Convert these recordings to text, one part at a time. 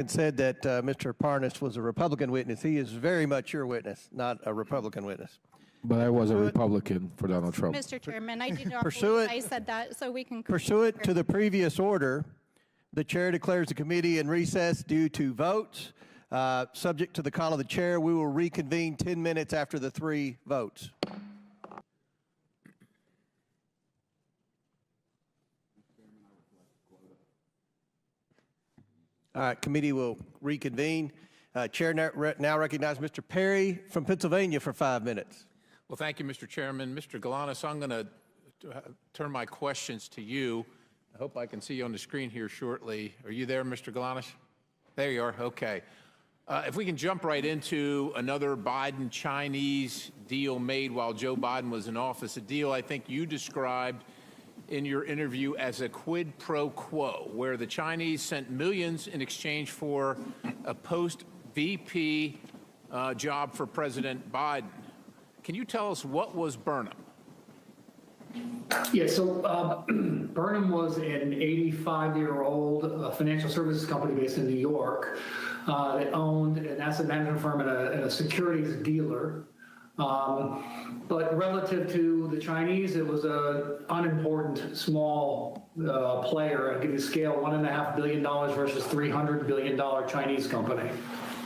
and said that Mr. Parnas was a Republican witness. He is very much your witness, not a Republican witness. But I was a Republican for Donald Trump. Mr. Chairman, I do not believe I said that, so we can... Pursuant to the previous order, the chair declares the committee in recess due to votes. Subject to the call of the chair, we will reconvene 10 minutes after the 3 votes. All right, committee will reconvene. Chair now recognizes Mr. Perry from Pennsylvania for 5 minutes. Well, thank you, Mr. Chairman. Mr. Galanis, I'm going to turn my questions to you. I hope I can see you on the screen here shortly. Are you there, Mr. Galanis? There you are. Okay. If we can jump right into another Biden-Chinese deal made while Joe Biden was in office, a deal I think you described in your interview as a quid pro quo, where the Chinese sent millions in exchange for a post-VP job for President Biden. Can you tell us what was Burnham? Yeah, so Burnham was an 85-year-old financial services company based in New York that owned an asset management firm and a securities dealer. But relative to the Chinese, it was an unimportant, small player. I'll give you a scale, $1.5 billion versus $300 billion Chinese company.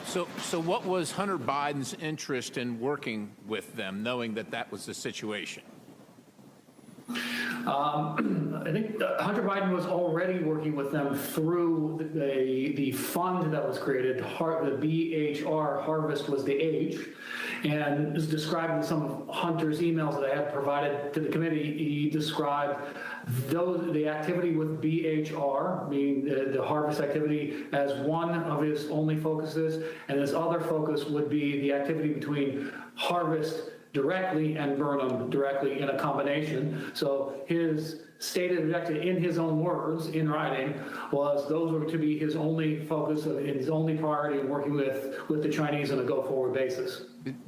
So what was Hunter Biden's interest in working with them, knowing that that was the situation? I think Hunter Biden was already working with them through the fund that was created. The BHR, Harvest was the H, and is described in some of Hunter's emails that I had provided to the committee. He described the activity with BHR, meaning the Harvest activity, as one of his only focuses, and his other focus would be the activity between Harvest directly and Burnham directly in a combination. So his stated objective, in his own words, in writing, was those were to be his only focus, his only priority in working with the Chinese on a go-forward basis.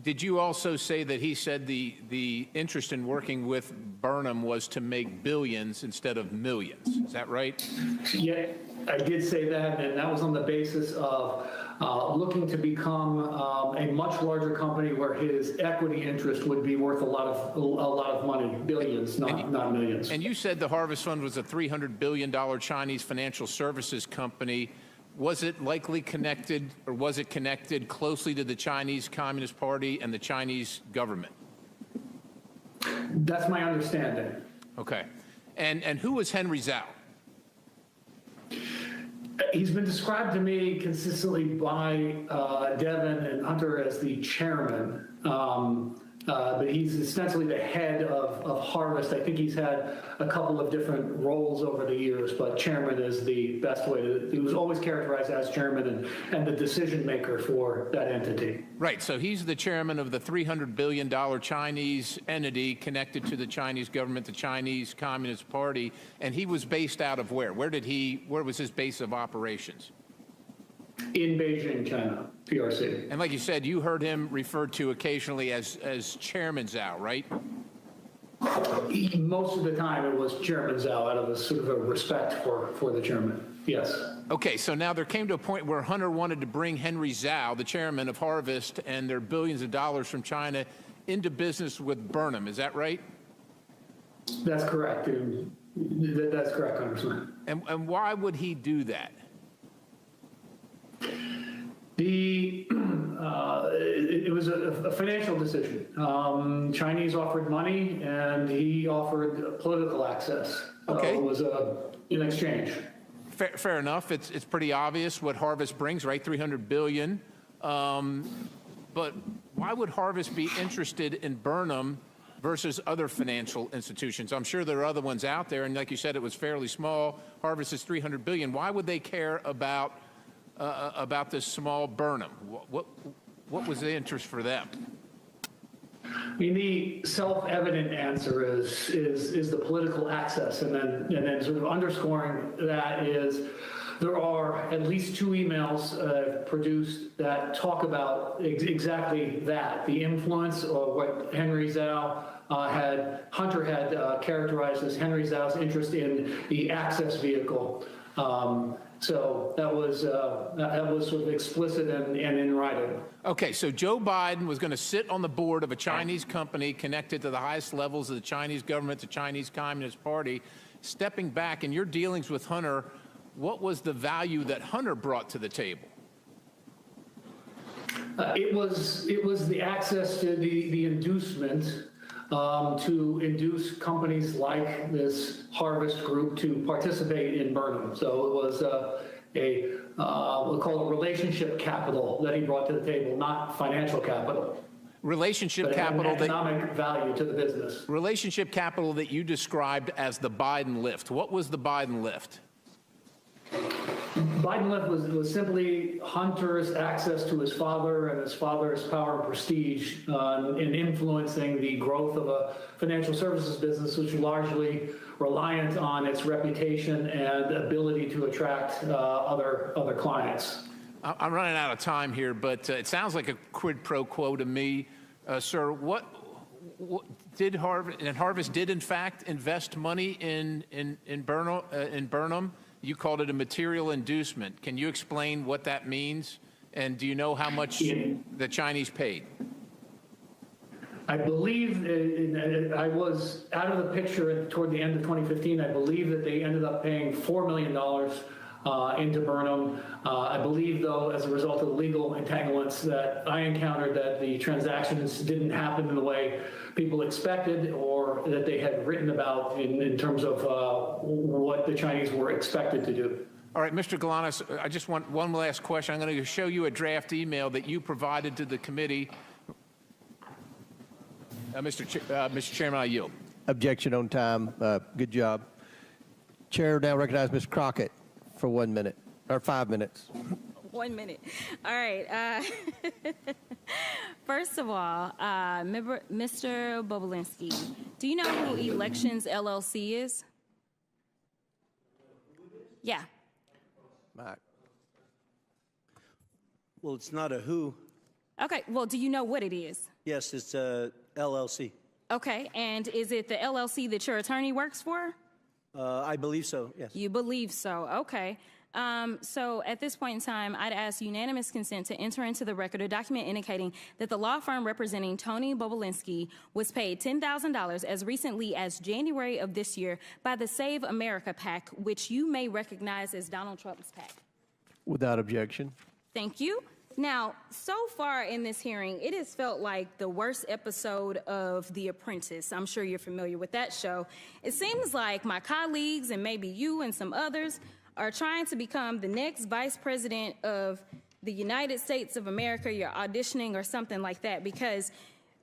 Did you also say that he said the interest in working with Burnham was to make billions instead of millions? Is that right? Yeah, I did say that, and that was on the basis of looking to become a much larger company where his equity interest would be worth a lot of money, billions, not millions. And you said the Harvest Fund was a $300 billion Chinese financial services company. Was it likely connected, or was it connected closely to the Chinese Communist Party and the Chinese government? That's my understanding. Okay. And who was Henry Zhao? He's been described to me consistently by Devin and Hunter as the chairman, but he's essentially the head of Harvest. I think he's had a couple of different roles over the years, but chairman is the best way. He was always characterized as chairman and the decision maker for that entity. Right, so he's the chairman of the $300 billion Chinese entity connected to the Chinese government, the Chinese Communist Party, and he was based out of where? Where was his base of operations? In Beijing, China, PRC. And like you said, you heard him referred to occasionally as Chairman Zhao, right? Most of the time it was Chairman Zhao out of a sort of a respect for the chairman, yes. Okay, so now there came to a point where Hunter wanted to bring Henry Zhao, the chairman of Harvest, and their billions of dollars from China into business with Burnham. Is that right? That's correct. That's correct, Congressman. And why would he do that? It was a financial decision. Chinese offered money, and he offered political access. Okay. It was in exchange. Fair enough. It's pretty obvious what Harvest brings, right? $300 billion. But why would Harvest be interested in Burnham versus other financial institutions? I'm sure there are other ones out there, and like you said, it was fairly small. Harvest is $300 billion. Why would they care about this small Burnham? What was the interest for them? I mean, the self-evident answer is the political access, and then sort of underscoring that is there are at least 2 emails produced that talk about exactly that, the influence of what Henry Zhao Hunter had characterized as Henry Zhao's interest in the access vehicle So that was sort of explicit and in writing. Okay, so Joe Biden was going to sit on the board of a Chinese company connected to the highest levels of the Chinese government, the Chinese Communist Party. Stepping back in your dealings with Hunter, what was the value that Hunter brought to the table? It was the access to the inducement to induce companies like this Harvest Group to participate in Burnham. So it was we'll call it relationship capital that he brought to the table, not financial capital. Relationship capital, economic value to the business. Relationship capital that you described as the Biden lift. What was the Biden lift? Biden lift was simply Hunter's access to his father and his father's power and prestige in influencing the growth of a financial services business, which is largely reliant on its reputation and ability to attract other clients. I'm running out of time here, but it sounds like a quid pro quo to me. Sir, what did Harvest did in fact invest money in Burnham? You called it a material inducement. Can you explain what that means? And do you know how much the Chinese paid? I believe I was out of the picture toward the end of 2015. I believe that they ended up paying $4 million into Burnham. I believe, though, as a result of the legal entanglements that I encountered, that the transactions didn't happen in the way people expected or that they had written about in terms of what the Chinese were expected to do. All right, Mr. Galanis, I just want one last question. I'm going to show you a draft email that you provided to the committee. Mr. Chairman, I yield. Objection on time. Good job. Chair now recognize Ms. Crockett for 1 minute, or 5 minutes. 1 minute. All right. First of all, Mr. Bobulinski, do you know who Elections LLC is? Yeah. Mike. Well, it's not a who. Okay. Well, do you know what it is? Yes, it's a LLC. Okay. And is it the LLC that your attorney works for? I believe so, yes. You believe so. Okay. So at this point in time, I'd ask unanimous consent to enter into the record a document indicating that the law firm representing Tony Bobulinski was paid $10,000 as recently as January of this year by the Save America PAC, which you may recognize as Donald Trump's PAC. Without objection. Thank you. Now, so far in this hearing, it has felt like the worst episode of The Apprentice. I'm sure you're familiar with that show. It seems like my colleagues and maybe you and some others are trying to become the next vice president of the United States of America. You're auditioning or something like that because,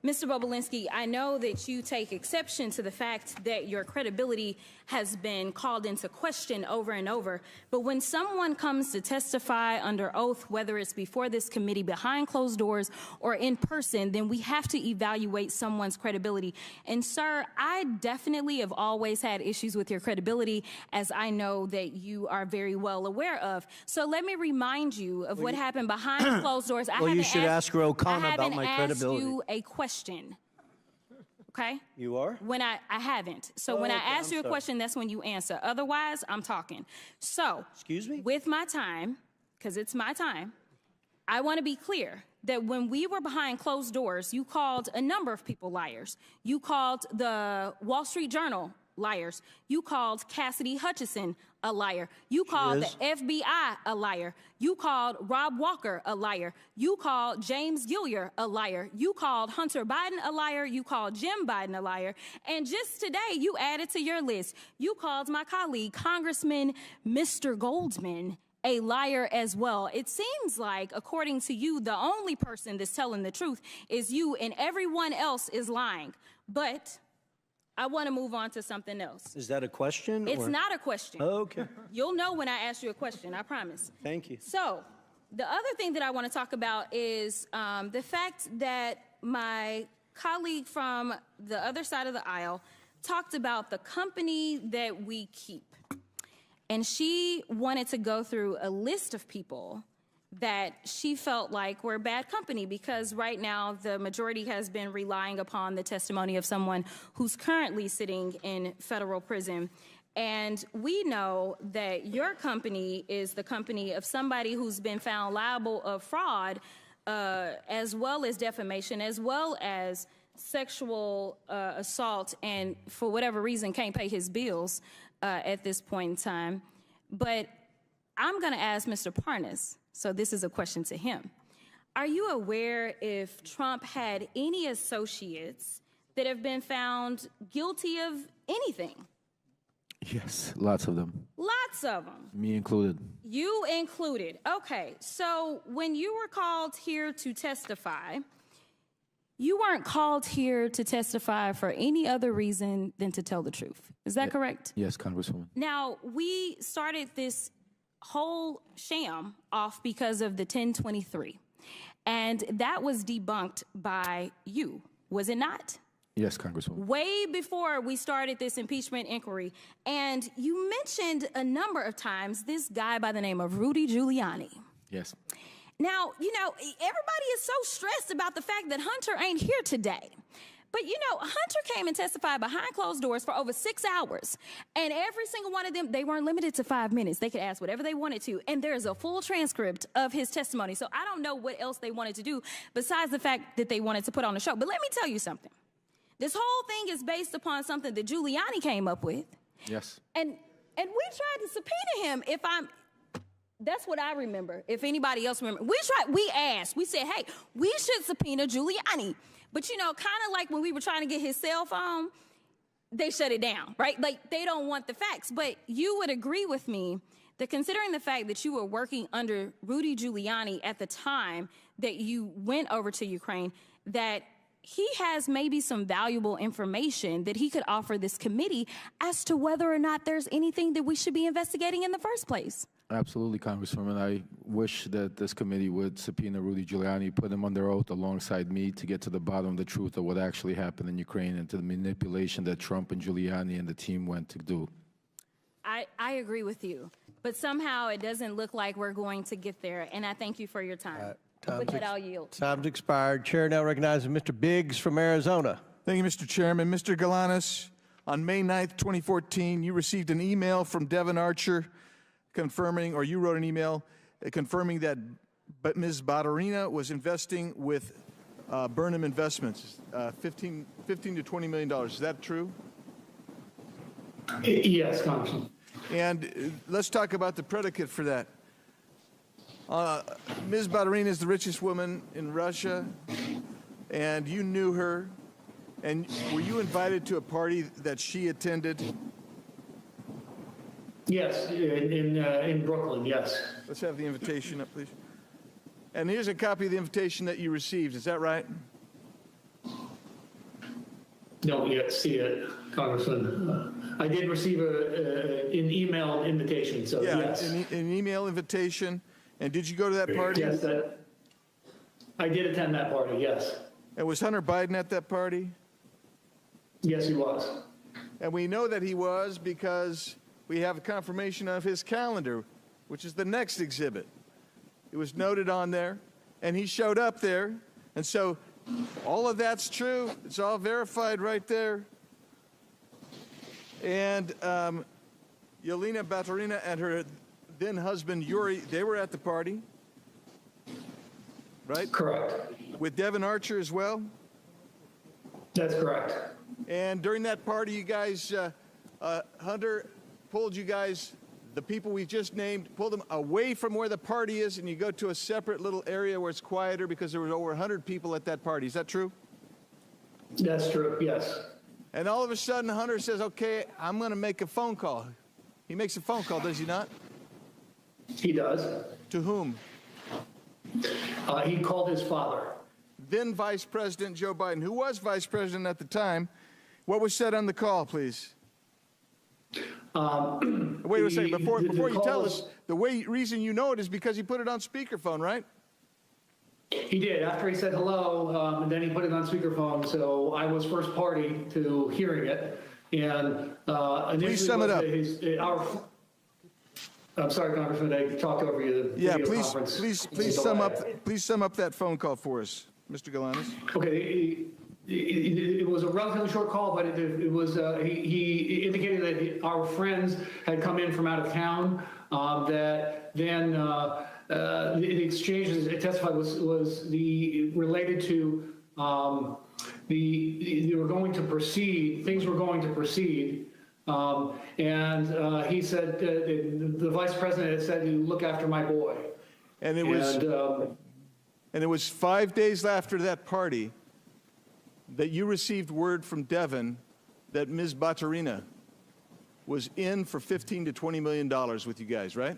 Mr. Bobulinski, I know that you take exception to the fact that your credibility has been called into question over and over. But when someone comes to testify under oath, whether it's before this committee, behind closed doors, or in person, then we have to evaluate someone's credibility. And, sir, I definitely have always had issues with your credibility, as I know that you are very well aware of. So let me remind you of what happened behind closed doors. Well, you should ask O'Connor about my credibility. I haven't asked you a question. Okay? You are? When I haven't. So when I ask you a question, that's when you answer. Otherwise, I'm talking. So, excuse me? With my time, because it's my time, I want to be clear that when we were behind closed doors, you called a number of people liars. You called the Wall Street Journal liars. You called Cassidy Hutchinson a liar. You called the FBI a liar. You called Rob Walker a liar. You called James Gilliar a liar. You called Hunter Biden a liar. You called Jim Biden a liar. And just today, you added to your list, you called my colleague, Congressman Mr. Goldman, a liar as well. It seems like, according to you, the only person that's telling the truth is you and everyone else is lying. But I want to move on to something else. Is that a question? It's not a question. Oh, okay. You'll know when I ask you a question, I promise. Thank you. So the other thing that I want to talk about is the fact that my colleague from the other side of the aisle talked about the company that we keep. And she wanted to go through a list of people that she felt like were bad company because right now the majority has been relying upon the testimony of someone who's currently sitting in federal prison. And we know that your company is the company of somebody who's been found liable of fraud, as well as defamation, as well as sexual assault, and for whatever reason can't pay his bills at this point in time. But I'm going to ask Mr. Parnas, so this is a question to him. Are you aware if Trump had any associates that have been found guilty of anything? Yes, lots of them. Lots of them. Me included. You included. Okay, so when you were called here to testify, you weren't called here to testify for any other reason than to tell the truth. Is that correct? Yes, Congresswoman. Now, we started this whole sham off because of the 1023, and that was debunked by you, was it not? Yes, Congresswoman. Way before we started this impeachment inquiry. And you mentioned a number of times this guy by the name of Rudy Giuliani. Yes. Now, you know, everybody is so stressed about the fact that Hunter ain't here today. But, you know, Hunter came and testified behind closed doors for over 6 hours. And every single one of them, they weren't limited to 5 minutes. They could ask whatever they wanted to. And there's a full transcript of his testimony. So I don't know what else they wanted to do besides the fact that they wanted to put on a show. But let me tell you something. This whole thing is based upon something that Giuliani came up with. Yes. And we tried to subpoena him that's what I remember, if anybody else remember. We asked, we said, hey, we should subpoena Giuliani. But, you know, kind of like when we were trying to get his cell phone, they shut it down, right? Like, they don't want the facts. But you would agree with me that considering the fact that you were working under Rudy Giuliani at the time that you went over to Ukraine, that he has maybe some valuable information that he could offer this committee as to whether or not there's anything that we should be investigating in the first place. Absolutely, Congresswoman. I wish that this committee would subpoena Rudy Giuliani, put him under oath alongside me to get to the bottom of the truth of what actually happened in Ukraine and to the manipulation that Trump and Giuliani and the team went to do. I agree with you, but somehow it doesn't look like we're going to get there, and I thank you for your time. With that, I'll yield. Time's expired. Chair now recognizes Mr. Biggs from Arizona. Thank you, Mr. Chairman. Mr. Galanis, on May 9th, 2014, you received an email from Devin Archer confirming, or you wrote an email confirming that Ms. Barisma was investing with Burnham Investments, $15 to $20 million. Is that true? Yes, Congressman. And let's talk about the predicate for that. Ms. Barisma is the richest woman in Russia, and you knew her. And were you invited to a party that she attended? Yes, in Brooklyn, yes. Let's have the invitation up, please. And here's a copy of the invitation that you received. Is that right? Don't yet see it, Congressman. I did receive an email invitation, so yes. An email invitation. And did you go to that party? Yes, I did attend that party, yes. And was Hunter Biden at that party? Yes, he was. And we know that he was because we have a confirmation of his calendar, which is the next exhibit. It was noted on there, and he showed up there. And so all of that's true. It's all verified right there. And Yelena Baturina and her then husband Yuri, they were at the party, right? Correct. With Devin Archer as well? That's correct. And during that party, you guys, Hunter pulled you guys, the people we just named, pulled them away from where the party is, and you go to a separate little area where it's quieter because there was over 100 people at that party. Is that true? That's true, yes. And all of a sudden, Hunter says, okay, I'm going to make a phone call. He makes a phone call, does he not? He does. To whom? He called his father. Then Vice President Joe Biden, who was Vice President at the time. What was said on the call, please? Wait a second. Before you tell us, the reason you know it is because he put it on speakerphone, right? He did. After he said hello, and then he put it on speakerphone. So I was first party to hearing it. And please sum it up. I'm sorry, Congressman, I talked over you. Yeah, please sum up that phone call for us, Mr. Galanis. Okay, it was a relatively short call, but it was, he indicated that our friends had come in from out of town, that then the exchanges it testified was related to they were going to proceed, things were going to proceed, and he said, the vice president had said, "You look after my boy." And it was 5 days after that party that you received word from Devon that Ms. Baturina was in for $15 to $20 million with you guys, right?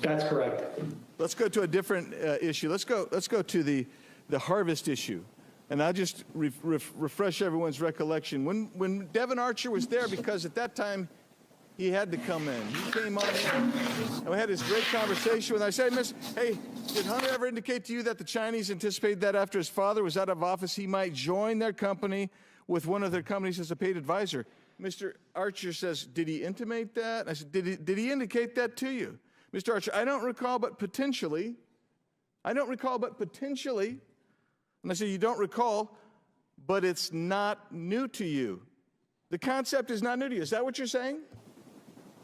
That's correct. Let's go to a different issue. Let's go to the harvest issue. And I'll just refresh everyone's recollection. When Devon Archer was there, because at that time he had to come in. He came on in, and we had this great conversation with him. I said, hey, did Hunter ever indicate to you that the Chinese anticipated that after his father was out of office, he might join their company with one of their companies as a paid advisor? Mr. Archer says, did he intimate that? I said, did he indicate that to you? Mr. Archer, I don't recall, but potentially. I don't recall, but potentially. And I said, you don't recall, but it's not new to you. The concept is not new to you. Is that what you're saying?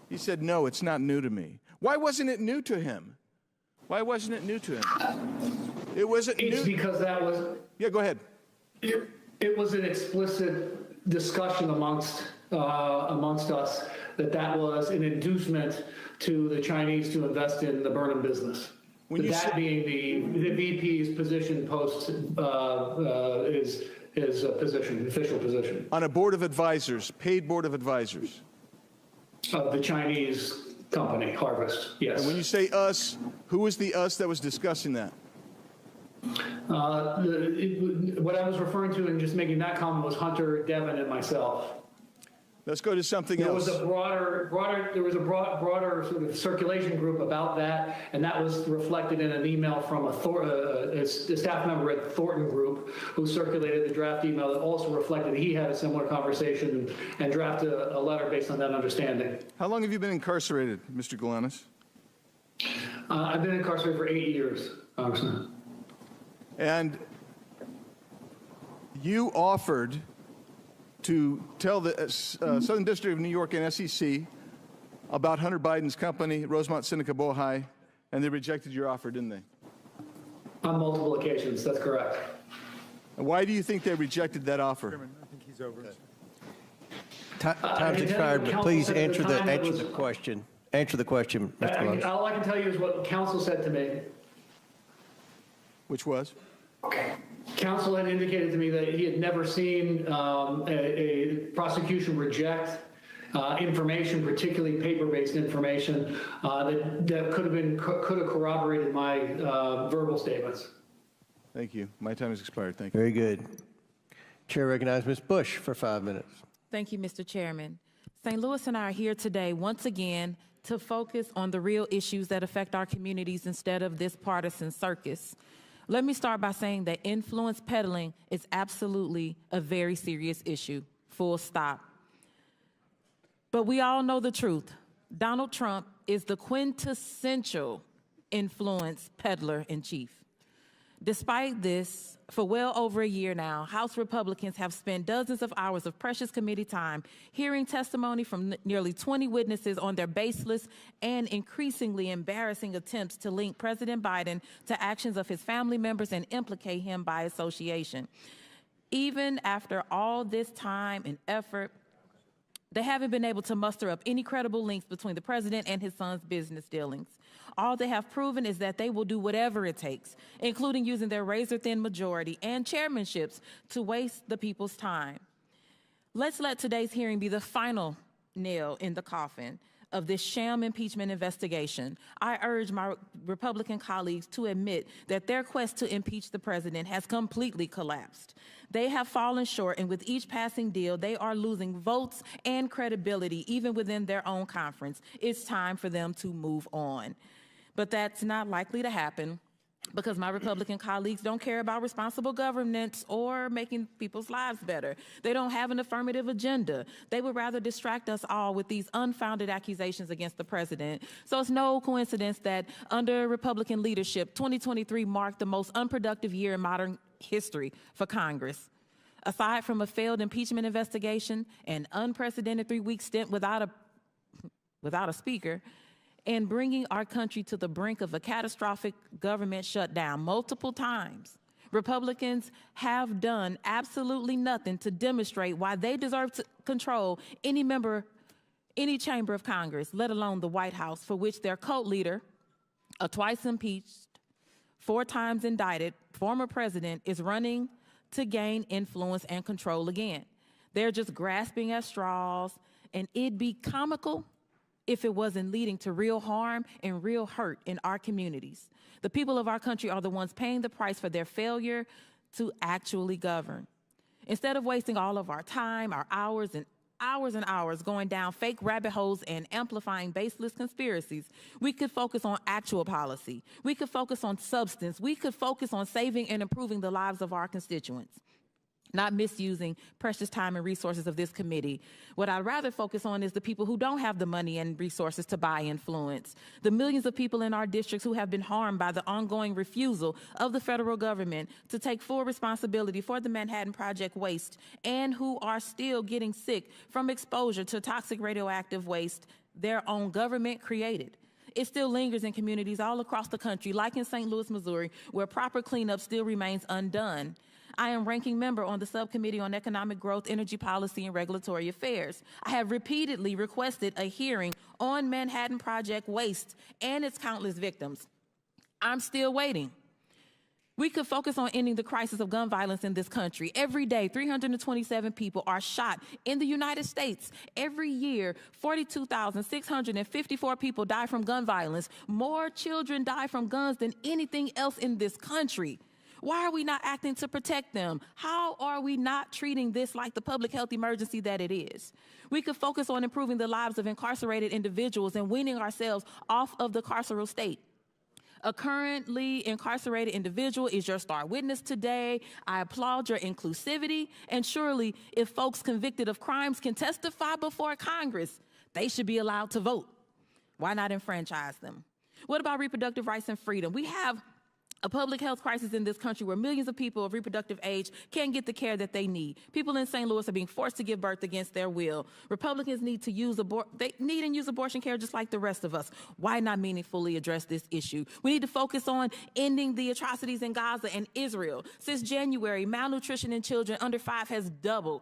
He said, no, it's not new to me. Why wasn't it new to him? Why wasn't it new to him? It wasn't new. It's because that was... Yeah, go ahead. It was an explicit discussion amongst us that was an inducement to the Chinese to invest in the Burnham business. That being the VP's position post his position, official position. On a board of advisors, paid board of advisors. Of the Chinese company, Harvest, yes. And when you say us, who was the us that was discussing that? What I was referring to in just making that comment was Hunter, Devon, and myself. Let's go to something else. There was a broader sort of circulation group about that, and that was reflected in an email from a staff member at Thornton Group who circulated the draft email that also reflected he had a similar conversation and drafted a letter based on that understanding. How long have you been incarcerated, Mr. Galanis? I've been incarcerated for 8 years, Congressman. And you offered to tell the Southern District of New York and SEC about Hunter Biden's company, Rosemont Seneca Bohai, and they rejected your offer, didn't they? On multiple occasions, that's correct. And why do you think they rejected that offer? Chairman, I think he's over. Time's expired, but please answer the question. Answer the question, Mr. Galanis. All I can tell you is what counsel said to me. Which was? Okay. Counsel had indicated to me that he had never seen a prosecution reject information, particularly paper-based information, that could have corroborated my verbal statements. Thank you. My time has expired. Thank you. Very good. Chair recognizes Ms. Bush for 5 minutes. Thank you, Mr. Chairman. St. Louis and I are here today once again to focus on the real issues that affect our communities instead of this partisan circus. Let me start by saying that influence peddling is absolutely a very serious issue, full stop. But we all know the truth. Donald Trump is the quintessential influence peddler in chief. Despite this, for well over a year now, House Republicans have spent dozens of hours of precious committee time hearing testimony from nearly 20 witnesses on their baseless and increasingly embarrassing attempts to link President Biden to actions of his family members and implicate him by association. Even after all this time and effort, they haven't been able to muster up any credible links between the president and his son's business dealings. All they have proven is that they will do whatever it takes, including using their razor-thin majority and chairmanships to waste the people's time. Let's let today's hearing be the final nail in the coffin of this sham impeachment investigation. I urge my Republican colleagues to admit that their quest to impeach the president has completely collapsed. They have fallen short, and with each passing deal, they are losing votes and credibility, even within their own conference. It's time for them to move on. But that's not likely to happen because my Republican colleagues don't care about responsible governance or making people's lives better. They don't have an affirmative agenda. They would rather distract us all with these unfounded accusations against the president. So it's no coincidence that under Republican leadership, 2023 marked the most unproductive year in modern history for Congress. Aside from a failed impeachment investigation, an unprecedented 3-week stint without a speaker, and bringing our country to the brink of a catastrophic government shutdown multiple times, Republicans have done absolutely nothing to demonstrate why they deserve to control any chamber of Congress, let alone the White House, for which their cult leader, a twice impeached, 4 times indicted former president, is running to gain influence and control again. They're just grasping at straws, and it'd be comical if it wasn't leading to real harm and real hurt in our communities. The people of our country are the ones paying the price for their failure to actually govern. Instead of wasting all of our time, our hours and hours going down fake rabbit holes and amplifying baseless conspiracies, we could focus on actual policy. We could focus on substance. We could focus on saving and improving the lives of our constituents, not misusing precious time and resources of this committee. What I'd rather focus on is the people who don't have the money and resources to buy influence, the millions of people in our districts who have been harmed by the ongoing refusal of the federal government to take full responsibility for the Manhattan Project waste, and who are still getting sick from exposure to toxic radioactive waste their own government created. It still lingers in communities all across the country, like in St. Louis, Missouri, where proper cleanup still remains undone. I am ranking member on the Subcommittee on Economic Growth, Energy Policy, and Regulatory Affairs. I have repeatedly requested a hearing on Manhattan Project waste and its countless victims. I'm still waiting. We could focus on ending the crisis of gun violence in this country. Every day, 327 people are shot in the United States. Every year, 42,654 people die from gun violence. More children die from guns than anything else in this country. Why are we not acting to protect them? How are we not treating this like the public health emergency that it is? We could focus on improving the lives of incarcerated individuals and weaning ourselves off of the carceral state. A currently incarcerated individual is your star witness today. I applaud your inclusivity, and surely if folks convicted of crimes can testify before Congress, they should be allowed to vote. Why not enfranchise them? What about reproductive rights and freedom? We have a public health crisis in this country where millions of people of reproductive age can't get the care that they need. People in St. Louis are being forced to give birth against their will. Republicans need to use abortion care just like the rest of us. Why not meaningfully address this issue? We need to focus on ending the atrocities in Gaza and Israel. Since January, malnutrition in children under 5 has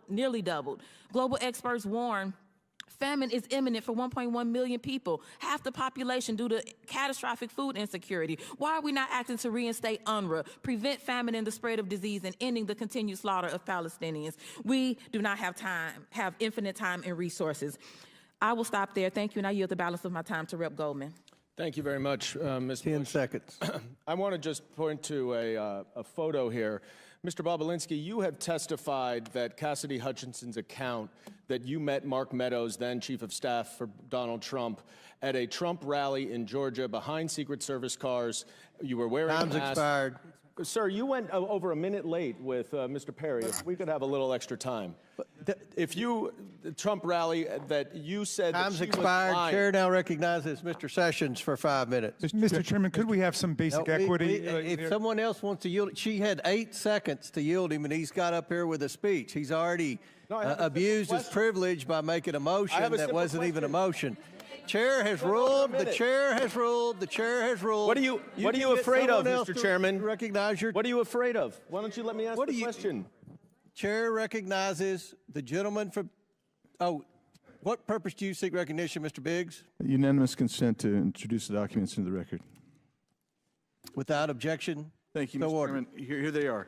nearly doubled. Global experts warn famine is imminent for 1.1 million people, half the population, due to catastrophic food insecurity. Why are we not acting to reinstate UNRWA, prevent famine and the spread of disease, and ending the continued slaughter of Palestinians? We do not have infinite time and resources. I will stop there. Thank you, and I yield the balance of my time to Rep. Goldman. Thank you very much, Ms. 10 Bush. seconds. I want to just point to a photo here. Mr. Bobolinsky, you have testified that Cassidy Hutchinson's account that you met Mark Meadows, then Chief of Staff for Donald Trump, at a Trump rally in Georgia behind Secret Service cars. You were wearing a mask. Time's expired. Sir, you went over a minute late with Mr. Perry. If we could have a little extra time. The Trump rally that you said Time's that she expired. was lying. Chair now recognizes Mr. Sessions for 5 minutes. Mr. Chairman, could we have some basic equity? If someone else wants to yield, she had 8 seconds to yield him, and he's got up here with a speech. He's already abused his privilege by making a motion that wasn't even a motion. Chair has ruled. The chair has ruled. The chair has ruled. What are you afraid of, Mr. Chairman? Recognize your. What are you afraid of? Why don't you let me ask the question? Chair recognizes the gentleman from. Oh, what purpose do you seek recognition, Mr. Biggs? Unanimous consent to introduce the documents into the record. Without objection. Thank you, So Mr. ordered. Chairman. Here they are.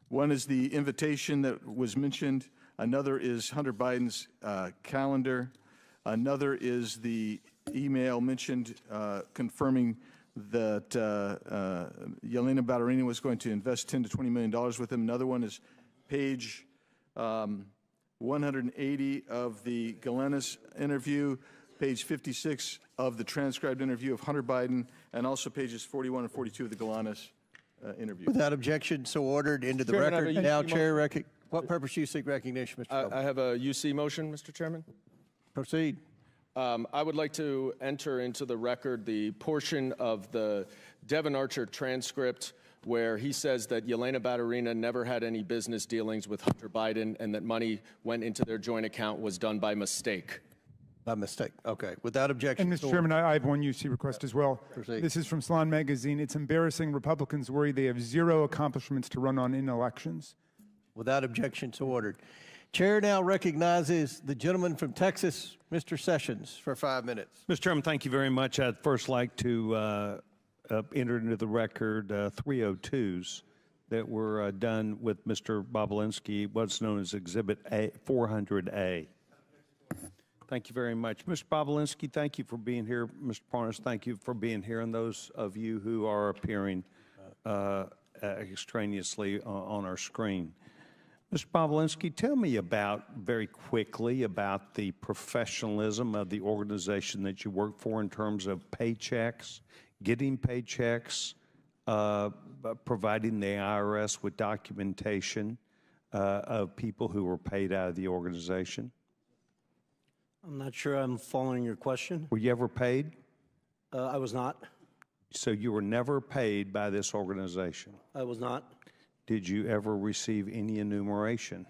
One is the invitation that was mentioned. Another is Hunter Biden's calendar. Another is the email mentioned confirming that Yelena Badarina was going to invest $10 to $20 million with him. Another one is page 180 of the Galenis interview, page 56 of the transcribed interview of Hunter Biden, and also pages 41 and 42 of the Galenis interview. Without objection, so ordered into the Chairman, I have record. a Now, UC Chair, what purpose do you seek recognition, Mr. Goldman? I have a UC motion, Mr. Chairman. Proceed. I would like to enter into the record the portion of the Devin Archer transcript where he says that Yelena Baturina never had any business dealings with Hunter Biden and that money went into their joint account was done by mistake. By mistake. Okay. Without objection. And Mr. Chairman, I have one UC request as well. Proceed. This is from Salon Magazine. It's embarrassing. Republicans worry they have zero accomplishments to run on in elections. Without objection, so ordered. Chair now recognizes the gentleman from Texas, Mr. Sessions, for 5 minutes. Mr. Chairman, thank you very much. I'd first like to enter into the record 302s that were done with Mr. Bobulinski, what's known as Exhibit A, 400A. Thank you very much. Mr. Bobulinski, thank you for being here. Mr. Parnas, thank you for being here. And those of you who are appearing extraneously on our screen. Mr. Bobulinski, tell me very quickly about the professionalism of the organization that you work for in terms of paychecks, getting paychecks, providing the IRS with documentation of people who were paid out of the organization. I'm not sure I'm following your question. Were you ever paid? I was not. So you were never paid by this organization? I was not. Did you ever receive any enumeration?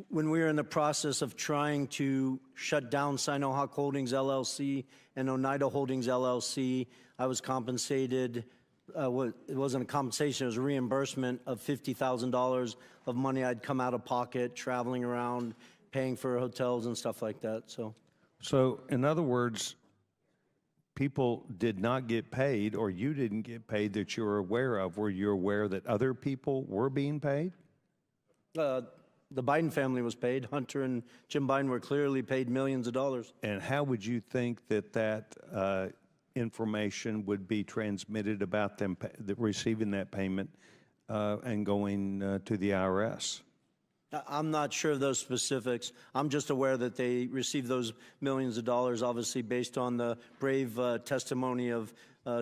When we were in the process of trying to shut down Sinohawk Holdings LLC and Oneida Holdings LLC, I was compensated. It wasn't a compensation, it was a reimbursement of $50,000 of money I'd come out of pocket, traveling around, paying for hotels and stuff like that. So in other words, people did not get paid, or you didn't get paid that you were aware of. Were you aware that other people were being paid? The Biden family was paid. Hunter and Jim Biden were clearly paid millions of dollars. And how would you think that information would be transmitted about them receiving that payment and going to the IRS? I'm not sure of those specifics. I'm just aware that they received those millions of dollars, obviously based on the brave testimony of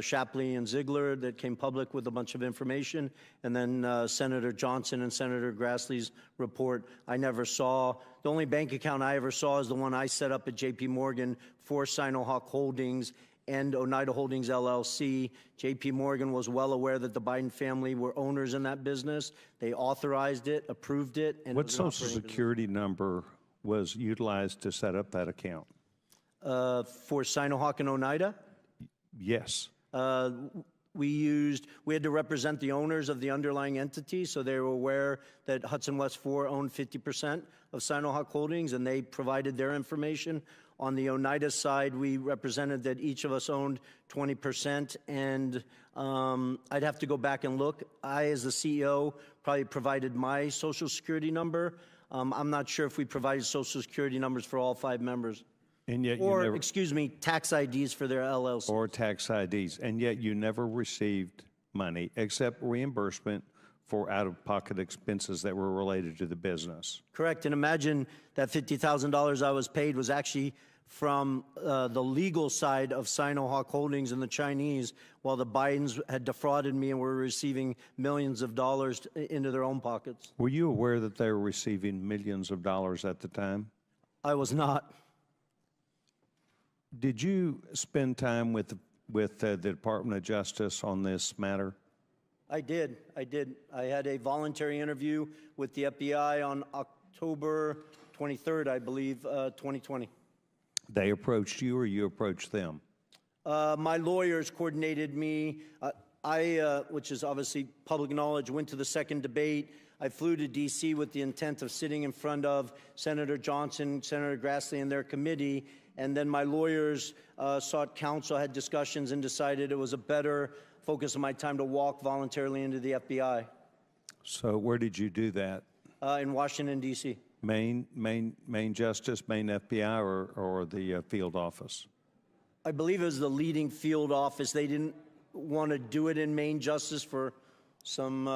Shapley and Ziegler that came public with a bunch of information, and then Senator Johnson and Senator Grassley's report. I never saw. The only bank account I ever saw is the one I set up at J.P. Morgan for Sinohawk Holdings and Oneida Holdings LLC. J.P. Morgan was well aware that the Biden family were owners in that business. They authorized it, approved it. And what Social Security number was utilized to set up that account? For Sinohawk and Oneida? Yes. We had to represent the owners of the underlying entity, so they were aware that Hudson West 4 owned 50% of Sinohawk Holdings, and they provided their information. On the Oneida side, we represented that each of us owned 20%, and I'd have to go back and look. I, as the CEO, probably provided my Social Security number. I'm not sure if we provided Social Security numbers for all 5 members. And yet excuse me, tax IDs for their LLC. Or tax IDs. And yet you never received money except reimbursement for out-of-pocket expenses that were related to the business. Correct. And imagine that $50,000 I was paid was actually from the legal side of Sinohawk Holdings and the Chinese, while the Bidens had defrauded me and were receiving millions of dollars into their own pockets. Were you aware that they were receiving millions of dollars at the time? I was not. Did you spend time with the Department of Justice on this matter? I did. I had a voluntary interview with the FBI on October 23rd, I believe, 2020. They approached you or you approached them? My lawyers coordinated me. Which is obviously public knowledge, went to the second debate. I flew to D.C. with the intent of sitting in front of Senator Johnson, Senator Grassley, and their committee. And then my lawyers sought counsel, had discussions, and decided it was a better focus of my time to walk voluntarily into the FBI. So where did you do that? In Washington, D.C. Main Justice, Main FBI, or the field office? I believe it was the leading field office. They didn't want to do it in Main Justice for some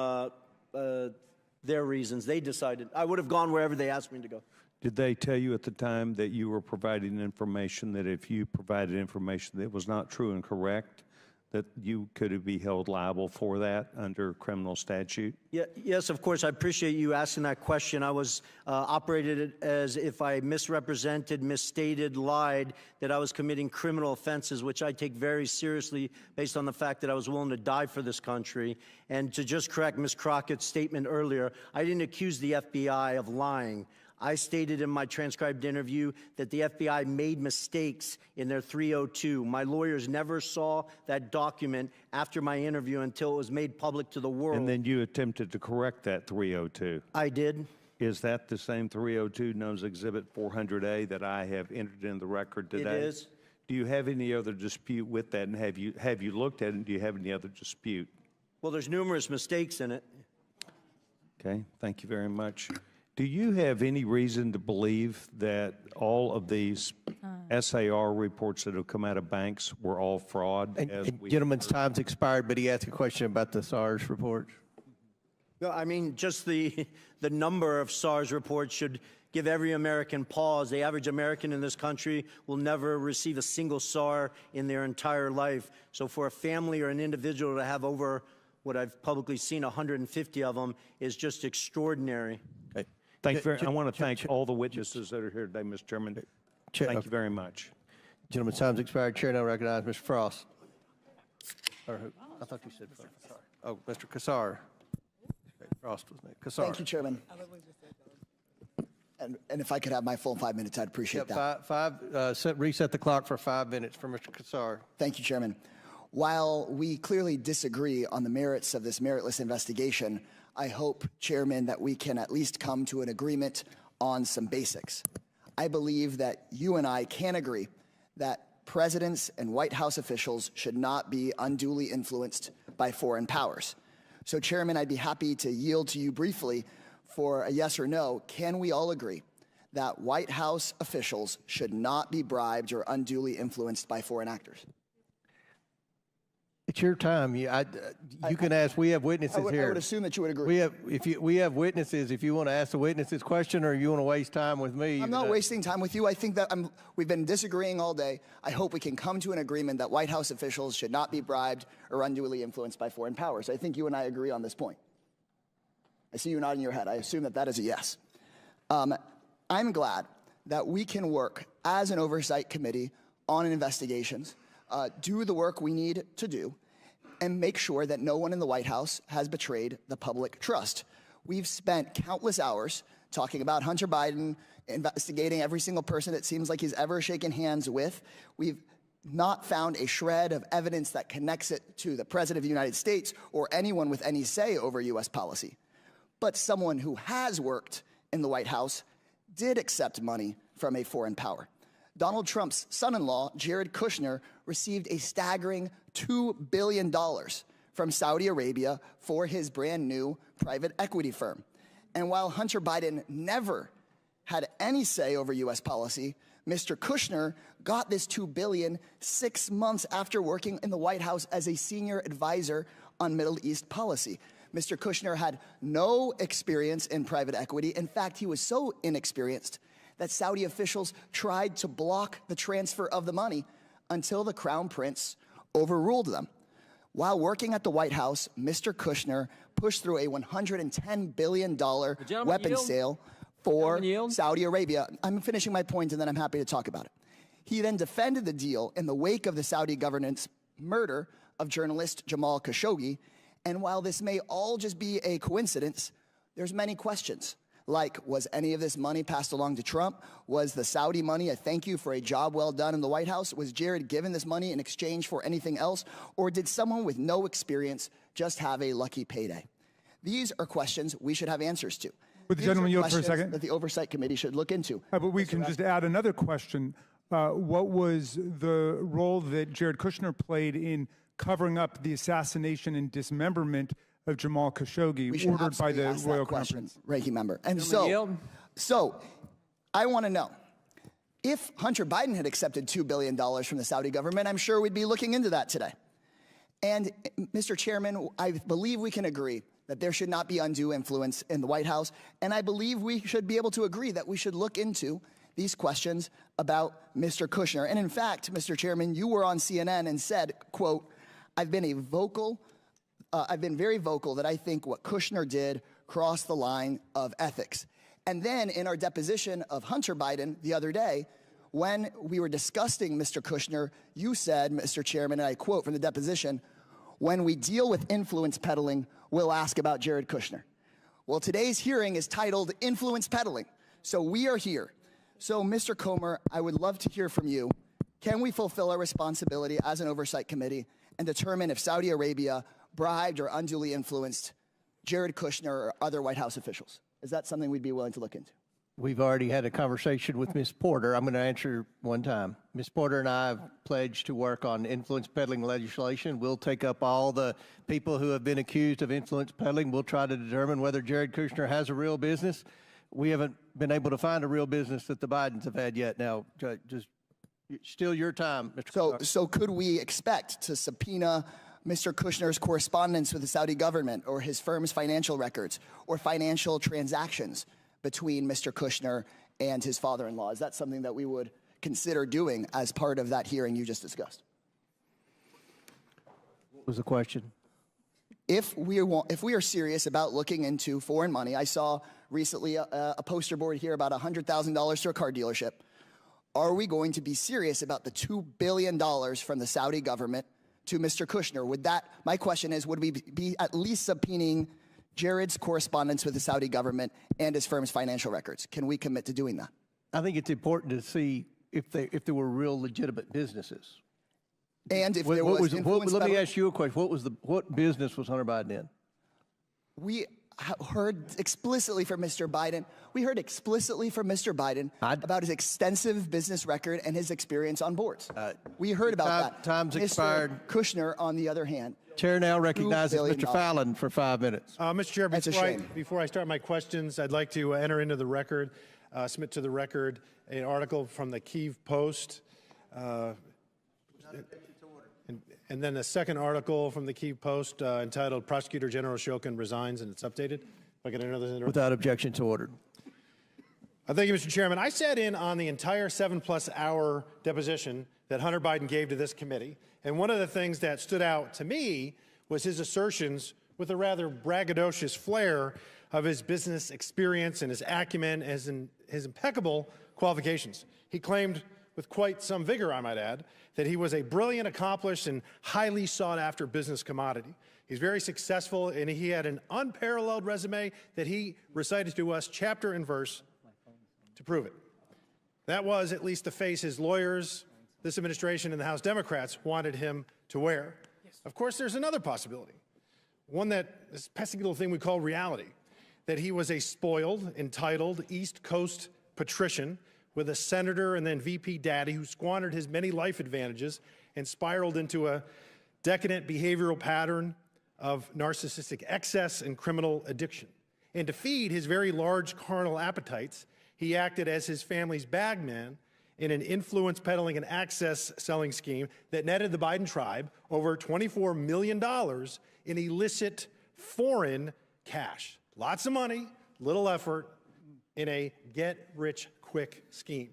their reasons. They decided. I would have gone wherever they asked me to go. Did they tell you at the time that you were providing information that if you provided information that was not true and correct, that you could be held liable for that under criminal statute? Yeah, yes, of course. I appreciate you asking that question. I was operated as if I misrepresented, misstated, lied, that I was committing criminal offenses, which I take very seriously based on the fact that I was willing to die for this country. And to just correct Ms. Crockett's statement earlier, I didn't accuse the FBI of lying. I stated in my transcribed interview that the FBI made mistakes in their 302. My lawyers never saw that document after my interview until it was made public to the world. And then you attempted to correct that 302. I did. Is that the same 302 known as Exhibit 400A that I have entered in the record today? It is. Do you have any other dispute with that? And have you looked at it, and do you have any other dispute? Well, there's numerous mistakes in it. Okay, thank you very much. Do you have any reason to believe that all of these SAR reports that have come out of banks were all fraud? And gentleman's time's expired, but he asked a question about the SARS report. No, I mean, just the number of SARS reports should give every American pause. The average American in this country will never receive a single SAR in their entire life. So for a family or an individual to have over what I've publicly seen, 150 of them, is just extraordinary. Okay. I want to thank all the witnesses that are here today, Mr. Chairman. Thank you very much. Gentleman's time's expired. Chair now recognizes Mr. Frost. Or who? I thought you said Frost. Oh, Mr. Kassar. Okay, Frost was next. Kassar. Thank you, Chairman. And if I could have my full 5 minutes, I'd appreciate that. Reset the clock for 5 minutes for Mr. Kassar. Thank you, Chairman. While we clearly disagree on the merits of this meritless investigation, I hope, Chairman, that we can at least come to an agreement on some basics. I believe that you and I can agree that presidents and White House officials should not be unduly influenced by foreign powers. So, Chairman, I'd be happy to yield to you briefly for a yes or no. Can we all agree that White House officials should not be bribed or unduly influenced by foreign actors? It's your time. You can ask. We have witnesses here. I would assume that you would agree. We have witnesses. If you want to ask the witnesses question, or you want to waste time with me, I'm not wasting time with you. I think that we've been disagreeing all day. I hope we can come to an agreement that White House officials should not be bribed or unduly influenced by foreign powers. I think you and I agree on this point. I see you nodding your head. I assume that that is a yes. I'm glad that we can work as an oversight committee on investigations, do the work we need to do, and make sure that no one in the White House has betrayed the public trust. We've spent countless hours talking about Hunter Biden, investigating every single person it seems like he's ever shaken hands with. We've not found a shred of evidence that connects it to the President of the United States or anyone with any say over U.S. policy. But someone who has worked in the White House did accept money from a foreign power. Donald Trump's son-in-law, Jared Kushner, received a staggering $2 billion from Saudi Arabia for his brand new private equity firm. And while Hunter Biden never had any say over U.S. policy, Mr. Kushner got this $2 billion 6 months after working in the White House as a senior advisor on Middle East policy. Mr. Kushner had no experience in private equity. In fact, he was so inexperienced that Saudi officials tried to block the transfer of the money until the Crown Prince overruled them. While working at the White House, Mr. Kushner pushed through a $110 billion weapon sale for Saudi Arabia. I'm finishing my point, and then I'm happy to talk about it. He then defended the deal in the wake of the Saudi government's murder of journalist Jamal Khashoggi. And while this may all just be a coincidence, there's many questions. Like, was any of this money passed along to Trump? Was the Saudi money a thank you for a job well done in the White House? Was Jared given this money in exchange for anything else? Or did someone with no experience just have a lucky payday? These are questions we should have answers to. Would the gentleman yield for a second? That the Oversight Committee should look into. But we can just add another question. What was the role that Jared Kushner played in covering up the assassination and dismemberment of Jamal Khashoggi, ordered by the Royal Conference? Ranking member. And so I want to know, if Hunter Biden had accepted $2 billion from the Saudi government, I'm sure we'd be looking into that today. And Mr. Chairman, I believe we can agree that there should not be undue influence in the White House. And I believe we should be able to agree that we should look into these questions about Mr. Kushner. And in fact, Mr. Chairman, you were on CNN and said, quote, I've been very vocal that I think what Kushner did crossed the line of ethics. And then in our deposition of Hunter Biden the other day, when we were discussing Mr. Kushner, you said, Mr. Chairman, and I quote from the deposition, "When we deal with influence peddling, we'll ask about Jared Kushner." Well, today's hearing is titled Influence Peddling. So we are here. So, Mr. Comer, I would love to hear from you. Can we fulfill our responsibility as an oversight committee and determine if Saudi Arabia bribed or unduly influenced Jared Kushner or other White House officials? Is that something we'd be willing to look into? We've already had a conversation with Ms. Porter. I'm going to answer one time. Ms. Porter and I have pledged to work on influence peddling legislation. We'll take up all the people who have been accused of influence peddling. We'll try to determine whether Jared Kushner has a real business. We haven't been able to find a real business that the Bidens have had yet. Now, just still your time, Mr. So could we expect to subpoena Mr. Kushner's correspondence with the Saudi government or his firm's financial records or financial transactions between Mr. Kushner and his father-in-law? Is that something that we would consider doing as part of that hearing you just discussed? What was the question? If we are serious about looking into foreign money, I saw recently a poster board here about $100,000 to a car dealership. Are we going to be serious about the $2 billion from the Saudi government to Mr. Kushner? My question is, would we be at least subpoenaing Jared's correspondence with the Saudi government and his firm's financial records? Can we commit to doing that? I think it's important to see if there were real legitimate businesses. And if there was influence let me ask you a question. What business was Hunter Biden in? We heard explicitly from Mr. Biden. We heard explicitly from Mr. Biden about his extensive business record and his experience on boards. We heard about that. Time's expired. Mr. Kushner, on the other hand. Chair now recognizes Mr. Fallon for 5 minutes. Mr. Chair, before I start my questions, I'd like to enter into the record, submit to the record an article from the Kyiv Post, and then a second article from the Kyiv Post entitled "Prosecutor General Shokin Resigns," and it's updated. If I can enter this without objection to order. Thank you, Mr. Chairman. I sat in on the entire 7+ hour deposition that Hunter Biden gave to this committee, and one of the things that stood out to me was his assertions with a rather braggadocious flair of his business experience and his acumen and his impeccable qualifications. He claimed with quite some vigor, I might add, that he was a brilliant, accomplished, and highly sought-after business commodity. He's very successful, and he had an unparalleled resume that he recited to us chapter and verse to prove it. That was at least the face his lawyers, this administration, and the House Democrats wanted him to wear. Of course, there's another possibility, one that this pesky little thing we call reality, that he was a spoiled, entitled East Coast patrician with a senator and then VP daddy who squandered his many life advantages and spiraled into a decadent behavioral pattern of narcissistic excess and criminal addiction. And to feed his very large carnal appetites, he acted as his family's bagman in an influence peddling and access selling scheme that netted the Biden tribe over $24 million in illicit foreign cash. Lots of money, little effort, in a get-rich-quick scheme.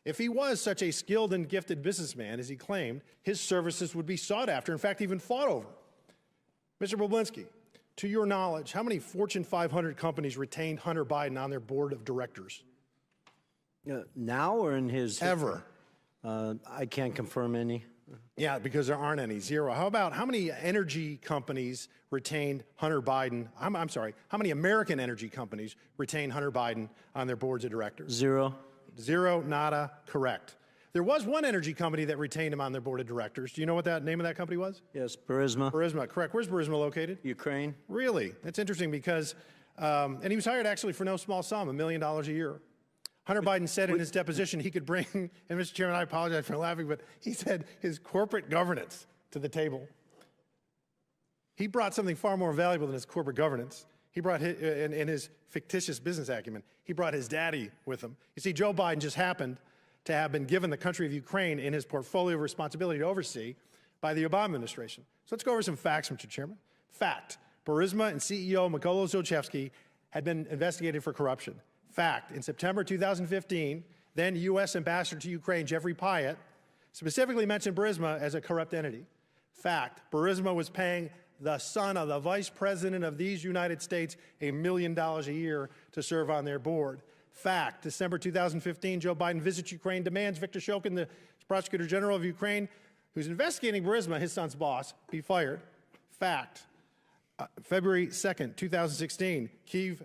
If he was such a skilled and gifted businessman as he claimed, his services would be sought after, in fact, even fought over. Mr. Bobulinski, to your knowledge, how many Fortune 500 companies retained Hunter Biden on their board of directors? Now or in his... Ever. I can't confirm any. Yeah, because there aren't any. Zero. How about how many energy companies retained Hunter Biden? I'm sorry, how many American energy companies retained Hunter Biden on their boards of directors? Zero. Zero, nada, correct. There was one energy company that retained him on their board of directors. Do you know what that name of that company was? Yes, Barisma. Barisma, correct. Where's Barisma located? Ukraine. Really? That's interesting because, and he was hired actually for no small sum, $1 million a year. Hunter Biden said in his deposition he could bring, and Mr. Chairman, I apologize for laughing, but he said his corporate governance to the table. He brought something far more valuable than his corporate governance. He brought his, and his fictitious business acumen. He brought his daddy with him. You see, Joe Biden just happened to have been given the country of Ukraine in his portfolio of responsibility to oversee by the Obama administration. So let's go over some facts, Mr. Chairman. Fact, Barisma and CEO Mykola Zlochevsky had been investigated for corruption. Fact, in September 2015, then U.S. Ambassador to Ukraine Jeffrey Pyatt specifically mentioned Barisma as a corrupt entity. Fact, Barisma was paying the son of the vice president of these United States $1 million a year to serve on their board. Fact, December 2015, Joe Biden visits Ukraine, demands Viktor Shokin, the prosecutor general of Ukraine, who's investigating Barisma, his son's boss, be fired. Fact, February 2nd, 2016, Kyiv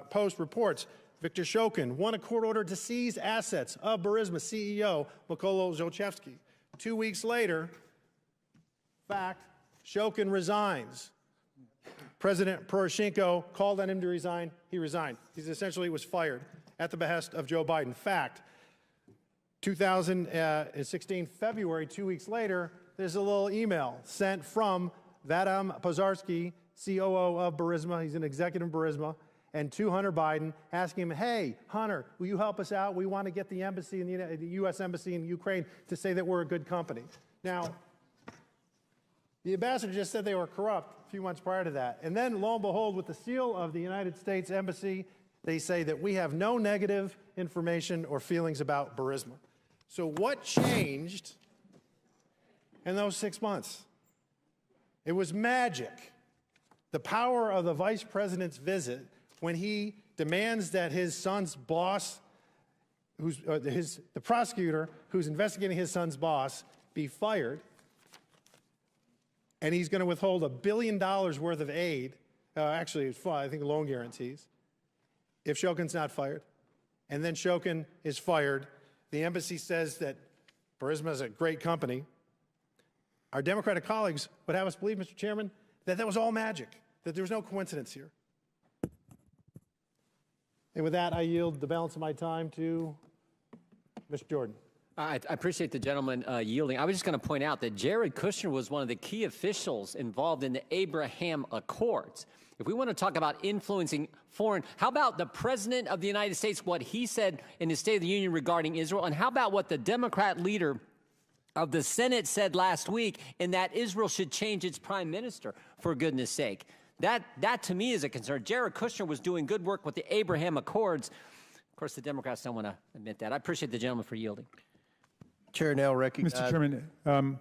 Post reports Viktor Shokin won a court order to seize assets of Barisma CEO Mykola Zlochevsky. 2 weeks later, fact, Shokin resigns. President Poroshenko called on him to resign. He resigned. He essentially was fired at the behest of Joe Biden. Fact, 2016, February, 2 weeks later, there's a little email sent from Vadim Pozarsky, COO of Barisma. He's an executive of Barisma, and to Hunter Biden, asking him, hey, Hunter, will you help us out? We want to get the embassy, the U.S. embassy in Ukraine to say that we're a good company. Now, the ambassador just said they were corrupt a few months prior to that. And then, lo and behold, with the seal of the United States Embassy, they say that we have no negative information or feelings about Barisma. So what changed in those 6 months? It was magic. The power of the vice president's visit when he demands that his son's boss, the prosecutor who's investigating his son's boss, be fired. And he's going to withhold $1 billion worth of aid, actually, I think loan guarantees, if Shokin's not fired. And then Shokin is fired. The embassy says that Barisma is a great company. Our Democratic colleagues would have us believe, Mr. Chairman, that that was all magic, that there was no coincidence here. And with that, I yield the balance of my time to Mr. Jordan. I appreciate the gentleman yielding. I was just going to point out that Jared Kushner was one of the key officials involved in the Abraham Accords. If we want to talk about influencing foreign, how about the President of the United States, what he said in his State of the Union regarding Israel, and how about what the Democrat leader of the Senate said last week in that Israel should change its prime minister, for goodness sake. That to me is a concern. Jared Kushner was doing good work with the Abraham Accords. Of course, the Democrats don't want to admit that. I appreciate the gentleman for yielding. Chair now recognizes. Mr. Chairman,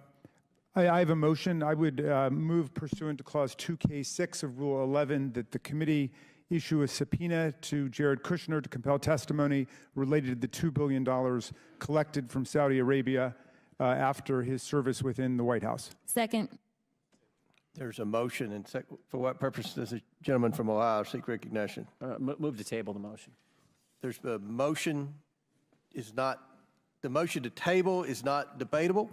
I have a motion. I would move pursuant to Clause 2K6 of Rule 11 that the committee issue a subpoena to Jared Kushner to compel testimony related to the $2 billion collected from Saudi Arabia after his service within the White House. Second. There's a motion, and for what purpose does the gentleman from Ohio seek recognition? Move to table the motion. There's a motion the motion to table is not debatable.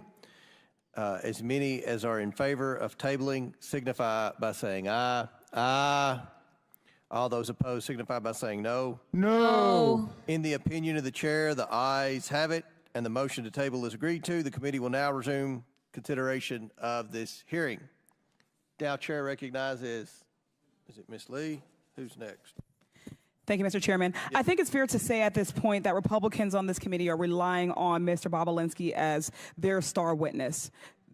As many as are in favor of tabling signify by saying aye. Aye. All those opposed signify by saying no. No. In the opinion of the chair, the ayes have it, and the motion to table is agreed to. The committee will now resume consideration of this hearing. Now, chair recognizes, is it Ms. Lee? Who's next? Thank you, Mr. Chairman. I think it's fair to say at this point that Republicans on this committee are relying on Mr. Bobulinski as their star witness,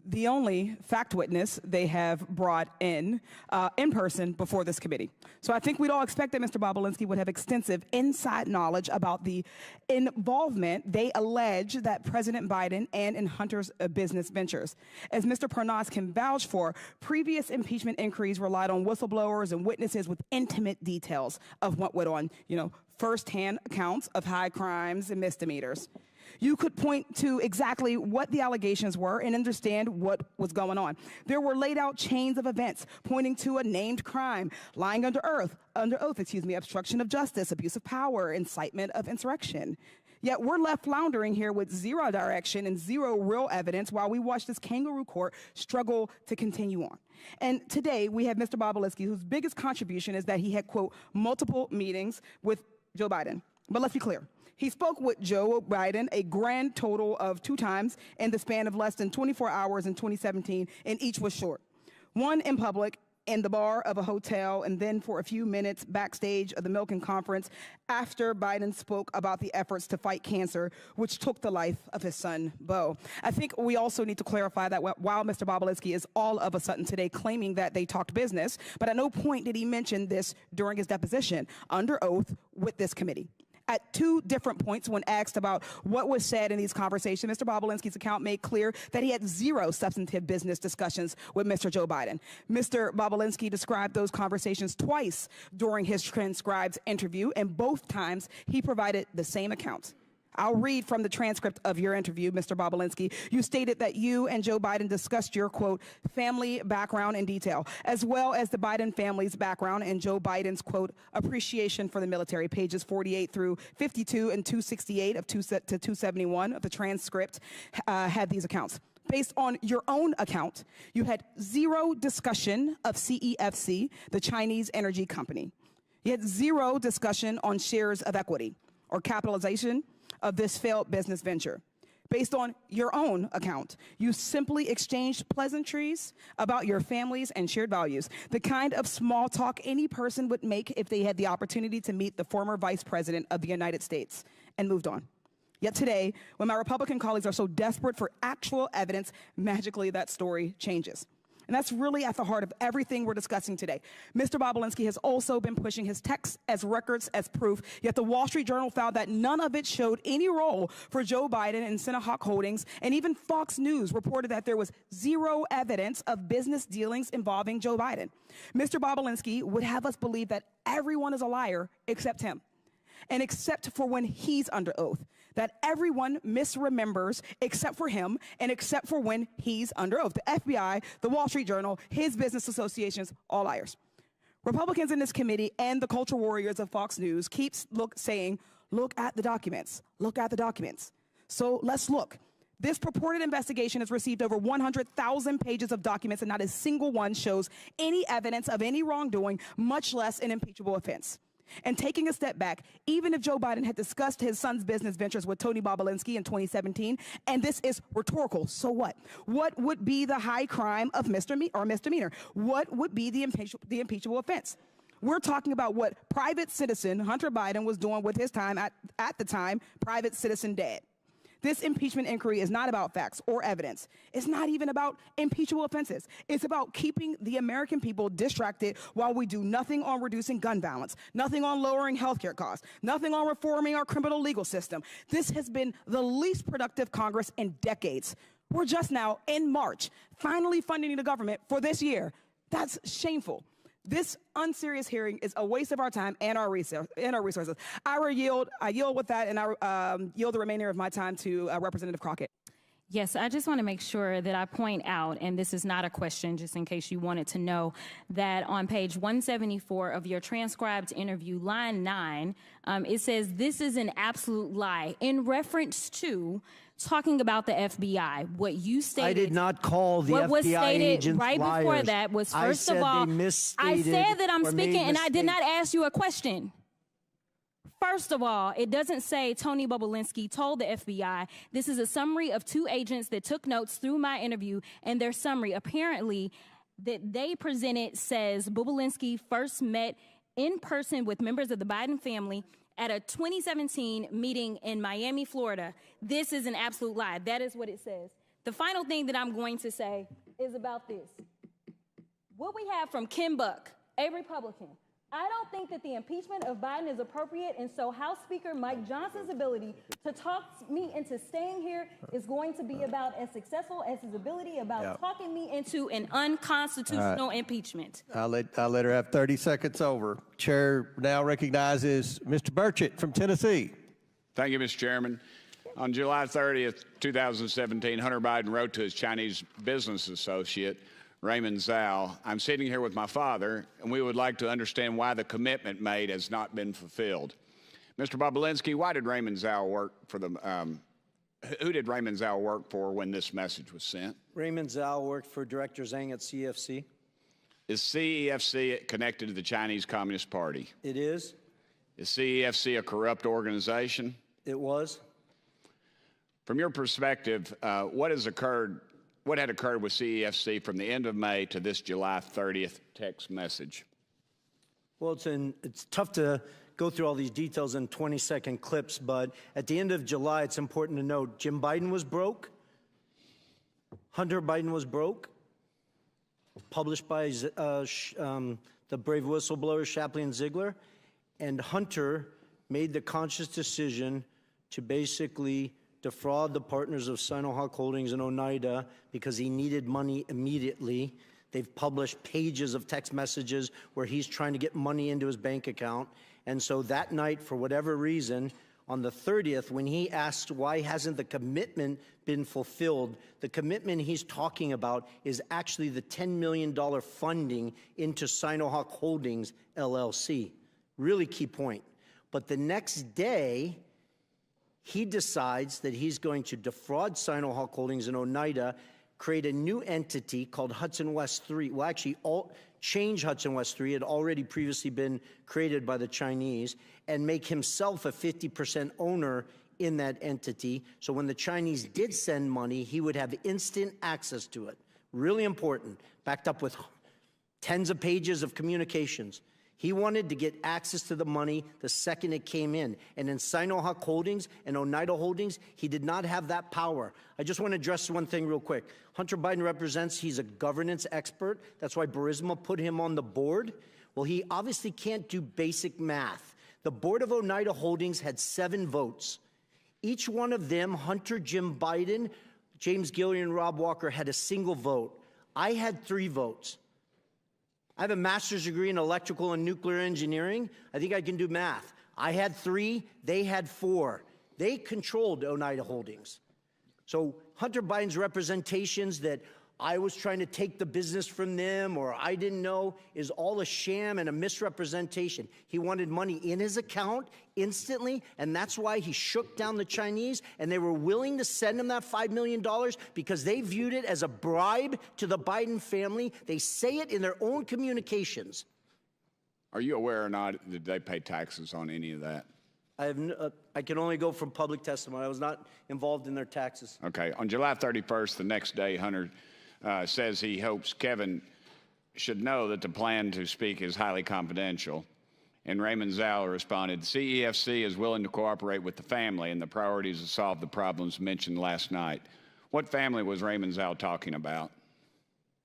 the only fact witness they have brought in person before this committee. So I think we'd all expect that Mr. Bobulinski would have extensive inside knowledge about the involvement they allege that President Biden and in Hunter's business ventures. As Mr. Parnas can vouch for, previous impeachment inquiries relied on whistleblowers and witnesses with intimate details of what went on, firsthand accounts of high crimes and misdemeanors. You could point to exactly what the allegations were and understand what was going on. There were laid out chains of events pointing to a named crime, lying under oath, obstruction of justice, abuse of power, incitement of insurrection. Yet we're left floundering here with zero direction and zero real evidence while we watch this kangaroo court struggle to continue on. And today we have Mr. Bobulinski, whose biggest contribution is that he had, quote, multiple meetings with Joe Biden. But let's be clear. He spoke with Joe Biden a grand total of 2 times in the span of less than 24 hours in 2017, and each was short. One in public, in the bar of a hotel, and then for a few minutes backstage of the Milken Conference after Biden spoke about the efforts to fight cancer, which took the life of his son, Beau. I think we also need to clarify that while Mr. Bobulinski is all of a sudden today claiming that they talked business, but at no point did he mention this during his deposition under oath with this committee. At 2 different points, when asked about what was said in these conversations, Mr. Bobulinski's account made clear that he had 0 substantive business discussions with Mr. Joe Biden. Mr. Bobulinski described those conversations twice during his transcribed interview, and both times he provided the same account. I'll read from the transcript of your interview, Mr. Bobulinski. You stated that you and Joe Biden discussed your, quote, family background in detail, as well as the Biden family's background and Joe Biden's, quote, appreciation for the military. Pages 48 through 52 and 268 to 271 of the transcript had these accounts. Based on your own account, you had 0 discussion of CEFC, the Chinese energy company. You had 0 discussion on shares of equity or capitalization of this failed business venture. Based on your own account, you simply exchanged pleasantries about your families and shared values, the kind of small talk any person would make if they had the opportunity to meet the former Vice President of the United States, and moved on. Yet today, when my Republican colleagues are so desperate for actual evidence, magically that story changes. And that's really at the heart of everything we're discussing today. Mr. Bobulinski has also been pushing his texts as records as proof, yet the Wall Street Journal found that none of it showed any role for Joe Biden and Sinahawk Holdings, and even Fox News reported that there was 0 evidence of business dealings involving Joe Biden. Mr. Bobulinski would have us believe that everyone is a liar except him, and except for when he's under oath, that everyone misremembers except for him and except for when he's under oath. The FBI, the Wall Street Journal, his business associations, all liars. Republicans in this committee and the culture warriors of Fox News keep saying, look at the documents, look at the documents. So let's look. This purported investigation has received over 100,000 pages of documents, and not a single one shows any evidence of any wrongdoing, much less an impeachable offense. And taking a step back, even if Joe Biden had discussed his son's business ventures with Tony Bobulinski in 2017, and this is rhetorical, so what? What would be the high crime of misdemeanor? What would be the impeachable offense? We're talking about what private citizen Hunter Biden was doing with his time, at the time, private citizen dad. This impeachment inquiry is not about facts or evidence. It's not even about impeachable offenses. It's about keeping the American people distracted while we do nothing on reducing gun violence, nothing on lowering healthcare costs, nothing on reforming our criminal legal system. This has been the least productive Congress in decades. We're just now, in March, finally funding the government for this year. That's shameful. This unserious hearing is a waste of our time and our resources. I yield with that, and I yield the remainder of my time to Representative Crockett. Yes, I just want to make sure that I point out, and this is not a question, just in case you wanted to know, that on page 174 of your transcribed interview, line 9, it says, this is an absolute lie, in reference to talking about the FBI. What you stated— I did not call the what FBI was stated agents right liars. before that was, first of all, I said that I'm speaking, and I did not ask you a question. First of all, it doesn't say Tony Bobulinski told the FBI. This is a summary of 2 agents that took notes through my interview, and their summary apparently that they presented says Bobulinski first met in person with members of the Biden family at a 2017 meeting in Miami, Florida. This is an absolute lie. That is what it says. The final thing that I'm going to say is about this. What we have from Ken Buck, a Republican, I don't think that the impeachment of Biden is appropriate, and so House Speaker Mike Johnson's ability to talk me into staying here is going to be about as successful as his ability about talking me into an unconstitutional impeachment. I'll let her have 30 seconds over. Chair now recognizes Mr. Burchett from Tennessee. Thank you, Mr. Chairman. On July 30th, 2017, Hunter Biden wrote to his Chinese business associate, Raymond Zhao, I'm sitting here with my father, and we would like to understand why the commitment made has not been fulfilled. Mr. Bobulinski, why did Raymond Zhao work for the, who did Raymond Zhao work for when this message was sent? Raymond Zhao worked for Director Zhang at CEFC. Is CEFC connected to the Chinese Communist Party? It is. Is CEFC a corrupt organization? It was. From your perspective, what had occurred with CEFC from the end of May to this July 30th text message? Well, it's tough to go through all these details in 20-second clips, but at the end of July, it's important to note Jim Biden was broke, Hunter Biden was broke, published by the brave whistleblower Shapley and Ziegler, and Hunter made the conscious decision to basically defraud the partners of Sinohawk Holdings and Oneida because he needed money immediately. They've published pages of text messages where he's trying to get money into his bank account. And so that night, for whatever reason, on the 30th, when he asked why hasn't the commitment been fulfilled, the commitment he's talking about is actually the $10 million funding into Sinohawk Holdings, LLC. Really key point. But the next day, he decides that he's going to defraud Sinohawk Holdings and Oneida, create a new entity called Hudson West 3. Well, actually, change Hudson West 3. It had already previously been created by the Chinese, and make himself a 50% owner in that entity. So when the Chinese did send money, he would have instant access to it. Really important, backed up with tens of pages of communications. He wanted to get access to the money the second it came in. And in Sinohawk Holdings and Oneida Holdings, he did not have that power. I just want to address one thing real quick. Hunter Biden represents, he's a governance expert. That's why Barisma put him on the board. Well, he obviously can't do basic math. The board of Oneida Holdings had 7 votes. Each one of them, Hunter, Jim Biden, James Gillian, and Rob Walker, had a single vote. I had 3 votes. I have a master's degree in electrical and nuclear engineering. I think I can do math. I had 3, they had 4. They controlled Oneida Holdings. So Hunter Biden's representations that I was trying to take the business from them or I didn't know is all a sham and a misrepresentation. He wanted money in his account instantly, and that's why he shook down the Chinese, and they were willing to send him that $5 million because they viewed it as a bribe to the Biden family. They say it in their own communications. Are you aware or not that they pay taxes on any of that? I can only go from public testimony. I was not involved in their taxes. Okay. On July 31st, the next day, Hunter says he hopes Kevin should know that the plan to speak is highly confidential. And Raymond Zhao responded, CEFC is willing to cooperate with the family and the priorities to solve the problems mentioned last night. What family was Raymond Zhao talking about?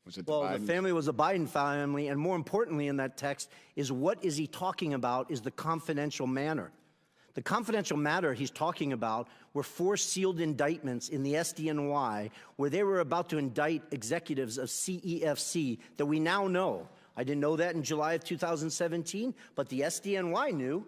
Was it the family was a Biden family, and more importantly in that text is what is he talking about is the confidential manner. The confidential matter he's talking about were 4 sealed indictments in the SDNY where they were about to indict executives of CEFC that we now know. I didn't know that in July of 2017, but the SDNY knew.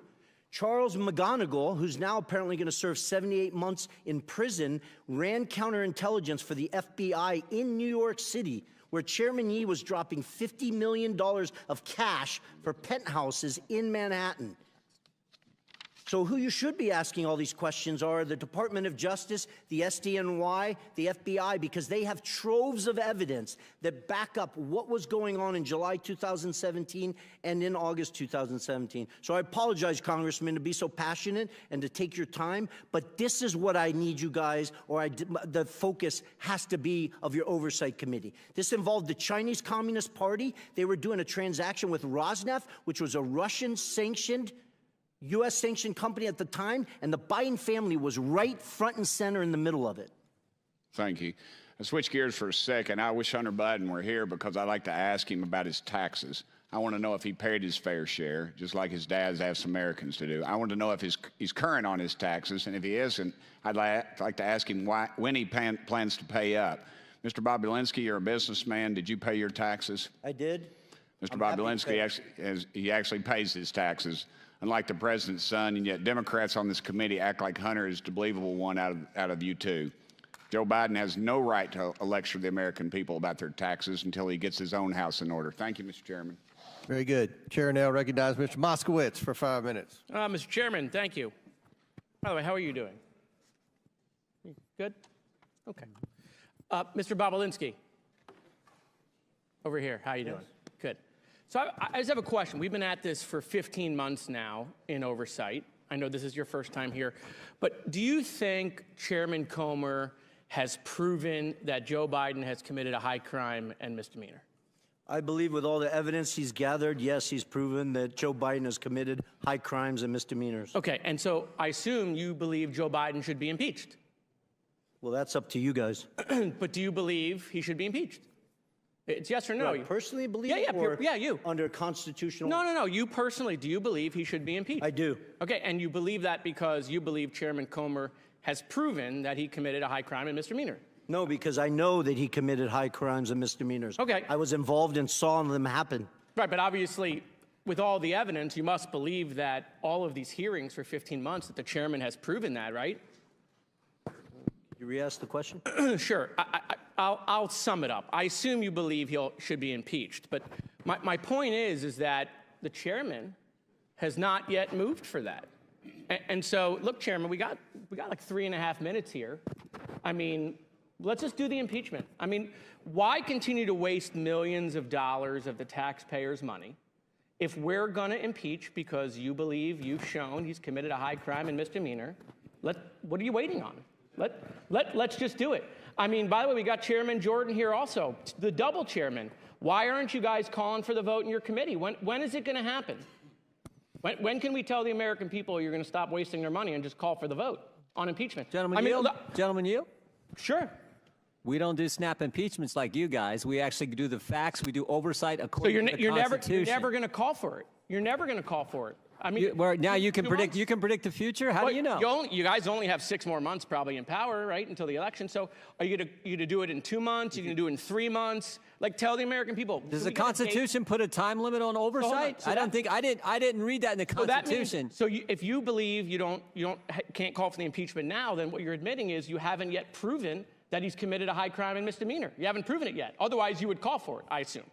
Charles McGonigal, who's now apparently going to serve 78 months in prison, ran counterintelligence for the FBI in New York City, where Chairman Yee was dropping $50 million of cash for penthouses in Manhattan. So who you should be asking all these questions are the Department of Justice, the SDNY, the FBI, because they have troves of evidence that back up what was going on in July 2017 and in August 2017. So I apologize, Congressman, to be so passionate and to take your time, but this is what I need you guys, or the focus has to be of your oversight committee. This involved the Chinese Communist Party. They were doing a transaction with Rosneft, which was a Russian-sanctioned U.S.-sanctioned company at the time, and the Biden family was right front and center in the middle of it. Thank you. I'll switch gears for a second. I wish Hunter Biden were here because I'd like to ask him about his taxes. I want to know if he paid his fair share, just like his dad's asked Americans to do. I want to know if he's current on his taxes, and if he isn't, I'd like to ask him when he plans to pay up. Mr. Bobulinski, you're a businessman. Did you pay your taxes? I did. Mr. Bobulinski actually pays his taxes, unlike the president's son, and yet Democrats on this committee act like Hunter is the believable one out of you two. Joe Biden has no right to lecture the American people about their taxes until he gets his own house in order. Thank you, Mr. Chairman. Very good. Chair now recognizes Mr. Moskowitz for 5 minutes. Mr. Chairman, thank you. By the way, how are you doing? Good? Okay. Mr. Bobulinski, over here, how are you doing? Good. So I just have a question. We've been at this for 15 months now in oversight. I know this is your first time here, but do you think Chairman Comer has proven that Joe Biden has committed a high crime and misdemeanor? I believe with all the evidence he's gathered, yes, he's proven that Joe Biden has committed high crimes and misdemeanors. Okay, and so I assume you believe Joe Biden should be impeached. Well, that's up to you guys. But do you believe he should be impeached? It's yes or no. Do I personally believe yeah, or you. under constitutional? No. You personally, do you believe he should be impeached? I do. Okay, and you believe that because you believe Chairman Comer has proven that he committed a high crime and misdemeanor? No, because I know that he committed high crimes and misdemeanors. Okay. I was involved and saw them happen. Right, but obviously, with all the evidence, you must believe that all of these hearings for 15 months, that the chairman has proven that, right? You re-ask the question? Sure. I'll sum it up. I assume you believe he should be impeached, but my point is that the chairman has not yet moved for that. And so, look, Chairman, we got like 3.5 minutes here. I mean, let's just do the impeachment. I mean, why continue to waste millions of dollars of the taxpayers' money if we're going to impeach because you believe you've shown he's committed a high crime and misdemeanor? What are you waiting on? Let's just do it. I mean, by the way, we got Chairman Jordan here also, the double chairman. Why aren't you guys calling for the vote in your committee? When is it going to happen? When can we tell the American people you're going to stop wasting their money and just call for the vote on impeachment? Gentlemen, yield? Gentlemen, yield? Sure. We don't do snap impeachments like you guys. We actually do the facts. We do oversight according to the Constitution. You're never going to call for it. You're never going to call for it. I mean, now you can predict. You can predict the future. How do you know? You guys only have 6 more months probably in power, right, until the election. So are you to do it in 2 months? You're going to do it in 3 months? Like, tell the American people. Does the Constitution put a time limit on oversight? So I don't think I didn't read that in the Constitution. If you believe you can't call for the impeachment now, then what you're admitting is you haven't yet proven that he's committed a high crime and misdemeanor. You haven't proven it yet. Otherwise, you would call for it, I assume.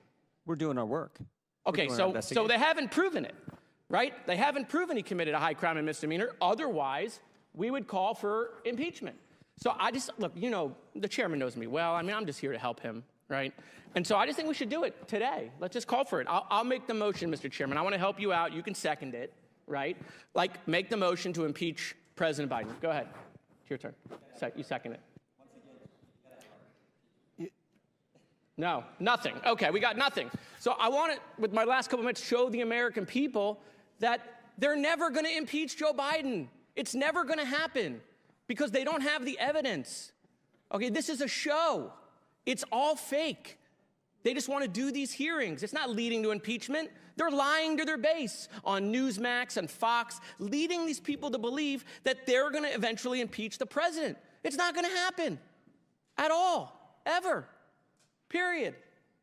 We're doing our work. Okay, so they haven't proven it, right? They haven't proven he committed a high crime and misdemeanor. Otherwise, we would call for impeachment. So look, the chairman knows me well. I mean, I'm just here to help him, right? And so I just think we should do it today. Let's just call for it. I'll make the motion, Mr. Chairman. I want to help you out. You can second it, right? Like, make the motion to impeach President Biden. Go ahead. It's your turn. You second it. No, nothing. Okay, we got nothing. So I want to, with my last couple minutes, show the American people that they're never going to impeach Joe Biden. It's never going to happen because they don't have the evidence. Okay, this is a show. It's all fake. They just want to do these hearings. It's not leading to impeachment. They're lying to their base on Newsmax and Fox, leading these people to believe that they're going to eventually impeach the president. It's not going to happen at all, ever. Period.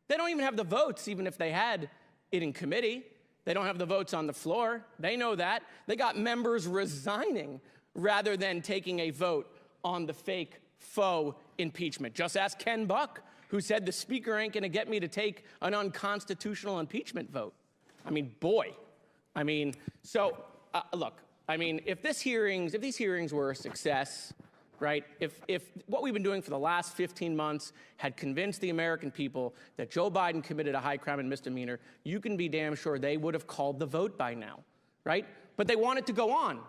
They don't even have the votes, even if they had it in committee. They don't have the votes on the floor. They know that. They got members resigning rather than taking a vote on the fake, faux impeachment. Just ask Ken Buck, who said the speaker ain't going to get me to take an unconstitutional impeachment vote. I mean, boy. I mean, so, look, I mean, if these hearings were a success, right? If what we've been doing for the last 15 months had convinced the American people that Joe Biden committed a high crime and misdemeanor, you can be damn sure they would have called the vote by now, right? But they want it to go on.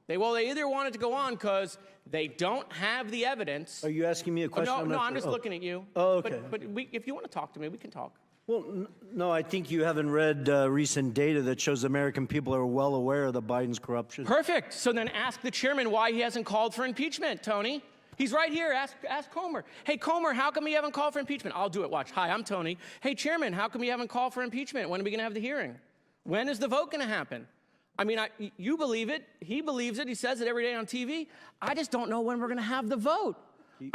They either want it to go on because they don't have the evidence. Are you asking me a question? No, I'm just looking at you. Oh, okay. But if you want to talk to me, we can talk. Well, no, I think you haven't read recent data that shows the American people are well aware of the Biden's corruption. Perfect. So then ask the chairman why he hasn't called for impeachment, Tony. He's right here. Ask Comer. Hey, Comer, how come you haven't called for impeachment? I'll do it. Watch. Hi, I'm Tony. Hey, Chairman, how come you haven't called for impeachment? When are we going to have the hearing? When is the vote going to happen? I mean, you believe it. He believes it. He says it every day on TV. I just don't know when we're going to have the vote.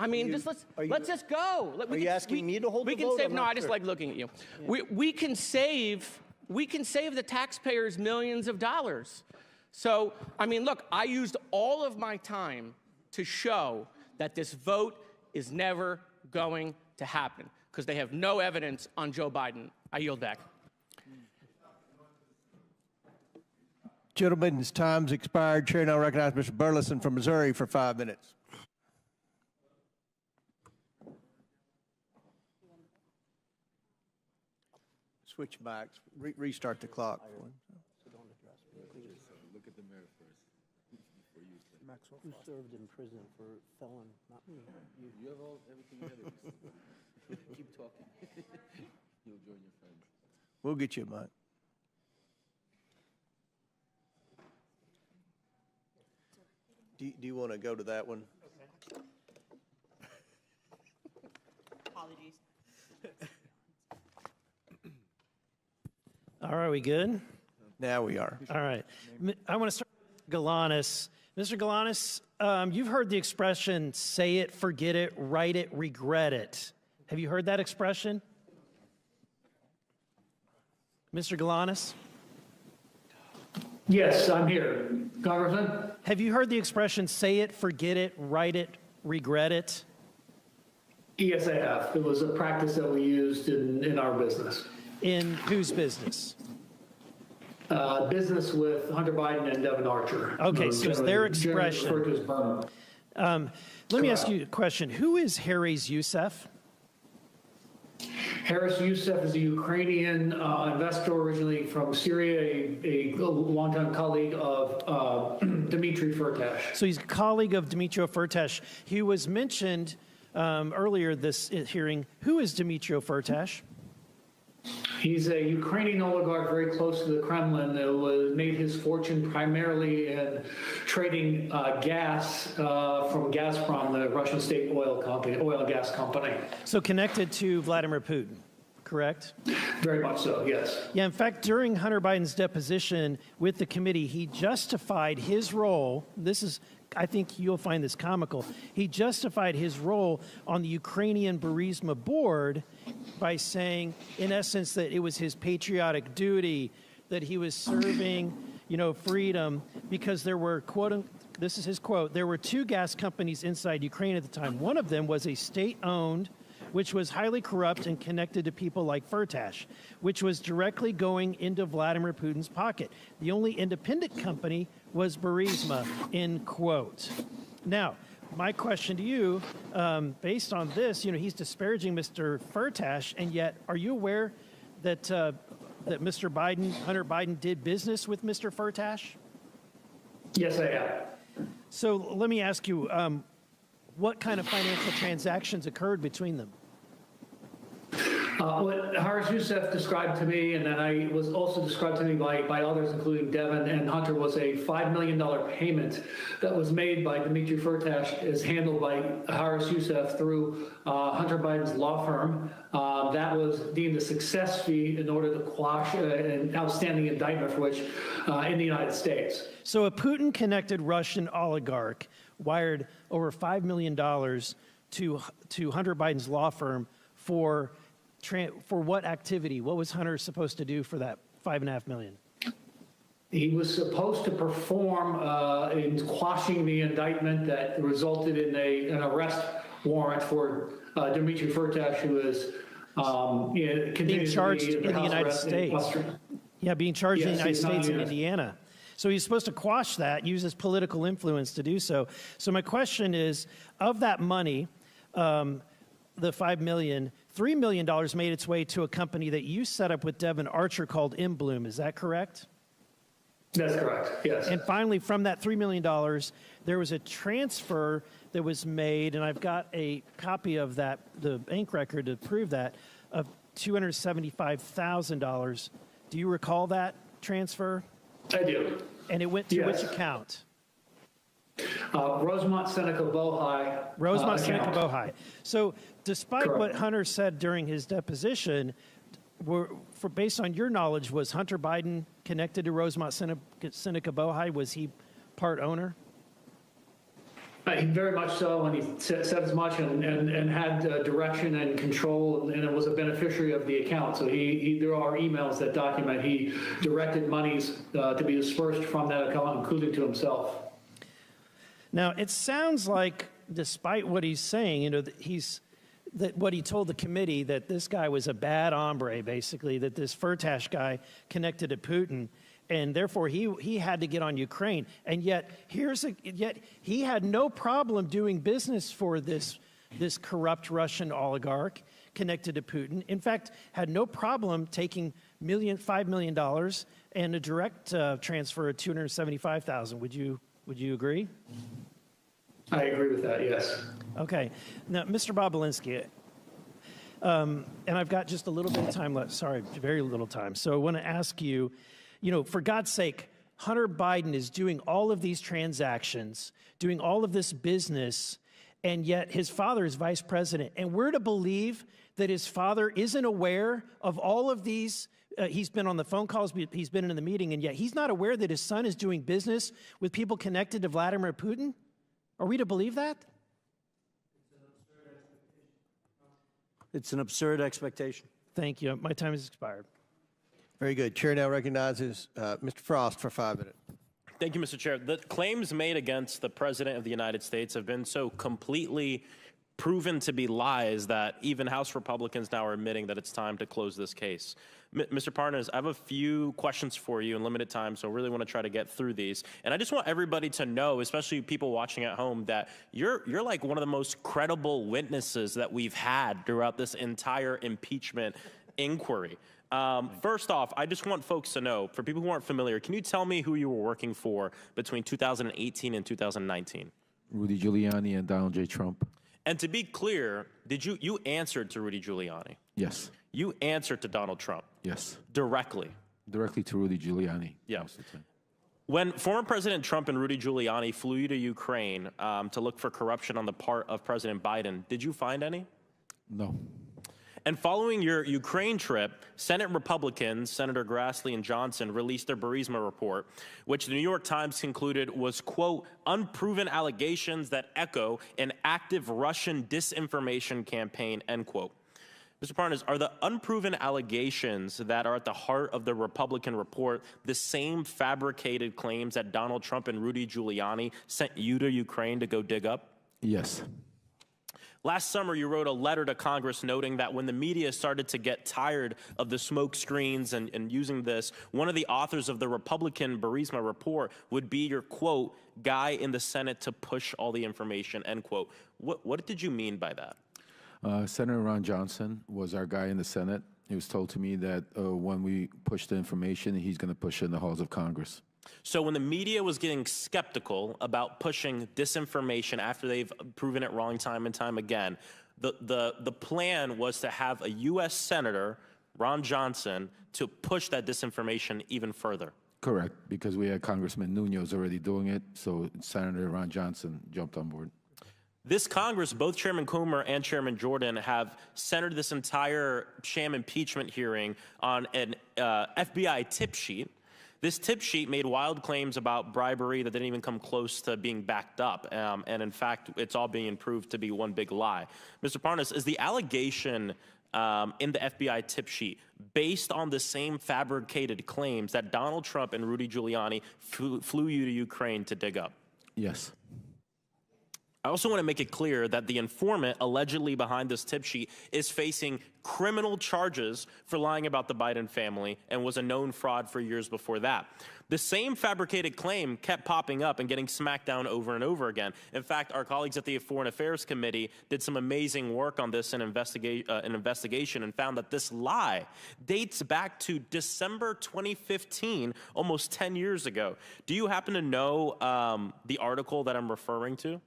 I mean, let's just go. Are you asking me to hold the vote? No, I just like looking at you. Yeah. We can save the taxpayers millions of dollars. So, I mean, look, I used all of my time to show that this vote is never going to happen because they have no evidence on Joe Biden. I yield back. Gentlemen's time's expired. Chair now recognizes Mr. Burleson from Missouri for 5 minutes. Switch backs. Restart the clock. Look at the mayor first. Who served in prison for felon? Not me. You have everything together. Keep talking. You'll join your friends. We'll get you a mic. Do you want to go to that one? Okay. Apologies. All right, we good? Now we are. All right. I want to start with Galanis. Mr. Galanis, you've heard the expression, say it, forget it, write it, regret it. Have you heard that expression? Mr. Galanis? Yes, I'm here. Congressman? Have you heard the expression, say it, forget it, write it, regret it? Yes, I have. It was a practice that we used in our business. In whose business? Business with Hunter Biden and Devin Archer. Okay, so it's their expression. Let me ask you a question. Who is Haris Youssef? Haris Youssef is a Ukrainian investor originally from Syria, a longtime colleague of Dmitry Firtash. So he's a colleague of Dmitry Firtash. He was mentioned earlier this hearing. Who is Dmitry Firtash? He's a Ukrainian oligarch very close to the Kremlin that made his fortune primarily in trading gas from Gazprom, the Russian state oil and gas company. So connected to Vladimir Putin, correct? Very much so, yes. Yeah, in fact, during Hunter Biden's deposition with the committee, he justified his role. This is, I think you'll find this comical. He justified his role on the Ukrainian Barisma board by saying, in essence, that it was his patriotic duty, that he was serving, freedom, because there were, this is his quote, there were 2 gas companies inside Ukraine at the time. One of them was a state-owned, which was highly corrupt and connected to people like Firtash, which was directly going into Vladimir Putin's pocket. The only independent company was Barisma, end quote. Now, my question to you, based on this, he's disparaging Mr. Firtash, and yet, are you aware that that Mr. Biden, Hunter Biden, did business with Mr. Firtash? Yes, I am. So let me ask you, what kind of financial transactions occurred between them? What Haris Youssef described to me, and then I was also described to me by others, including Devin and Hunter, was a $5 million payment that was made by Dmitry Firtash, is handled by Haris Youssef through Hunter Biden's law firm. That was deemed a success fee in order to quash an outstanding indictment for which in the United States. So a Putin-connected Russian oligarch wired over $5 million to Hunter Biden's law firm for what activity? What was Hunter supposed to do for that $5.5 million? He was supposed to perform in quashing the indictment that resulted in an arrest warrant for Dmitry Firtash, who is being charged in the United States. Yeah, being charged in the United States in Indiana. So he's supposed to quash that, use his political influence to do so. So my question is, of that money, the $5 million, $3 million made its way to a company that you set up with Devin Archer called Bloom. Is that correct? That's correct, yes. And finally, from that $3 million, there was a transfer that was made, and I've got a copy of that, the bank record to prove that, of $275,000. Do you recall that transfer? I do. And it went to which account? Rosemont Seneca Bohai. Rosemont Seneca Bohai. So despite what Hunter said during his deposition, based on your knowledge, was Hunter Biden connected to Rosemont Seneca Bohai? Was he part owner? Very much so, and he said as much and had direction and control, and it was a beneficiary of the account. So there are emails that document he directed monies to be dispersed from that account, including to himself. Now, it sounds like, despite what he's saying, what he told the committee, that this guy was a bad hombre, basically, that this Firtash guy connected to Putin, and therefore he had to get on Ukraine. And yet he had no problem doing business for this corrupt Russian oligarch connected to Putin. In fact, had no problem taking $5 million and a direct transfer of $275,000. Would you agree? I agree with that, yes. Okay. Now, Mr. Bobulinski, and I've got just a little bit of time left. Sorry, very little time. So I want to ask you, for God's sake, Hunter Biden is doing all of these transactions, doing all of this business, and yet his father is vice president. And we're to believe that his father isn't aware of all of these he's been on the phone calls, he's been in the meeting, and yet he's not aware that his son is doing business with people connected to Vladimir Putin? Are we to believe that? It's an absurd expectation. Thank you. My time has expired. Very good. Chair now recognizes Mr. Frost for 5 minutes. Thank you, Mr. Chair. The claims made against the President of the United States have been so completely proven to be lies that even House Republicans now are admitting that it's time to close this case. Mr. Parnas, I have a few questions for you in limited time, so I really want to try to get through these. And I just want everybody to know, especially people watching at home, that you're like one of the most credible witnesses that we've had throughout this entire impeachment inquiry. First off, I just want folks to know, for people who aren't familiar, can you tell me who you were working for between 2018 and 2019? Rudy Giuliani and Donald J. Trump. And to be clear, did you answered to Rudy Giuliani? Yes. You answered to Donald Trump? Yes. Directly? Directly to Rudy Giuliani. Yeah. When former President Trump and Rudy Giuliani flew you to Ukraine to look for corruption on the part of President Biden, did you find any? No. And following your Ukraine trip, Senate Republicans, Senator Grassley and Johnson, released their Barisma report, which the New York Times concluded was, quote, unproven allegations that echo an active Russian disinformation campaign, end quote. Mr. Parnas, are the unproven allegations that are at the heart of the Republican report the same fabricated claims that Donald Trump and Rudy Giuliani sent you to Ukraine to go dig up? Yes. Last summer, you wrote a letter to Congress noting that when the media started to get tired of the smoke screens and using this, one of the authors of the Republican Barisma report would be your, quote, guy in the Senate to push all the information, end quote. What did you mean by that? Senator Ron Johnson was our guy in the Senate. It was told to me that when we push the information, he's going to push it in the halls of Congress. So when the media was getting skeptical about pushing disinformation after they've proven it wrong time and time again, the plan was to have a U.S. Senator, Ron Johnson, to push that disinformation even further. Correct, because we had Congressman Nunes already doing it, so Senator Ron Johnson jumped on board. This Congress, both Chairman Comer and Chairman Jordan, have centered this entire sham impeachment hearing on an FBI tip sheet. This tip sheet made wild claims about bribery that didn't even come close to being backed up. And in fact, it's all being proved to be one big lie. Mr. Parnas, is the allegation in the FBI tip sheet based on the same fabricated claims that Donald Trump and Rudy Giuliani flew you to Ukraine to dig up? Yes. I also want to make it clear that the informant allegedly behind this tip sheet is facing criminal charges for lying about the Biden family and was a known fraud for years before that. The same fabricated claim kept popping up and getting smacked down over and over again. In fact, our colleagues at the Foreign Affairs Committee did some amazing work on this investigation and found that this lie dates back to December 2015, almost 10 years ago. Do you happen to know the article that I'm referring to?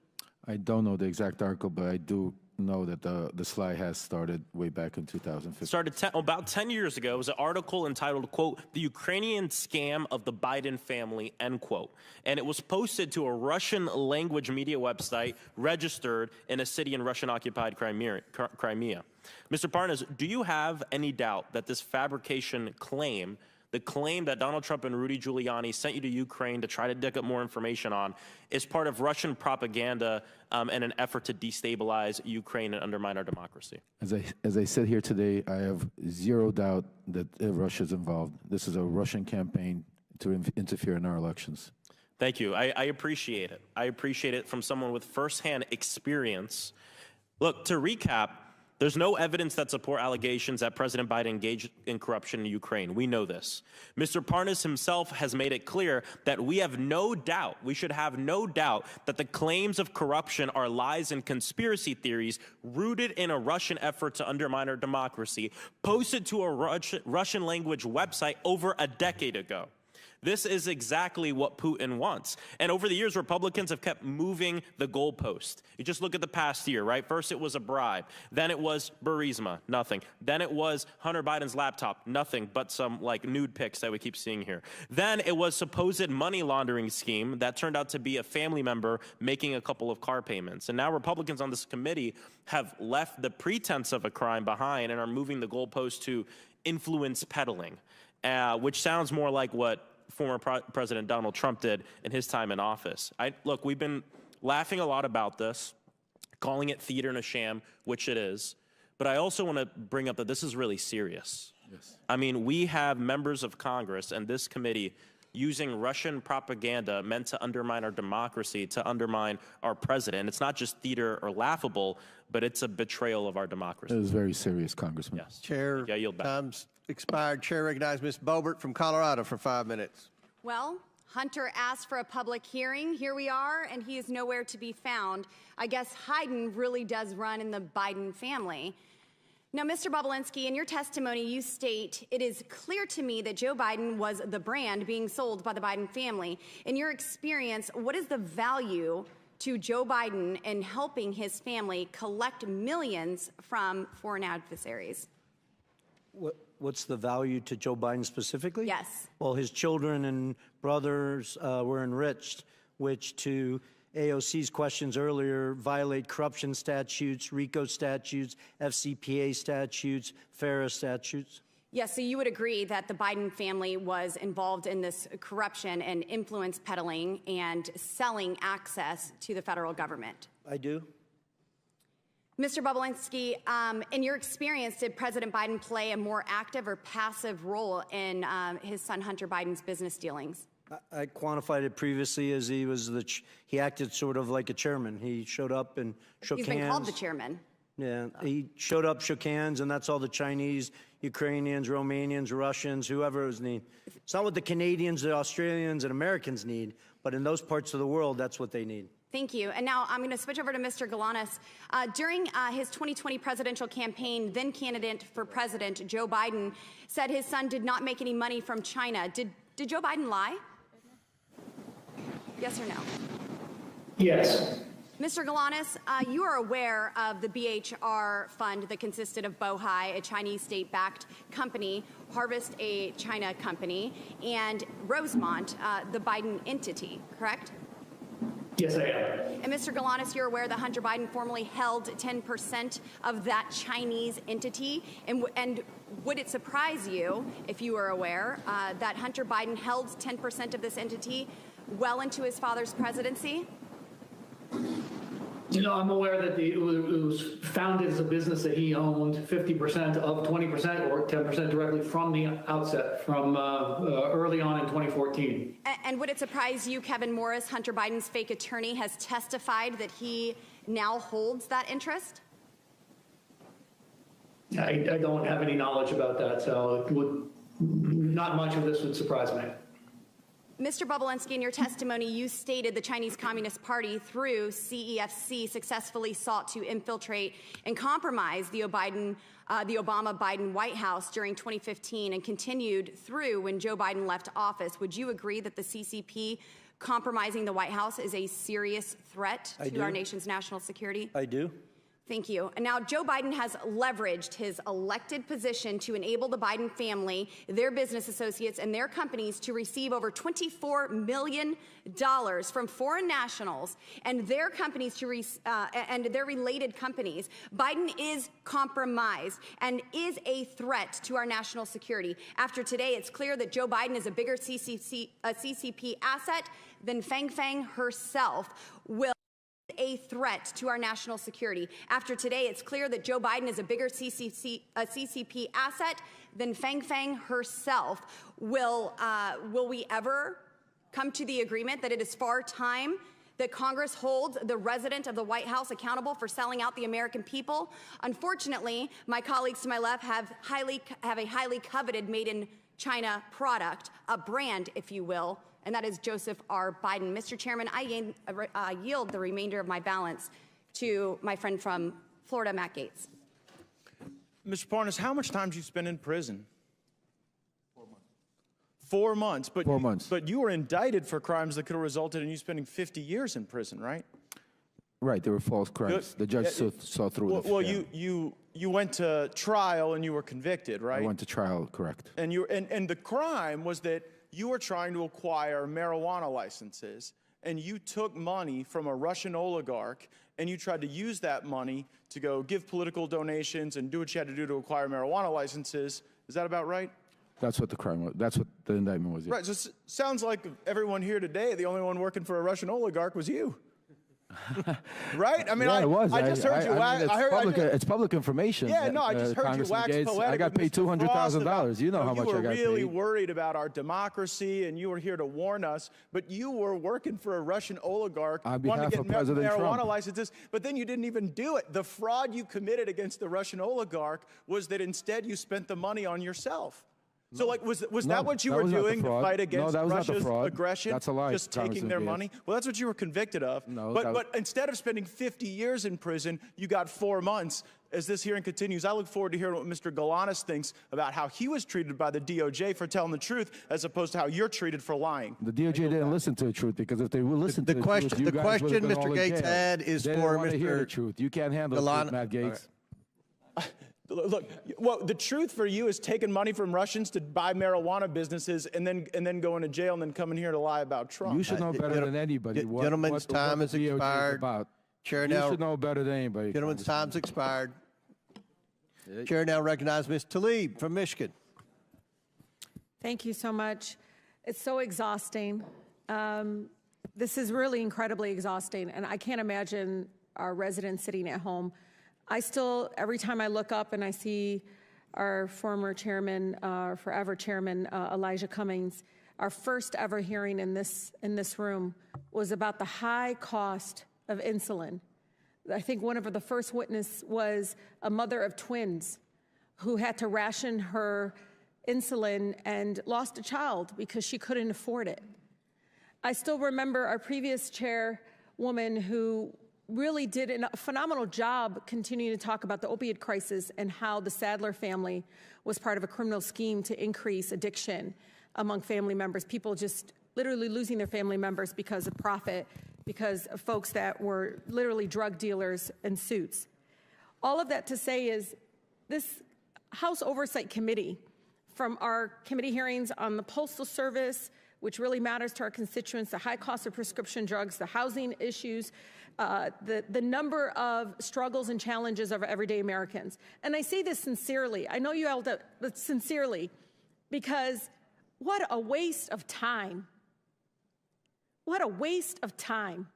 I don't know the exact article, but I do know that the slide has started way back in 2015. Started about 10 years ago. It was an article entitled, quote, "The Ukrainian Scam of the Biden Family," end quote. And it was posted to a Russian language media website registered in a city in Russian-occupied Crimea. Mr. Parnas, do you have any doubt that this fabrication claim, the claim that Donald Trump and Rudy Giuliani sent you to Ukraine to try to dig up more information on, is part of Russian propaganda and an effort to destabilize Ukraine and undermine our democracy? As I said here today, I have zero doubt that Russia's involved. This is a Russian campaign to interfere in our elections. Thank you. I appreciate it. I appreciate it from someone with firsthand experience. Look, to recap, there's no evidence that support allegations that President Biden engaged in corruption in Ukraine. We know this. Mr. Parnas himself has made it clear that we have no doubt, we should have no doubt, that the claims of corruption are lies and conspiracy theories rooted in a Russian effort to undermine our democracy, posted to a Russian language website over a decade ago. This is exactly what Putin wants. And over the years, Republicans have kept moving the goalpost. You just look at the past year, right? First, it was a bribe. Then it was Barisma, nothing. Then it was Hunter Biden's laptop, nothing but some like nude pics that we keep seeing here. Then it was supposed money laundering scheme that turned out to be a family member making a couple of car payments. And now Republicans on this committee have left the pretense of a crime behind and are moving the goalpost to influence peddling, which sounds more like what former President Donald Trump did in his time in office. Look, we've been laughing a lot about this, calling it theater and a sham, which it is. But I also want to bring up that this is really serious. Yes. I mean, we have members of Congress and this committee using Russian propaganda meant to undermine our democracy, to undermine our president. It's not just theater or laughable, but it's a betrayal of our democracy. It is very serious, Congressman. Yes. Chair, yeah, yield back. time's expired. Chair recognizes Ms. Boebert from Colorado for 5 minutes. Well, Hunter asked for a public hearing. Here we are, and he is nowhere to be found. I guess Hayden really does run in the Biden family. Now, Mr. Bobulinski, in your testimony, you state, it is clear to me that Joe Biden was the brand being sold by the Biden family. In your experience, what is the value to Joe Biden in helping his family collect millions from foreign adversaries? What's the value to Joe Biden specifically? Yes. Well, his children and brothers were enriched, which to AOC's questions earlier violate corruption statutes, RICO statutes, FCPA statutes, FARA statutes. Yes, so you would agree that the Biden family was involved in this corruption and influence peddling and selling access to the federal government? I do. Mr. Bobulinski, in your experience, did President Biden play a more active or passive role in his son Hunter Biden's business dealings? I quantified it previously as he acted sort of like a chairman. He showed up and shook hands. He's been called the chairman. Yeah, he showed up, shook hands, and that's all the Chinese, Ukrainians, Romanians, Russians, whoever is need. It's not what the Canadians, the Australians, and Americans need, but in those parts of the world, that's what they need. Thank you. And now I'm going to switch over to Mr. Galanis. During his 2020 presidential campaign, then candidate for president Joe Biden said his son did not make any money from China. Did Joe Biden lie? Yes or no? Yes. Mr. Galanis, you are aware of the BHR fund that consisted of Bohai, a Chinese state-backed company, Harvest, a China company, and Rosemont, the Biden entity, correct? Yes, I am. And Mr. Galanis, you're aware that Hunter Biden formerly held 10% of that Chinese entity. And would it surprise you, if you were aware, that Hunter Biden held 10% of this entity well into his father's presidency? You know, I'm aware that it was founded as a business that he owned 50% of 20% or 10% directly from the outset, from early on in 2014. And would it surprise you, Kevin Morris, Hunter Biden's fake attorney, has testified that he now holds that interest? I don't have any knowledge about that, so not much of this would surprise me. Mr. Bobulinski, in your testimony, you stated the Chinese Communist Party, through CEFC, successfully sought to infiltrate and compromise the Obama-Biden White House during 2015 and continued through when Joe Biden left office. Would you agree that the CCP compromising the White House is a serious threat to our nation's national security? I do. Thank you. And now Joe Biden has leveraged his elected position to enable the Biden family, their business associates, and their companies to receive over $24 million from foreign nationals and their companies and their related companies. Biden is compromised and is a threat to our national security. After today, it's clear that Joe Biden is a bigger CCP asset than Fang Fang herself will. A threat to our national security. After today, it's clear that Joe Biden is a bigger CCP asset than Fang Fang herself. Will we ever come to the agreement that it is far time that Congress holds the resident of the White House accountable for selling out the American people? Unfortunately, my colleagues to my left have a highly coveted made in China product, a brand, if you will, and that is Joseph R. Biden. Mr. Chairman, I yield the remainder of my balance to my friend from Florida, Matt Gaetz. Mr. Parnas, how much time did you spend in prison? 4 months. 4 months. But 4 months. But you were indicted for crimes that could have resulted in you spending 50 years in prison, right? Right, they were false crimes. The judge saw through it. Well, you went to trial and you were convicted, right? I went to trial, correct. And the crime was that you were trying to acquire marijuana licenses, and you took money from a Russian oligarch, and you tried to use that money to go give political donations and do what you had to do to acquire marijuana licenses, Is that about right? That's what the crime was. That's what the indictment was. Yeah. Right. So it sounds like everyone here today, the only one working for a Russian oligarch was you. Right? I mean, yeah, it was. I just heard you. I mean, it's public information. Yeah, no, I just heard you wax poetic. I got paid $200,000. You know how much I got paid. You were really worried about our democracy, and you were here to warn us. But you were working for a Russian oligarch, wanting to get marijuana licenses, but then you didn't even do it. The fraud you committed against the Russian oligarch was that instead you spent the money on yourself. So, like, was that what you were doing to fight against Russia's aggression? That's a lie. Just taking their money? Well, that's what you were convicted of. No, but instead of spending 50 years in prison, you got 4 months. As this hearing continues, I look forward to hearing what Mr. Galanis thinks about how he was treated by the DOJ for telling the truth, as opposed to how you're treated for lying. The DOJ didn't listen to the truth, because if they would listen to the truth, the question Mr. Gates had is for Mr. Hear the truth. You can't handle the truth, Matt Gates. Look, well, the truth for you is taking money from Russians to buy marijuana businesses and then going to jail and then coming here to lie about Trump. You should know better than anybody. Gentlemen's time has expired. Chair now. You should know better than anybody. Gentlemen's time's expired. Chair now recognizes Ms. Tlaib from Michigan. Thank you so much. It's so exhausting. This is really incredibly exhausting, and I can't imagine our residents sitting at home. I still, every time I look up and I see our former chairman, forever chairman, Elijah Cummings, our first ever hearing in this room was about the high cost of insulin. I think one of the first witnesses was a mother of twins who had to ration her insulin and lost a child because she couldn't afford it. I still remember our previous chairwoman who really did a phenomenal job continuing to talk about the opioid crisis and how the Sadler family was part of a criminal scheme to increase addiction among family members, people just literally losing their family members because of profit, because of folks that were literally drug dealers in suits. All of that to say is this House Oversight Committee, from our committee hearings on the Postal Service, which really matters to our constituents, the high cost of prescription drugs, the housing issues, the number of struggles and challenges of everyday Americans. And I say this sincerely. I know you held it, but sincerely, because what a waste of time. What a waste of time.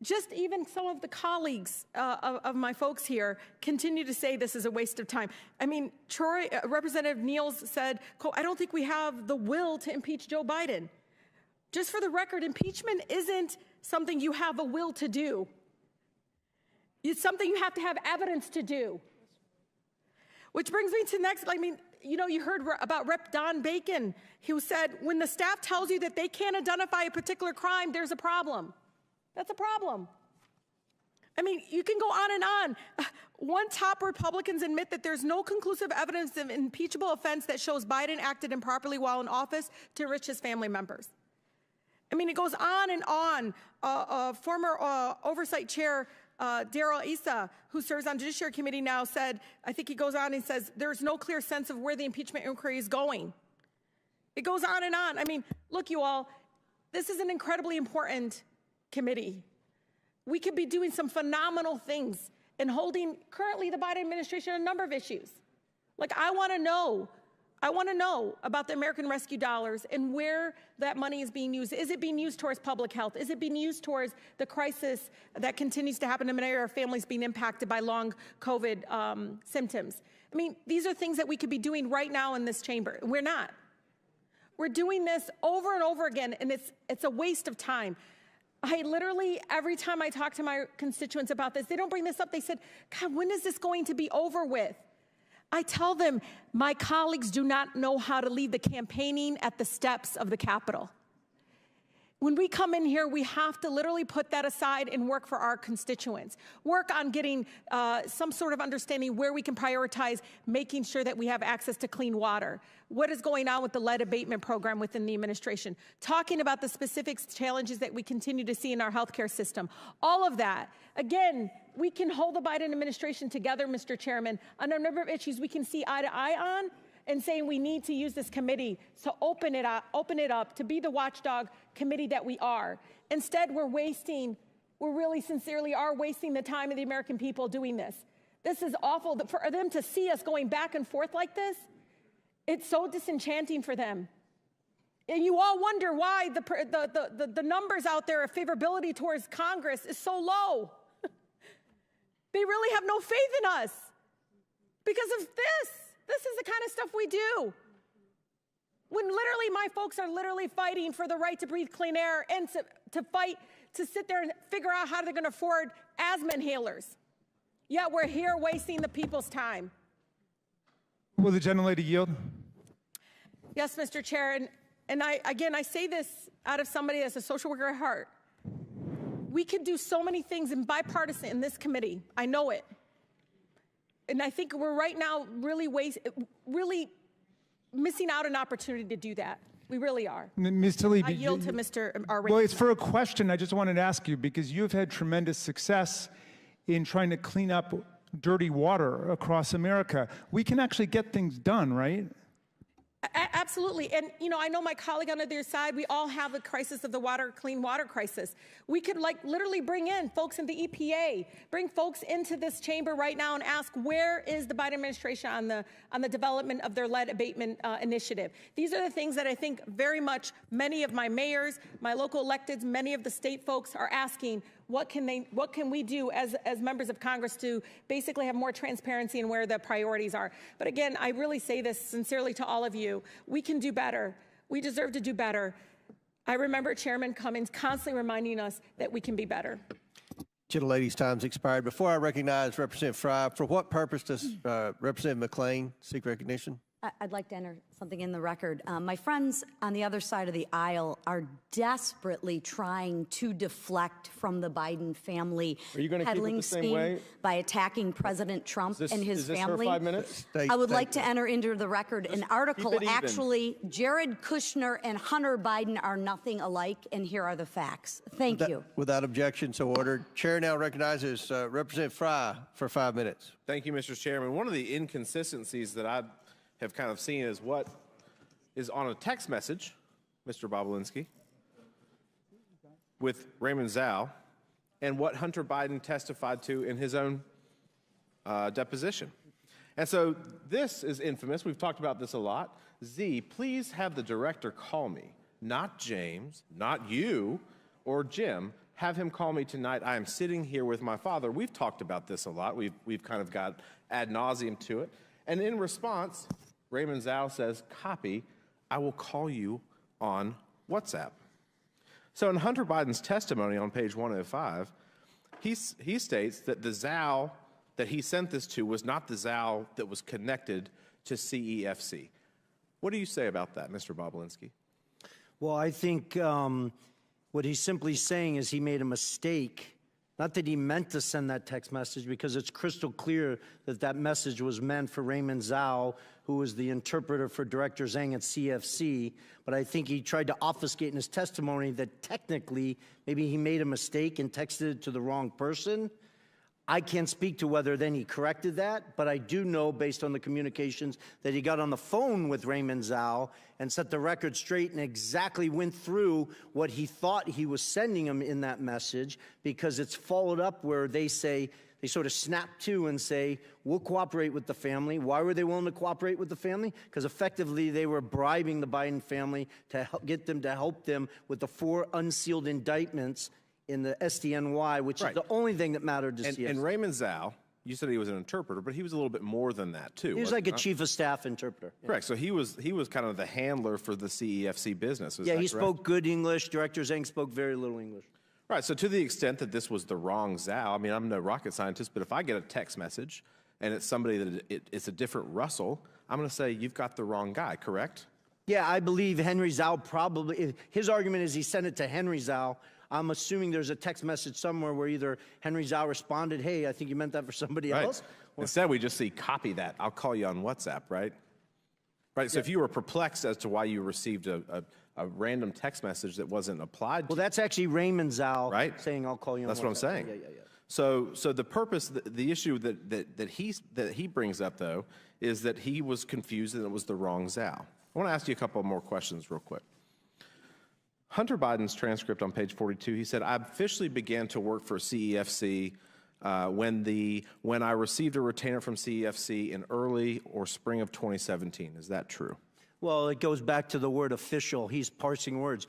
Just even some of the colleagues of my folks here continue to say this is a waste of time. I mean, Representative Niels said, quote, I don't think we have the will to impeach Joe Biden. Just for the record, impeachment isn't something you have a will to do. It's something you have to have evidence to do. Which brings me to next, you heard about Rep. Don Bacon, who said, when the staff tells you that they can't identify a particular crime, there's a problem. That's a problem. I mean, you can go on and on. One top Republicans admit that there's no conclusive evidence of impeachable offense that shows Biden acted improperly while in office to enrich his family members. I mean, it goes on and on. Former Oversight Chair Darrell Issa, who serves on Judiciary Committee now, said, I think he goes on and says, there's no clear sense of where the impeachment inquiry is going. It goes on and on. I mean, look, you all, this is an incredibly important committee. We could be doing some phenomenal things and holding currently the Biden administration a number of issues. Like, I want to know about the American Rescue dollars and where that money is being used. Is it being used towards public health? Is it being used towards the crisis that continues to happen in many of our families being impacted by long COVID symptoms? I mean, these are things that we could be doing right now in this chamber. We're not. We're doing this over and over again, and it's a waste of time. I literally, every time I talk to my constituents about this, they don't bring this up. They said, God, when is this going to be over with? I tell them, my colleagues do not know how to lead the campaigning at the steps of the Capitol. When we come in here, we have to literally put that aside and work for our constituents. Work on getting some sort of understanding where we can prioritize making sure that we have access to clean water. What is going on with the lead abatement program within the administration? Talking about the specific challenges that we continue to see in our healthcare system. All of that. Again, we can hold the Biden administration together, Mr. Chairman, on a number of issues we can see eye to eye on, and saying we need to use this committee to open it up to be the watchdog committee that we are. Instead, we really sincerely are wasting the time of the American people doing this. This is awful. For them to see us going back and forth like this, it's so disenchanting for them. And you all wonder why the numbers out there of favorability towards Congress is so low. They really have no faith in us because of this. This is the kind of stuff we do. When literally my folks are literally fighting for the right to breathe clean air and to fight to sit there and figure out how they're going to afford asthma inhalers. Yet we're here wasting the people's time. Will the gentlelady yield? Yes, Mr. Chair, and I say this out of somebody that's a social worker at heart. We could do so many things in bipartisan in this committee. I know it. And I think we're right now really missing out an opportunity to do that. We really are. Ms. Tlaib, I yield to Mr. Well, it's for a question I just wanted to ask you, because you've had tremendous success in trying to clean up dirty water across America. We can actually get things done, right? Absolutely. And, you know, I know my colleague on the other side, we all have a crisis of the clean water crisis. We could literally bring in folks in the EPA, bring folks into this chamber right now and ask, where is the Biden administration on the development of their lead abatement initiative? These are the things that I think very much many of my mayors, my local electeds, many of the state folks are asking, what can we do as members of Congress to basically have more transparency in where the priorities are? But again, I really say this sincerely to all of you. We can do better. We deserve to do better. I remember Chairman Cummings constantly reminding us that we can be better. Gentlelady's time's expired. Before I recognize Representative Fry, for what purpose does Representative McClain seek recognition? I'd like to enter something in the record. My friends on the other side of the aisle are desperately trying to deflect from the Biden family peddling scheme by attacking President Trump and his family. For 5 minutes? I would like to enter into the record an article. Actually, Jared Kushner and Hunter Biden are nothing alike, and here are the facts. Thank you. Without objection, so ordered. Chair now recognizes Representative Fry for 5 minutes. Thank you, Mr. Chairman. One of the inconsistencies that I have kind of seen is what is on a text message, Mr. Bobulinski, with Raymond Zhao, and what Hunter Biden testified to in his own deposition. And so this is infamous. We've talked about this a lot. Z, please have the director call me, not James, not you or Jim. Have him call me tonight. I am sitting here with my father. We've talked about this a lot. We've kind of got ad nauseum to it. And in response, Raymond Zhao says, copy, I will call you on WhatsApp. So in Hunter Biden's testimony on page 105, he states that the Zhao that he sent this to was not the Zhao that was connected to CEFC. What do you say about that, Mr. Bobulinski? Well, I think what he's simply saying is he made a mistake. Not that he meant to send that text message, because it's crystal clear that that message was meant for Raymond Zhao, who was the interpreter for Director Zhang at CFC. But I think he tried to obfuscate in his testimony that technically maybe he made a mistake and texted it to the wrong person. I can't speak to whether then he corrected that, but I do know, based on the communications, that he got on the phone with Raymond Zhao and set the record straight and exactly went through what he thought he was sending him in that message, because it's followed up where they say, they sort of snap to and say, we'll cooperate with the family. Why were they willing to cooperate with the family? Because effectively they were bribing the Biden family to get them to help them with the 4 unsealed indictments in the SDNY, which is the only thing that mattered to CFC. And Raymond Zhao, you said he was an interpreter, but he was a little bit more than that, too. He was like a chief of staff interpreter. Correct. So he was kind of the handler for the CEFC business. Yeah, he spoke good English. Director Zhang spoke very little English. Right. So to the extent that this was the wrong Zhao, I mean, I'm no rocket scientist, but if I get a text message and it's somebody that it's a different Russell, I'm going to say, you've got the wrong guy, correct? Yeah, I believe Henry Zhao probably, his argument is he sent it to Henry Zhao. I'm assuming there's a text message somewhere where either Henry Zhao responded, hey, I think you meant that for somebody else. Instead, we just see, copy that. I'll call you on WhatsApp, right? Right. So if you were perplexed as to why you received a random text message that wasn't applied to, well, that's actually Raymond Zhao saying, I'll call you on WhatsApp. That's what I'm saying. Yeah. So the purpose, the issue that he brings up, though, is that he was confused and it was the wrong Zhao. I want to ask you a couple more questions real quick. Hunter Biden's transcript on page 42, he said, I officially began to work for CEFC when I received a retainer from CEFC in early or spring of 2017. Is that true? Well, it goes back to the word official. He's parsing words.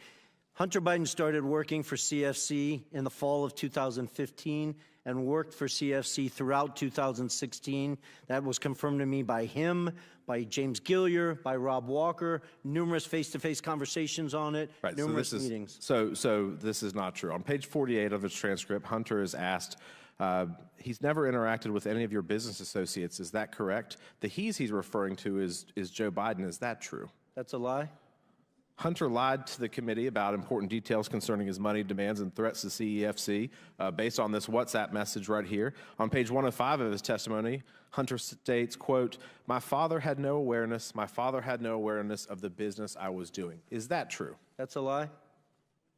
Hunter Biden started working for CFC in the fall of 2015 and worked for CFC throughout 2016. That was confirmed to me by him, by James Gilliar, by Rob Walker, numerous face-to-face conversations on it, right, numerous meetings. So this is not true. On page 48 of his transcript, Hunter is asked, he's never interacted with any of your business associates. Is that correct? The he's referring to is Joe Biden. Is that true? That's a lie. Hunter lied to the committee about important details concerning his money demands and threats to CEFC based on this WhatsApp message right here. On page 105 of his testimony, Hunter states, quote, my father had no awareness of the business I was doing. Is that true? That's a lie.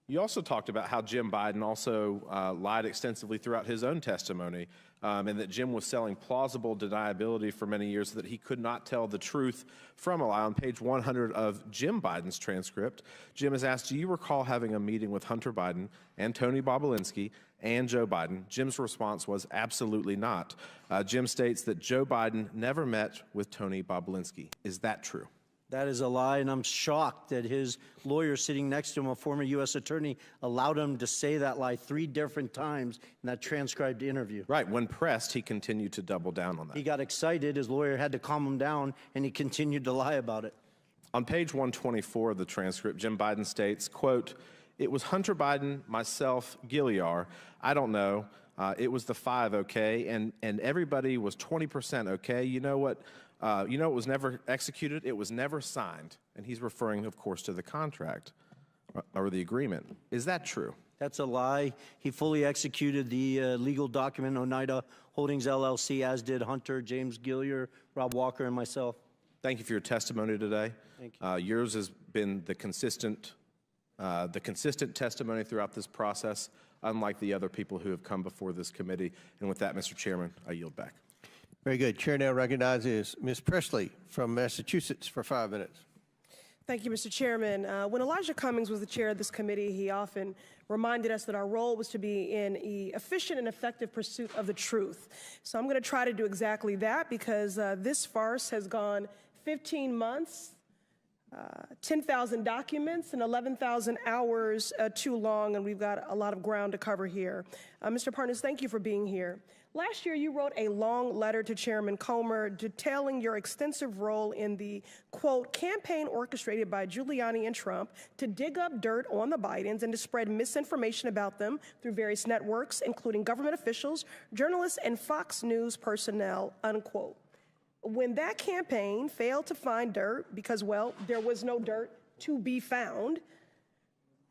You also talked about how Jim Biden also lied extensively throughout his own testimony, and that Jim was selling plausible deniability for many years so that he could not tell the truth from a lie. On page 100 of Jim Biden's transcript, Jim is asked, do you recall having a meeting with Hunter Biden and Tony Bobulinski and Joe Biden? Jim's response was absolutely not. Jim states that Joe Biden never met with Tony Bobulinski. Is that true? That is a lie, and I'm shocked that his lawyer sitting next to him, a former U.S. attorney, allowed him to say that lie 3 different times in that transcribed interview. Right. When pressed, he continued to double down on that. He got excited. His lawyer had to calm him down, and he continued to lie about it. On page 124 of the transcript, Jim Biden states, quote, it was Hunter Biden, myself, Gilliar. I don't know. It was the 5, okay? And everybody was 20% okay. You know what? It was never executed. It was never signed. And he's referring, of course, to the contract or the agreement. Is that true? That's a lie. He fully executed the legal document, Oneida Holdings LLC, as did Hunter, James Gilliar, Rob Walker, and myself. Thank you for your testimony today. Thank you. Yours has been the consistent testimony throughout this process, unlike the other people who have come before this committee. And with that, Mr. Chairman, I yield back. Very good. Chair now recognizes Ms. Presley from Massachusetts for 5 minutes. Thank you, Mr. Chairman. When Elijah Cummings was the chair of this committee, he often reminded us that our role was to be in an efficient and effective pursuit of the truth. So I'm going to try to do exactly that because this farce has gone 15 months, 10,000 documents, and 11,000 hours too long, and we've got a lot of ground to cover here. Mr. Parnas, thank you for being here. Last year, you wrote a long letter to Chairman Comer detailing your extensive role in the, quote, campaign orchestrated by Giuliani and Trump to dig up dirt on the Bidens and to spread misinformation about them through various networks, including government officials, journalists, and Fox News personnel, unquote. When that campaign failed to find dirt because, well, there was no dirt to be found,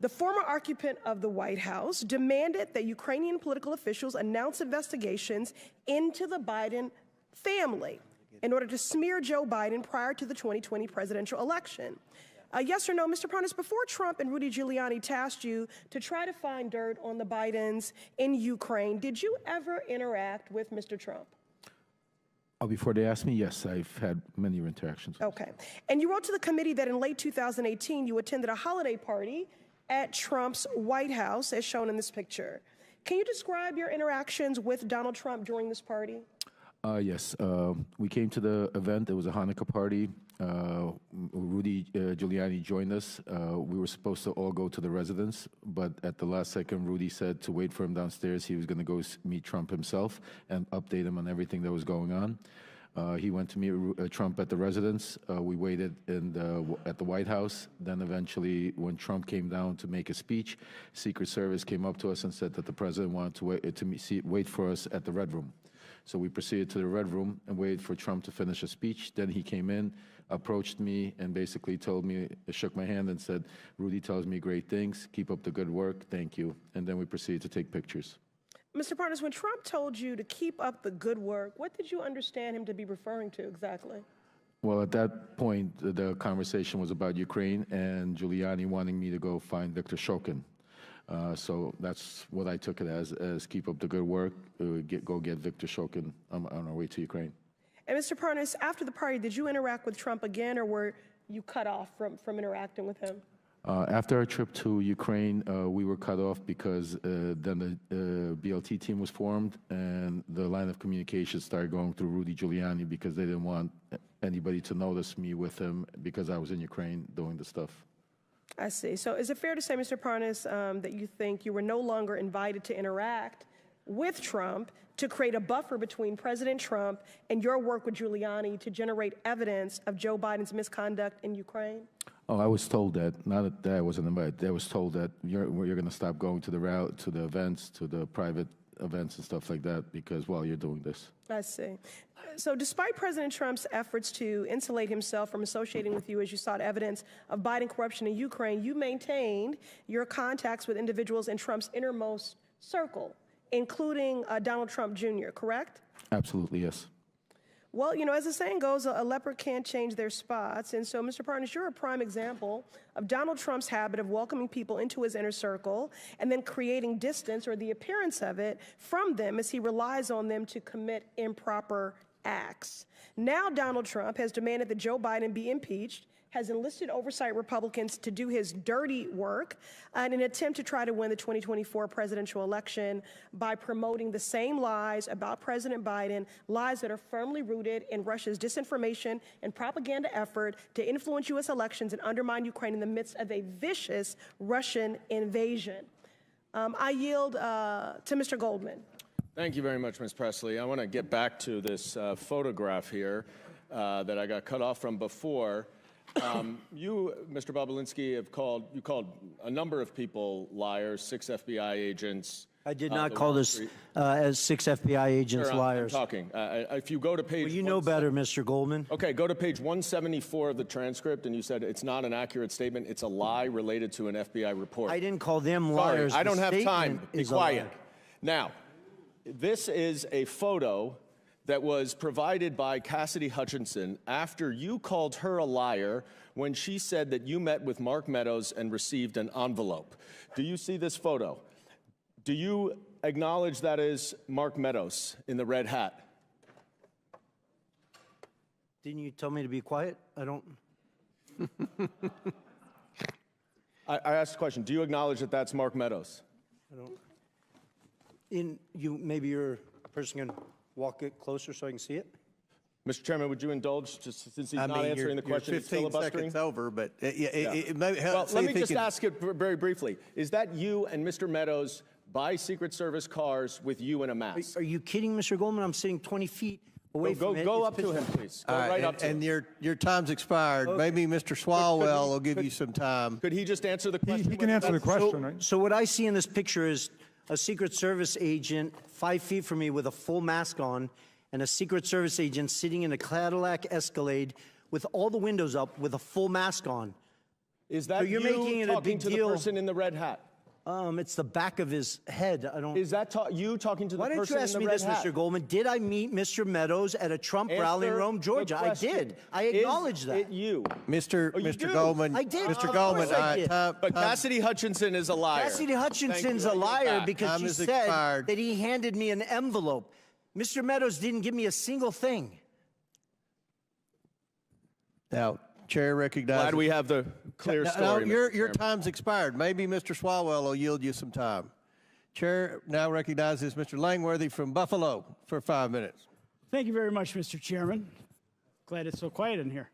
the former occupant of the White House demanded that Ukrainian political officials announce investigations into the Biden family in order to smear Joe Biden prior to the 2020 presidential election. Yes or no, Mr. Parnas, before Trump and Rudy Giuliani tasked you to try to find dirt on the Bidens in Ukraine, did you ever interact with Mr. Trump? Before they asked me, yes, I've had many interactions. Okay. And you wrote to the committee that in late 2018, you attended a holiday party at Trump's White House, as shown in this picture. Can you describe your interactions with Donald Trump during this party? Yes. We came to the event. It was a Hanukkah party. Rudy Giuliani joined us. We were supposed to all go to the residence, but at the last second, Rudy said to wait for him downstairs. He was going to go meet Trump himself and update him on everything that was going on. He went to meet Trump at the residence. We waited at the White House. Then eventually, when Trump came down to make a speech, Secret Service came up to us and said that the president wanted to wait for us at the Red Room. So we proceeded to the Red Room and waited for Trump to finish a speech. Then he came in, approached me, and basically told me, shook my hand and said, Rudy tells me great things. Keep up the good work. Thank you. And then we proceeded to take pictures. Mr. Parnas, when Trump told you to keep up the good work, what did you understand him to be referring to exactly? Well, at that point, the conversation was about Ukraine and Giuliani wanting me to go find Viktor Shokin. So that's what I took it as keep up the good work, go get Viktor Shokin on our way to Ukraine. And Mr. Parnas, after the party, did you interact with Trump again, or were you cut off from interacting with him? After our trip to Ukraine, we were cut off because then the BLT team was formed and the line of communication started going through Rudy Giuliani because they didn't want anybody to notice me with him because I was in Ukraine doing the stuff. I see. So is it fair to say, Mr. Parnas, that you think you were no longer invited to interact with Trump to create a buffer between President Trump and your work with Giuliani to generate evidence of Joe Biden's misconduct in Ukraine? Oh, I was told that. Not that I wasn't invited. I was told that you're going to stop going to the route, to the events, to the private events and stuff like that because while you're doing this. I see. So despite President Trump's efforts to insulate himself from associating with you as you sought evidence of Biden corruption in Ukraine, you maintained your contacts with individuals in Trump's innermost circle, including Donald Trump Jr., correct? Absolutely, yes. Well, you know, as the saying goes, a leopard can't change their spots. And so, Mr. Parnas, you're a prime example of Donald Trump's habit of welcoming people into his inner circle and then creating distance or the appearance of it from them as he relies on them to commit improper acts. Now, Donald Trump has demanded that Joe Biden be impeached, has enlisted oversight Republicans to do his dirty work in an attempt to try to win the 2024 presidential election by promoting the same lies about President Biden, lies that are firmly rooted in Russia's disinformation and propaganda effort to influence U.S. elections and undermine Ukraine in the midst of a vicious Russian invasion. I yield to Mr. Goldman. Thank you very much, Ms. Presley. I want to get back to this photograph here that I got cut off from before. You, Mr. Bobulinski, called a number of people liars, 6 FBI agents. I did not call this as 6 FBI agents liars. I'm talking. If you go to page... Well, you know better, Mr. Goldman. Okay, go to page 174 of the transcript, and you said it's not an accurate statement. It's a lie related to an FBI report. I didn't call them liars. Sorry, I don't have time. Be quiet. Lie. Now, this is a photo that was provided by Cassidy Hutchinson after you called her a liar when she said that you met with Mark Meadows and received an envelope. Do you see this photo? Do you acknowledge that is Mark Meadows in the red hat? Didn't you tell me to be quiet? I don't... I asked a question. Do you acknowledge that that's Mark Meadows? I don't... Maybe your person can walk it closer so I can see it? Mr. Chairman, would you indulge, just since he's not answering the question? You're 15 seconds over, but it may help. Well, let me just ask it very briefly. Is that you and Mr. Meadows buy Secret Service cars with you in a mask? Are you kidding, Mr. Goldman? I'm sitting 20 feet away from it. Go up to him, please. Go right up to him. And your time's expired. Okay. Maybe Mr. Swalwell will give you some time. Could he just answer the question? He can answer the question, right? So what I see in this picture is a Secret Service agent 5 feet from me with a full mask on, and a Secret Service agent sitting in a Cadillac Escalade with all the windows up with a full mask on. Is that you're making it a big to deal? The person in the red hat? It's the back of his head. I don't. Is that you talking to the person in the red hat? Why don't you ask me this, Mr. Goldman? Did I meet Mr. Meadows at a Trump rally in Rome, Georgia? I did. I acknowledge that. You, Mr. Goldman. I did. Mr. Goldman. But Cassidy Hutchinson is a liar. Cassidy Hutchinson's a liar because she said that he handed me an envelope. Mr. Meadows didn't give me a single thing. Now, Chair recognizes... Glad we have the clear story. Your time's expired. Maybe Mr. Swalwell will yield you some time. Chair now recognizes Mr. Langworthy from Buffalo for 5 minutes. Thank you very much, Mr. Chairman. Glad it's so quiet in here.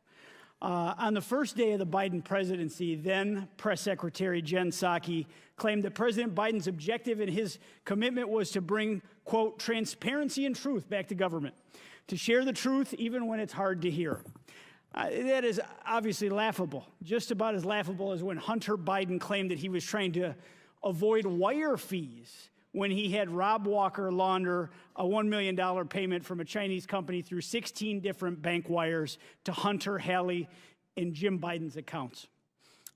On the first day of the Biden presidency, then Press Secretary Jen Psaki claimed that President Biden's objective and his commitment was to bring, quote, transparency and truth back to government, to share the truth even when it's hard to hear. That is obviously laughable, just about as laughable as when Hunter Biden claimed that he was trying to avoid wire fees when he had Rob Walker launder a $1 million payment from a Chinese company through 16 different bank wires to Hunter, Hallie, and Jim Biden's accounts.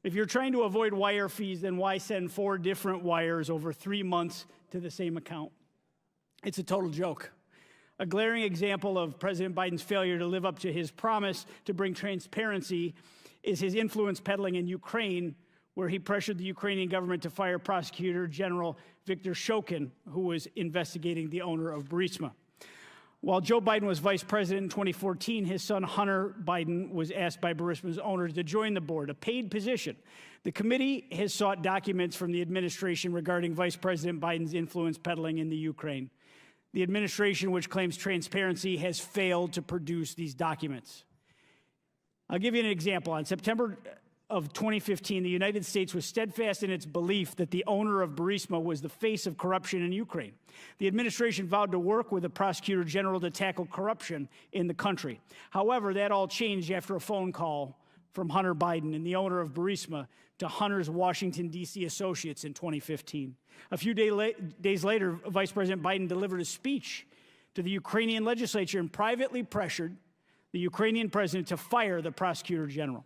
If you're trying to avoid wire fees, then why send 4 different wires over 3 months to the same account? It's a total joke. A glaring example of President Biden's failure to live up to his promise to bring transparency is his influence peddling in Ukraine, where he pressured the Ukrainian government to fire Prosecutor General Viktor Shokin, who was investigating the owner of Barisma. While Joe Biden was vice president in 2014, his son Hunter Biden was asked by Barisma's owners to join the board, a paid position. The committee has sought documents from the administration regarding Vice President Biden's influence peddling in the Ukraine. The administration, which claims transparency, has failed to produce these documents. I'll give you an example. On September of 2015, the United States was steadfast in its belief that the owner of Barisma was the face of corruption in Ukraine. The administration vowed to work with the prosecutor general to tackle corruption in the country. However, that all changed after a phone call from Hunter Biden and the owner of Barisma to Hunter's Washington, D.C. associates in 2015. A few days later, Vice President Biden delivered a speech to the Ukrainian legislature and privately pressured the Ukrainian president to fire the prosecutor general.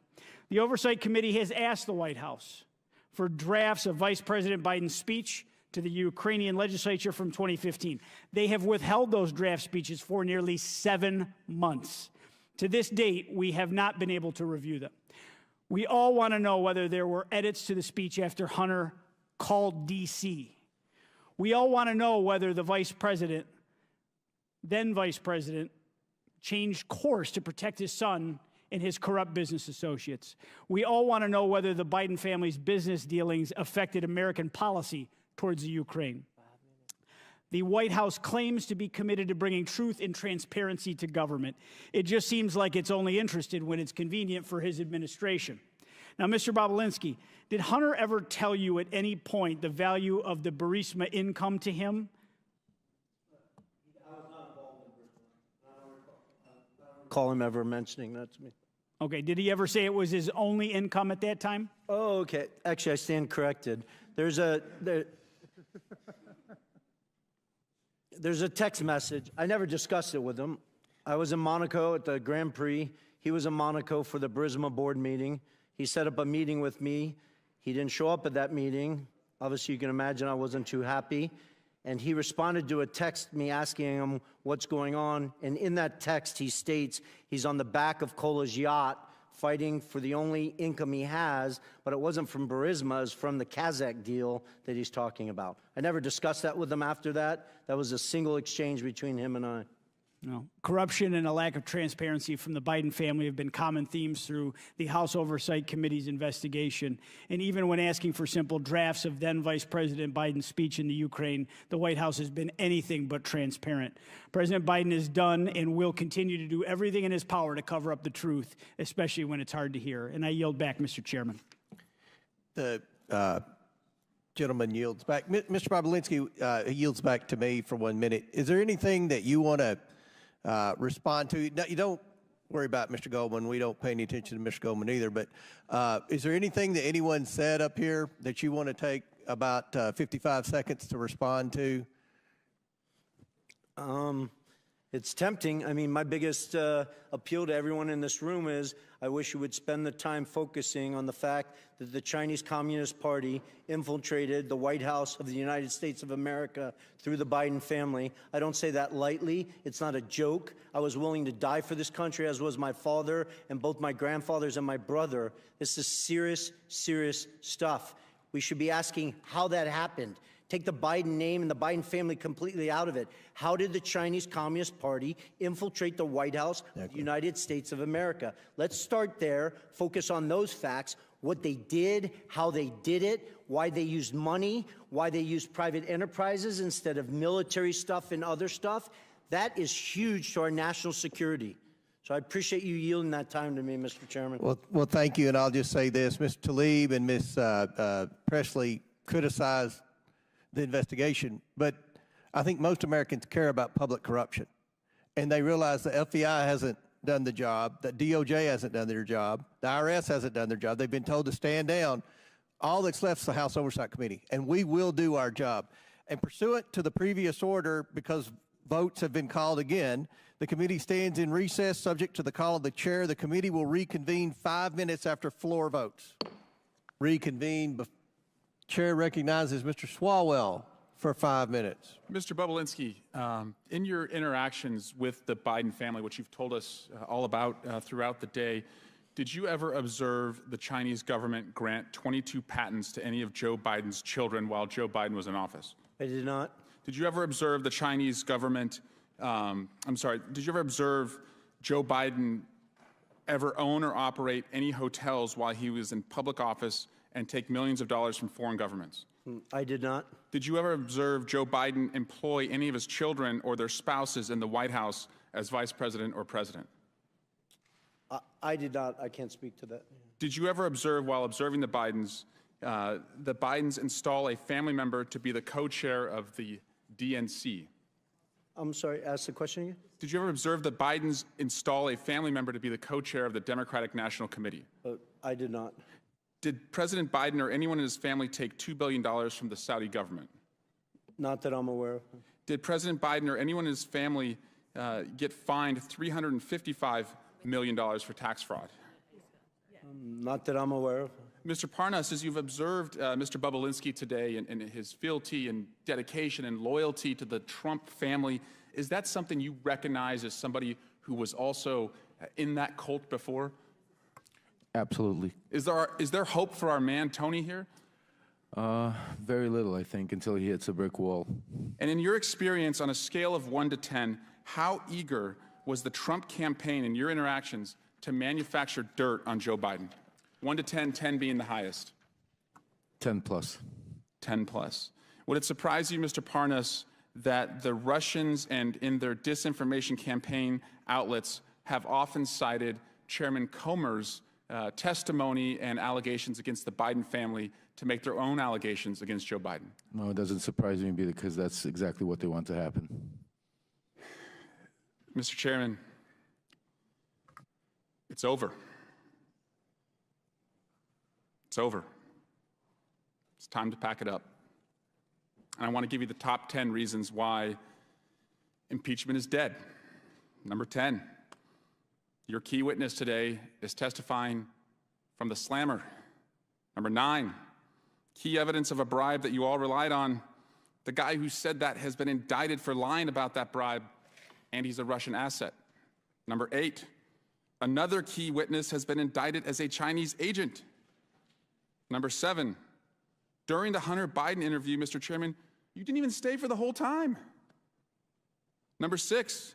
The Oversight Committee has asked the White House for drafts of Vice President Biden's speech to the Ukrainian legislature from 2015. They have withheld those draft speeches for nearly 7 months. To this date, we have not been able to review them. We all want to know whether there were edits to the speech after Hunter called D.C. We all want to know whether the then vice president, changed course to protect his son and his corrupt business associates. We all want to know whether the Biden family's business dealings affected American policy towards the Ukraine. The White House claims to be committed to bringing truth and transparency to government. It just seems like it's only interested when it's convenient for his administration. Now, Mr. Bobulinski, did Hunter ever tell you at any point the value of the Barisma income to him? Call him ever mentioning that to me. Okay, did he ever say it was his only income at that time? Oh, okay. Actually, I stand corrected. There's a text message. I never discussed it with him. I was in Monaco at the Grand Prix. He was in Monaco for the Barisma board meeting. He set up a meeting with me. He didn't show up at that meeting. Obviously, you can imagine I wasn't too happy. And he responded to a text me asking him what's going on. And in that text, he states he's on the back of Kola's yacht fighting for the only income he has, but it wasn't from Barisma, it was from the Kazakh deal that he's talking about. I never discussed that with him after that. That was a single exchange between him and I. No. Corruption and a lack of transparency from the Biden family have been common themes through the House Oversight Committee's investigation. And even when asking for simple drafts of then Vice President Biden's speech in the Ukraine, the White House has been anything but transparent. President Biden has done and will continue to do everything in his power to cover up the truth, especially when it's hard to hear. And I yield back, Mr. Chairman. The gentleman yields back. Mr. Bobulinski yields back to me for 1 minute. Is there anything that you want to respond to? No, you don't worry about Mr. Goldman. We don't pay any attention to Mr. Goldman either. But is there anything that anyone said up here that you want to take about 55 seconds to respond to? It's tempting. I mean, my biggest appeal to everyone in this room is I wish you would spend the time focusing on the fact that the Chinese Communist Party infiltrated the White House of the United States of America through the Biden family. I don't say that lightly. It's not a joke. I was willing to die for this country, as was my father and both my grandfathers and my brother. This is serious, serious stuff. We should be asking how that happened. Take the Biden name and the Biden family completely out of it. How did the Chinese Communist Party infiltrate the White House of the United States of America? Let's start there, focus on those facts, what they did, how they did it, why they used money, why they used private enterprises instead of military stuff and other stuff. That is huge to our national security. So I appreciate you yielding that time to me, Mr. Chairman. Well, thank you, and I'll just say this. Ms. Tlaib and Ms. Presley criticized the investigation, but I think most Americans care about public corruption, and they realize the FBI hasn't done the job, that DOJ hasn't done their job, the IRS hasn't done their job. They've been told to stand down. All that's left is the House Oversight Committee, and we will do our job. And pursuant to the previous order, because votes have been called again, the committee stands in recess subject to the call of the chair. The committee will reconvene 5 minutes after floor votes. Reconvene. Chair recognizes Mr. Swalwell for 5 minutes. Mr. Bobulinski, in your interactions with the Biden family, which you've told us all about throughout the day, did you ever observe the Chinese government grant 22 patents to any of Joe Biden's children while Joe Biden was in office? I did not. Did you ever observe the Chinese government did you ever observe Joe Biden ever own or operate any hotels while he was in public office and take millions of dollars from foreign governments? I did not. Did you ever observe Joe Biden employ any of his children or their spouses in the White House as vice president or president? I did not. I can't speak to that. Did you ever observe, while observing the Bidens install a family member to be the co-chair of the DNC? I'm sorry, ask the question again? Did you ever observe the Bidens install a family member to be the co-chair of the Democratic National Committee? I did not. Did President Biden or anyone in his family take $2 billion from the Saudi government? Not that I'm aware of. Did President Biden or anyone in his family get fined $355 million for tax fraud? Not that I'm aware of. Mr. Parnas, as you've observed Mr. Bobulinski today and his fealty and dedication and loyalty to the Trump family, is that something you recognize as somebody who was also in that cult before? Absolutely. Is there hope for our man Tony here? Very little, I think, until he hits a brick wall. And in your experience, on a scale of 1 to 10, how eager was the Trump campaign in your interactions to manufacture dirt on Joe Biden? 1 to 10, 10 being the highest. 10 plus. 10 plus. Would it surprise you, Mr. Parnas, that the Russians and in their disinformation campaign outlets have often cited Chairman Comer's testimony and allegations against the Biden family to make their own allegations against Joe Biden? No, it doesn't surprise me because that's exactly what they want to happen. Mr. Chairman, it's over. It's over. It's time to pack it up. And I want to give you the top 10 reasons why impeachment is dead. Number 10, your key witness today is testifying from the slammer. Number 9, key evidence of a bribe that you all relied on. The guy who said that has been indicted for lying about that bribe, and he's a Russian asset. Number 8, another key witness has been indicted as a Chinese agent. Number 7, during the Hunter Biden interview, Mr. Chairman, you didn't even stay for the whole time. Number 6,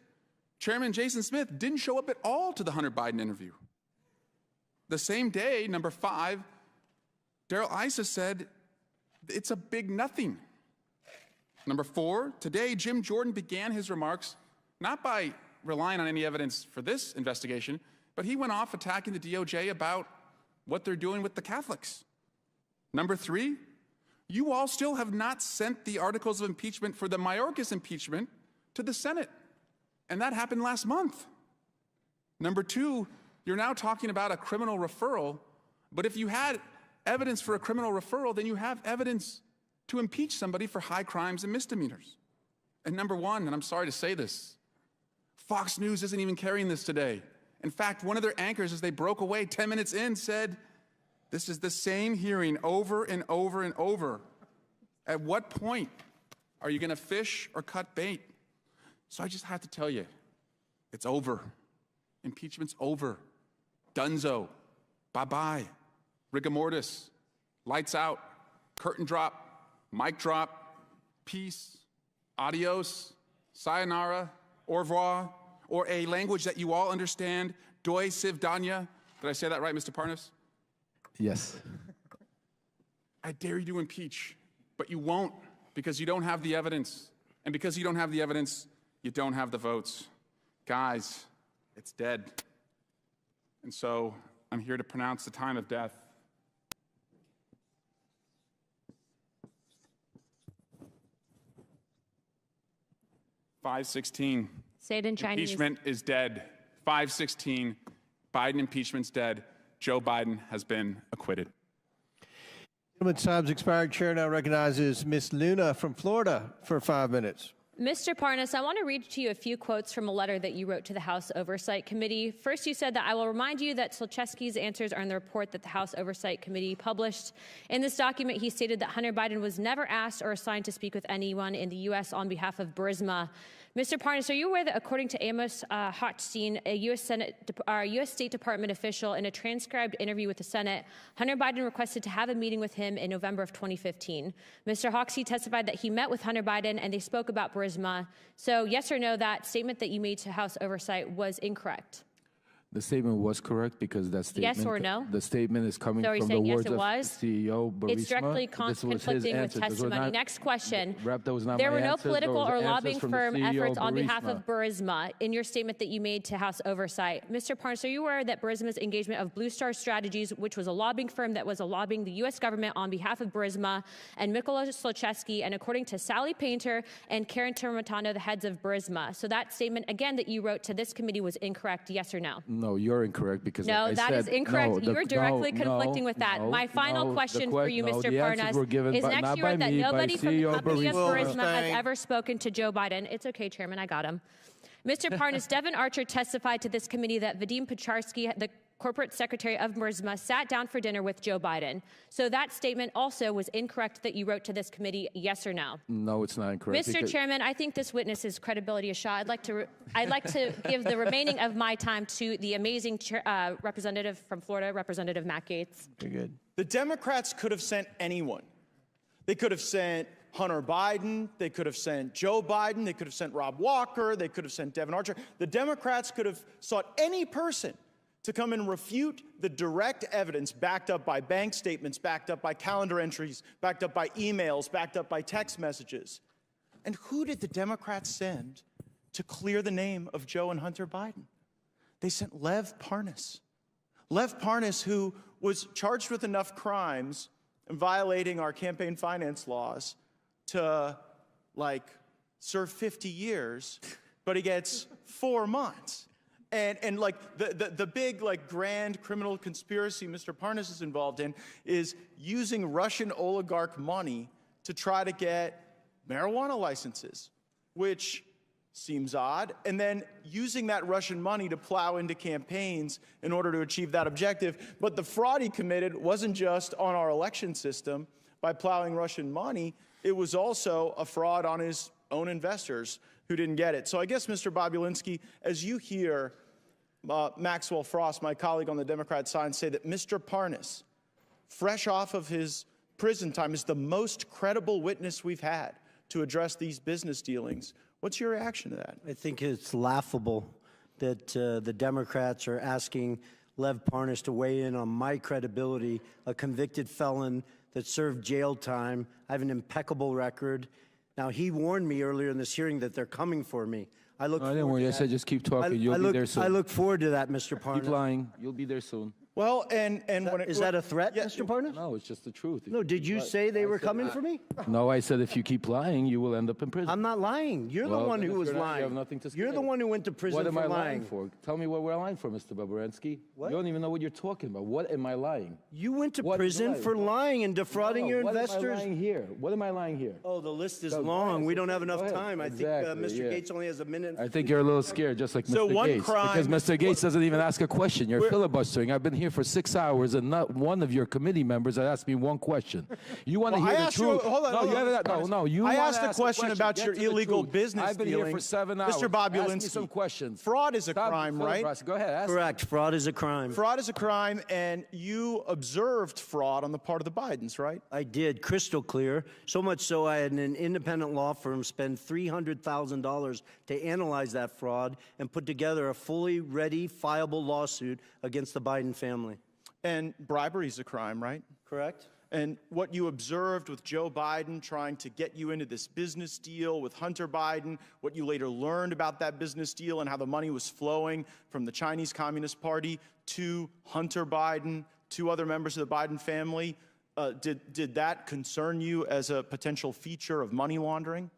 Chairman Jason Smith didn't show up at all to the Hunter Biden interview. The same day, number 5, Darrell Issa said it's a big nothing. Number 4, today Jim Jordan began his remarks not by relying on any evidence for this investigation, but he went off attacking the DOJ about what they're doing with the Catholics. Number 3, you all still have not sent the articles of impeachment for the Mayorkas impeachment to the Senate, and that happened last month. Number 2, you're now talking about a criminal referral, but if you had evidence for a criminal referral, then you have evidence to impeach somebody for high crimes and misdemeanors. And number 1, and I'm sorry to say this, Fox News isn't even carrying this today. In fact, one of their anchors, as they broke away 10 minutes in, said, this is the same hearing over and over and over. At what point are you going to fish or cut bait? So I just have to tell you, it's over. Impeachment's over. Dunzo. Bye-bye. Rigor mortis. Lights out. Curtain drop. Mic drop. Peace. Adios. Sayonara. Au revoir. Or a language that you all understand, doi sivdanya. Did I say that right, Mr. Parnas? Yes. I dare you to impeach, but you won't because you don't have the evidence. And because you don't have the evidence, you don't have the votes. Guys, it's dead. And so I'm here to pronounce the time of death. $5:16. Say it in Chinese. Impeachment is dead. 5:16. Biden impeachment's dead. Joe Biden has been acquitted. Gentleman's time's expired. Chair now recognizes Ms. Luna from Florida for 5 minutes. Mr. Parnas, I want to read to you a few quotes from a letter that you wrote to the House Oversight Committee. First, you said that I will remind you that Slechewski's answers are in the report that the House Oversight Committee published. In this document, he stated that Hunter Biden was never asked or assigned to speak with anyone in the U.S. on behalf of Barisma. Mr. Parnas, are you aware that according to Amos Hochstein, a U.S. State Department official, in a transcribed interview with the Senate, Hunter Biden requested to have a meeting with him in November of 2015. Mr. Hochstein testified that he met with Hunter Biden and they spoke about Barisma Barisma. So yes or no, that statement that you made to House Oversight was incorrect? The statement was correct because that statement. Yes or no? The statement is coming So are you from the saying yes, words it of was? CEO Barisma. It's directly This was his conflicting with answer. Those were testimony. not- Next question. Rep, that was not There my were no answers. political Those are or answers lobbying from the firm CEO efforts on behalf Barisma. of Barisma in your statement that you made to House Oversight. Mr. Parnas, are you aware that Barisma's engagement of Blue Star Strategies, which was a lobbying firm that was lobbying the U.S. government on behalf of Barisma and Mykola Zlochevsky, and according to Sally Painter and Karen Termitano, the heads of Barisma? So that statement, again, that you wrote to this committee was incorrect, yes or no? No, you're incorrect because No, I that said, is incorrect. You're directly conflicting with that. My final the question for you, Mr. the answers Parnas, were given is by, next not you by wrote that me, nobody by from the CEO company of Barisma. Barisma has ever spoken to Joe Biden. It's okay, Chairman, I got him. Mr. Parnas, Devin Archer testified to this committee that Vadim Pecharsky, the corporate secretary of Barisma, sat down for dinner with Joe Biden. So that statement also was incorrect that you wrote to this committee, yes or no? No, it's not incorrect. Mr. Chairman, I think this witness's credibility is shot. I'd like to give the remaining of my time to the amazing representative from Florida, Representative Matt Gaetz. Very good. The Democrats could have sent anyone. They could have sent Hunter Biden. They could have sent Joe Biden. They could have sent Rob Walker. They could have sent Devin Archer. The Democrats could have sought any person to come and refute the direct evidence backed up by bank statements, backed up by calendar entries, backed up by emails, backed up by text messages. And who did the Democrats send to clear the name of Joe and Hunter Biden? They sent Lev Parnas. Lev Parnas, who was charged with enough crimes and violating our campaign finance laws to, serve 50 years, but he gets 4 months. And the big, grand criminal conspiracy Mr. Parnas is involved in is using Russian oligarch money to try to get marijuana licenses, which seems odd, and then using that Russian money to plow into campaigns in order to achieve that objective. But the fraud he committed wasn't just on our election system by plowing Russian money, it was also a fraud on his own investors who didn't get it. So I guess, Mr. Bobulinski, as you hear Maxwell Frost, my colleague on the Democrat side, say that Mr. Parnas, fresh off of his prison time, is the most credible witness we've had to address these business dealings, what's your reaction to that? I think it's laughable that the Democrats are asking Lev Parnas to weigh in on my credibility, a convicted felon that served jail time. I have an impeccable record. Now, he warned me earlier in this hearing that they're coming for me. I didn't worry. I said just keep talking. You'll be there soon. I look forward to that, Mr. Parnas. Keep lying. You'll be there soon. Well, is that a threat, Mr. Parnas? No, it's just the truth. No, did you say they were coming for me? No, I said if you keep lying, you will end up in prison. I'm not lying. You're the one who was lying. You have nothing to say. You're the one who went to prison for lying. What am I lying for? Tell me what we're lying for, Mr. Baburinski. What? You don't even know what you're talking about. What am I lying? You went to prison for lying and defrauding your investors. What am I lying here? What am I lying here? Oh, the list is long. We don't have enough time. I think Mr. Gaetz only has a minute. I think you're a little scared, just like Mr. Gaetz. Because Mr. Gaetz doesn't even ask a question. You're filibustering. I've been here for 6 hours, and not one of your committee members has asked me one question. You want to hear the truth? I asked a question about your illegal business I've been here for 7 hours. Mr. Bobulinski, ask me some questions. Fraud is a crime, right? Go ahead. Correct. Fraud is a crime. Fraud is a crime, and you observed fraud on the part of the Bidens, right? I did, crystal clear. So much so I had an independent law firm spend $300,000 to analyze that fraud and put together a fully ready, fileable lawsuit against the Biden family. And bribery is a crime, right? Correct. And what you observed with Joe Biden trying to get you into this business deal with Hunter Biden, what you later learned about that business deal and how the money was flowing from the Chinese Communist Party to Hunter Biden, to other members of the Biden family, did that concern you as a potential feature of money laundering?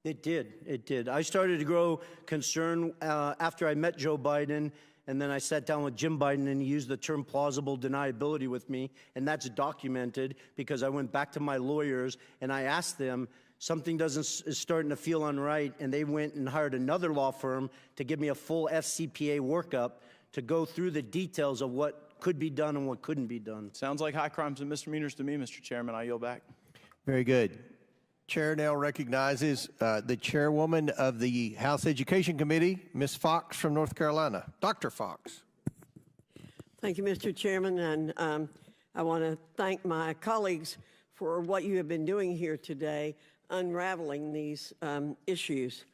It did. It did. I started to grow concern after I met Joe Biden. And then I sat down with Jim Biden, and he used the term plausible deniability with me. And that's documented because I went back to my lawyers, and I asked them, something is starting to feel unright. And they went and hired another law firm to give me a full FCPA workup to go through the details of what could be done and what couldn't be done. Sounds like high crimes and misdemeanors to me, Mr. Chairman. I yield back. Very good. Chair now recognizes the chairwoman of the House Education Committee, Ms. Fox from North Carolina. Dr. Fox. Thank you, Mr. Chairman, and I want to thank my colleagues for what you have been doing here today. unraveling these issues.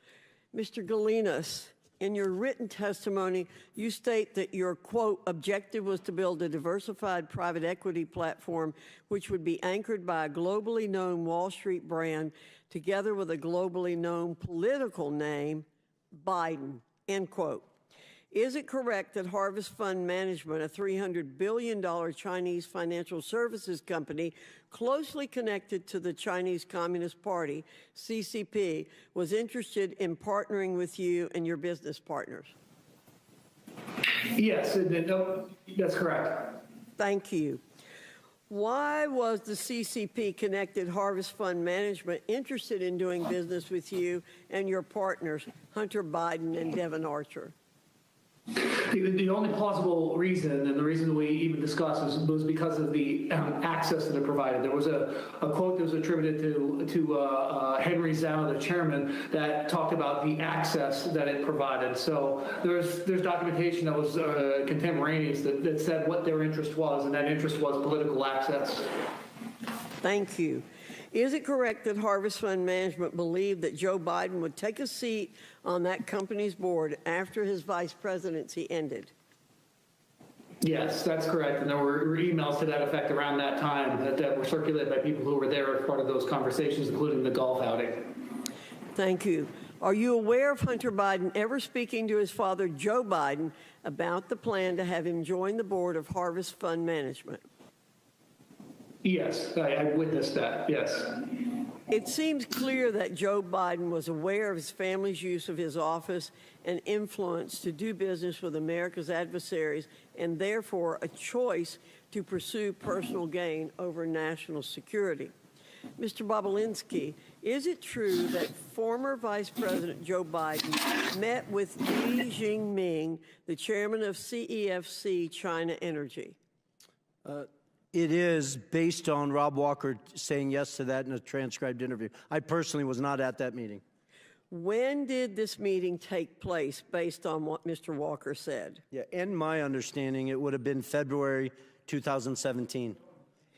Mr. Galinas, in your written testimony, you state that your, quote, objective was to build a diversified private equity platform which would be anchored by a globally known Wall Street brand together with a globally known political name, Biden, end quote. Is it correct that Harvest Fund Management, a $300 billion Chinese financial services company closely connected to the Chinese Communist Party, CCP, was interested in partnering with you and your business partners? Yes, that's correct. Thank you. Why was the CCP-connected Harvest Fund Management interested in doing business with you and your partners, Hunter Biden and Devon Archer? The only plausible reason, and the reason we even discussed, was because of the access that it provided. There was a quote that was attributed to Henry Zhao, the chairman, that talked about the access that it provided. So there's documentation that was contemporaneous that said what their interest was, and that interest was political access. Thank you. Is it correct that Harvest Fund Management believed that Joe Biden would take a seat on that company's board after his vice presidency ended? Yes, that's correct. And there were emails to that effect around that time that were circulated by people who were there as part of those conversations, including the golf outing. Thank you. Are you aware of Hunter Biden ever speaking to his father, Joe Biden, about the plan to have him join the board of Harvest Fund Management? Yes, I witnessed that, yes. It seems clear that Joe Biden was aware of his family's use of his office and influence to do business with America's adversaries, and therefore a choice to pursue personal gain over national security. Mr. Bobulinski, is it true that former Vice President Joe Biden met with Li Jingming, the chairman of CEFC China Energy? It is based on Rob Walker saying yes to that in a transcribed interview. I personally was not at that meeting. When did this meeting take place based on what Mr. Walker said? Yeah, in my understanding, it would have been February 2017.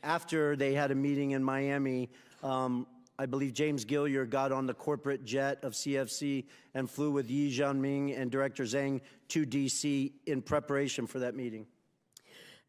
After they had a meeting in Miami, I believe James Gilliard got on the corporate jet of CFC and flew with Yi Jianming and Director Zhang to D.C. in preparation for that meeting.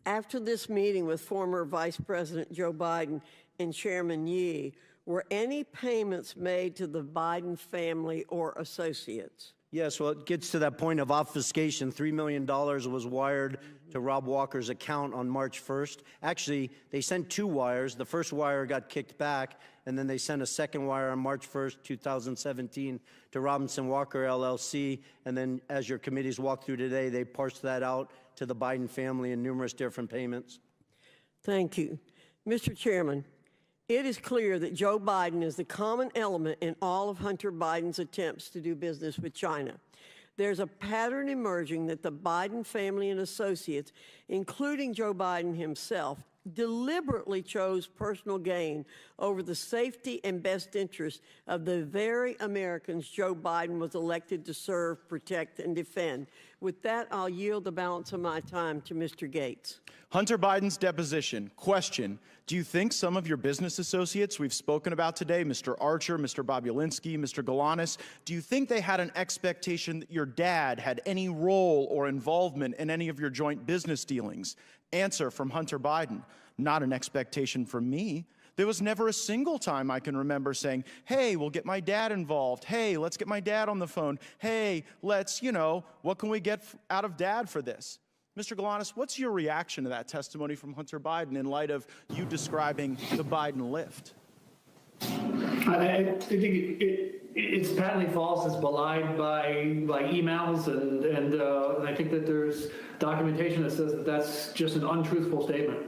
After this meeting with former Vice President Joe Biden and Chairman Yi, were any payments made to the Biden family or associates? Yes, well, it gets to that point of obfuscation. $3 million was wired to Rob Walker's account on March 1st. Actually, they sent two wires. The first wire got kicked back, and then they sent a second wire on March 1st, 2017 to Robinson Walker, LLC. And then, as your committees walked through today, they parsed that out to the Biden family in numerous different payments. Thank you. Mr. Chairman, it is clear that Joe Biden is the common element in all of Hunter Biden's attempts to do business with China. There's a pattern emerging that the Biden family and associates, including Joe Biden himself, deliberately chose personal gain over the safety and best interest of the very Americans Joe Biden was elected to serve, protect, and defend. With that, I'll yield the balance of my time to Mr. Gates. Hunter Biden's deposition. Question. Do you think some of your business associates we've spoken about today, Mr. Archer, Mr. Bobulinski, Mr. Galanis, do you think they had an expectation that your dad had any role or involvement in any of your joint business dealings? Answer from Hunter Biden. Not an expectation from me. There was never a single time I can remember saying, hey, we'll get my dad involved. Hey, let's get my dad on the phone. Hey, let's, what can we get out of dad for this? Mr. Galanis, what's your reaction to that testimony from Hunter Biden in light of you describing the Biden lift? I think it's patently false. It's belied by emails, and I think that there's documentation that says that that's just an untruthful statement.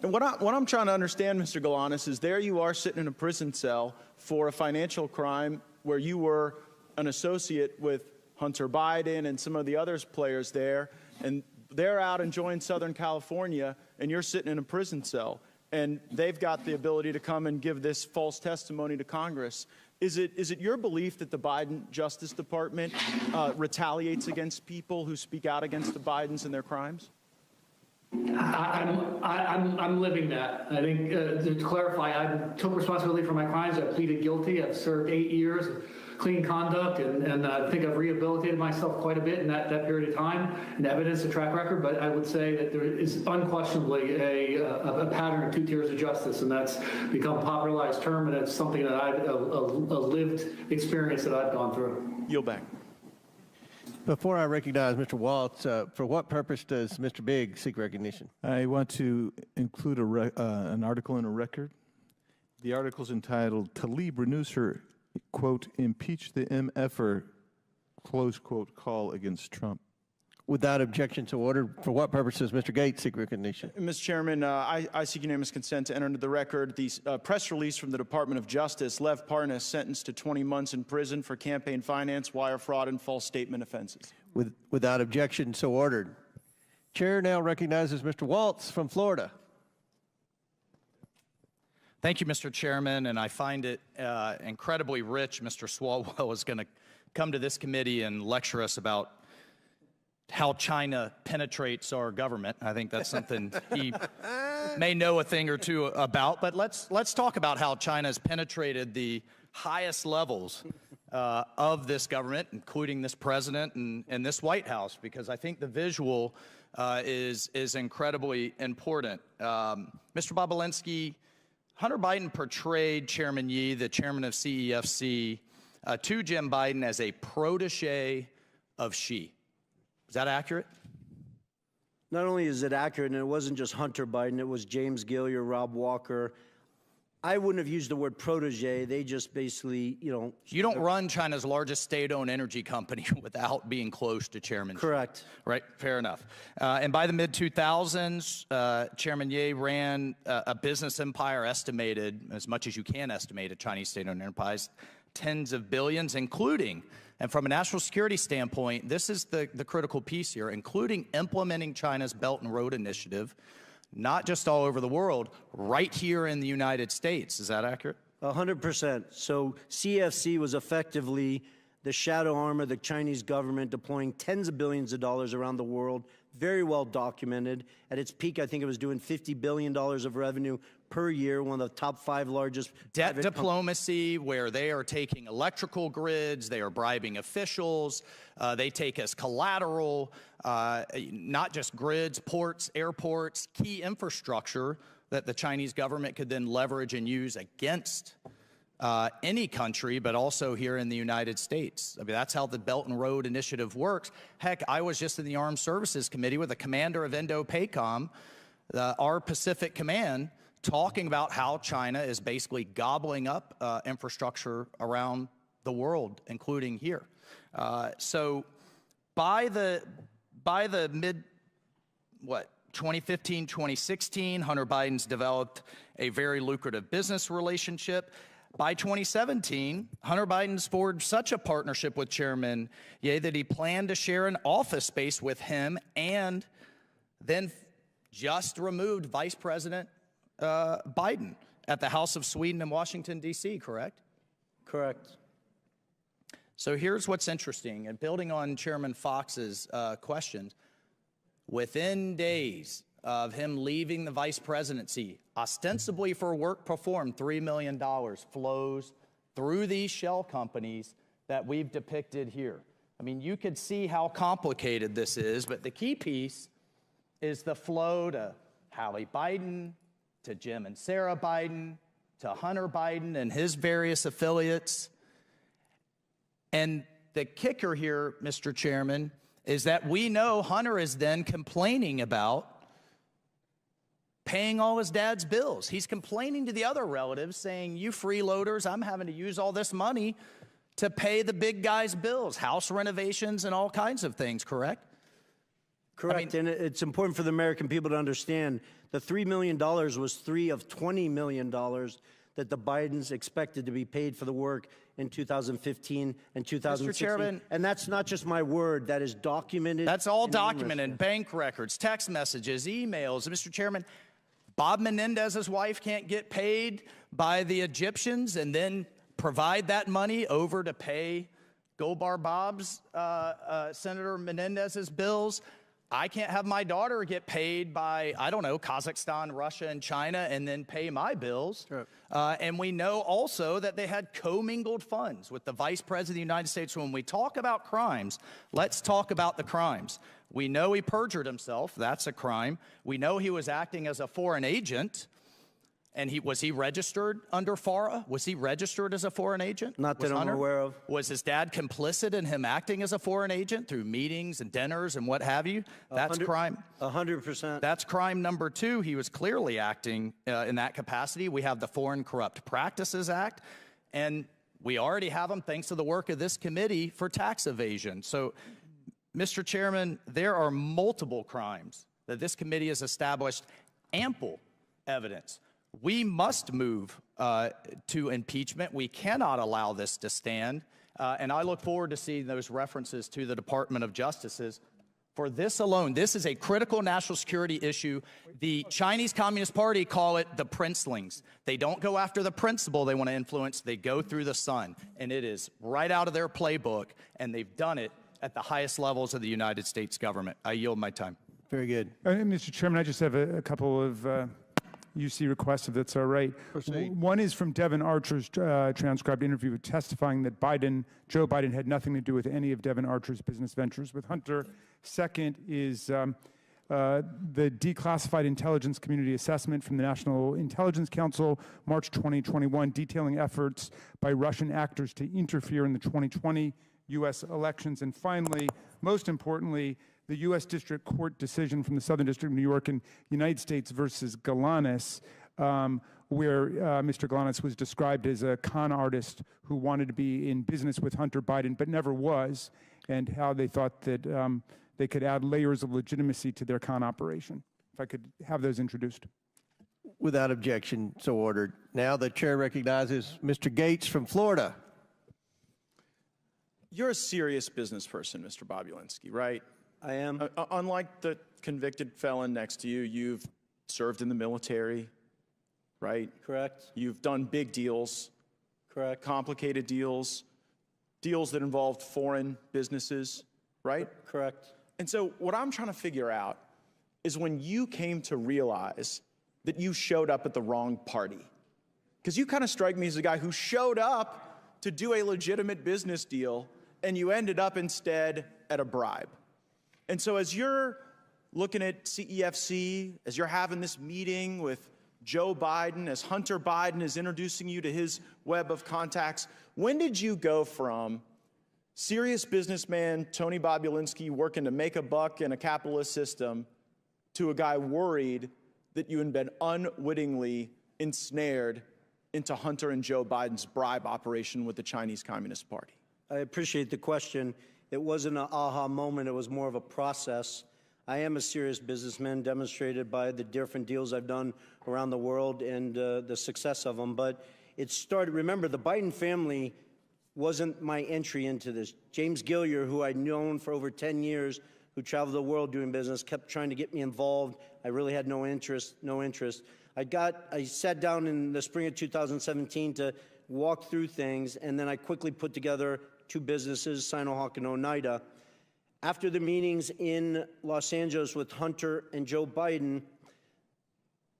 And what I'm trying to understand, Mr. Galanis, is there you are sitting in a prison cell for a financial crime where you were an associate with Hunter Biden and some of the other players there, and they're out enjoying Southern California, and you're sitting in a prison cell, and they've got the ability to come and give this false testimony to Congress. Is it your belief that the Biden Justice Department retaliates against people who speak out against the Bidens and their crimes? I'm living that. I think to clarify, I took responsibility for my crimes. I pleaded guilty. I've served 8 years of clean conduct, and I think I've rehabilitated myself quite a bit in that period of time, and evidence, a track record. But I would say that there is unquestionably a pattern of 2 tiers of justice, and that's become a popularized term, and it's something that I've a lived experience that I've gone through. Yield back. Before I recognize Mr. Waltz, for what purpose does Mr. Bigg seek recognition? I want to include an article in a record. The article is entitled, Tlaib renews her, quote, impeach the MFer, close quote, call against Trump. Without objection to order, for what purpose does Mr. Gates seek recognition? Mr. Chairman, I seek unanimous consent to enter into the record the press release from the Department of Justice, Lev Parnas sentenced to 20 months in prison for campaign finance, wire fraud, and false statement offenses. Without objection, so ordered. Chair now recognizes Mr. Waltz from Florida. Thank you, Mr. Chairman, and I find it incredibly rich Mr. Swalwell is going to come to this committee and lecture us about how China penetrates our government. I think that's something he may know a thing or two about, but let's talk about how China has penetrated the highest levels of this government, including this president and this White House, because I think the visual is incredibly important. Mr. Bobulinski, Hunter Biden portrayed Chairman Yi, the chairman of CEFC, to Jim Biden as a protege of Xi. Is that accurate? Not only is it accurate, and it wasn't just Hunter Biden, it was James Gilliar, Rob Walker. I wouldn't have used the word protege. They just basically, you know. You don't run China's largest state-owned energy company without being close to Chairman Xi. Correct. Right, fair enough. And by the mid-2000s, Chairman Ye ran a business empire estimated, as much as you can estimate a Chinese state-owned enterprise, tens of billions, including, and from a national security standpoint, this is the critical piece here, including implementing China's Belt and Road Initiative, not just all over the world, right here in the United States. Is that accurate? 100%. So CFC was effectively the shadow arm of the Chinese government deploying tens of billions of dollars around the world, very well documented. At its peak, I think it was doing $50 billion of revenue per year, one of the top 5 largest. Debt diplomacy, where they are taking electrical grids, they are bribing officials, they take as collateral, not just grids, ports, airports, key infrastructure that the Chinese government could then leverage and use against any country, but also here in the United States. I mean, that's how the Belt and Road Initiative works. Heck, I was just in the Armed Services Committee with the commander of Indo-PACOM, our Pacific Command, talking about how China is basically gobbling up infrastructure around the world, including here. So by the mid, 2015, 2016, Hunter Biden's developed a very lucrative business relationship. By 2017, Hunter Biden's forged such a partnership with Chairman Ye that he planned to share an office space with him and then just removed Vice President Biden at the House of Sweden in Washington, D.C., correct? Correct. So here's what's interesting, and building on Chairman Fox's questions, within days of him leaving the vice presidency, ostensibly for work performed, $3 million flows through these shell companies that we've depicted here. I mean, you could see how complicated this is, but the key piece is the flow to Hallie Biden, to Jim and Sarah Biden, to Hunter Biden and his various affiliates. And the kicker here, Mr. Chairman, is that we know Hunter is then complaining about paying all his dad's bills. He's complaining to the other relatives saying, you freeloaders, I'm having to use all this money to pay the big guy's bills, house renovations and all kinds of things, correct? Correct, and it's important for the American people to understand the $3 million was 3 of $20 million that the Bidens expected to be paid for the work in 2015 and 2016. Mr. Chairman, and that's not just my word, that is documented. That's all documented, bank records, text messages, emails. Mr. Chairman, Bob Menendez's wife can't get paid by the Egyptians and then provide that money over to pay Goldbar Bob's, Senator Menendez's bills. I can't have my daughter get paid by, I don't know, Kazakhstan, Russia, and China, and then pay my bills. Sure. And we know also that they had commingled funds with the Vice President of the United States. When we talk about crimes, let's talk about the crimes. We know he perjured himself. That's a crime. We know he was acting as a foreign agent. And was he registered under FARA? Was he registered as a foreign agent? Not that I'm aware of. Was his dad complicit in him acting as a foreign agent through meetings and dinners and what have you? That's crime. 100%. That's crime number 2. He was clearly acting in that capacity. We have the Foreign Corrupt Practices Act, and we already have them thanks to the work of this committee for tax evasion. So, Mr. Chairman, there are multiple crimes that this committee has established ample evidence. We must move to impeachment. We cannot allow this to stand. And I look forward to seeing those references to the Department of Justices. For this alone, this is a critical national security issue. The Chinese Communist Party call it the princelings. They don't go after the principle they want to influence. They go through the sun. And it is right out of their playbook. And they've done it at the highest levels of the United States government. I yield my time. Very good. Mr. Chairman, I just have a couple of UC requests, if that's all right. Proceed. One is from Devin Archer's transcribed interview testifying that Joe Biden had nothing to do with any of Devin Archer's business ventures with Hunter. Second is the declassified intelligence community assessment from the National Intelligence Council, March 2021, detailing efforts by Russian actors to interfere in the 2020 U.S. elections. And finally, most importantly, the U.S. District Court decision from the Southern District of New York in United States versus Galanis, where Mr. Galanis was described as a con artist who wanted to be in business with Hunter Biden but never was, and how they thought that they could add layers of legitimacy to their con operation. If I could have those introduced. Without objection, so ordered. Now the chair recognizes Mr. Gates from Florida. You're a serious business person, Mr. Bobulinski, right? I am. Unlike the convicted felon next to you, you've served in the military, right? Correct. You've done big deals. Correct. Complicated deals, deals that involved foreign businesses, right? Correct. And so what I'm trying to figure out is when you came to realize that you showed up at the wrong party. Because you kind of strike me as a guy who showed up to do a legitimate business deal, and you ended up instead at a bribe. And so as you're looking at CEFC, as you're having this meeting with Joe Biden, as Hunter Biden is introducing you to his web of contacts, when did you go from serious businessman Tony Bobulinski working to make a buck in a capitalist system to a guy worried that you had been unwittingly ensnared into Hunter and Joe Biden's bribe operation with the Chinese Communist Party? I appreciate the question. It wasn't an aha moment. It was more of a process. I am a serious businessman, demonstrated by the different deals I've done around the world and the success of them. But it started, remember, the Biden family wasn't my entry into this. James Gillier, who I'd known for over 10 years, who traveled the world doing business, kept trying to get me involved. I really had no interest. I sat down in the spring of 2017 to walk through things, and then I quickly put together 2 businesses, Sinohawk and Oneida. After the meetings in Los Angeles with Hunter and Joe Biden,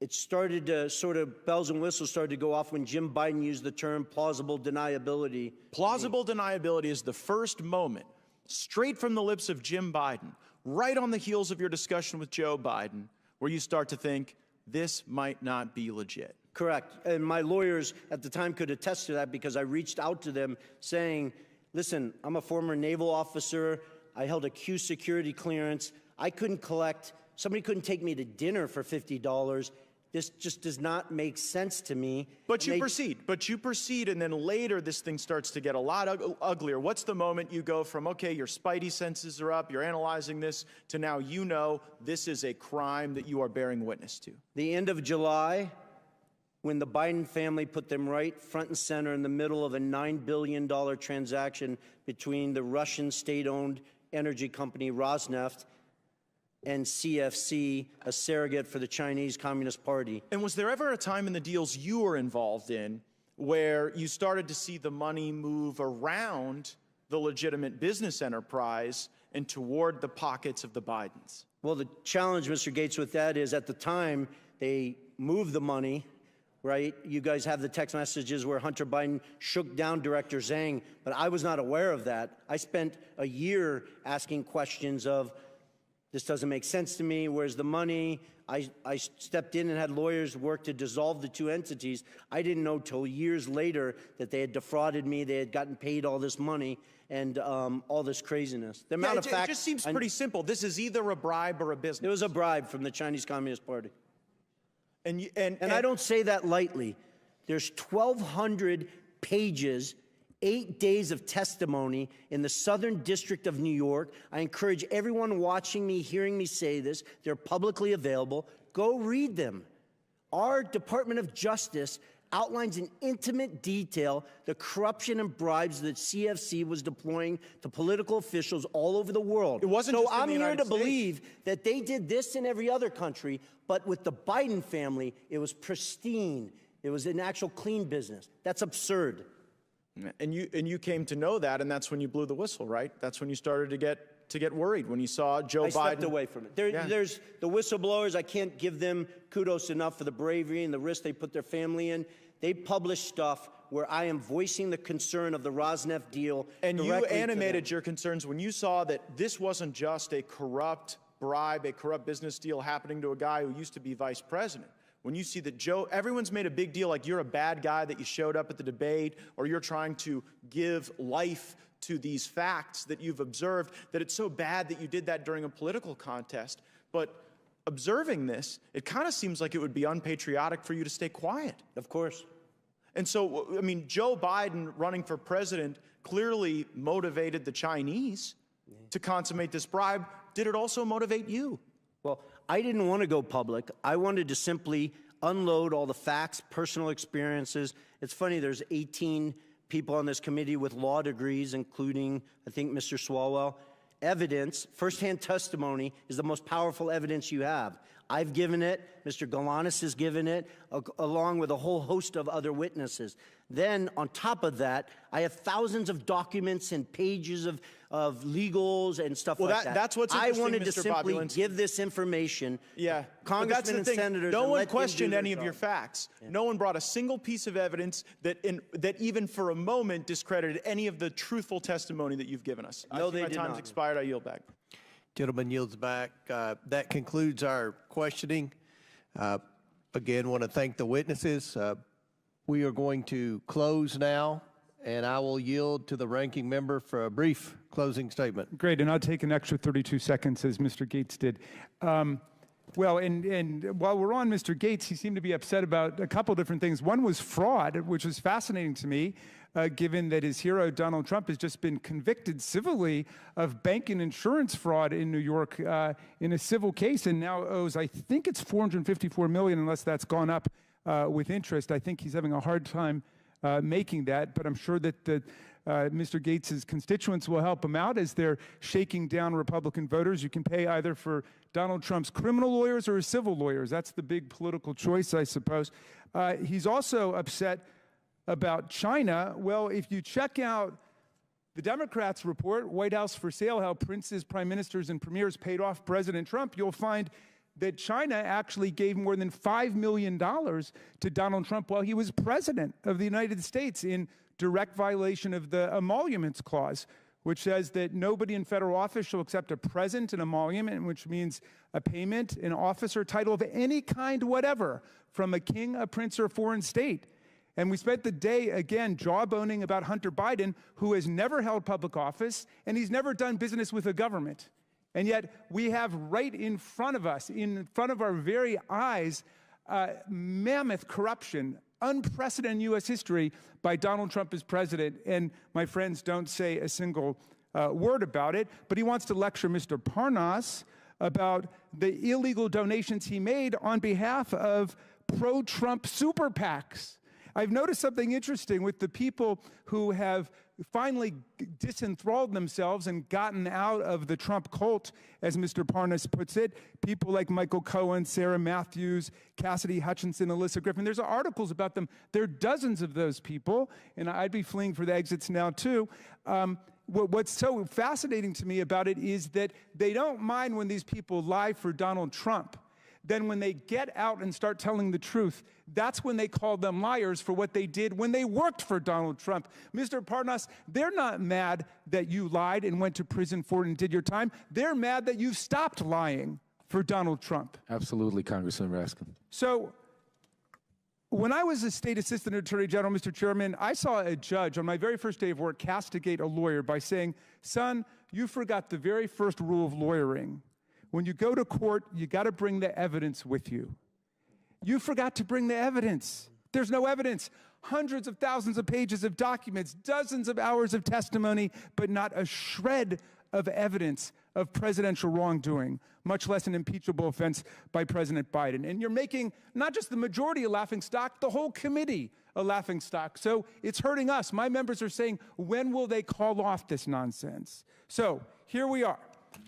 it started to sort of, bells and whistles started to go off when Jim Biden used the term plausible deniability. Plausible deniability is the first moment, straight from the lips of Jim Biden, right on the heels of your discussion with Joe Biden, where you start to think, this might not be legit. Correct. And my lawyers at the time could attest to that because I reached out to them saying, listen, I'm a former naval officer. I held a Q security clearance. I couldn't collect. Somebody couldn't take me to dinner for $50. This just does not make sense to me. But you proceed, and then later this thing starts to get a lot uglier. What's the moment you go from, okay, your spidey senses are up, you're analyzing this, to now you know this is a crime that you are bearing witness to? The end of July, when the Biden family put them right front and center in the middle of a $9 billion transaction between the Russian state-owned energy company Rosneft and CFC, a surrogate for the Chinese Communist Party. And was there ever a time in the deals you were involved in where you started to see the money move around the legitimate business enterprise and toward the pockets of the Bidens? Well, the challenge, Mr. Gates, with that is at the time they moved the money, right? You guys have the text messages where Hunter Biden shook down Director Zhang, but I was not aware of that. I spent a year asking questions of, this doesn't make sense to me, where's the money? I stepped in and had lawyers work to dissolve the two entities. I didn't know till years later that they had defrauded me, they had gotten paid all this money, and all this craziness. The amount of facts, it just seems pretty simple. This is either a bribe or a business. It was a bribe from the Chinese Communist Party. And I don't say that lightly. There's 1,200 pages, 8 days of testimony in the Southern District of New York. I encourage everyone watching me, hearing me say this, they're publicly available. Go read them. Our Department of Justice outlines in intimate detail the corruption and bribes that CFC was deploying to political officials all over the world. It wasn't so just in I'm the here United to believe that they did this in every other country, but with the Biden family, it was pristine. It was an actual clean business. That's absurd. And you came to know that, and that's when you blew the whistle, right? That's when you started to get worried, when you saw Joe Biden. I stepped away from it. There's the whistleblowers. I can't give them kudos enough for the bravery and the risk they put their family in. They publish stuff where I am voicing the concern of the Rosneft deal. And you animated your concerns when you saw that this wasn't just a corrupt bribe, a corrupt business deal happening to a guy who used to be vice president. When you see that Joe, everyone's made a big deal like you're a bad guy, that you showed up at the debate, or you're trying to give life to these facts that you've observed, that it's so bad that you did that during a political contest. But observing this, it kind of seems like it would be unpatriotic for you to stay quiet. Of course. And so, I mean, Joe Biden running for president clearly motivated the Chinese to consummate this bribe. Did it also motivate you? Well, I didn't want to go public. I wanted to simply unload all the facts, personal experiences. It's funny, there's 18 people on this committee with law degrees, including, I think, Mr. Swalwell. Evidence, firsthand testimony, is the most powerful evidence you have. I've given it, Mr. Galanis has given it, along with a whole host of other witnesses. Then, on top of that, I have thousands of documents and pages of legals and stuff like that. That's what's interesting, I wanted Mr. to simply Bobulinski. give this information. Yeah, Congressmen and senators. No one let them questioned do any their of your job. facts. Yeah. No one brought a single piece of evidence that even for a moment discredited any of the truthful testimony that you've given us. No, they my did time's not. expired. I yield back. Gentleman yields back. That concludes our questioning. Again, want to thank the witnesses. We are going to close now, and I will yield to the ranking member for a brief closing statement. Great, and I'll take an extra 32 seconds as Mr. Gates did. Well, and while we're on Mr. Gates, he seemed to be upset about a couple different things. One was fraud, which was fascinating to me, given that his hero, Donald Trump, has just been convicted civilly of bank and insurance fraud in New York in a civil case, and now owes, I think it's $454 million, unless that's gone up with interest. I think he's having a hard time making that, but I'm sure that Mr. Gates' constituents will help him out as they're shaking down Republican voters. You can pay either for Donald Trump's criminal lawyers or his civil lawyers. That's the big political choice, I suppose. He's also upset about China. Well, if you check out the Democrats' report, White House for Sale, how princes, prime ministers, and premiers paid off President Trump, you'll find that China actually gave more than $5 million to Donald Trump while he was president of the United States in direct violation of the Emoluments Clause, which says that nobody in federal office shall accept a present, an emolument, which means a payment, an office or title of any kind whatever from a king, a prince, or a foreign state. And we spent the day, again, jawboning about Hunter Biden, who has never held public office, and he's never done business with a government. And yet we have right in front of us, in front of our very eyes, mammoth corruption, unprecedented in U.S. history by Donald Trump as president. And my friends don't say a single word about it. But he wants to lecture Mr. Parnas about the illegal donations he made on behalf of pro-Trump super PACs. I've noticed something interesting with the people who have finally disenthralled themselves and gotten out of the Trump cult, as Mr. Parnas puts it. People like Michael Cohen, Sarah Matthews, Cassidy Hutchinson, Alyssa Griffin. There's articles about them. There are dozens of those people, and I'd be fleeing for the exits now too. what's so fascinating to me about it is that they don't mind when these people lie for Donald Trump. Then when they get out and start telling the truth, that's when they call them liars for what they did when they worked for Donald Trump. Mr. Parnas, they're not mad that you lied and went to prison for it and did your time. They're mad that you stopped lying for Donald Trump. Absolutely, Congressman Raskin. So when I was a state assistant attorney general, Mr. Chairman, I saw a judge on my very first day of work castigate a lawyer by saying, son, you forgot the very first rule of lawyering. When you go to court, you got to bring the evidence with you. You forgot to bring the evidence. There's no evidence. Hundreds of thousands of pages of documents, dozens of hours of testimony, but not a shred of evidence of presidential wrongdoing, much less an impeachable offense by President Biden. And you're making not just the majority a laughingstock, the whole committee a laughingstock. So it's hurting us. My members are saying, when will they call off this nonsense? So here we are.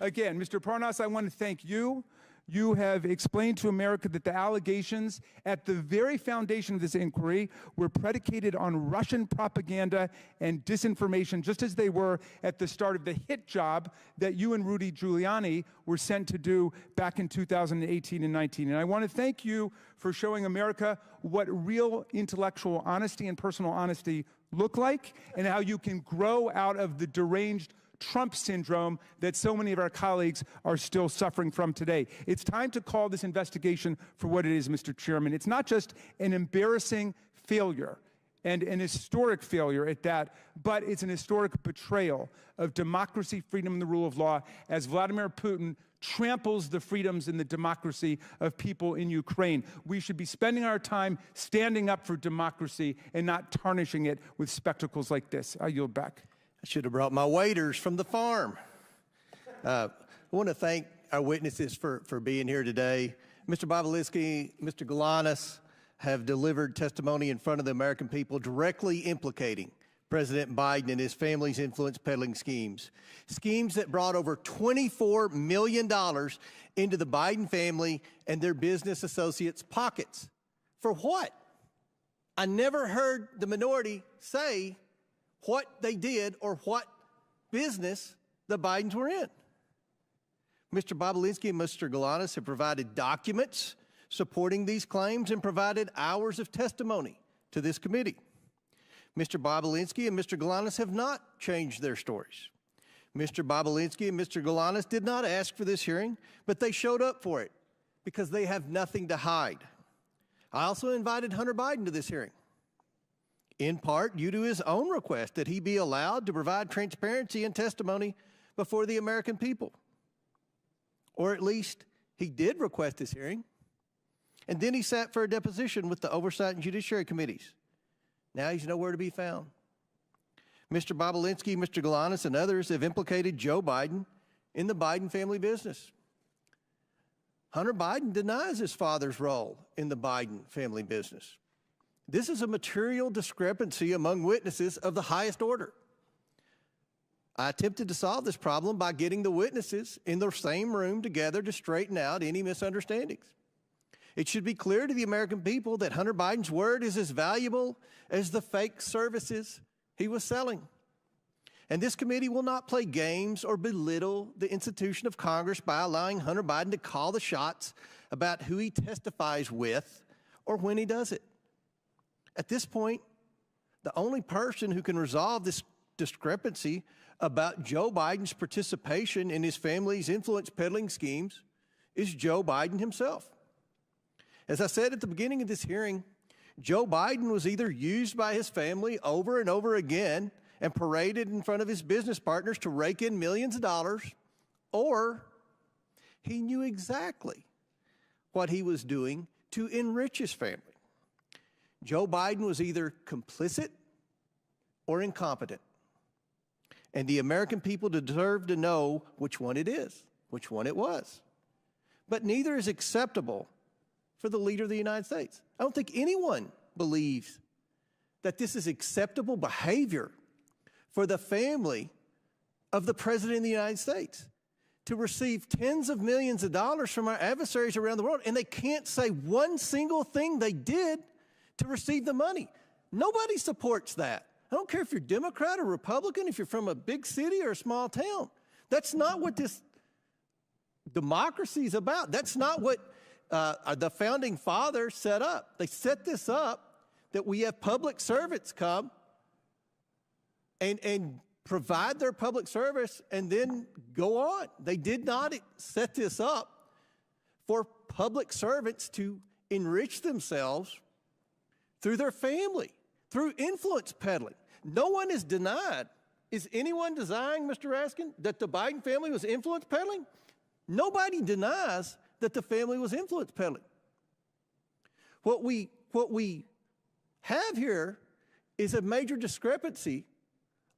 Again, Mr. Parnas, I want to thank you. You have explained to America that the allegations at the very foundation of this inquiry were predicated on Russian propaganda and disinformation, just as they were at the start of the hit job that you and Rudy Giuliani were sent to do back in 2018 and 19. And I want to thank you for showing America what real intellectual honesty and personal honesty look like, and how you can grow out of the deranged Trump syndrome that so many of our colleagues are still suffering from today. It's time to call this investigation for what it is, Mr. Chairman. It's not just an embarrassing failure and an historic failure at that, but it's an historic betrayal of democracy, freedom, and the rule of law as Vladimir Putin tramples the freedoms and the democracy of people in Ukraine. We should be spending our time standing up for democracy and not tarnishing it with spectacles like this. I yield back. I should have brought my waiters from the farm. I want to thank our witnesses for being here today. Mr. Bobulinski, Mr. Galanis have delivered testimony in front of the American people directly implicating President Biden and his family's influence peddling schemes. Schemes that brought over $24 million into the Biden family and their business associates' pockets. For what? I never heard the minority say what they did or what business the Bidens were in. Mr. Bobulinski and Mr. Galanis have provided documents supporting these claims and provided hours of testimony to this committee. Mr. Bobulinski and Mr. Galanis have not changed their stories. Mr. Bobulinski and Mr. Galanis did not ask for this hearing, but they showed up for it because they have nothing to hide. I also invited Hunter Biden to this hearing, in part due to his own request that he be allowed to provide transparency and testimony before the American people. Or at least he did request this hearing, and then he sat for a deposition with the Oversight and Judiciary Committees. Now he's nowhere to be found. Mr. Bobulinski, Mr. Galanis, and others have implicated Joe Biden in the Biden family business. Hunter Biden denies his father's role in the Biden family business. This is a material discrepancy among witnesses of the highest order. I attempted to solve this problem by getting the witnesses in the same room together to straighten out any misunderstandings. It should be clear to the American people that Hunter Biden's word is as valuable as the fake services he was selling. And this committee will not play games or belittle the institution of Congress by allowing Hunter Biden to call the shots about who he testifies with or when he does it. At this point, the only person who can resolve this discrepancy about Joe Biden's participation in his family's influence peddling schemes is Joe Biden himself. As I said at the beginning of this hearing, Joe Biden was either used by his family over and over again and paraded in front of his business partners to rake in millions of dollars, or he knew exactly what he was doing to enrich his family. Joe Biden was either complicit or incompetent. And the American people deserve to know which one it is, which one it was. But neither is acceptable for the leader of the United States. I don't think anyone believes that this is acceptable behavior for the family of the President of the United States to receive tens of millions of dollars from our adversaries around the world, and they can't say one single thing they did to receive the money. Nobody supports that. I don't care if you're Democrat or Republican, if you're from a big city or a small town. That's not what this democracy is about. That's not what the founding fathers set up. They set this up that we have public servants come and provide their public service and then go on. They did not set this up for public servants to enrich themselves through their family, through influence peddling. No one is denied. Is anyone denying, Mr. Raskin, that the Biden family was influence peddling? Nobody denies that the family was influence peddling. What we have here is a major discrepancy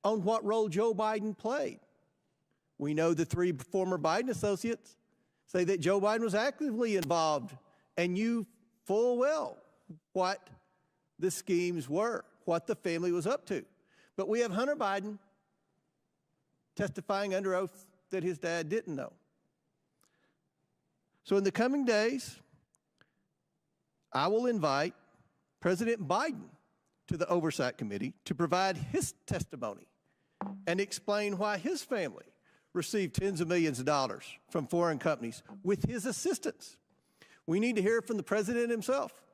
on what role Joe Biden played. We know the 3 former Biden associates say that Joe Biden was actively involved and knew full well what the schemes were, what the family was up to. But we have Hunter Biden testifying under oath that his dad didn't know. So in the coming days, I will invite President Biden to the Oversight Committee to provide his testimony and explain why his family received tens of millions of dollars from foreign companies with his assistance. We need to hear from the president himself.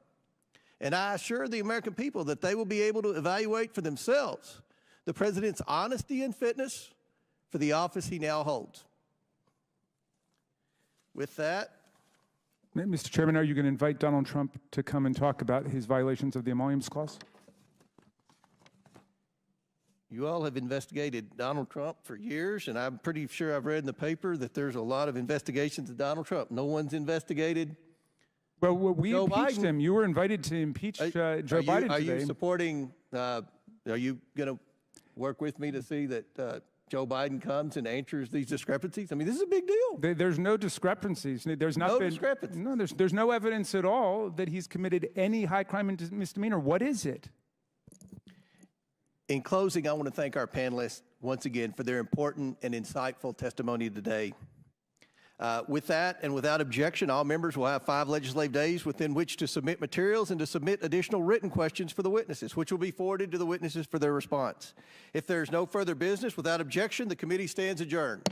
And I assure the American people that they will be able to evaluate for themselves the president's honesty and fitness for the office he now holds. With that, Mr. Chairman, are you going to invite Donald Trump to come and talk about his violations of the Emoluments Clause? you all have investigated Donald Trump for years, and I'm pretty sure I've read in the paper that there's a lot of investigations of Donald Trump. No one's investigated. Well, we impeached him. You were invited to impeach Joe Biden today. Are you supporting, are you going to work with me to see that Joe Biden comes and answers these discrepancies? I mean, this is a big deal. There's no discrepancies. There's not discrepancies. No, there's no evidence at all that he's committed any high crime and misdemeanor. What is it? In closing, I want to thank our panelists once again for their important and insightful testimony today. With that and without objection, all members will have 5 legislative days within which to submit materials and to submit additional written questions for the witnesses, which will be forwarded to the witnesses for their response. If there is no further business, without objection, the committee stands adjourned.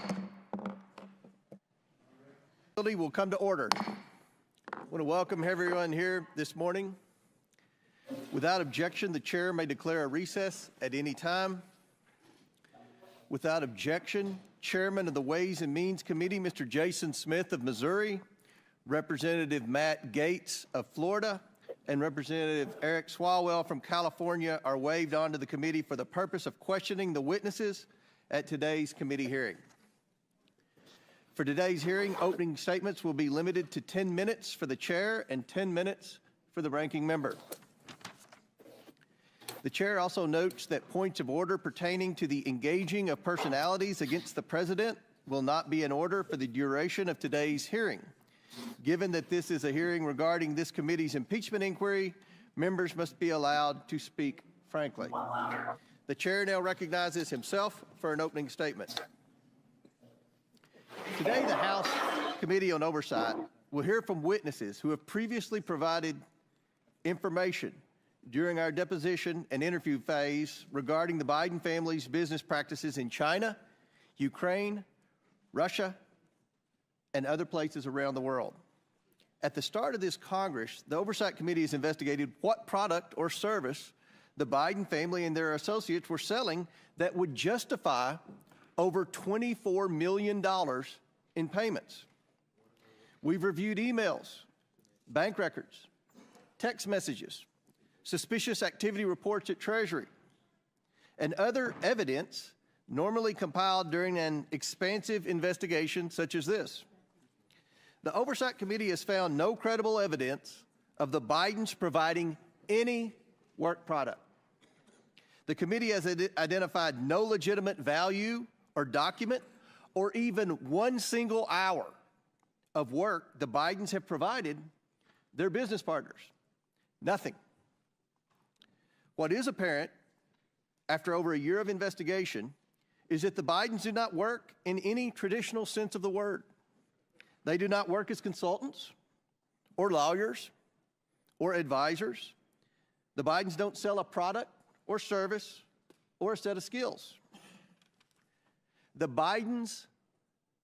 The meeting will come to order. I want to welcome everyone here this morning. Without objection, the chair may declare a recess at any time. Without objection, Chairman of the Ways and Means Committee, Mr. Jason Smith of Missouri, Representative Matt Gaetz of Florida, and Representative Eric Swalwell from California are waived onto the committee for the purpose of questioning the witnesses at today's committee hearing. For today's hearing, opening statements will be limited to 10 minutes for the chair and 10 minutes for the ranking member. The chair also notes that points of order pertaining to the engaging of personalities against the president will not be in order for the duration of today's hearing. Given that this is a hearing regarding this committee's impeachment inquiry, members must be allowed to speak frankly. The chair now recognizes himself for an opening statement. Today, the House Committee on Oversight will hear from witnesses who have previously provided information during our deposition and interview phase regarding the Biden family's business practices in China, Ukraine, Russia, and other places around the world. At the start of this Congress, the Oversight Committee has investigated what product or service the Biden family and their associates were selling that would justify over $24 million in payments. We've reviewed emails, bank records, text messages, suspicious activity reports at Treasury, and other evidence normally compiled during an expansive investigation such as this. The Oversight Committee has found no credible evidence of the Bidens providing any work product. The committee has identified no legitimate value or document or even one single hour of work the Bidens have provided their business partners. Nothing. What is apparent after over a year of investigation is that the Bidens do not work in any traditional sense of the word. They do not work as consultants or lawyers or advisors. The Bidens don't sell a product or service or a set of skills. The Bidens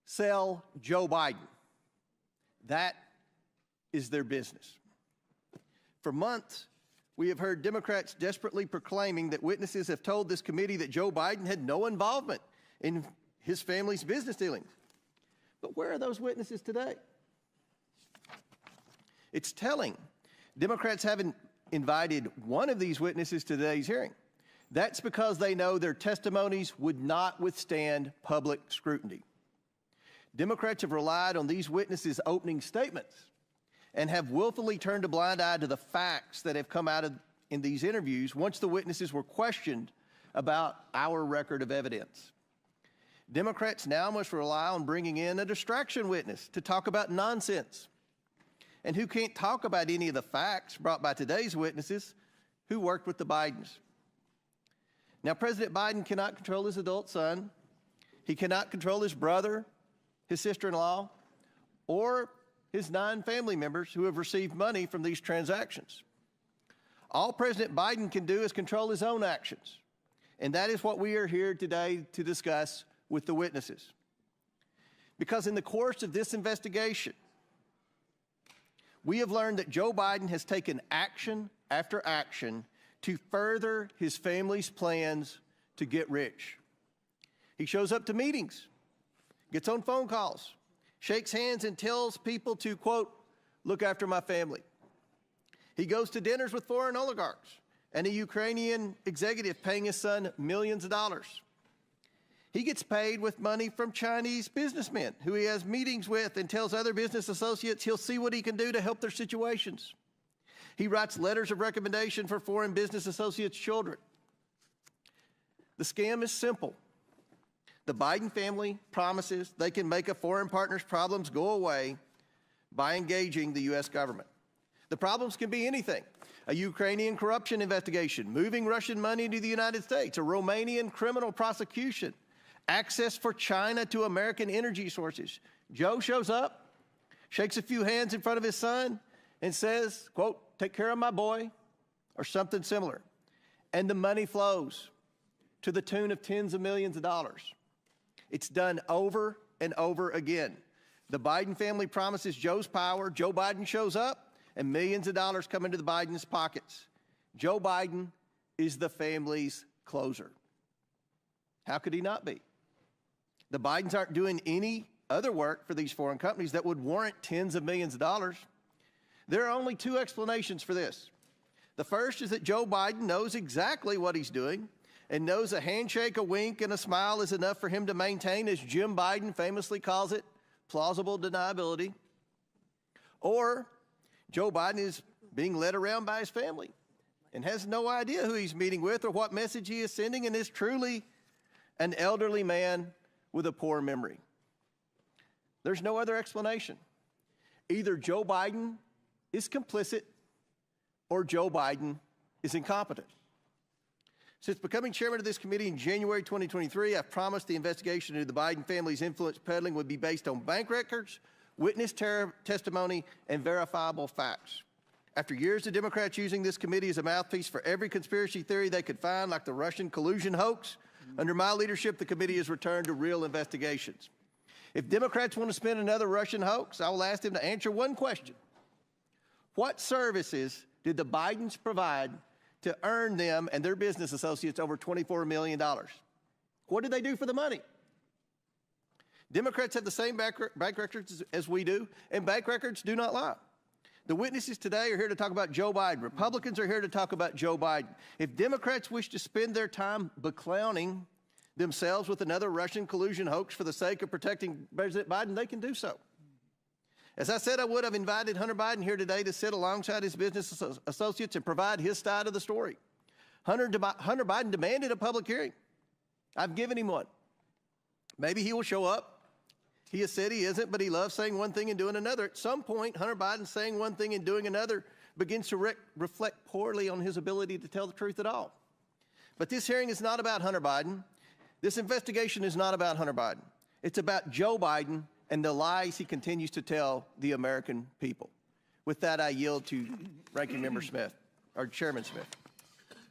sell Joe Biden. That is their business. For months, we have heard Democrats desperately proclaiming that witnesses have told this committee that Joe Biden had no involvement in his family's business dealings. But where are those witnesses today? It's telling. Democrats haven't invited one of these witnesses to today's hearing. That's because they know their testimonies would not withstand public scrutiny. Democrats have relied on these witnesses' opening statements and have willfully turned a blind eye to the facts that have come out in these interviews once the witnesses were questioned about our record of evidence. Democrats now must rely on bringing in a distraction witness to talk about nonsense, and who can't talk about any of the facts brought by today's witnesses who worked with the Bidens. Now, President Biden cannot control his adult son. He cannot control his brother, his sister-in-law, or his 9 family members who have received money from these transactions. All President Biden can do is control his own actions, and that is what we are here today to discuss with the witnesses. Because in the course of this investigation, we have learned that Joe Biden has taken action after action to further his family's plans to get rich. He shows up to meetings, gets on phone calls, shakes hands and tells people to, quote, look after my family. He goes to dinners with foreign oligarchs and a Ukrainian executive paying his son millions of dollars. He gets paid with money from Chinese businessmen who he has meetings with and tells other business associates he'll see what he can do to help their situations. He writes letters of recommendation for foreign business associates' children. The scam is simple. The Biden family promises they can make a foreign partner's problems go away by engaging the U.S. government. The problems can be anything: a Ukrainian corruption investigation, moving Russian money to the United States, a Romanian criminal prosecution, access for China to American energy sources. Joe shows up, shakes a few hands in front of his son, and says, quote, take care of my boy, or something similar. And the money flows to the tune of tens of millions of dollars. It's done over and over again. The Biden family promises Joe's power. Joe Biden shows up, and millions of dollars come into the Biden's pockets. Joe Biden is the family's closer. How could he not be? The Bidens aren't doing any other work for these foreign companies that would warrant tens of millions of dollars. There are only 2 explanations for this. The first is that Joe Biden knows exactly what he's doing and knows a handshake, a wink, and a smile is enough for him to maintain, as Jim Biden famously calls it, plausible deniability. Or Joe Biden is being led around by his family and has no idea who he's meeting with or what message he is sending, and is truly an elderly man with a poor memory. There's no other explanation. Either Joe Biden is complicit or Joe Biden is incompetent. Since becoming chairman of this committee in January 2023, I've promised the investigation into the Biden family's influence peddling would be based on bank records, witness testimony, and verifiable facts. After years of Democrats using this committee as a mouthpiece for every conspiracy theory they could find, like the Russian collusion hoax, under my leadership, the committee has returned to real investigations. If Democrats want to spin another Russian hoax, I will ask them to answer one question. What services did the Bidens provide to earn them and their business associates over $24 million? What did they do for the money? Democrats have the same bank records as we do, and bank records do not lie. The witnesses today are here to talk about Joe Biden. Republicans are here to talk about Joe Biden. If Democrats wish to spend their time beclowning themselves with another Russian collusion hoax for the sake of protecting President Biden, they can do so. As I said I would, I've invited Hunter Biden here today to sit alongside his business associates and provide his side of the story. Hunter Biden demanded a public hearing. I've given him one. Maybe he will show up. He has said he isn't, but he loves saying one thing and doing another. At some point, Hunter Biden saying one thing and doing another begins to reflect poorly on his ability to tell the truth at all. But this hearing is not about Hunter Biden. This investigation is not about Hunter Biden. It's about Joe Biden and the lies he continues to tell the American people. With that, I yield to Ranking Member Smith, or Chairman Smith.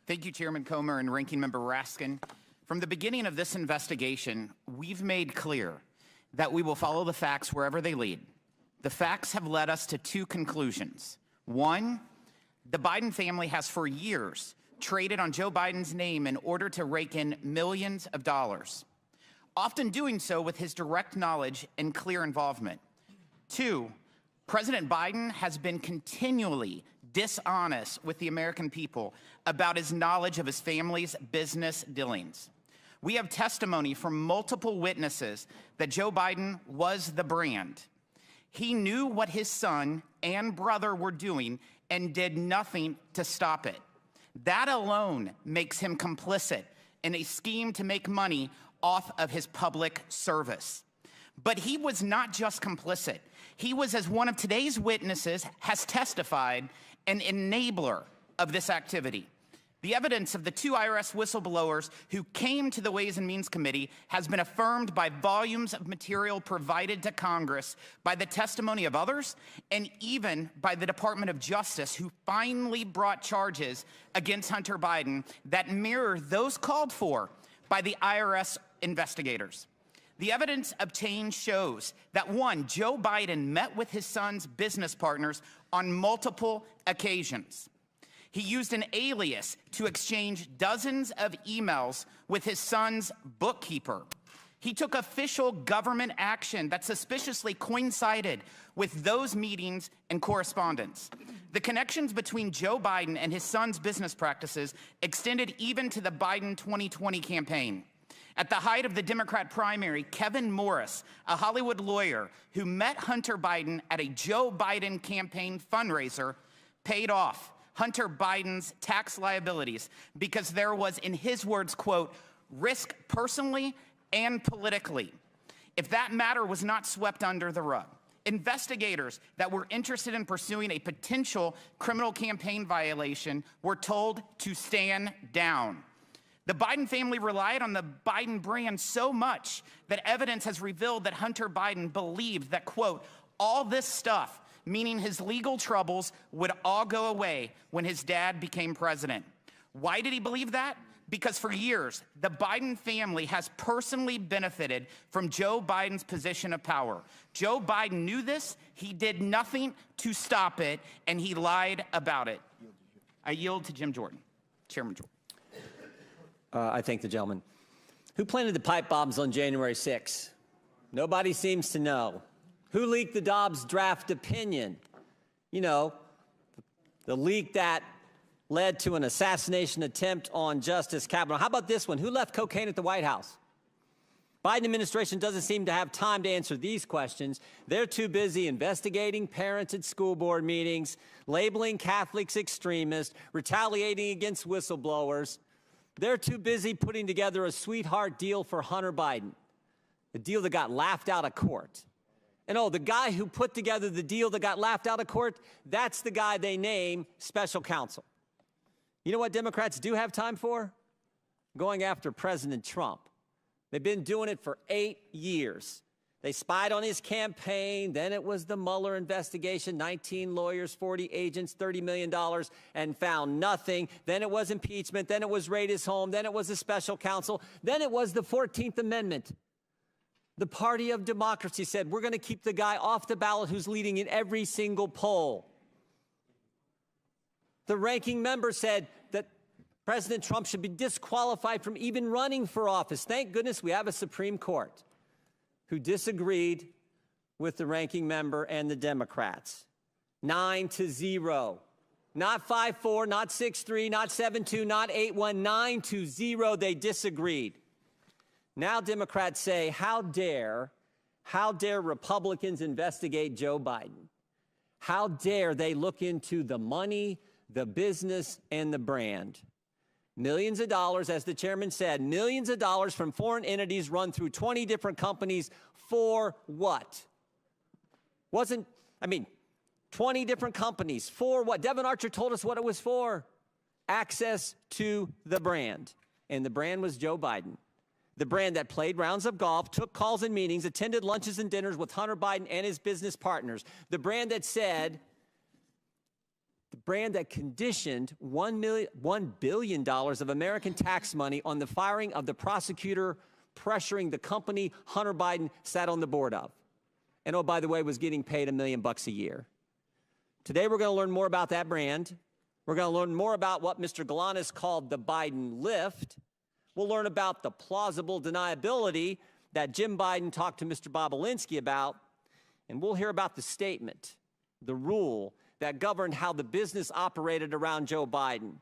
Thank you, Chairman Comer and Ranking Member Raskin. From the beginning of this investigation, we've made clear that we will follow the facts wherever they lead. The facts have led us to two conclusions. One, the Biden family has for years traded on Joe Biden's name in order to rake in millions of dollars, often doing so with his direct knowledge and clear involvement. Two, President Biden has been continually dishonest with the American people about his knowledge of his family's business dealings. We have testimony from multiple witnesses that Joe Biden was the brand. He knew what his son and brother were doing and did nothing to stop it. That alone makes him complicit in a scheme to make money off of his public service. But he was not just complicit. He was, as one of today's witnesses has testified, an enabler of this activity. The evidence of the two IRS whistleblowers who came to the Ways and Means Committee has been affirmed by volumes of material provided to Congress, by the testimony of others, and even by the Department of Justice, who finally brought charges against Hunter Biden that mirror those called for by the IRS investigators. The evidence obtained shows that, one, Joe Biden met with his son's business partners on multiple occasions. He used an alias to exchange dozens of emails with his son's bookkeeper. He took official government action that suspiciously coincided with those meetings and correspondence. The connections between Joe Biden and his son's business practices extended even to the Biden 2020 campaign. At the height of the Democrat primary, Kevin Morris, a Hollywood lawyer who met Hunter Biden at a Joe Biden campaign fundraiser, paid off Hunter Biden's tax liabilities because there was, in his words, quote, risk personally and politically. If that matter was not swept under the rug, investigators that were interested in pursuing a potential criminal campaign violation were told to stand down. The Biden family relied on the Biden brand so much that evidence has revealed that Hunter Biden believed that, quote, all this stuff, meaning his legal troubles, would all go away when his dad became president. Why did he believe that? Because for years, the Biden family has personally benefited from Joe Biden's position of power. Joe Biden knew this, he did nothing to stop it, and he lied about it. I yield to Jim Jordan, Chairman Jordan. I thank the gentleman. Who planted the pipe bombs on January 6? Nobody seems to know. Who leaked the Dobbs draft opinion? You know, the leak that led to an assassination attempt on Justice Kavanaugh. How about this one? Who left cocaine at the White House? Biden administration doesn't seem to have time to answer these questions. They're too busy investigating parents at school board meetings, labeling Catholics extremists, retaliating against whistleblowers. They're too busy putting together a sweetheart deal for Hunter Biden, a deal that got laughed out of court. And oh, the guy who put together the deal that got laughed out of court, that's the guy they name special counsel. You know what Democrats do have time for? Going after President Trump. They've been doing it for 8 years. They spied on his campaign, then it was the Mueller investigation, 19 lawyers, 40 agents, $30 million, and found nothing. Then it was impeachment, then it was raid his home, then it was the special counsel, then it was the 14th Amendment. The party of democracy said, we're going to keep the guy off the ballot who's leading in every single poll. The ranking member said that President Trump should be disqualified from even running for office. Thank goodness we have a Supreme Court who disagreed with the ranking member and the Democrats. 9-0. Not 5-4, not 6-3, not 7-2, not 8-1, 9-0. They disagreed. Now Democrats say, how dare Republicans investigate Joe Biden? How dare they look into the money, the business, and the brand? Millions of dollars, as the chairman said, millions of dollars from foreign entities run through 20 different companies for what? 20 different companies for what? Devin Archer told us what it was for. Access to the brand. And the brand was Joe Biden. The brand that played rounds of golf, took calls and meetings, attended lunches and dinners with Hunter Biden and his business partners. The brand that said the brand that conditioned $1 billion of American tax money on the firing of the prosecutor pressuring the company Hunter Biden sat on the board of. And oh, by the way, was getting paid $1 million a year. Today, we're going to learn more about that brand. We're going to learn more about what Mr. Galanis called the Biden lift. We'll learn about the plausible deniability that Jim Biden talked to Mr. Bobulinski about. And we'll hear about the statement, the rule that governed how the business operated around Joe Biden.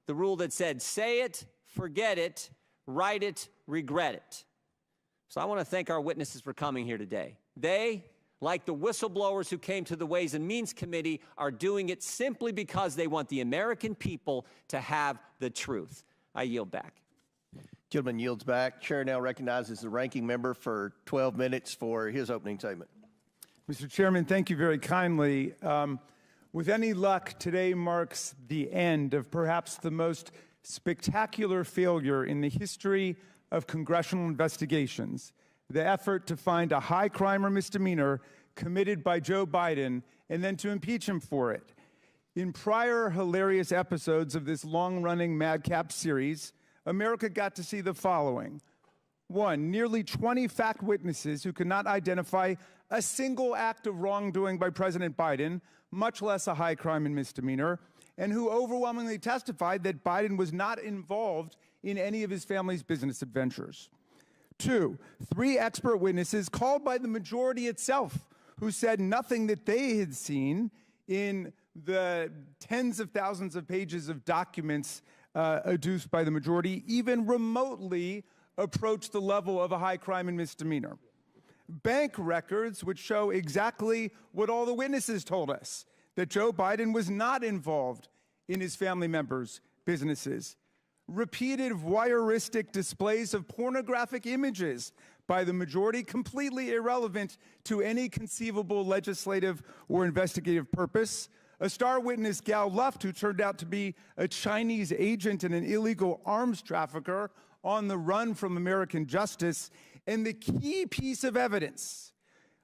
The rule that said, say it, forget it, write it, regret it. So I want to thank our witnesses for coming here today. They, like the whistleblowers who came to the Ways and Means Committee, are doing it simply because they want the American people to have the truth. I yield back. Gentleman yields back. Chair now recognizes the ranking member for 12 minutes for his opening statement. Mr. Chairman, thank you very kindly. With any luck, today marks the end of perhaps the most spectacular failure in the history of congressional investigations, the effort to find a high crime or misdemeanor committed by Joe Biden and then to impeach him for it. In prior hilarious episodes of this long-running madcap series, America got to see the following. 1, nearly 20 fact witnesses who could not identify a single act of wrongdoing by President Biden, much less a high crime and misdemeanor, and who overwhelmingly testified that Biden was not involved in any of his family's business adventures. 2, 3 expert witnesses called by the majority itself who said nothing that they had seen in the tens of thousands of pages of documents adduced by the majority even remotely approached the level of a high crime and misdemeanor. Bank records which show exactly what all the witnesses told us, that Joe Biden was not involved in his family members' businesses. Repeated voyeuristic displays of pornographic images by the majority, completely irrelevant to any conceivable legislative or investigative purpose. A star witness, Gal Luft, who turned out to be a Chinese agent and an illegal arms trafficker on the run from American justice, and the key piece of evidence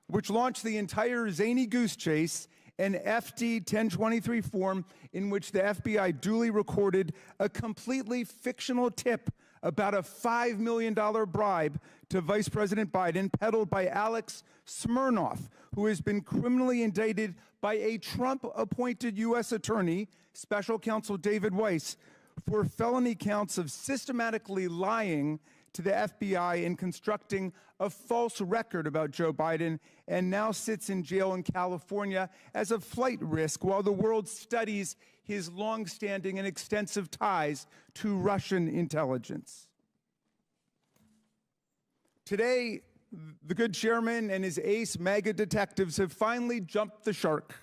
which launched the entire zany goose chase, an FD 1023 form in which the FBI duly recorded a completely fictional tip about a $5 million bribe to Vice President Biden, peddled by Alex Smirnoff, who has been criminally indicted by a Trump-appointed U.S. attorney, Special Counsel David Weiss, for felony counts of systematically lying to the FBI and constructing a false record about Joe Biden, and now sits in jail in California as a flight risk while the world studies his longstanding and extensive ties to Russian intelligence. Today, the good chairman and his ace MAGA detectives have finally jumped the shark.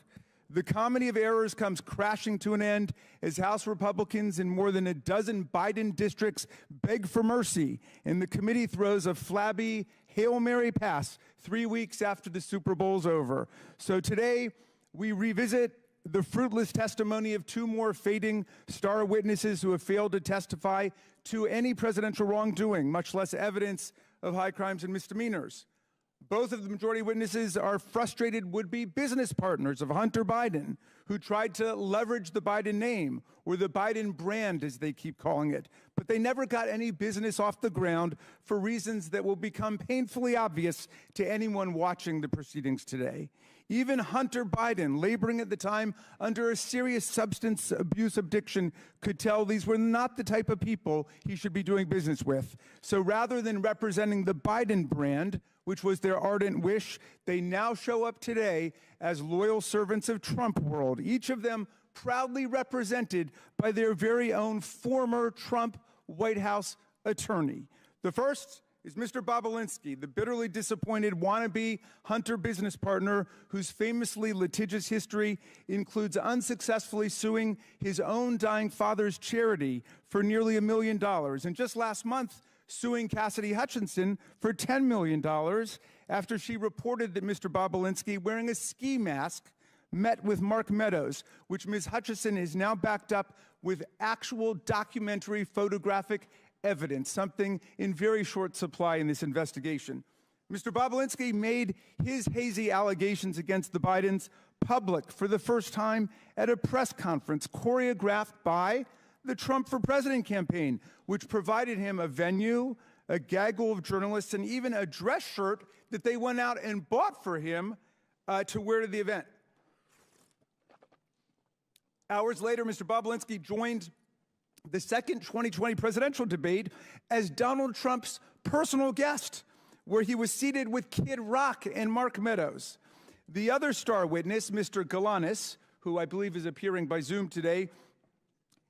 The comedy of errors comes crashing to an end as House Republicans in more than a dozen Biden districts beg for mercy, and the committee throws a flabby Hail Mary pass 3 weeks after the Super Bowl's over. So today, we revisit the fruitless testimony of 2 more fading star witnesses who have failed to testify to any presidential wrongdoing, much less evidence of high crimes and misdemeanors. Both of the majority witnesses are frustrated would-be business partners of Hunter Biden, who tried to leverage the Biden name, or the Biden brand, as they keep calling it. But they never got any business off the ground for reasons that will become painfully obvious to anyone watching the proceedings today. Even Hunter Biden, laboring at the time under a serious substance abuse addiction, could tell these were not the type of people he should be doing business with. So rather than representing the Biden brand, which was their ardent wish, they now show up today as loyal servants of Trump world, each of them proudly represented by their very own former Trump White House attorney. The first is Mr. Bobulinski, the bitterly disappointed wannabe Hunter business partner whose famously litigious history includes unsuccessfully suing his own dying father's charity for nearly $1 million. And just last month, suing Cassidy Hutchinson for $10 million after she reported that Mr. Bobulinski, wearing a ski mask, met with Mark Meadows, which Ms. Hutchinson is now backed up with actual documentary photographic evidence, something in very short supply in this investigation. Mr. Bobulinski made his hazy allegations against the Bidens public for the first time at a press conference choreographed by the Trump for President campaign, which provided him a venue, a gaggle of journalists, and even a dress shirt that they went out and bought for him to wear to the event. Hours later, Mr. Bobulinski joined the second 2020 presidential debate as Donald Trump's personal guest, where he was seated with Kid Rock and Mark Meadows. The other star witness, Mr. Galanis, who I believe is appearing by Zoom today,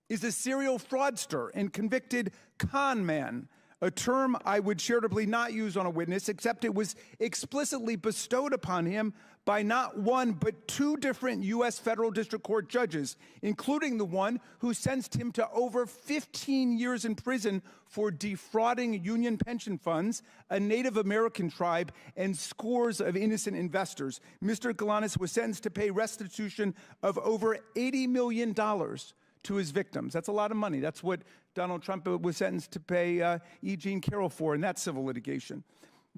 is a serial fraudster and convicted con man, a term I would charitably not use on a witness, except it was explicitly bestowed upon him by not one, but two different U.S. federal district court judges, including the one who sentenced him to over 15 years in prison for defrauding union pension funds, a Native American tribe, and scores of innocent investors. Mr. Galanis was sentenced to pay restitution of over $80 million to his victims. That's a lot of money. That's what Donald Trump was sentenced to pay E. Jean Carroll for in that civil litigation.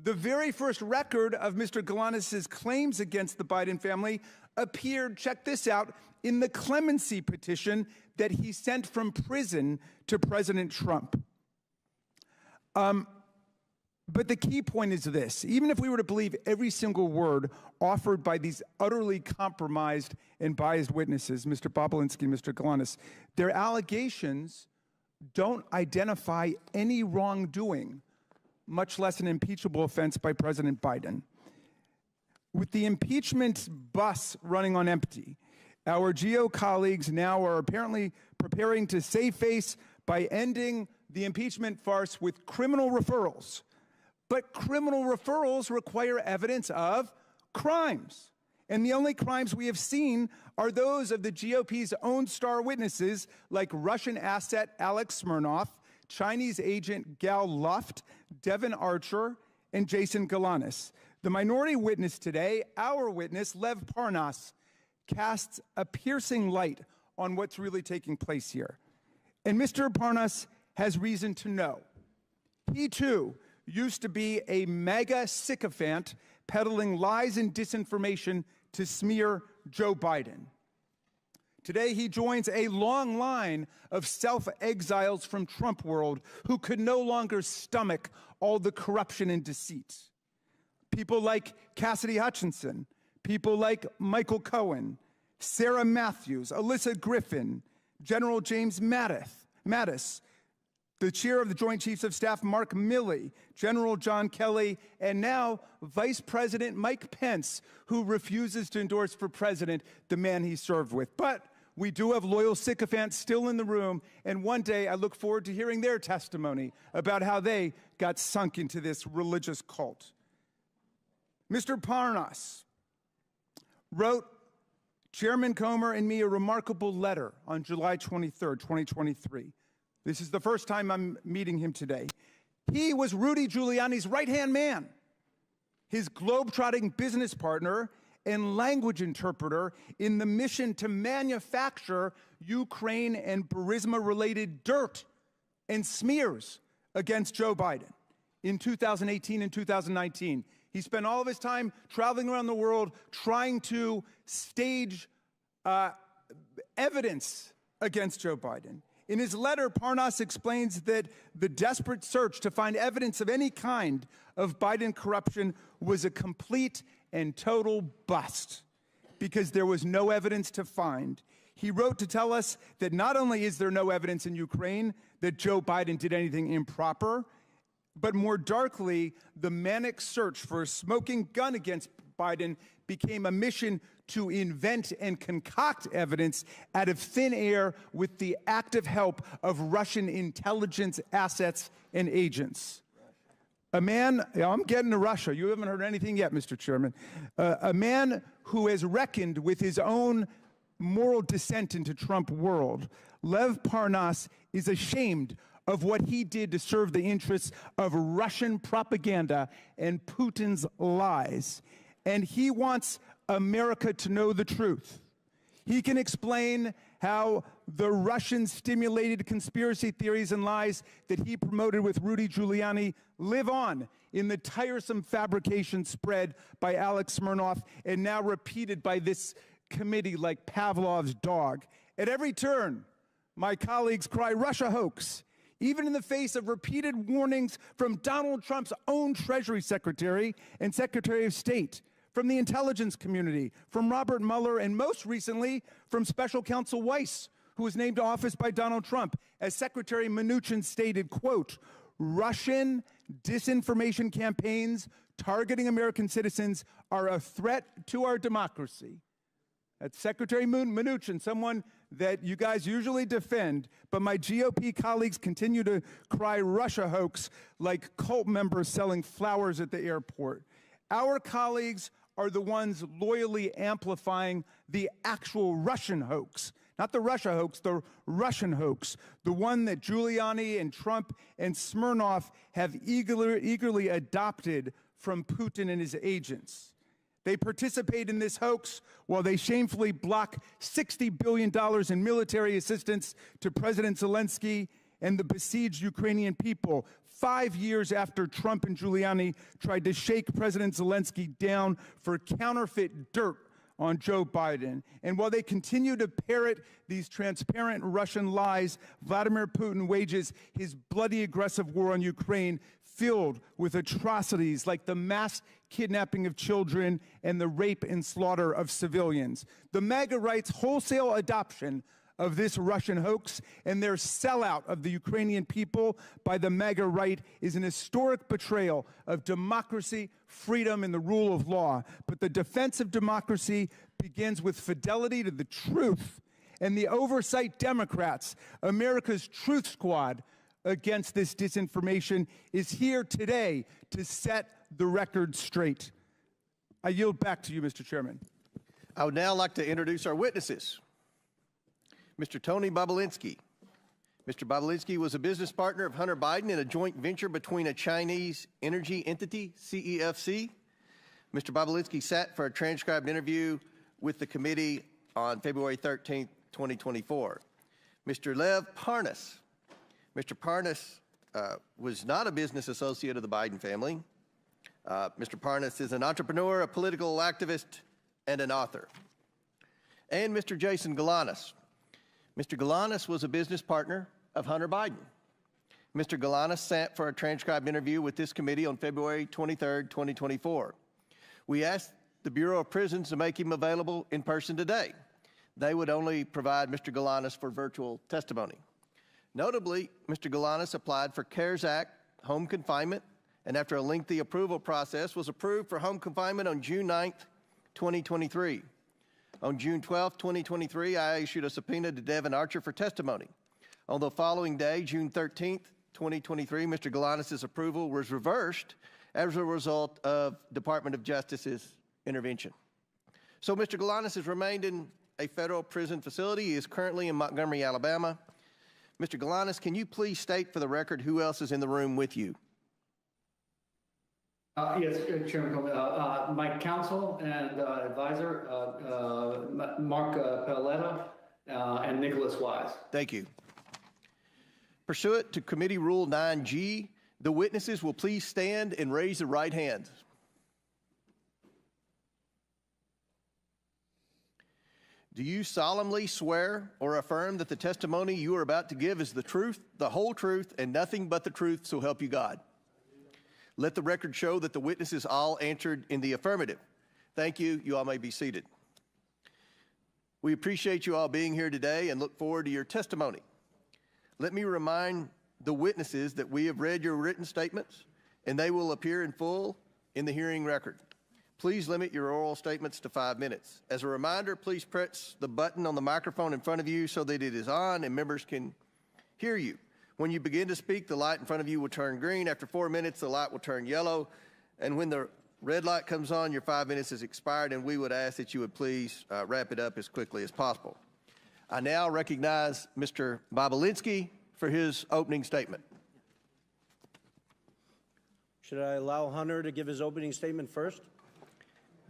The very first record of Mr. Galanis' claims against the Biden family appeared, check this out, in the clemency petition that he sent from prison to President Trump. But the key point is this: even if we were to believe every single word offered by these utterly compromised and biased witnesses, Mr. Bobulinski and Mr. Galanis, their allegations don't identify any wrongdoing, much less an impeachable offense by President Biden. With the impeachment bus running on empty, our GO colleagues now are apparently preparing to save face by ending the impeachment farce with criminal referrals. But criminal referrals require evidence of crimes. And the only crimes we have seen are those of the GOP's own star witnesses, like Russian asset Alex Smirnov, Chinese agent Gal Luft, Devin Archer, and Jason Galanis. The minority witness today, our witness, Lev Parnas, casts a piercing light on what's really taking place here. And Mr. Parnas has reason to know. He, too, used to be a mega sycophant peddling lies and disinformation to smear Joe Biden. Today, he joins a long line of self-exiles from Trump world who could no longer stomach all the corruption and deceit. People like Cassidy Hutchinson, people like Michael Cohen, Sarah Matthews, Alyssa Griffin, General James Mattis, the chair of the Joint Chiefs of Staff, Mark Milley, General John Kelly, and now Vice President Mike Pence, who refuses to endorse for president the man he served with. But we do have loyal sycophants still in the room, and one day I look forward to hearing their testimony about how they got sunk into this religious cult. Mr. Parnas wrote Chairman Comer and me a remarkable letter on July 23rd, 2023. This is the first time I'm meeting him today. He was Rudy Giuliani's right-hand man, his globe-trotting business partner and language interpreter in the mission to manufacture Ukraine and Barisma-related dirt and smears against Joe Biden in 2018 and 2019. He spent all of his time traveling around the world trying to stage evidence against Joe Biden. In his letter, Parnas explains that the desperate search to find evidence of any kind of Biden corruption was a complete and total bust because there was no evidence to find. He wrote to tell us that not only is there no evidence in Ukraine that Joe Biden did anything improper, but more darkly, the manic search for a smoking gun against Biden became a mission to invent and concoct evidence out of thin air with the active help of Russian intelligence assets and agents. A man, I'm getting to Russia. You haven't heard anything yet, Mr. Chairman. A man who has reckoned with his own moral descent into Trump world. Lev Parnas is ashamed of what he did to serve the interests of Russian propaganda and Putin's lies. And he wants America to know the truth. He can explain how the Russian-stimulated conspiracy theories and lies that he promoted with Rudy Giuliani live on in the tiresome fabrication spread by Alex Smirnov and now repeated by this committee like Pavlov's dog. At every turn, my colleagues cry Russia hoax, even in the face of repeated warnings from Donald Trump's own Treasury Secretary and Secretary of State, from the intelligence community, from Robert Mueller, and most recently from Special Counsel Weiss, who was named to office by Donald Trump. As Secretary Mnuchin stated, quote, Russian disinformation campaigns targeting American citizens are a threat to our democracy. That's Secretary Mnuchin, someone that you guys usually defend, but my GOP colleagues continue to cry Russia hoax like cult members selling flowers at the airport. Our colleagues are the ones loyally amplifying the actual Russian hoax. Not the Russia hoax, the Russian hoax, the one that Giuliani and Trump and Smirnov have eagerly adopted from Putin and his agents. They participate in this hoax while they shamefully block $60 billion in military assistance to President Zelensky and the besieged Ukrainian people, 5 years after Trump and Giuliani tried to shake President Zelensky down for counterfeit dirt on Joe Biden. And while they continue to parrot these transparent Russian lies, Vladimir Putin wages his bloody aggressive war on Ukraine filled with atrocities like the mass kidnapping of children and the rape and slaughter of civilians. The MAGA right's wholesale adoption of this Russian hoax and their sellout of the Ukrainian people by the MAGA right is an historic betrayal of democracy, freedom, and the rule of law. But the defense of democracy begins with fidelity to the truth and the oversight Democrats, America's Truth Squad, against this disinformation is here today to set the record straight. I yield back to you, Mr. Chairman. I would now like to introduce our witnesses. Mr. Tony Bobulinski. Mr. Bobulinski was a business partner of Hunter Biden in a joint venture between a Chinese energy entity, CEFC. Mr. Bobulinski sat for a transcribed interview with the committee on February 13, 2024. Mr. Lev Parnas. Mr. Parnas was not a business associate of the Biden family. Mr. Parnas is an entrepreneur, a political activist, and an author. And Mr. Jason Galanis. Mr. Galanis was a business partner of Hunter Biden. Mr. Galanis sat for a transcribed interview with this committee on February 23, 2024. We asked the Bureau of Prisons to make him available in person today. They would only provide Mr. Galanis for virtual testimony. Notably, Mr. Galanis applied for CARES Act home confinement, and after a lengthy approval process, was approved for home confinement on June 9, 2023. On June 12, 2023, I issued a subpoena to Devin Archer for testimony. On the following day, June 13, 2023, Mr. Galanis' approval was reversed as a result of Department of Justice's intervention. So Mr. Galanis has remained in a federal prison facility. He is currently in Montgomery, Alabama. Mr. Galanis, can you please state for the record who else is in the room with you? Yes, Chairman, my counsel and advisor, Mark Paletta, and Nicholas Wise. Thank you. Pursuant to Committee Rule 9G, the witnesses will please stand and raise their right hand. Do you solemnly swear or affirm that the testimony you are about to give is the truth, the whole truth, and nothing but the truth, so help you God? Let the record show that the witnesses all answered in the affirmative. Thank you. You all may be seated. We appreciate you all being here today and look forward to your testimony. Let me remind the witnesses that we have read your written statements and they will appear in full in the hearing record. Please limit your oral statements to 5 minutes. As a reminder, please press the button on the microphone in front of you so that it is on and members can hear you. When you begin to speak, the light in front of you will turn green. After 4 minutes, the light will turn yellow. And when the red light comes on, your 5 minutes is expired, and we would ask that you would please wrap it up as quickly as possible. I now recognize Mr. Bobulinski for his opening statement. Should I allow Hunter to give his opening statement first?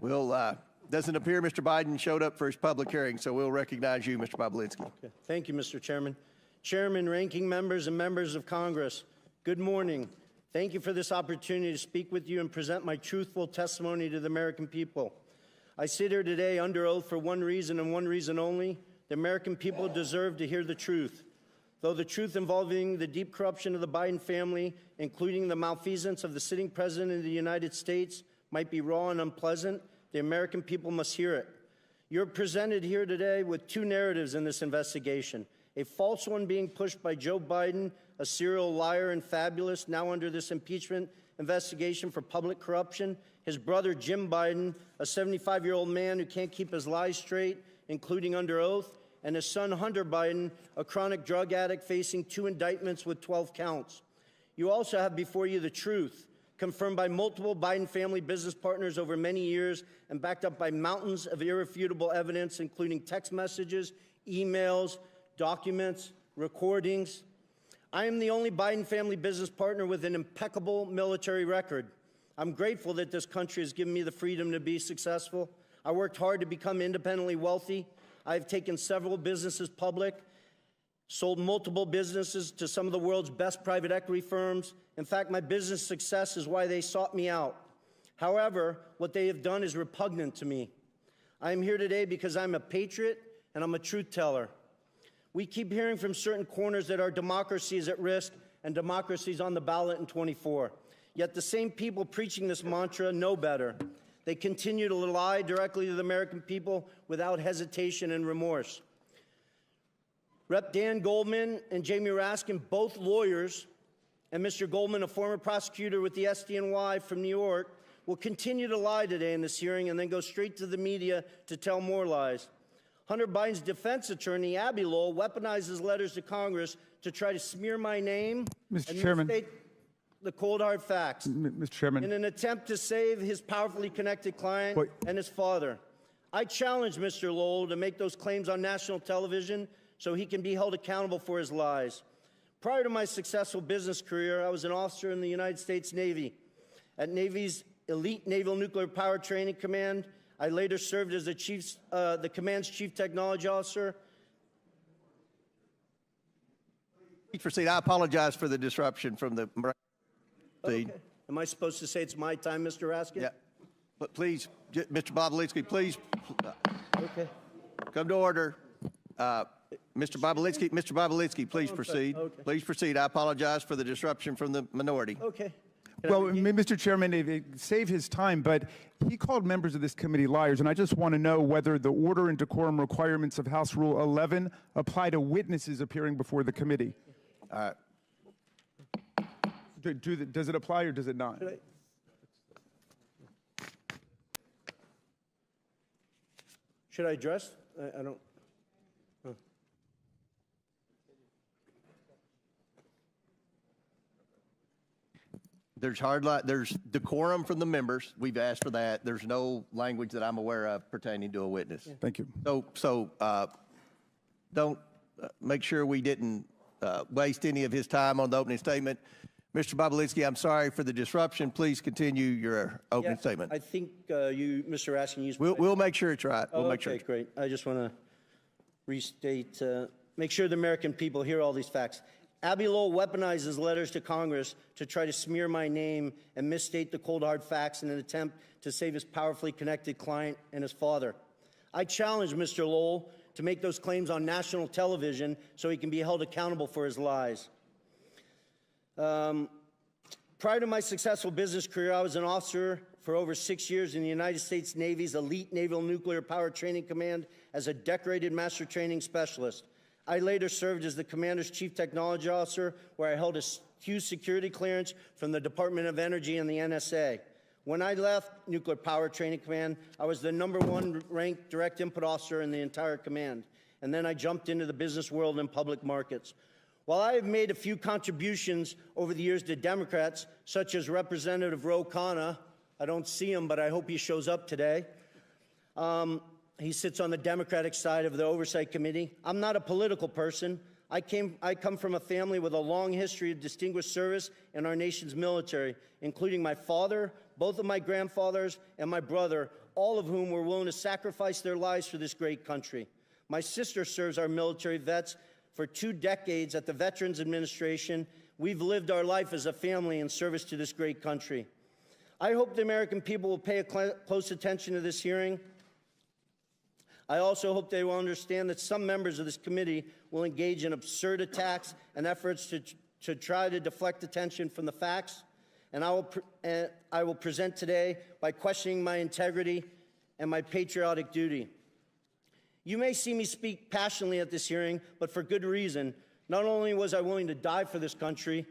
Well, doesn't appear Mr. Biden showed up for his public hearing, so we'll recognize you, Mr. Bobulinski. Okay. Thank you, Mr. Chairman. Chairman, ranking members, and members of Congress, good morning. Thank you for this opportunity to speak with you and present my truthful testimony to the American people. I sit here today under oath for one reason and one reason only. The American people deserve to hear the truth. Though the truth involving the deep corruption of the Biden family, including the malfeasance of the sitting president of the United States, might be raw and unpleasant, the American people must hear it. You're presented here today with two narratives in this investigation. A false one being pushed by Joe Biden, a serial liar and fabulous, now under this impeachment investigation for public corruption. His brother, Jim Biden, a 75-year-old man who can't keep his lies straight, including under oath. And his son, Hunter Biden, a chronic drug addict facing 2 indictments with 12 counts. You also have before you the truth, confirmed by multiple Biden family business partners over many years and backed up by mountains of irrefutable evidence, including text messages, emails, documents, recordings. I am the only Biden family business partner with an impeccable military record. I'm grateful that this country has given me the freedom to be successful. I worked hard to become independently wealthy. I've taken several businesses public, sold multiple businesses to some of the world's best private equity firms. In fact, my business success is why they sought me out. However, what they have done is repugnant to me. I am here today because I'm a patriot and I'm a truth teller. We keep hearing from certain corners that our democracy is at risk and democracy is on the ballot in 24. Yet the same people preaching this mantra know better. They continue to lie directly to the American people without hesitation and remorse. Rep. Dan Goldman and Jamie Raskin, both lawyers, and Mr. Goldman, a former prosecutor with the SDNY from New York, will continue to lie today in this hearing and then go straight to the media to tell more lies. Hunter Biden's defense attorney, Abby Lowell, weaponizes letters to Congress to try to smear my name Mr. Chairman. misstate the cold hard facts Mr. Chairman. in an attempt to save his powerfully connected client and his father. I challenge Mr. Lowell to make those claims on national television so he can be held accountable for his lies. Prior to my successful business career, I was an officer in the United States Navy. At Navy's elite Naval Nuclear Power Training Command, I later served as the command's chief technology officer. Please proceed. I apologize for the disruption from the feed. Okay. Am I supposed to say it's my time, Mr. Raskin? Yeah. But please, Mr. Bobulinski, please Okay. come to order. Mr. Bobulinski, please proceed. Okay. Please proceed. I apologize for the disruption from the minority. Okay. Well, Mr. Chairman, it saved his time, but he called members of this committee liars, and I just want to know whether the order and decorum requirements of House Rule 11 apply to witnesses appearing before the committee. Does it apply or does it not? Should I address? I don't. There's decorum from the members. We've asked for that. There's no language that I'm aware of pertaining to a witness. Thank you. So don't make sure we didn't waste any of his time on the opening statement. Mr. Bobulinski, I'm sorry for the disruption. Please continue your opening statement. I think you, Mr. Raskin, used. We'll make sure it's right. We'll make sure. Okay, great. I just want to restate, make sure the American people hear all these facts. Abby Lowell weaponizes letters to Congress to try to smear my name and misstate the cold hard facts in an attempt to save his powerfully connected client and his father. I challenge Mr. Lowell to make those claims on national television so he can be held accountable for his lies. Prior to my successful business career, I was an officer for over 6 years in the United States Navy's elite Naval Nuclear Power Training Command as a decorated master training specialist. I later served as the commander's chief technology officer, where I held a huge security clearance from the Department of Energy and the NSA. When I left Nuclear Power Training Command, I was the #1 ranked direct input officer in the entire command. And then I jumped into the business world and public markets. While I have made a few contributions over the years to Democrats, such as Representative Ro Khanna, I don't see him, but I hope he shows up today. He sits on the Democratic side of the Oversight Committee. I'm not a political person. I come from a family with a long history of distinguished service in our nation's military, including my father, both of my grandfathers, and my brother, all of whom were willing to sacrifice their lives for this great country. My sister serves our military vets for 2 decades at the Veterans Administration. We've lived our life as a family in service to this great country. I hope the American people will pay close attention to this hearing. I also hope they will understand that some members of this committee will engage in absurd attacks and efforts to try to deflect attention from the facts. And I will present today by questioning my integrity and my patriotic duty. You may see me speak passionately at this hearing, but for good reason. Not only was I willing to die for this country,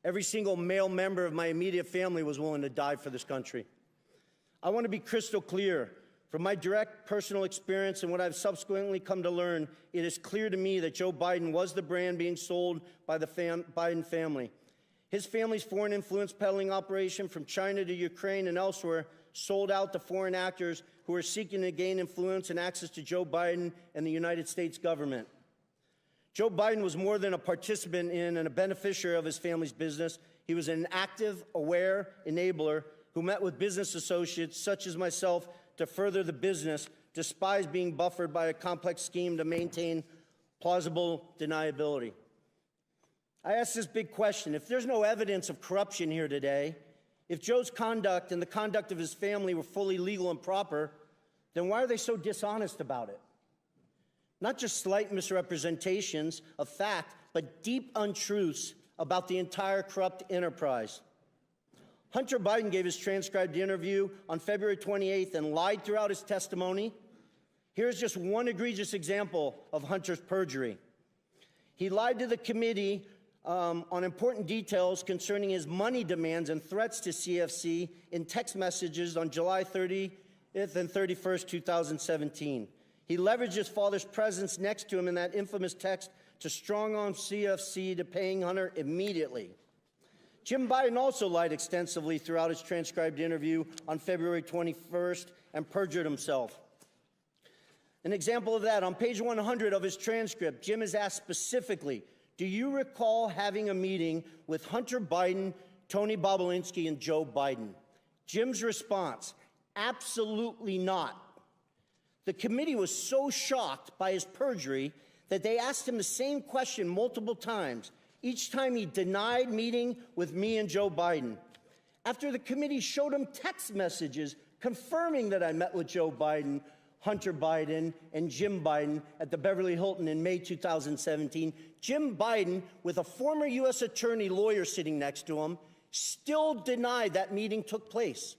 every single male member of my immediate family was willing to die for this country. I want to be crystal clear. From my direct personal experience and what I've subsequently come to learn, it is clear to me that Joe Biden was the brand being sold by the Biden family. His family's foreign influence peddling operation from China to Ukraine and elsewhere sold out to foreign actors who are seeking to gain influence and access to Joe Biden and the United States government. Joe Biden was more than a participant in and a beneficiary of his family's business. He was an active, aware enabler who met with business associates such as myself to further the business, despite being buffered by a complex scheme to maintain plausible deniability. I ask this big question. If there's no evidence of corruption here today, if Joe's conduct and the conduct of his family were fully legal and proper, then why are they so dishonest about it? Not just slight misrepresentations of fact, but deep untruths about the entire corrupt enterprise. Hunter Biden gave his transcribed interview on February 28th and lied throughout his testimony. Here's just one egregious example of Hunter's perjury. He lied to the committee on important details concerning his money demands and threats to CFC in text messages on July 30th and 31st, 2017. He leveraged his father's presence next to him in that infamous text to strong-arm CFC to paying Hunter immediately. Jim Biden also lied extensively throughout his transcribed interview on February 21st and perjured himself. An example of that, on page 100 of his transcript, Jim is asked specifically, do you recall having a meeting with Hunter Biden, Tony Bobulinski, and Joe Biden? Jim's response, absolutely not. The committee was so shocked by his perjury that they asked him the same question multiple times. Each time he denied meeting with me and Joe Biden. After the committee showed him text messages confirming that I met with Joe Biden, Hunter Biden, and Jim Biden at the Beverly Hilton in May 2017, Jim Biden, with a former U.S. attorney lawyer sitting next to him, still denied that meeting took place.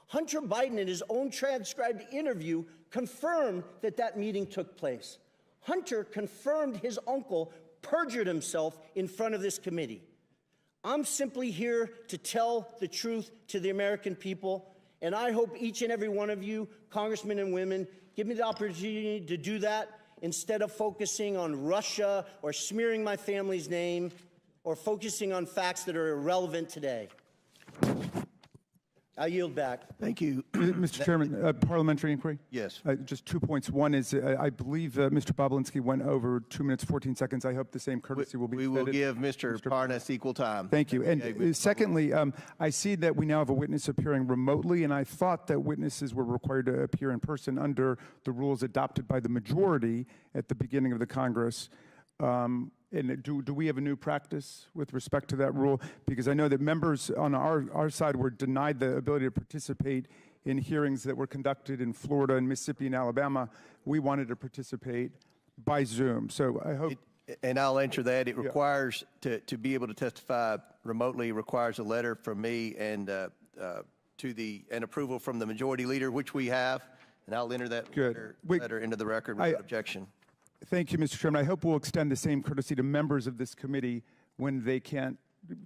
Hunter Biden, in his own transcribed interview, confirmed that that meeting took place. Hunter confirmed his uncle perjured himself in front of this committee. I'm simply here to tell the truth to the American people, and I hope each and every one of you, congressmen and women, give me the opportunity to do that instead of focusing on Russia or smearing my family's name or focusing on facts that are irrelevant today. I yield back. Thank you. Mr. Chairman, parliamentary inquiry? Yes. Just 2 points. One is, I believe Mr. Bobulinski went over 2 minutes, 14 seconds. I hope the same courtesy will be extended. We will give Mr. Parnas equal time. Thank you. And secondly, I see that we now have a witness appearing remotely, and I thought that witnesses were required to appear in person under the rules adopted by the majority at the beginning of the Congress. And do we have a new practice with respect to that rule? Because I know that members on our side were denied the ability to participate in hearings that were conducted in Florida and Mississippi and Alabama. We wanted to participate by Zoom. So I hope... And I'll answer that. It requires, to be able to testify remotely, requires a letter from me and an approval from the majority leader, which we have. And I'll enter that letter into the record without objection. Thank you, Mr. Chairman. I hope we'll extend the same courtesy to members of this committee when they can't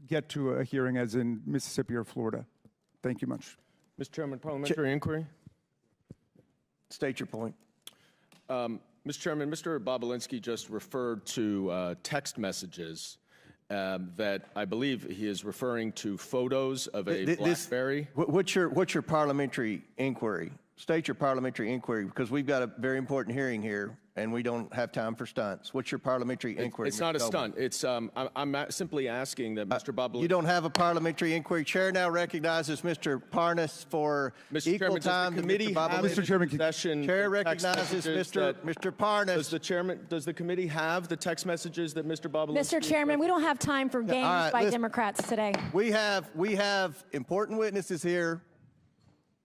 get to a hearing as in Mississippi or Florida. Thank you much. Mr. Chairman, parliamentary inquiry. State your point. Mr. Chairman, Mr. Bobulinski just referred to text messages that I believe he is referring to photos of a BlackBerry. What's your parliamentary inquiry? State your parliamentary inquiry, because we've got a very important hearing here, and we don't have time for stunts. What's your parliamentary inquiry? It's not a stunt. It's I'm simply asking that Mr. Bobulinski. You don't have a parliamentary inquiry. Chair now recognizes Mr. Parnas for equal time to Mr. Bobulinski. Mr. Chairman, Chair recognizes Mr. Parnas. Does the committee have the text messages that Mr. Bobulinski? Mr. Chairman, we don't have time for games by Democrats today. We have important witnesses here.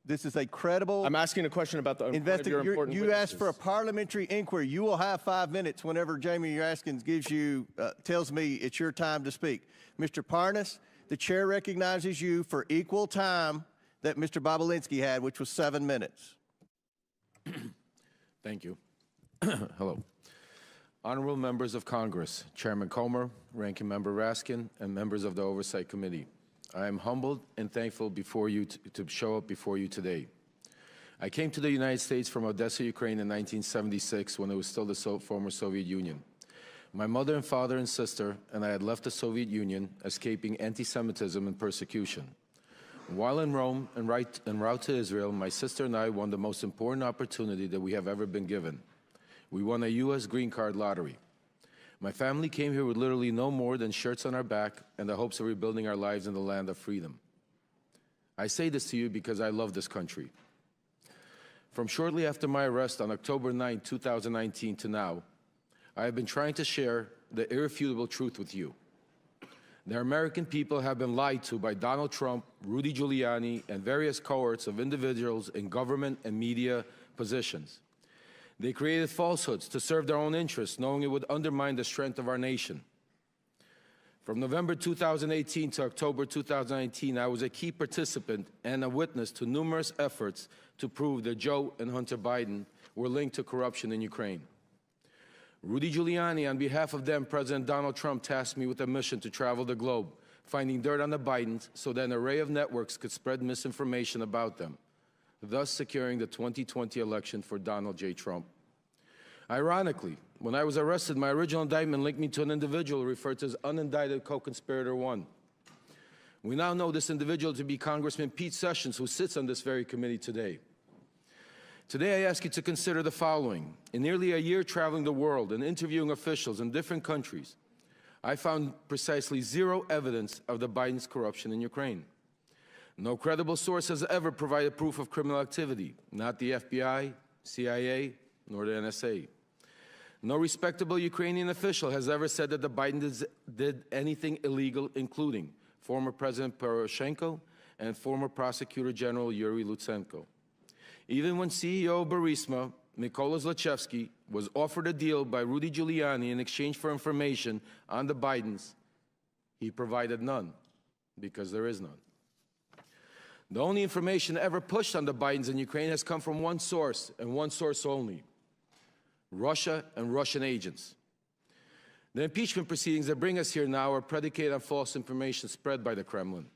This is a credible. I'm asking a question about the important You asked for a parliamentary inquiry. You will have 5 minutes whenever Jamie Raskins gives you, tells me it's your time to speak. Mr. Parnas, the chair recognizes you for equal time that Mr. Bobulinski had, which was 7 minutes. Thank you. Hello. Honorable members of Congress, Chairman Comer, Ranking Member Raskin, and members of the Oversight Committee. I am humbled and thankful before you to show up before you today. I came to the United States from Odessa, Ukraine in 1976 when it was still the former Soviet Union. My mother and father and sister and I had left the Soviet Union, escaping anti-Semitism and persecution. While in Rome en route to Israel, my sister and I won the most important opportunity that we have ever been given. We won a U.S. green card lottery. My family came here with literally no more than shirts on our back and the hopes of rebuilding our lives in the land of freedom. I say this to you because I love this country. From shortly after my arrest on October 9, 2019 to now, I have been trying to share the irrefutable truth with you. The American people have been lied to by Donald Trump, Rudy Giuliani, and various cohorts of individuals in government and media positions. They created falsehoods to serve their own interests, knowing it would undermine the strength of our nation. From November 2018 to October 2019, I was a key participant and a witness to numerous efforts to prove that Joe and Hunter Biden were linked to corruption in Ukraine. Rudy Giuliani, on behalf of then President Donald Trump, tasked me with a mission to travel the globe, finding dirt on the Bidens so that an array of networks could spread misinformation about them, thus securing the 2020 election for Donald J. Trump. Ironically, when I was arrested, my original indictment linked me to an individual referred to as unindicted co-conspirator 1. We now know this individual to be Congressman Pete Sessions, who sits on this very committee today. Today, I ask you to consider the following. In nearly a year traveling the world and interviewing officials in different countries, I found precisely zero evidence of the Biden's corruption in Ukraine. No credible source has ever provided proof of criminal activity, not the FBI, CIA, nor the NSA. No respectable Ukrainian official has ever said that the Bidens did anything illegal, including former President Poroshenko and former Prosecutor General Yuri Lutsenko. Even when CEO of Barisma, Mykola Zlochevsky, was offered a deal by Rudy Giuliani in exchange for information on the Bidens, he provided none, because there is none. The only information ever pushed on the Bidens in Ukraine has come from one source, and one source only: Russia and Russian agents. The impeachment proceedings that bring us here now are predicated on false information spread by the Kremlin.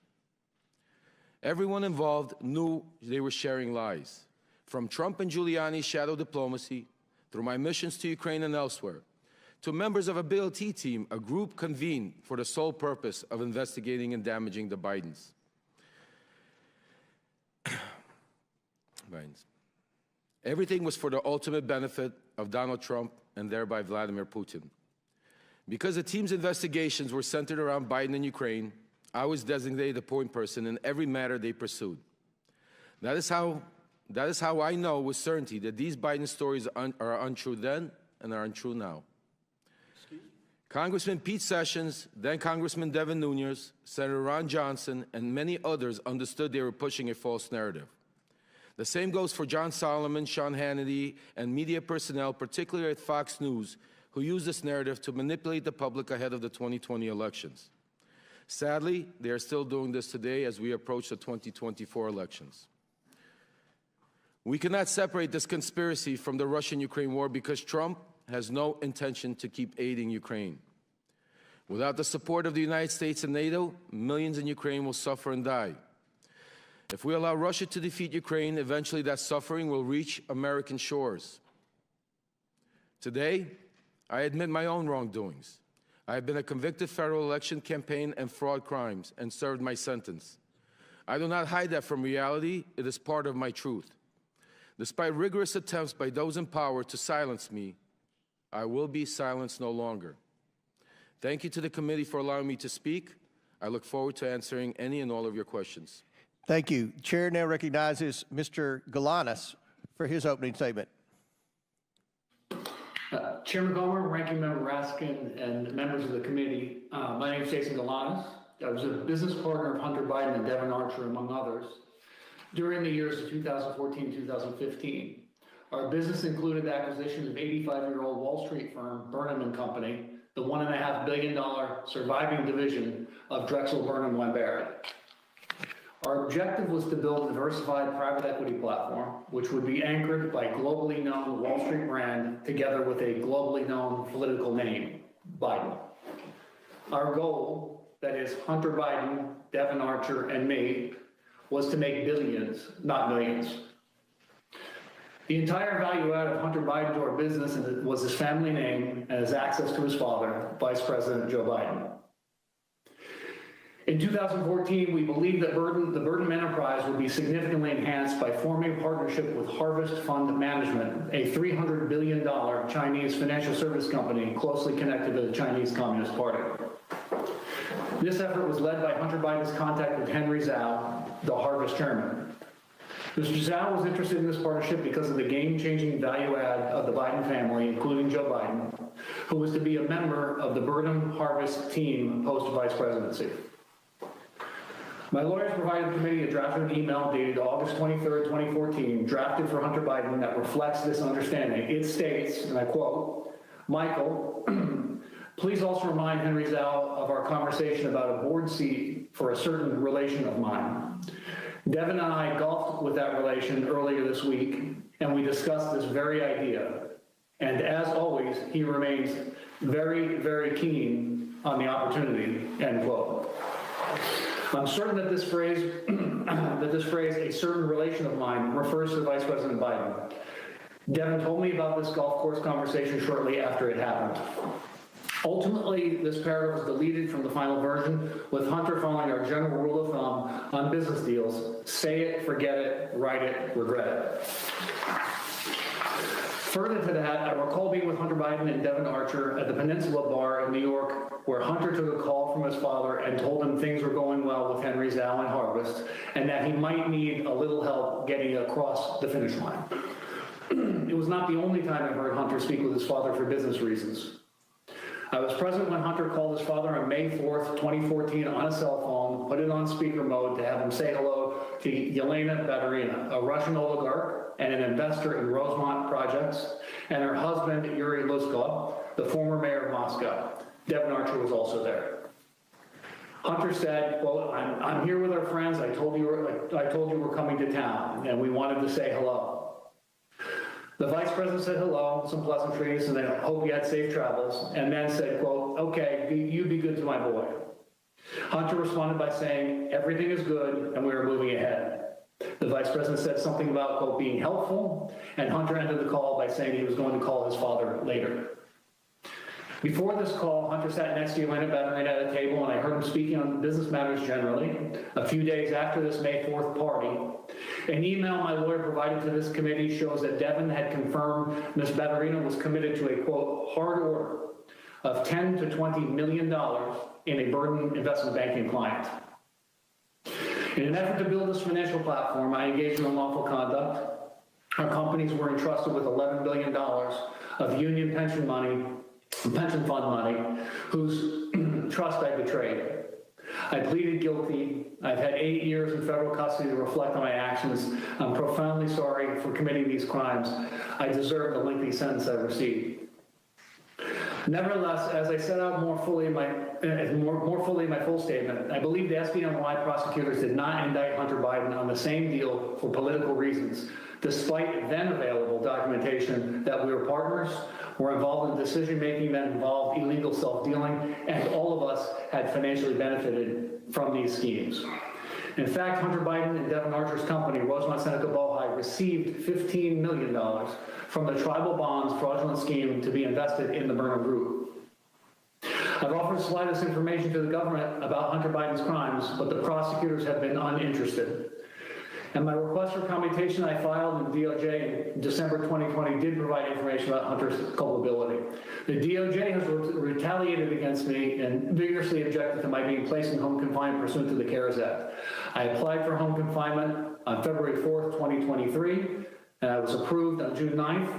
Everyone involved knew they were sharing lies. From Trump and Giuliani's shadow diplomacy, through my missions to Ukraine and elsewhere, to members of a BLT team, a group convened for the sole purpose of investigating and damaging the Bidens. Everything was for the ultimate benefit of Donald Trump and thereby Vladimir Putin. Because the team's investigations were centered around Biden and Ukraine, I was designated the point person in every matter they pursued. That is how I know with certainty that these Biden stories are untrue then and are untrue now. Congressman Pete Sessions, then Congressman Devin Nunes, Senator Ron Johnson, and many others understood they were pushing a false narrative. The same goes for John Solomon, Sean Hannity, and media personnel, particularly at Fox News, who use this narrative to manipulate the public ahead of the 2020 elections. Sadly, they are still doing this today as we approach the 2024 elections. We cannot separate this conspiracy from the Russian-Ukraine war because Trump has no intention to keep aiding Ukraine. Without the support of the United States and NATO, millions in Ukraine will suffer and die. If we allow Russia to defeat Ukraine, eventually that suffering will reach American shores. Today, I admit my own wrongdoings. I have been a convicted federal election campaign and fraud crimes and served my sentence. I do not hide that from reality. It is part of my truth. Despite rigorous attempts by those in power to silence me, I will be silenced no longer. Thank you to the committee for allowing me to speak. I look forward to answering any and all of your questions. Thank you. Chair now recognizes Mr. Galanis for his opening statement. Chairman Comer, Ranking Member Raskin, and members of the committee, my name is Jason Galanis. I was a business partner of Hunter Biden and Devin Archer, among others. during the years of 2014 2015. Our business included the acquisition of 85-year-old Wall Street firm Burnham & Company, the $1.5 billion surviving division of Drexel Burnham Lambert. Our objective was to build a diversified private equity platform, which would be anchored by globally known Wall Street brand together with a globally known political name, Biden. Our goal, that is Hunter Biden, Devin Archer, and me, was to make billions, not millions. The entire value add of Hunter Biden to our business was his family name and his access to his father, Vice President Joe Biden. In 2014, we believed that the Burnham enterprise would be significantly enhanced by forming a partnership with Harvest Fund Management, a $300 billion Chinese financial service company closely connected to the Chinese Communist Party. This effort was led by Hunter Biden's contact with Henry Zhao, the Harvest chairman. Mr. Zhao was interested in this partnership because of the game-changing value add of the Biden family, including Joe Biden, who was to be a member of the Burnham Harvest team post-vice presidency. My lawyers provided the committee a drafted email dated August 23, 2014, drafted for Hunter Biden that reflects this understanding. It states, and I quote, "Michael, please also remind Henry Zhao of our conversation about a board seat for a certain relation of mine. Devin and I golfed with that relation earlier this week, and we discussed this very idea. And as always, he remains very, very keen on the opportunity," end quote. I'm certain that this phrase, a certain relation of mine, refers to Vice President Biden. Devin told me about this golf course conversation shortly after it happened. Ultimately, this paragraph was deleted from the final version, with Hunter following our general rule of thumb on business deals: say it, forget it, write it, regret it. Further to that, I recall being with Hunter Biden and Devin Archer at the Peninsula Bar in New York, where Hunter took a call from his father and told him things were going well with Henry Zhao and Harvest, and that he might need a little help getting across the finish line. It was not the only time I heard Hunter speak with his father for business reasons. I was present when Hunter called his father on May 4th, 2014 on a cell phone, put it on speaker mode to have him say hello to Yelena Badarina, a Russian oligarch and an investor in Rosemont projects, and her husband, Yuri Luzkov, the former mayor of Moscow. Devin Archer was also there. Hunter said, "Well, I'm here with our friends. I told you we're coming to town, and we wanted to say hello." The vice president said hello, some pleasantries, and then hope you had safe travels, and then said, quote, "Okay, you be good to my boy." Hunter responded by saying, "Everything is good, and we are moving ahead." The vice president said something about, quote, being helpful, and Hunter ended the call by saying he was going to call his father later. Before this call, Hunter sat next to Yelena Badarina at a table, and I heard him speaking on business matters generally. A few days after this May 4th party, an email my lawyer provided to this committee shows that Devin had confirmed Ms. Badarina was committed to a, quote, hard order of $10 to $20 million in a burden investment banking client. In an effort to build this financial platform, I engaged in unlawful conduct. Our companies were entrusted with $11 billion of union pension fund money, whose trust I betrayed. I pleaded guilty. I've had 8 years in federal custody to reflect on my actions. I'm profoundly sorry for committing these crimes. I deserve the lengthy sentence I received. Nevertheless, as I set out more fully in my full statement, I believe the SDNY prosecutors did not indict Hunter Biden on the same deal for political reasons, despite then available documentation that we were partners, were involved in decision-making that involved illegal self-dealing, and all of us had financially benefited from these schemes. In fact, Hunter Biden and Devin Archer's company, Rosemont Seneca Bohai, received $15 million from the tribal bonds fraudulent scheme to be invested in the Burnham Group. I've offered to slide this information to the government about Hunter Biden's crimes, but the prosecutors have been uninterested. And my request for commutation I filed in the DOJ in December 2020 did provide information about Hunter's culpability. The DOJ has retaliated against me and vigorously objected to my being placed in home confinement pursuant to the CARES Act. I applied for home confinement on February 4th, 2023, and I was approved on June 9th.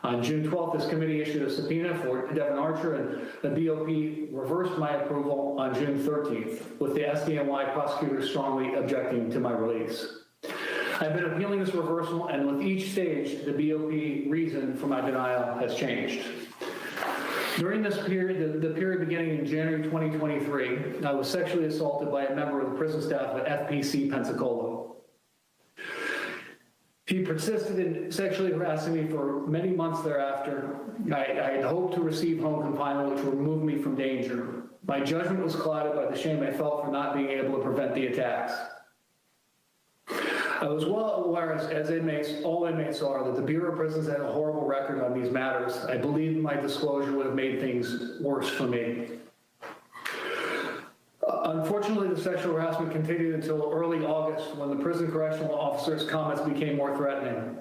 On June 12th, this committee issued a subpoena for Devin Archer, and the BOP reversed my approval on June 13th, with the SDNY prosecutors strongly objecting to my release. I've been appealing this reversal, and with each stage, the BOP reason for my denial has changed. During this period, the period beginning in January 2023, I was sexually assaulted by a member of the prison staff at FPC Pensacola. He persisted in sexually harassing me for many months thereafter. I had hoped to receive home confinement, which would remove me from danger. My judgment was clouded by the shame I felt for not being able to prevent the attacks. I was well aware, as inmates, all inmates are, that the Bureau of Prisons had a horrible record on these matters. I believe my disclosure would have made things worse for me. Unfortunately, the sexual harassment continued until early August, when the prison correctional officer's comments became more threatening.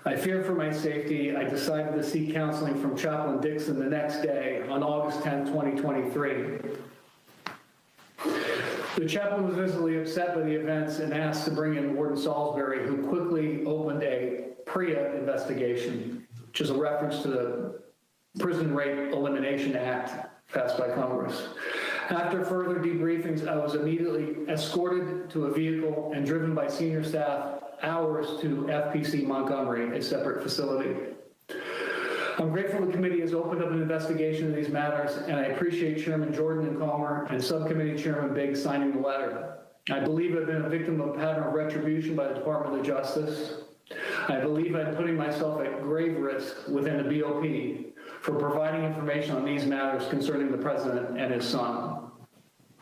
I feared for my safety. I decided to seek counseling from Chaplain Dixon the next day, on August 10, 2023. The chaplain was visibly upset by the events and asked to bring in Warden Salisbury, who quickly opened a PREA investigation, which is a reference to the Prison Rape Elimination Act passed by Congress. After further debriefings, I was immediately escorted to a vehicle and driven by senior staff hours to FPC Montgomery, a separate facility. I'm grateful the committee has opened up an investigation of these matters, and I appreciate Chairman Jordan and Comer and Subcommittee Chairman Biggs signing the letter. I believe I've been a victim of a pattern of retribution by the Department of Justice. I believe I'm putting myself at grave risk within the BOP for providing information on these matters concerning the president and his son.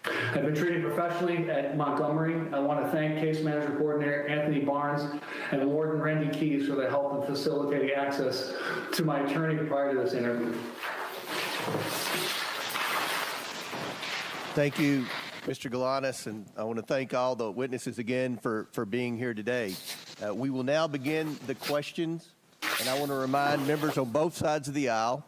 I've been treated professionally at Montgomery. I want to thank Case Manager Coordinator Anthony Barnes and Warden Randy Keys for their help in facilitating access to my attorney prior to this interview. Thank you, Mr. Galanis, and I want to thank all the witnesses again for being here today. We will now begin the questions, and I want to remind members on both sides of the aisle,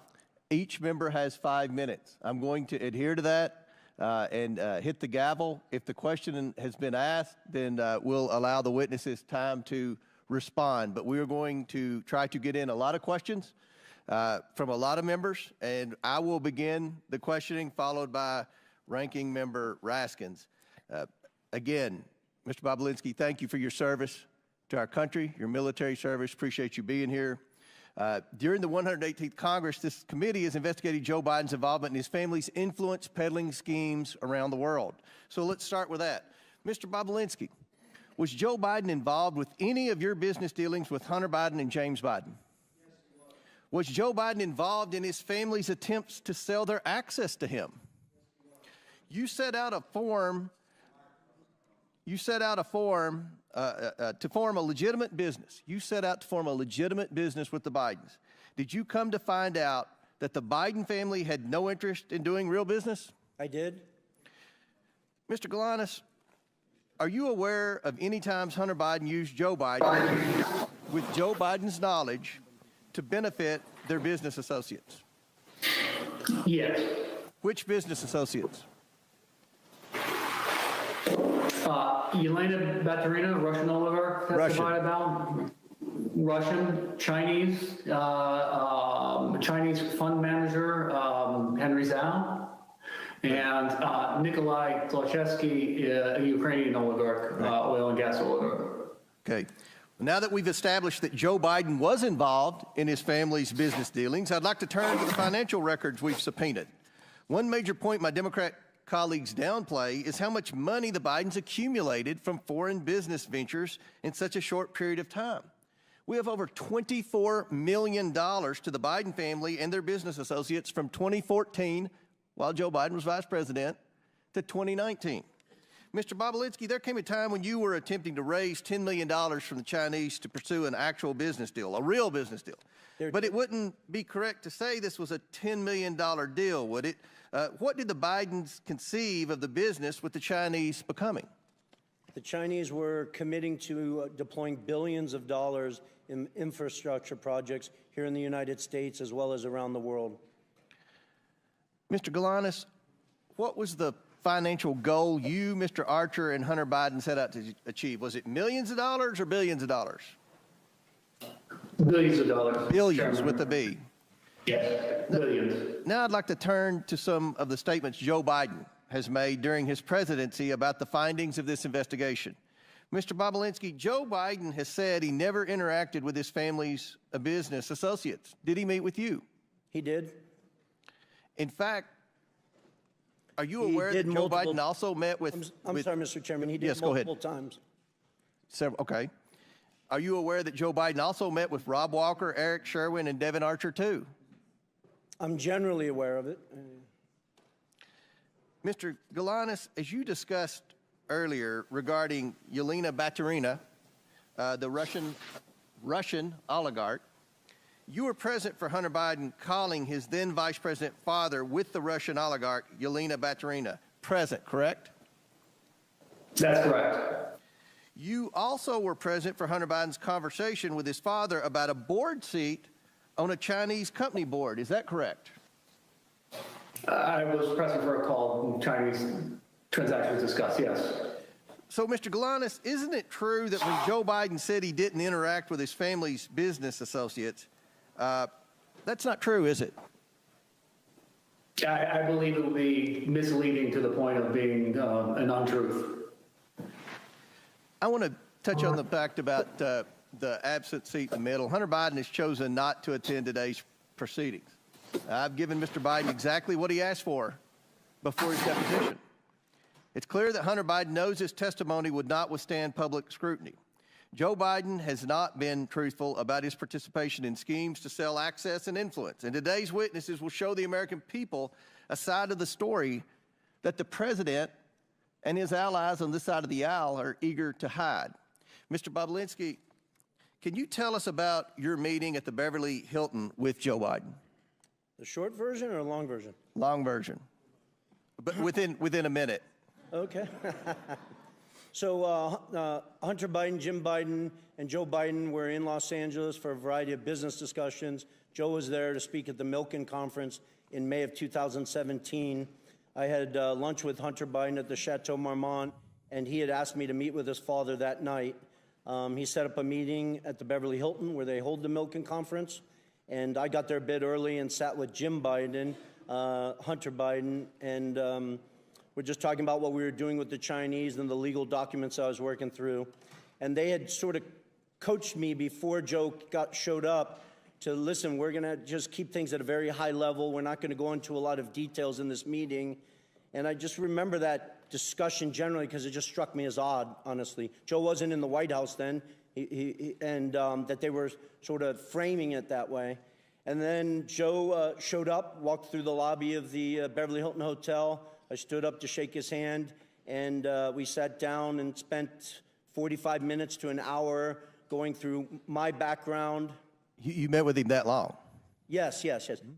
each member has 5 minutes. I'm going to adhere to that. And hit the gavel. If the question has been asked, then we'll allow the witnesses time to respond. But we are going to try to get in a lot of questions from a lot of members, and I will begin the questioning, followed by Ranking Member Raskins. Again, Mr. Bobulinski, thank you for your service to our country, your military service. Appreciate you being here. During the 118th Congress, this committee has investigated Joe Biden's involvement in his family's influence peddling schemes around the world. So let's start with that. Mr. Bobulinski, was Joe Biden involved with any of your business dealings with Hunter Biden and James Biden? Was Joe Biden involved in his family's attempts to sell their access to him? You set out a form to form a legitimate business. You set out to form a legitimate business with the Bidens. Did you come to find out that the Biden family had no interest in doing real business? I did. Mr. Galanis, are you aware of any times Hunter Biden used Joe Biden with Joe Biden's knowledge to benefit their business associates? Yes. Which business associates? Yelena Baturina, Russian oligarch, testified about. Russian, Chinese, Chinese fund manager, Henry Zhao, and Nikolai Zlochevsky, a Ukrainian oligarch, oil and gas oligarch. Okay. Now that we've established that Joe Biden was involved in his family's business dealings, I'd like to turn to the financial records we've subpoenaed. One major point my Democrat colleagues downplay is how much money the Bidens accumulated from foreign business ventures in such a short period of time. We have over $24 million to the Biden family and their business associates from 2014, while Joe Biden was vice president, to 2019. Mr. Bobulinski, there came a time when you were attempting to raise $10 million from the Chinese to pursue an actual business deal, a real business deal. But it wouldn't be correct to say this was a $10 million deal, would it? What did the Bidens conceive of the business with the Chinese becoming? The Chinese were committing to deploying billions of dollars in infrastructure projects here in the United States as well as around the world. Mr. Galanis, what was the financial goal you, Mr. Archer, and Hunter Biden set out to achieve? Was it millions of dollars or billions of dollars? Billions of dollars. Billions with a B. Yes, billions. Now I'd like to turn to some of the statements Joe Biden has made during his presidency about the findings of this investigation. Mr. Bobulinski, Joe Biden has said he never interacted with his family's business associates. Did he meet with you? He did. In fact, are you aware that Joe Biden also met with... I'm sorry, Mr. Chairman. He did multiple times. Several, okay. Are you aware that Joe Biden also met with Rob Walker, Eric Sherwin, and Devin Archer, too? I'm generally aware of it. Mr. Galanis, as you discussed earlier regarding Yelena Baturina, the Russian oligarch, you were present for Hunter Biden calling his then Vice President father with the Russian oligarch, Yelena Baturina. Present, correct? That's correct. You also were present for Hunter Biden's conversation with his father about a board seat on a Chinese company board. Is that correct? I was present for a call when Chinese transactions discussed, yes. So, Mr. Galanis, isn't it true that when Joe Biden said he didn't interact with his family's business associates, that's not true, is it? I believe it would be misleading to the point of being an untruth. I want to touch on the fact about the absent seat in the middle. Hunter Biden has chosen not to attend today's proceedings. I've given Mr. Biden exactly what he asked for before his deposition. It's clear that Hunter Biden knows his testimony would not withstand public scrutiny. Joe Biden has not been truthful about his participation in schemes to sell access and influence. And today's witnesses will show the American people a side of the story that the president and his allies on this side of the aisle are eager to hide. Mr. Bobulinski, can you tell us about your meeting at the Beverly Hilton with Joe Biden? The short version or a long version? Long version, but within a minute. Okay. So Hunter Biden, Jim Biden, and Joe Biden were in Los Angeles for a variety of business discussions. Joe was there to speak at the Milken Conference in May of 2017. I had lunch with Hunter Biden at the Chateau Marmont, and he had asked me to meet with his father that night. He set up a meeting at the Beverly Hilton where they hold the Milken Conference, and I got there a bit early and sat with Jim Biden, Hunter Biden, and we're just talking about what we were doing with the Chinese and the legal documents I was working through. And they had sort of coached me before Joe showed up to, listen, we're going to just keep things at a very high level. We're not going to go into a lot of details in this meeting. And I just remember that discussion generally because it just struck me as odd, honestly. Joe wasn't in the White House then, and that they were sort of framing it that way. And then Joe showed up, walked through the lobby of the Beverly Hilton Hotel. I stood up to shake his hand, and we sat down and spent 45 minutes to an hour going through my background. You met with him that long? Yes.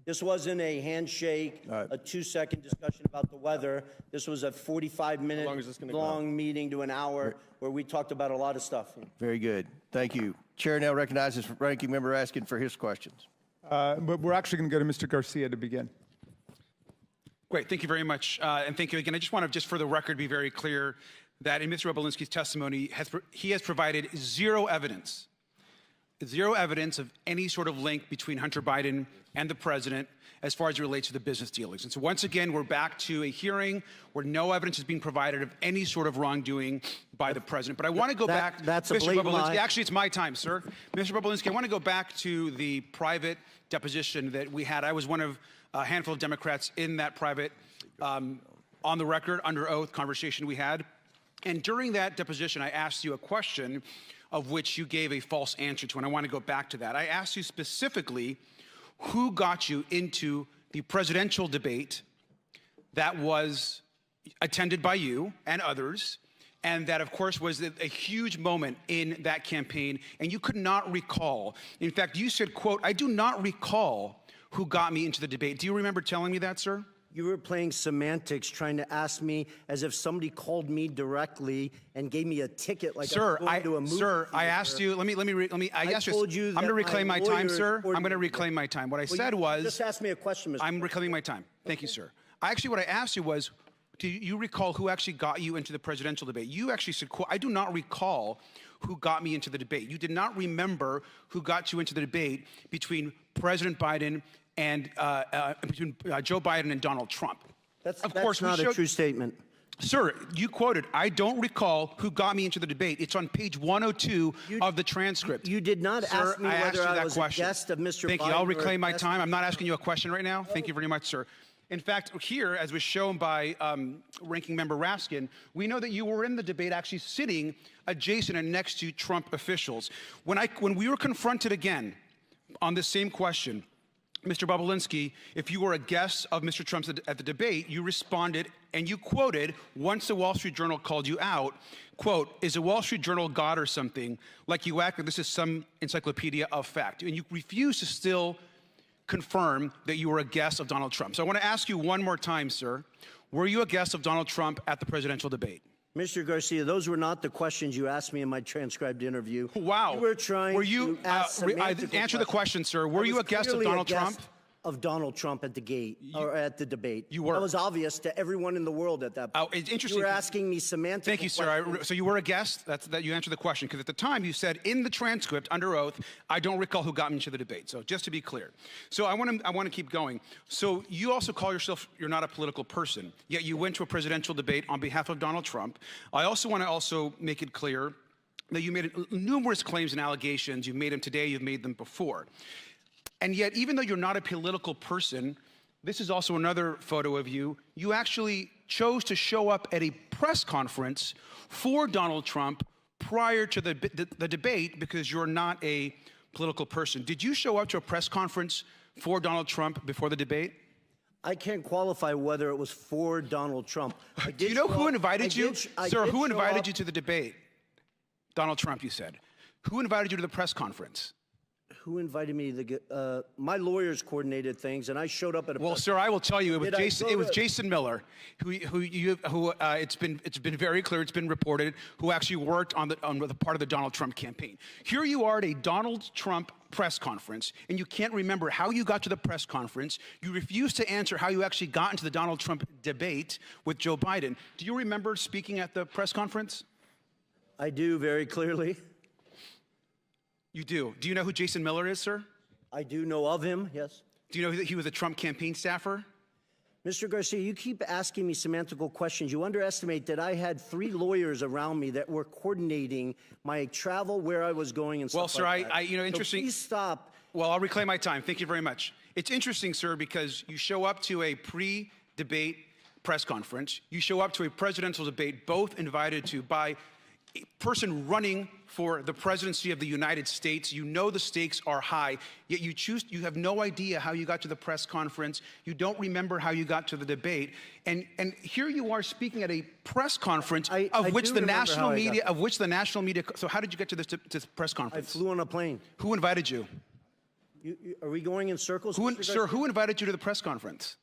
This wasn't a handshake, a 2-second discussion about the weather. This was a 45-minute long meeting to an hour where we talked about a lot of stuff. Very good. Thank you. Chair now recognizes ranking member asking for his questions. But we're actually going to go to Mr. Garcia to begin. Great. Thank you very much. And thank you again. I just want to, just for the record, be very clear that in Mr. Bobulinski's testimony, he has provided zero evidence of any sort of link between Hunter Biden and the president as far as it relates to the business dealings. And so once again, we're back to a hearing where no evidence is being provided of any sort of wrongdoing by the president. But I want to go back, that's Mr. Bobulinski. Lie. Actually, it's my time, sir. Mr. Bobulinski, I want to go back to the private deposition that we had. I was one of a handful of Democrats in that private, on the record, under oath conversation we had. And during that deposition, I asked you a question of which you gave a false answer to, and I want to go back to that. I asked you specifically who got you into the presidential debate that was attended by you and others, and that, of course, was a huge moment in that campaign, and you could not recall. In fact, you said, quote, "I do not recall who got me into the debate." Do you remember telling me that, sir? You were playing semantics, trying to ask me as if somebody called me directly and gave me a ticket, like I was going to a movie. Sir, I asked you. I told you. I'm going to reclaim my time, sir. I'm going to reclaim my time. What I said was. Just ask me a question, Mr. I'm reclaiming my time. Thank you, sir. What I asked you was, do you recall who actually got you into the presidential debate? You actually said, quote, "I do not recall who got me into the debate." You did not remember who got you into the debate between President Biden and between Joe Biden and Donald Trump. That's not a true statement. Sir, you quoted, "I don't recall who got me into the debate." It's on page 102 of the transcript. You did not Sir, ask me I whether asked you I that was question. a guest of Mr. Thank Biden. you. I'll or a reclaim my guest time. I'm not asking you a question right now. Thank you very much, sir. In fact, here, as was shown by Ranking Member Raskin, we know that you were in the debate actually sitting adjacent and next to Trump officials. When we were confronted again on this same question, Mr. Bobulinski, if you were a guest of Mr. Trump's at the debate, you responded and you quoted, once the Wall Street Journal called you out, quote, "Is the Wall Street Journal God or something? Like you act like this is some encyclopedia of fact." And you refuse to still confirm that you were a guest of Donald Trump. So I want to ask you one more time, sir. Were you a guest of Donald Trump at the presidential debate? Mr. Garcia, those were not the questions you asked me in my transcribed interview. Wow. You were trying to ask answer the question, sir. Were you a guest of Donald Trump? Of Donald Trump at the gate or at the debate. You were. That was obvious to everyone in the world at that point. Oh, it's interesting. You were asking me semantic. Thank you, sir. So you were a guest. That you answered the question because at the time you said in the transcript under oath, "I don't recall who got me into the debate." So just to be clear. So I want to keep going. So you also call yourself you're not a political person, yet you went to a presidential debate on behalf of Donald Trump. I also want to make it clear that you made numerous claims and allegations. You've made them today. You've made them before. And yet, even though you're not a political person, this is also another photo of you. You actually chose to show up at a press conference for Donald Trump prior to the debate because you're not a political person. Did you show up to a press conference for Donald Trump before the debate? I can't qualify whether it was for Donald Trump. Do you know who invited you? Sir, who invited you to the debate? Donald Trump, you said. Who invited you to the press conference? Who invited me to my lawyers coordinated things, and I showed up at a. Well, sir, I will tell you, it was Jason Miller, who it's been very clear, it's been reported, who actually worked on the part of the Donald Trump campaign. Here you are at a Donald Trump press conference, and you can't remember how you got to the press conference. You refuse to answer how you actually got into the Donald Trump debate with Joe Biden. Do you remember speaking at the press conference? I do very clearly. You do. Do you know who Jason Miller is, sir? I do know of him, yes. Do you know that he was a Trump campaign staffer? Mr. Garcia, you keep asking me semantical questions. You underestimate that I had 3 lawyers around me that were coordinating my travel, where I was going, and stuff well, sir, like that. interesting. So please stop. Well, I'll reclaim my time. Thank you very much. It's interesting, sir, because you show up to a pre-debate press conference. You show up to a presidential debate, both invited to by a person running for the presidency of the United States. You know the stakes are high, yet you have no idea how you got to the press conference. You don't remember how you got to the debate. And here you are speaking at a press conference of which the national media, so how did you get to this press conference? I flew on a plane. Who invited you? Are we going in circles? Sir, who invited you to the press conference?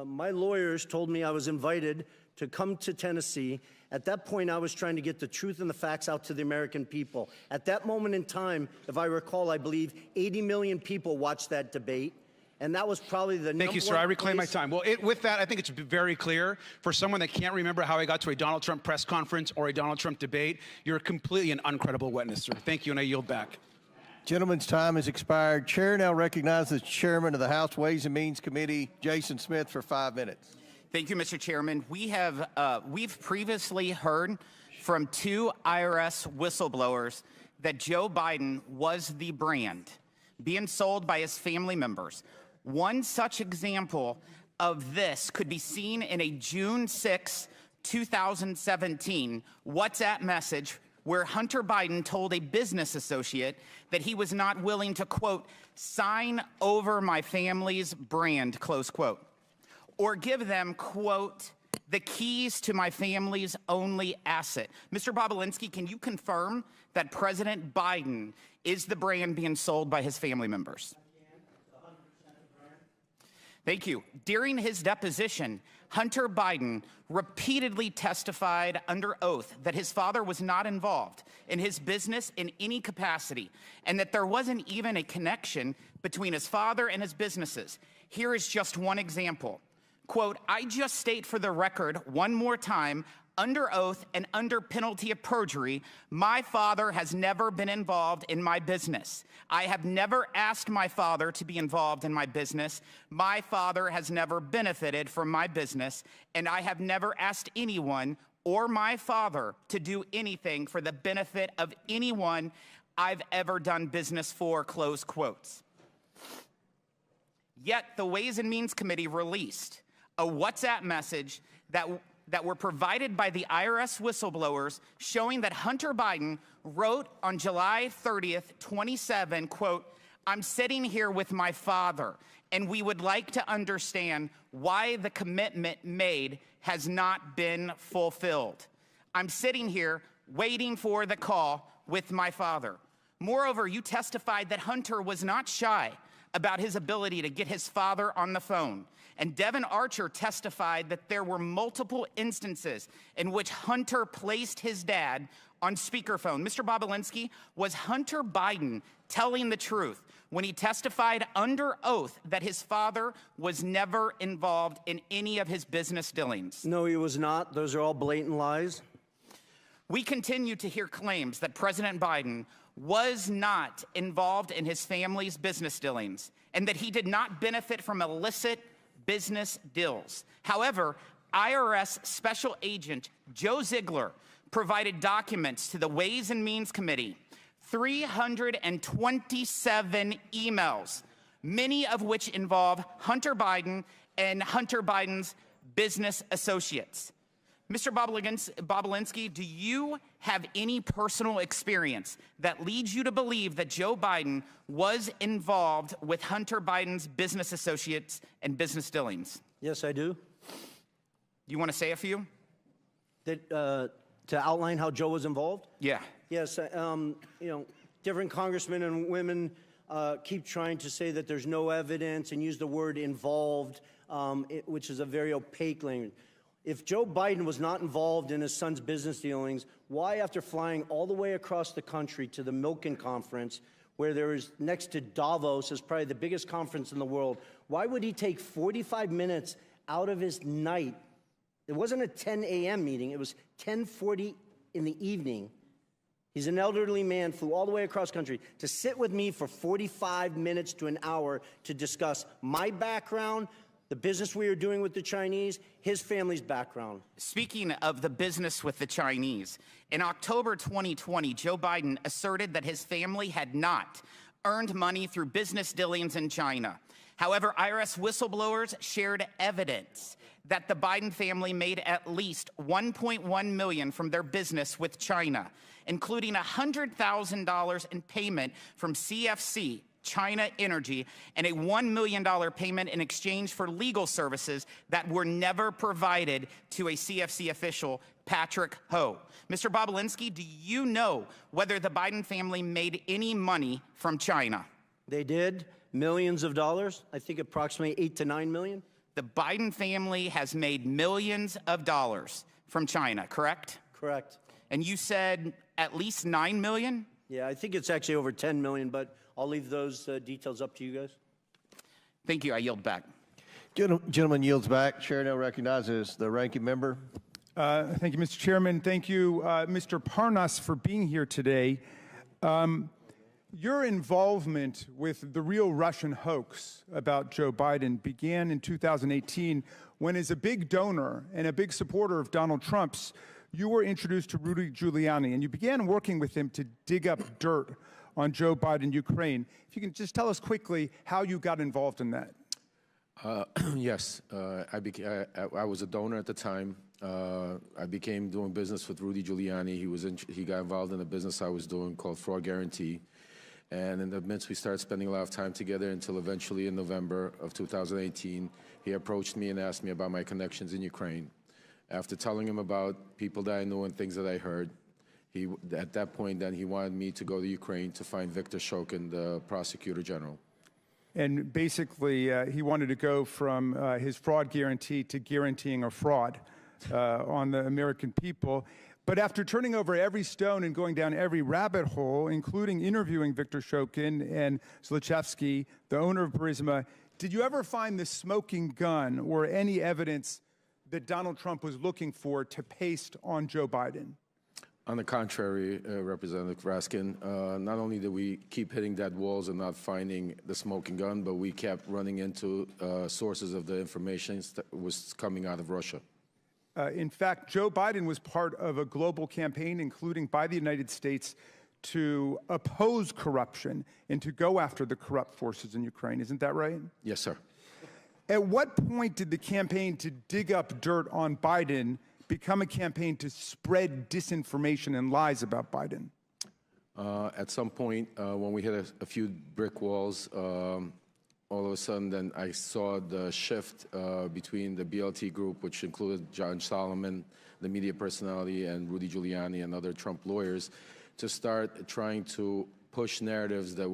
My lawyers told me I was invited to come to Tennessee. At that point, I was trying to get the truth and the facts out to the American people. At that moment in time, if I recall, I believe 80 million people watched that debate. And that was probably the number one. Thank you, sir. I reclaim my time. Well, with that, I think it's very clear for someone that can't remember how I got to a Donald Trump press conference or a Donald Trump debate, you're completely an uncredible witness, sir. Thank you, and I yield back. Gentleman's time has expired. Chair now recognizes the chairman of the House Ways and Means Committee, Jason Smith, for 5 minutes. Thank you, Mr. Chairman. We've previously heard from 2 IRS whistleblowers that Joe Biden was the brand being sold by his family members. One such example of this could be seen in a June 6, 2017 WhatsApp message where Hunter Biden told a business associate that he was not willing to, quote, sign over my family's brand, close quote, or give them, quote, the keys to my family's only asset. Mr. Bobulinski, can you confirm that President Biden is the brand being sold by his family members? Thank you. During his deposition, Hunter Biden repeatedly testified under oath that his father was not involved in his business in any capacity, and that there wasn't even a connection between his father and his businesses. Here is just one example. Quote, I just state for the record one more time, under oath and under penalty of perjury, my father has never been involved in my business. I have never asked my father to be involved in my business. My father has never benefited from my business, and I have never asked anyone or my father to do anything for the benefit of anyone I've ever done business for, close quotes. Yet the Ways and Means Committee released a WhatsApp message that were provided by the IRS whistleblowers showing that Hunter Biden wrote on July 30th, 27, quote, "I'm sitting here with my father, and we would like to understand why the commitment made has not been fulfilled. I'm sitting here waiting for the call with my father." Moreover, you testified that Hunter was not shy about his ability to get his father on the phone. And Devin Archer testified that there were multiple instances in which Hunter placed his dad on speakerphone. Mr. Bobulinski, was Hunter Biden telling the truth when he testified under oath that his father was never involved in any of his business dealings? No, he was not. Those are all blatant lies. We continue to hear claims that President Biden was not involved in his family's business dealings and that he did not benefit from illicit business deals. However, IRS Special Agent Joe Ziegler provided documents to the Ways and Means Committee, 327 emails, many of which involve Hunter Biden and Hunter Biden's business associates. Mr. Bobulinski, do you have any personal experience that leads you to believe that Joe Biden was involved with Hunter Biden's business associates and business dealings? Yes, I do. You want to say a few? To outline how Joe was involved? Yeah. Yes, different congressmen and women keep trying to say that there's no evidence and use the word involved, which is a very opaque language. If Joe Biden was not involved in his son's business dealings, why, after flying all the way across the country to the Milken Conference, where there is next to Davos, is probably the biggest conference in the world, why would he take 45 minutes out of his night? It wasn't a 10 a.m. meeting. It was 10:40 in the evening. He's an elderly man, flew all the way across country to sit with me for 45 minutes to an hour to discuss my background, the business we were doing with the Chinese, his family's background. Speaking of the business with the Chinese, in October 2020, Joe Biden asserted that his family had not earned money through business dealings in China. However, IRS whistleblowers shared evidence that the Biden family made at least $1.1 million from their business with China, including $100,000 in payment from CFC, China Energy, and a $1 million payment in exchange for legal services that were never provided to a CFC official, Patrick Ho. Mr. Bobulinski, do you know whether the Biden family made any money from China? They did, millions of dollars, I think approximately 8 to 9 million. The Biden family has made millions of dollars from China, correct? Correct. And you said at least 9 million? Yeah, I think it's actually over 10 million, but I'll leave those details up to you guys. Thank you. I yield back. Gentleman yields back. Chair now recognizes the ranking member. Thank you, Mr. Chairman. Thank you, Mr. Parnas, for being here today. Your involvement with the real Russian hoax about Joe Biden began in 2018 when, as a big donor and a big supporter of Donald Trump's, you were introduced to Rudy Giuliani, and you began working with him to dig up dirt on Joe Biden, Ukraine. If you can just tell us quickly how you got involved in that. Yes, I was a donor at the time. I became doing business with Rudy Giuliani. He got involved in a business I was doing called Fraud Guarantee. And in the midst, we started spending a lot of time together until eventually in November of 2018, he approached me and asked me about my connections in Ukraine. After telling him about people that I knew and things that I heard, at that point, then he wanted me to go to Ukraine to find Viktor Shokin, the prosecutor general. And basically, he wanted to go from his fraud guarantee to guaranteeing a fraud on the American people. But after turning over every stone and going down every rabbit hole, including interviewing Viktor Shokin and Zlochevsky, the owner of Barisma, did you ever find the smoking gun or any evidence that Donald Trump was looking for to paste on Joe Biden? On the contrary, Representative Raskin, not only did we keep hitting dead walls and not finding the smoking gun, but we kept running into sources of the information that was coming out of Russia. In fact, Joe Biden was part of a global campaign, including by the United States, to oppose corruption and to go after the corrupt forces in Ukraine. Isn't that right? Yes, sir. At what point did the campaign to dig up dirt on Biden become a campaign to spread disinformation and lies about Biden? At some point, when we hit a few brick walls, all of a sudden, then I saw the shift between the BLT group, which included John Solomon, the media personality, and Rudy Giuliani and other Trump lawyers, to start trying to push narratives that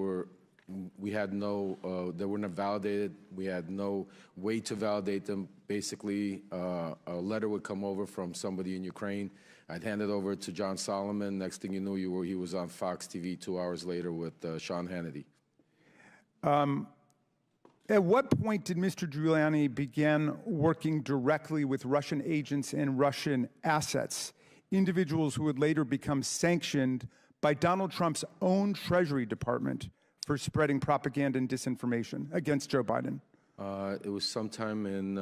we had no, that were not validated. We had no way to validate them. Basically, a letter would come over from somebody in Ukraine. I'd hand it over to John Solomon. Next thing you knew, he was on Fox TV 2 hours later with Sean Hannity. At what point did Mr. Giuliani begin working directly with Russian agents and Russian assets, individuals who would later become sanctioned by Donald Trump's own Treasury Department for spreading propaganda and disinformation against Joe Biden? It was sometime in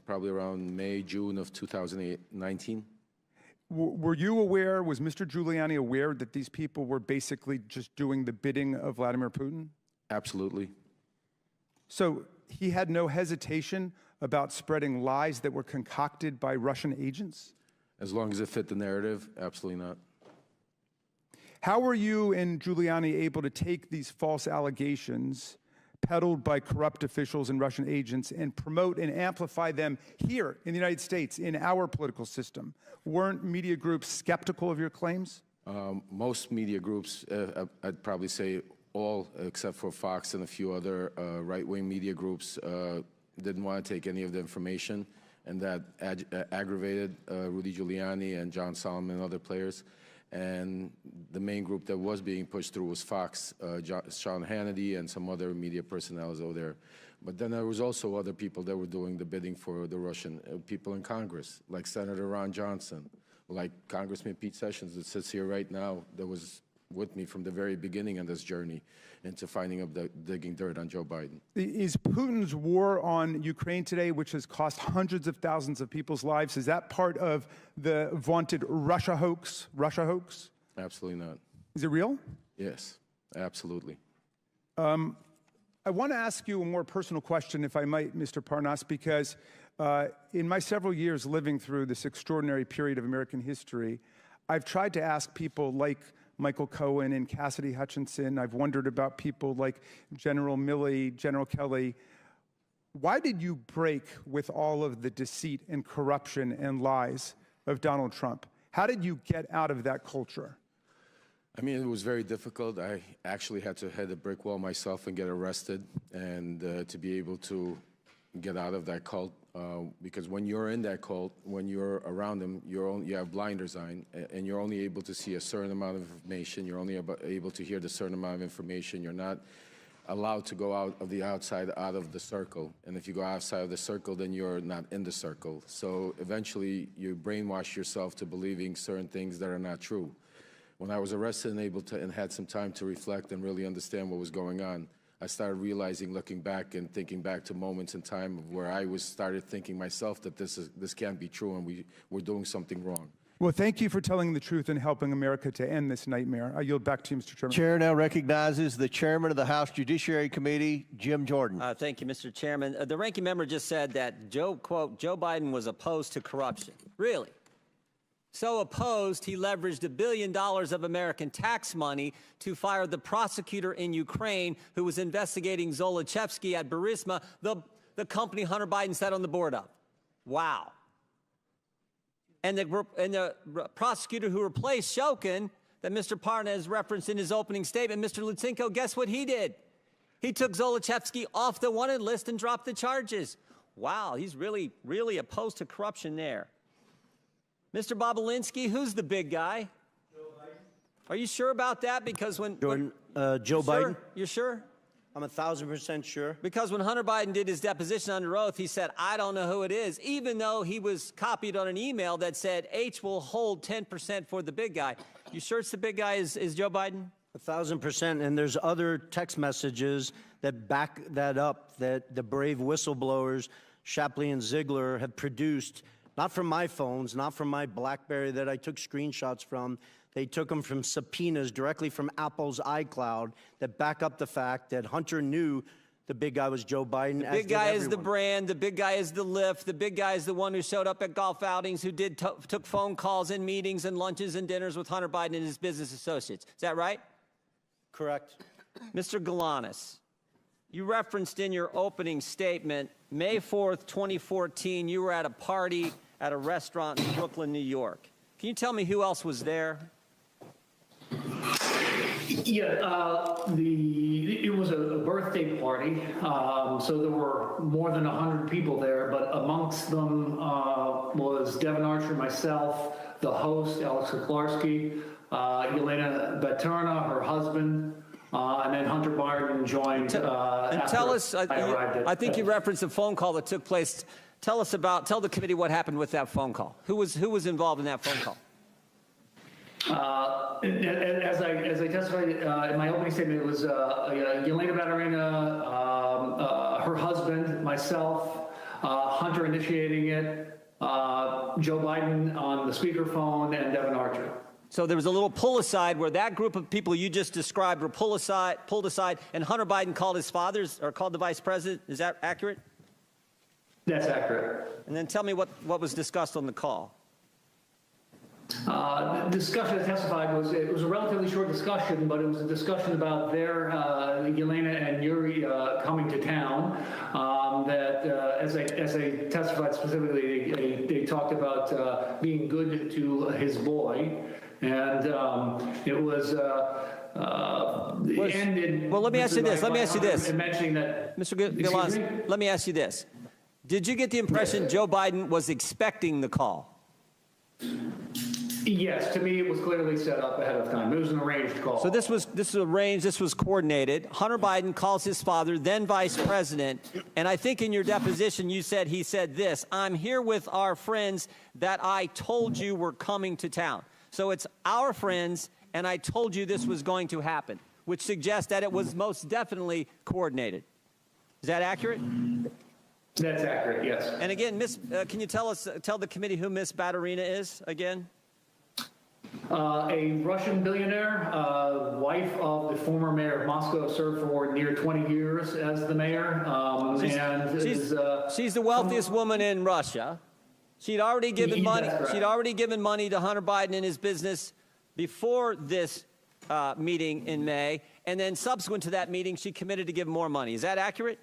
probably around May, June of 2019. Were you aware, was Mr. Giuliani aware that these people were basically just doing the bidding of Vladimir Putin? Absolutely. So he had no hesitation about spreading lies that were concocted by Russian agents? As long as it fit the narrative, absolutely not. How were you and Giuliani able to take these false allegations peddled by corrupt officials and Russian agents and promote and amplify them here in the United States, in our political system? Weren't media groups skeptical of your claims? Most media groups, I'd probably say all except for Fox and a few other right-wing media groups, didn't want to take any of the information, and that aggravated Rudy Giuliani and John Solomon and other players. And the main group that was being pushed through was Fox, Sean Hannity, and some other media personnel over there. But then there was also other people that were doing the bidding for the Russian people in Congress, like Senator Ron Johnson, like Congressman Pete Sessions that sits here right now, that was with me from the very beginning of this journey into finding up digging dirt on Joe Biden. Is Putin's war on Ukraine today, which has cost hundreds of thousands of people's lives, is that part of the vaunted Russia hoax? Absolutely not. Is it real? Yes, absolutely. I want to ask you a more personal question, if I might, Mr. Parnas, because in my several years living through this extraordinary period of American history, I've tried to ask people like Michael Cohen and Cassidy Hutchinson. I've wondered about people like General Milley, General Kelly. Why did you break with all of the deceit and corruption and lies of Donald Trump? How did you get out of that culture? I mean, it was very difficult. I actually had to hit a brick wall myself and get arrested, and to be able to get out of that cult. Because when you're in that cult, when you're around them, you have blinders on, and you're only able to see a certain amount of information. You're only able to hear the certain amount of information. You're not allowed to go out of the circle. And if you go outside of the circle, then you're not in the circle. So eventually, you brainwash yourself to believing certain things that are not true. When I was arrested and had some time to reflect and really understand what was going on, I started realizing, looking back and thinking back to moments in time where I started thinking myself that this can't be true and we're doing something wrong. Well, thank you for telling the truth and helping America to end this nightmare. I yield back to you, Mr. Chairman. Chair now recognizes the chairman of the House Judiciary Committee, Jim Jordan. Thank you, Mr. Chairman. The ranking member just said that, quote, Joe Biden was opposed to corruption. Really? So opposed, he leveraged $1 billion of American tax money to fire the prosecutor in Ukraine who was investigating Zolochevsky at Barisma, the company Hunter Biden sat on the board of. Wow. And the prosecutor who replaced Shokin, that Mr. Parnas referenced in his opening statement, Mr. Lutsenko, guess what he did? He took Zolochevsky off the wanted list and dropped the charges. Wow, he's really, really opposed to corruption there. Mr. Bobulinski, who's the big guy? Joe Biden. Are you sure about that? Because when... Joe Biden. You're sure? I'm 1,000% sure. Because when Hunter Biden did his deposition under oath, he said, I don't know who it is, even though he was copied on an email that said H will hold 10% for the big guy. You sure it's the big guy is Joe Biden? 1,000%. And there's other text messages that back that up, that the brave whistleblowers, Shapley and Ziegler, have produced, not from my phones, not from my BlackBerry that I took screenshots from. They took them from subpoenas directly from Apple's iCloud that back up the fact that Hunter knew the big guy was Joe Biden. The big guy is the brand. The big guy is the lift. The big guy is the one who showed up at golf outings, who took phone calls and meetings and lunches and dinners with Hunter Biden and his business associates. Is that right? Correct. Mr. Galanis, you referenced in your opening statement, May 4th, 2014, you were at a party at a restaurant in Brooklyn, New York. Can you tell me who else was there? Yeah, it was a birthday party, so there were more than 100 people there, but amongst them was Devin Archer, myself, the host, Alex Kuklarski, Yelena Baturna, her husband, and then Hunter Biden joined. And tell us, I think you referenced a phone call that took place. Tell the committee what happened with that phone call. Who was involved in that phone call? As I testified in my opening statement, it was Yelena Baturna, her husband, myself, Hunter initiating it, Joe Biden on the speakerphone, and Devin Archer. So there was a little pull aside where that group of people you just described were pulled aside, and Hunter Biden called his fathers or called the vice president. Is that accurate? That's accurate. And then tell me what was discussed on the call. The discussion I testified was a relatively short discussion, but it was a discussion about their Yelena and Yuri coming to town. That as I testified specifically, they talked about being good to his boy, and it was. Ended. Well, let me ask you this. Mentioning that, Mr. Galanis, let me ask you this. Did you get the impression Joe Biden was expecting the call? Yes, to me it was clearly set up ahead of time. It was an arranged call. So this was arranged, this was coordinated. Hunter Biden calls his father, then vice president, and I think in your deposition he said this, I'm here with our friends that I told you were coming to town. So it's our friends, and I told you this was going to happen, which suggests that it was most definitely coordinated. Is that accurate? That's accurate, yes. And again, can you tell the committee who Miss Baturina is again? A Russian billionaire, wife of the former mayor of Moscow, served for near 20 years as the mayor. She's the wealthiest woman in Russia. She'd already given money. She'd already given money to Hunter Biden and his business before this meeting in May, and then subsequent to that meeting, she committed to give more money. Is that accurate?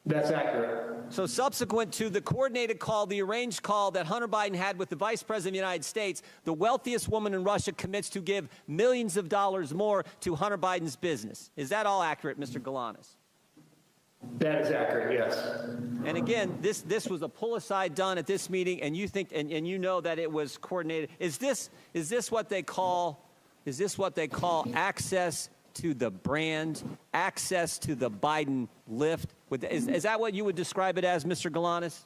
That's accurate. So subsequent to the coordinated call, the arranged call that Hunter Biden had with the Vice President of the United States, the wealthiest woman in Russia commits to give millions of dollars more to Hunter Biden's business. Is that all accurate, Mr. Galanis? That is accurate, yes. And again, this was a pull-aside done at this meeting, and you think and you know that it was coordinated. Is this what they call access to the brand, access to the Biden lift? Is that what you would describe it as, Mr. Galanis?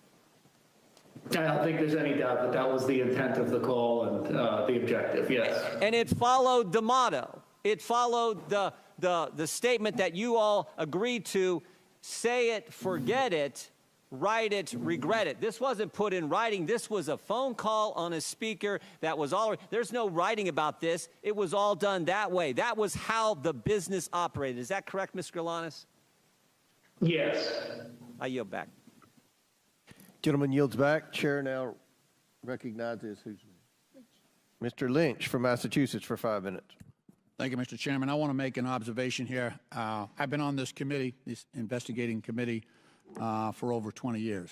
I don't think there's any doubt that that was the intent of the call and the objective, yes. And it followed the motto. It followed the statement that you all agreed to: say it, forget it, write it, regret it. This wasn't put in writing. This was a phone call on a speaker that was all. There's no writing about this. It was all done that way. That was how the business operated. Is that correct, Mr. Galanis? Yes. I yield back. Gentleman yields back. Chair now recognizes Mr. Lynch from Massachusetts for 5 minutes. Thank you, Mr. Chairman. I want to make an observation here. I've been on this committee, this investigating committee, for over 20 years.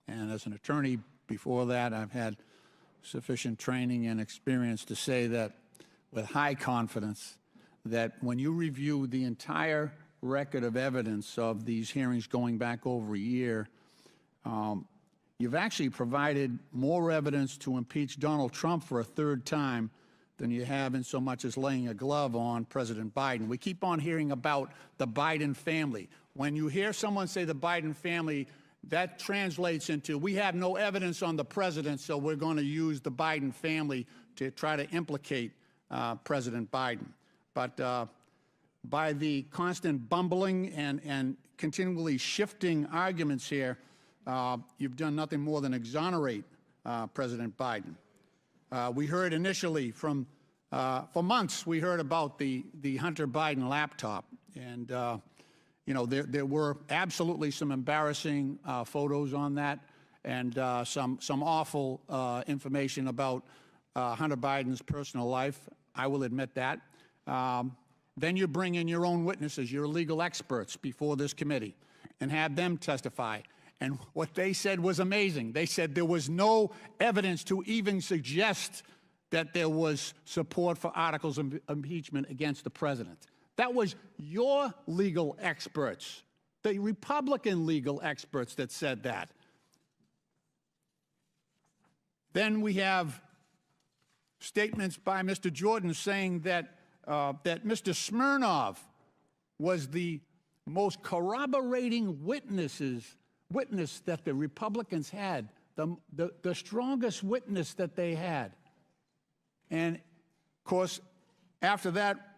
And as an attorney before that, I've had sufficient training and experience to say that with high confidence that when you review the entire record of evidence of these hearings going back over a year, you've actually provided more evidence to impeach Donald Trump for a third time than you have in so much as laying a glove on President Biden. We keep on hearing about the Biden family. When you hear someone say the Biden family, that translates into we have no evidence on the president, so we're going to use the Biden family to try to implicate President Biden. But by the constant bumbling and continually shifting arguments here, you've done nothing more than exonerate President Biden. We heard initially for months, we heard about the Hunter Biden laptop. And, you know, there were absolutely some embarrassing photos on that and some awful information about Hunter Biden's personal life. I will admit that. Then you bring in your own witnesses, your legal experts before this committee and have them testify. And what they said was amazing. They said there was no evidence to even suggest that there was support for articles of impeachment against the president. That was your legal experts, the Republican legal experts that said that. Then we have statements by Mr. Jordan saying that Mr. Smirnov was the most corroborating witness that the Republicans had, the strongest witness that they had. And, of course, after that,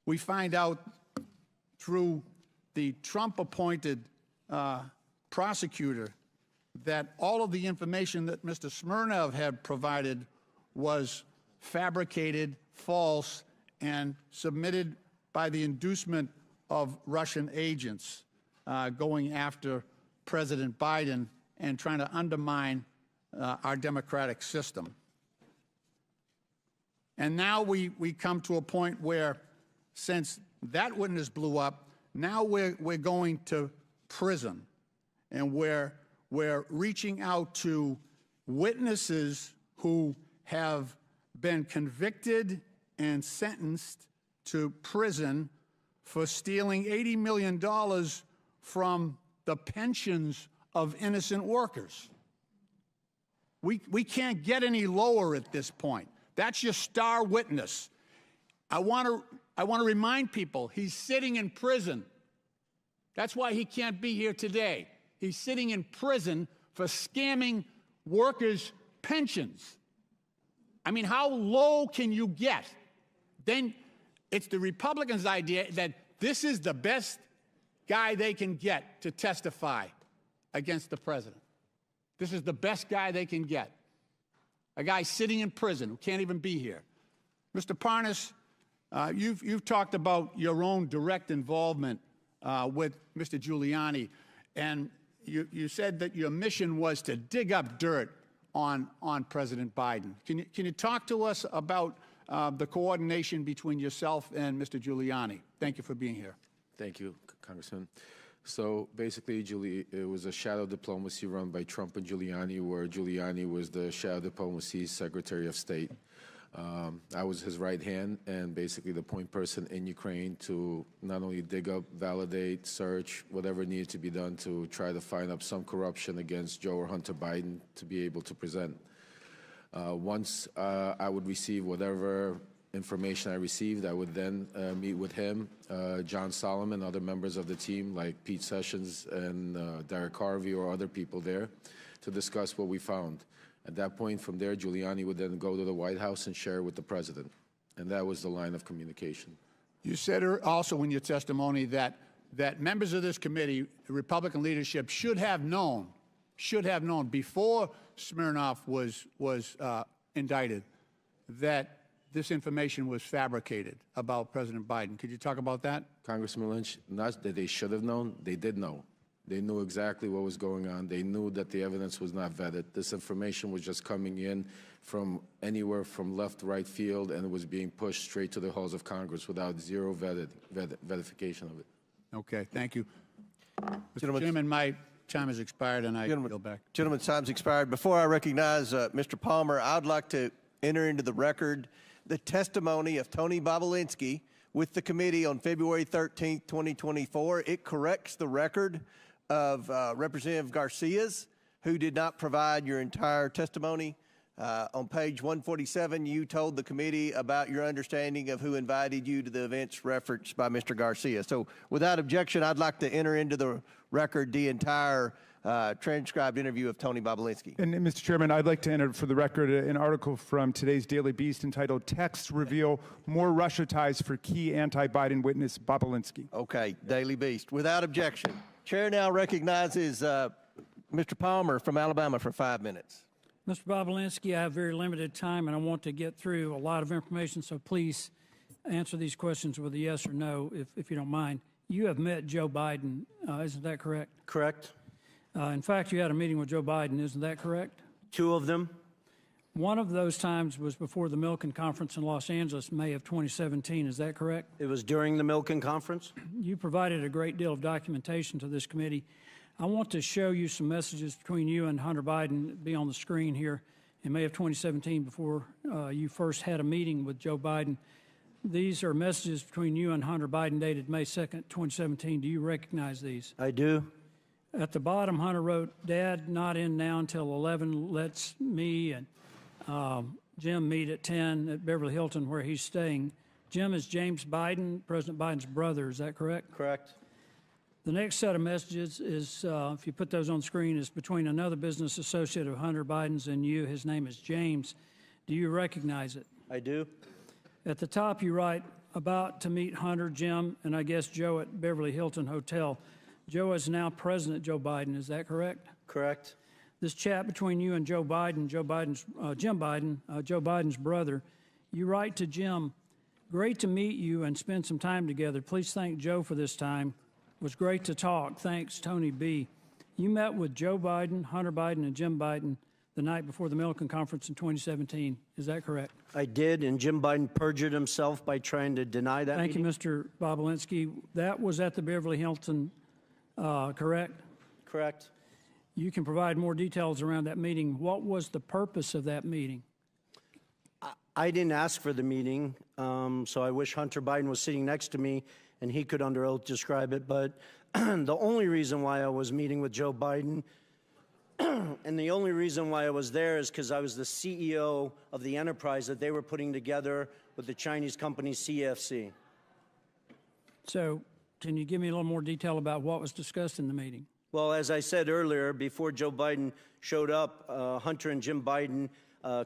we find out through the Trump-appointed prosecutor that all of the information that Mr. Smirnov had provided was fabricated, false, and submitted by the inducement of Russian agents going after President Biden and trying to undermine our democratic system. And now we come to a point where, since that witness blew up, now we're going to prison, and we're reaching out to witnesses who have been convicted and sentenced to prison for stealing $80 million from the pensions of innocent workers. We can't get any lower at this point. That's your star witness. I want to remind people he's sitting in prison. That's why he can't be here today. He's sitting in prison for scamming workers' pensions. I mean, how low can you get? Then it's the Republicans' idea that this is the best guy they can get to testify against the president. This is the best guy they can get. A guy sitting in prison who can't even be here. Mr. Parnas, you've talked about your own direct involvement with Mr. Giuliani, and you said that your mission was to dig up dirt on President Biden. Can you talk to us about the coordination between yourself and Mr. Giuliani? Thank you for being here. Thank you, Congressman. So basically, it was a shadow diplomacy run by Trump and Giuliani, where Giuliani was the shadow diplomacy Secretary of State. I was his right hand and basically the point person in Ukraine to not only dig up, validate, search, whatever needed to be done to try to find up some corruption against Joe or Hunter Biden to be able to present. Once I would receive whatever information I received, I would then meet with him, John Solomon, other members of the team like Pete Sessions and Derek Harvey or other people there to discuss what we found. At that point, from there, Giuliani would then go to the White House and share with the president. And that was the line of communication. You said also in your testimony that members of this committee, the Republican leadership, should have known before Smirnov was indicted that this information was fabricated about President Biden. Could you talk about that? Congressman Lynch, not that they should have known, they did know. They knew exactly what was going on. They knew that the evidence was not vetted. This information was just coming in from anywhere from left, right field, and it was being pushed straight to the halls of Congress without zero verification of it. Okay, thank you. Mr. Chairman, my time has expired, and I yield back. Gentleman's time's expired. Before I recognize Mr. Palmer, I'd like to enter into the record the testimony of Tony Bobulinski with the committee on February 13th, 2024. It corrects the record of Representative Garcia's, who did not provide your entire testimony. On page 147, you told the committee about your understanding of who invited you to the events referenced by Mr. Garcia. So without objection, I'd like to enter into the record the entire transcribed interview of Tony Bobulinski. And Mr. Chairman, I'd like to enter for the record an article from today's Daily Beast entitled "Texts Reveal More Russia Ties for Key Anti-Biden Witness Bobulinski." Okay, Daily Beast. Without objection. Chair now recognizes Mr. Palmer from Alabama for 5 minutes. Mr. Bobulinski, I have very limited time and I want to get through a lot of information, so please answer these questions with a yes or no, if you don't mind. You have met Joe Biden, isn't that correct? Correct. In fact, you had a meeting with Joe Biden, isn't that correct? 2 of them. One of those times was before the Milken Conference in Los Angeles, May of 2017, is that correct? It was during the Milken Conference. You provided a great deal of documentation to this committee. I want to show you some messages between you and Hunter Biden, be on the screen here, in May of 2017 before you first had a meeting with Joe Biden. These are messages between you and Hunter Biden dated May 2nd, 2017. Do you recognize these? I do. At the bottom, Hunter wrote, "Dad, not in now until 11. Let's me and Jim meet at 10 at Beverly Hilton where he's staying." Jim is James Biden, President Biden's brother. Is that correct? Correct. The next set of messages is, if you put those on screen, is between another business associate of Hunter Biden's and you. His name is James. Do you recognize it? I do. At the top, you write, "About to meet Hunter, Jim, and I guess Joe at Beverly Hilton Hotel." Joe is now President Joe Biden. Is that correct? Correct. This chat between you and Joe Biden, Jim Biden, Joe Biden's brother, you write to Jim, "Great to meet you and spend some time together. Please thank Joe for this time. It was great to talk. Thanks, Tony B." You met with Joe Biden, Hunter Biden, and Jim Biden the night before the Milken Conference in 2017. Is that correct? I did, and Jim Biden perjured himself by trying to deny that Thank meeting. you, Mr. Bobulinski. That was at the Beverly Hilton, correct? Correct. You can provide more details around that meeting. What was the purpose of that meeting? I didn't ask for the meeting, so I wish Hunter Biden was sitting next to me and he could under oath describe it. But the only reason why I was meeting with Joe Biden and the only reason why I was there is because I was the CEO of the enterprise that they were putting together with the Chinese company CFC. So can you give me a little more detail about what was discussed in the meeting? Well, as I said earlier, before Joe Biden showed up, Hunter and Jim Biden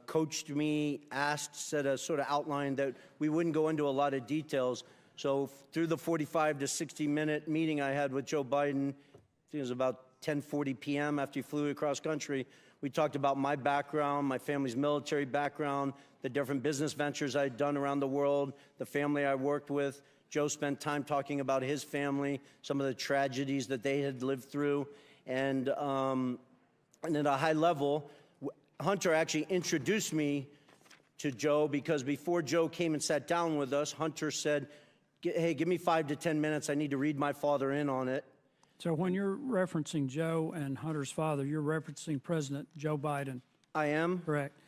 coached me, said a sort of outline that we wouldn't go into a lot of details. So through the 45 to 60-minute meeting I had with Joe Biden, I think it was about 10:40 p.m. after he flew across country, we talked about my background, my family's military background, the different business ventures I'd done around the world, the family I worked with. Joe spent time talking about his family, some of the tragedies that they had lived through. And at a high level, Hunter actually introduced me to Joe because before Joe came and sat down with us, Hunter said, "Hey, give me 5 to 10 minutes. I need to read my father in on it." So when you're referencing Joe and Hunter's father, you're referencing President Joe Biden. I am. Correct.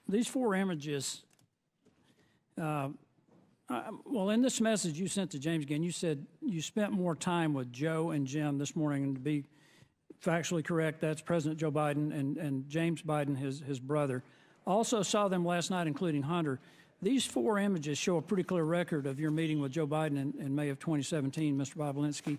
These 4 images, well, in this message you sent to James again, you said you spent more time with Joe and Jim this morning, and to be factually correct, that's President Joe Biden and James Biden, his brother. Also saw them last night, including Hunter. These 4 images show a pretty clear record of your meeting with Joe Biden in May of 2017, Mr. Bobulinski.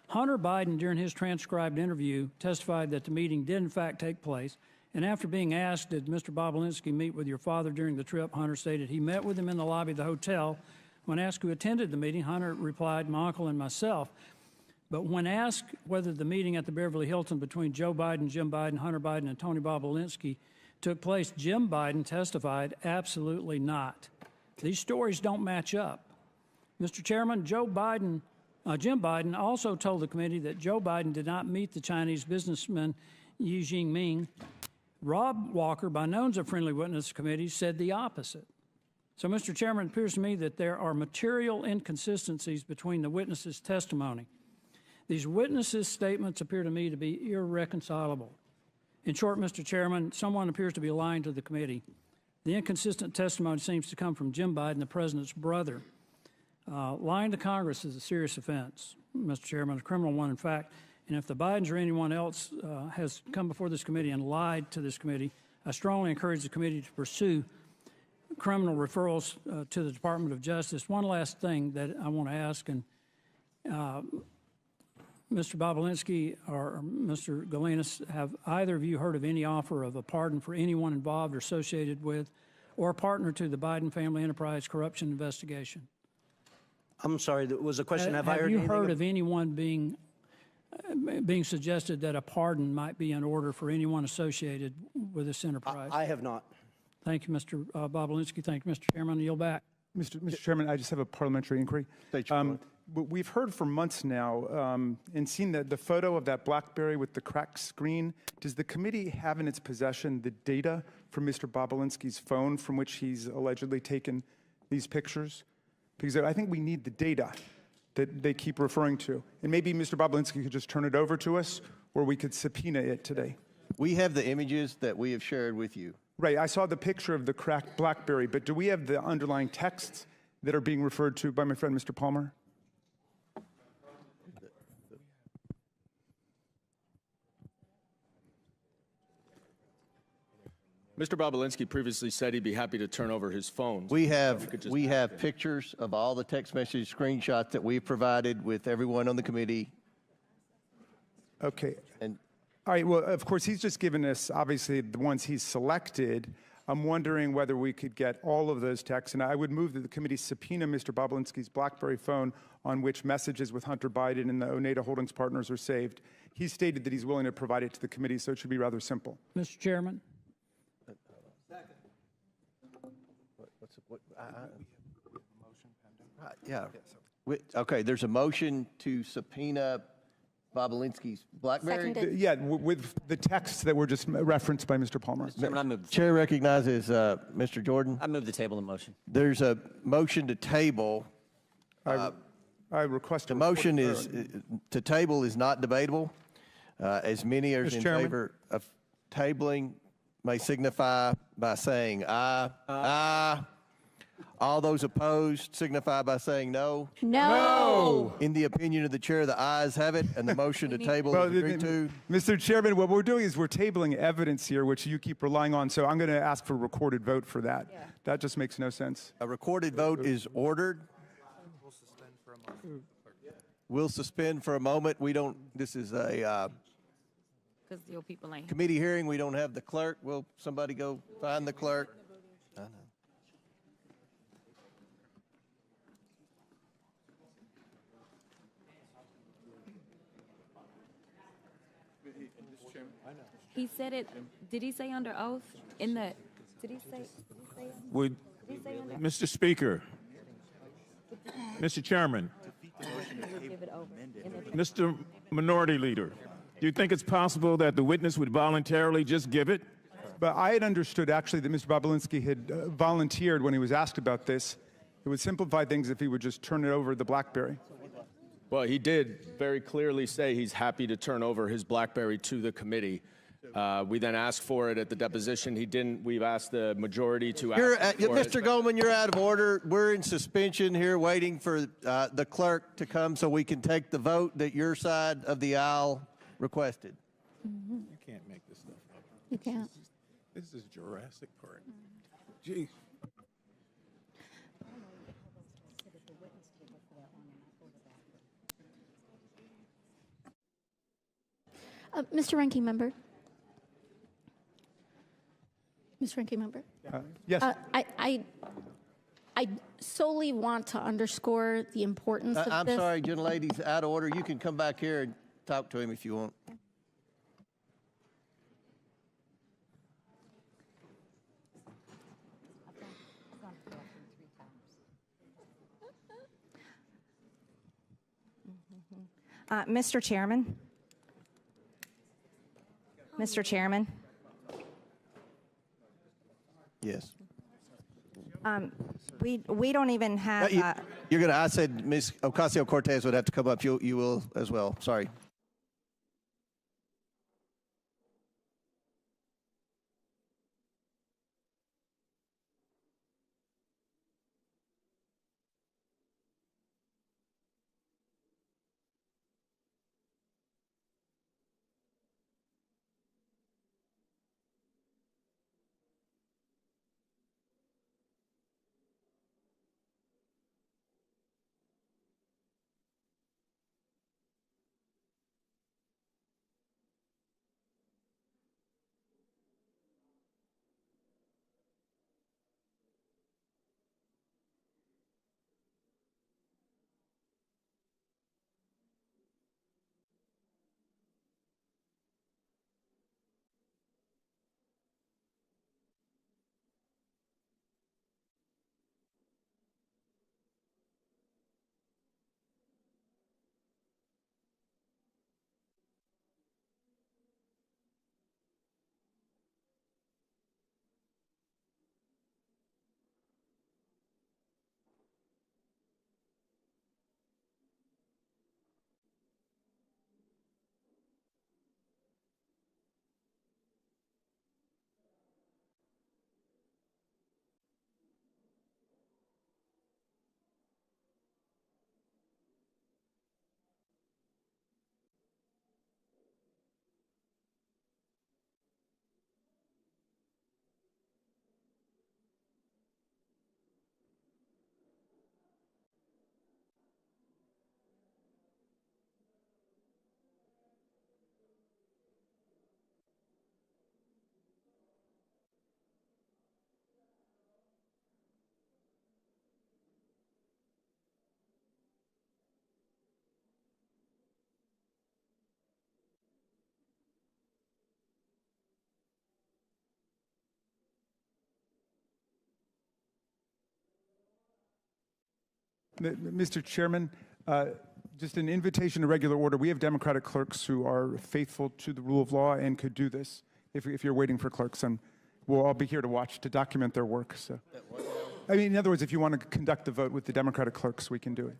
Hunter Biden, during his transcribed interview, testified that the meeting did in fact take place. And after being asked, did Mr. Bobulinski meet with your father during the trip, Hunter stated he met with him in the lobby of the hotel. When asked who attended the meeting, Hunter replied, "My uncle and myself." But when asked whether the meeting at the Beverly Hilton between Joe Biden, Jim Biden, Hunter Biden, and Tony Bobulinski took place, Jim Biden testified, "Absolutely not." These stories don't match up. Mr. Chairman, Jim Biden also told the committee that Joe Biden did not meet the Chinese businessman Xi Jinping. Rob Walker, by knowns of friendly witness committee, said the opposite. So, Mr. Chairman, it appears to me that there are material inconsistencies between the witnesses' testimony. These witnesses' statements appear to me to be irreconcilable. In short, Mr. Chairman, someone appears to be lying to the committee. The inconsistent testimony seems to come from Jim Biden, the president's brother. Lying to Congress is a serious offense, Mr. Chairman, a criminal one, in fact. And if the Bidens or anyone else has come before this committee and lied to this committee I strongly encourage the committee to pursue criminal referrals to the Department of Justice. One last thing that I want to ask, and Mr. Bobulinski or Mr. Galinas, have either of you heard of any offer of a pardon for anyone involved or associated with or partner to the Biden family enterprise corruption investigation? I'm sorry, there was a question. Have I heard you anything heard of anyone being suggested that a pardon might be in order for anyone associated with this enterprise? I have not. Thank you, Mr. Bobulinski. Thank you, Mr. Chairman. I yield back. Mr. Chairman, I just have a parliamentary inquiry. We've heard for months now and seen the photo of that BlackBerry with the cracked screen. Does the committee have in its possession the data from Mr. Bobulinski's phone from which he's allegedly taken these pictures? Because I think we need the data that they keep referring to. And maybe Mr. Bobulinski could just turn it over to us, or we could subpoena it today. We have the images that we have shared with you. Right, I saw the picture of the cracked BlackBerry, but do we have the underlying texts that are being referred to by my friend Mr. Palmer? Mr. Bobulinski previously said he'd be happy to turn over his phone. We have pictures of all the text message screenshots that we've provided with everyone on the committee. Okay. And all right, well, of course, he's just given us, obviously, the ones he's selected. I'm wondering whether we could get all of those texts, and I would move that the committee subpoena Mr. Bobulinski's BlackBerry phone on which messages with Hunter Biden and the Oneida Holdings partners are saved. He stated that he's willing to provide it to the committee, so it should be rather simple. Mr. Chairman. Yeah. Okay, there's a motion to subpoena Bobulinski's BlackBerry. Yeah, with the texts that were just referenced by Mr. Palmer. Chairman, I move the Chair recognizes Mr. Jordan. I move the table the motion. There's a motion to table. I request the motion is to table is not debatable. As many as in favor of tabling may signify by saying aye. Aye. All those opposed signify by saying no. No. In the opinion of the chair, the ayes have it, and the motion to table is agreed to. Mr. Chairman, what we're doing is we're tabling evidence here, which you keep relying on, so I'm going to ask for a recorded vote for that. Yeah. That just makes no sense. A recorded vote is ordered. We'll suspend for a moment. We don't, this is a committee hearing. We don't have the clerk. Will somebody go find the clerk? I know. He said it. Did he say under oath? In the. Did he say? Mr. Speaker, Mr. Chairman, Mr. Minority Leader, do you think it's possible that the witness would voluntarily just give it? But I had understood actually that Mr. Bobulinski had volunteered when he was asked about this. It would simplify things if he would just turn it over the BlackBerry. Well, he did very clearly say he's happy to turn over his BlackBerry to the committee. We then asked for it at the deposition. He didn't. We've asked the majority to ask for Mr. Goldman, you're out of order. We're in suspension here waiting for the clerk to come so we can take the vote that your side of the aisle requested. You can't make this stuff up. You can't. This is Jurassic Park. Gee. Mr. Ranking Member. Mr. Ranking Member. Yes. I solely want to underscore the importance of I'm this. sorry, gentlelady's out of order. You can come back here and talk to him if you want. Mr. Chairman. Mr. Chairman. Yes. We don't even have. You're gonna. I said Ms. Ocasio-Cortez would have to come up. You will as well. Sorry. Mr. Chairman, just an invitation to regular order. We have Democratic clerks who are faithful to the rule of law and could do this if you're waiting for clerks. And we'll all be here to watch, to document their work. So, I mean, in other words, if you want to conduct the vote with the Democratic clerks, we can do it.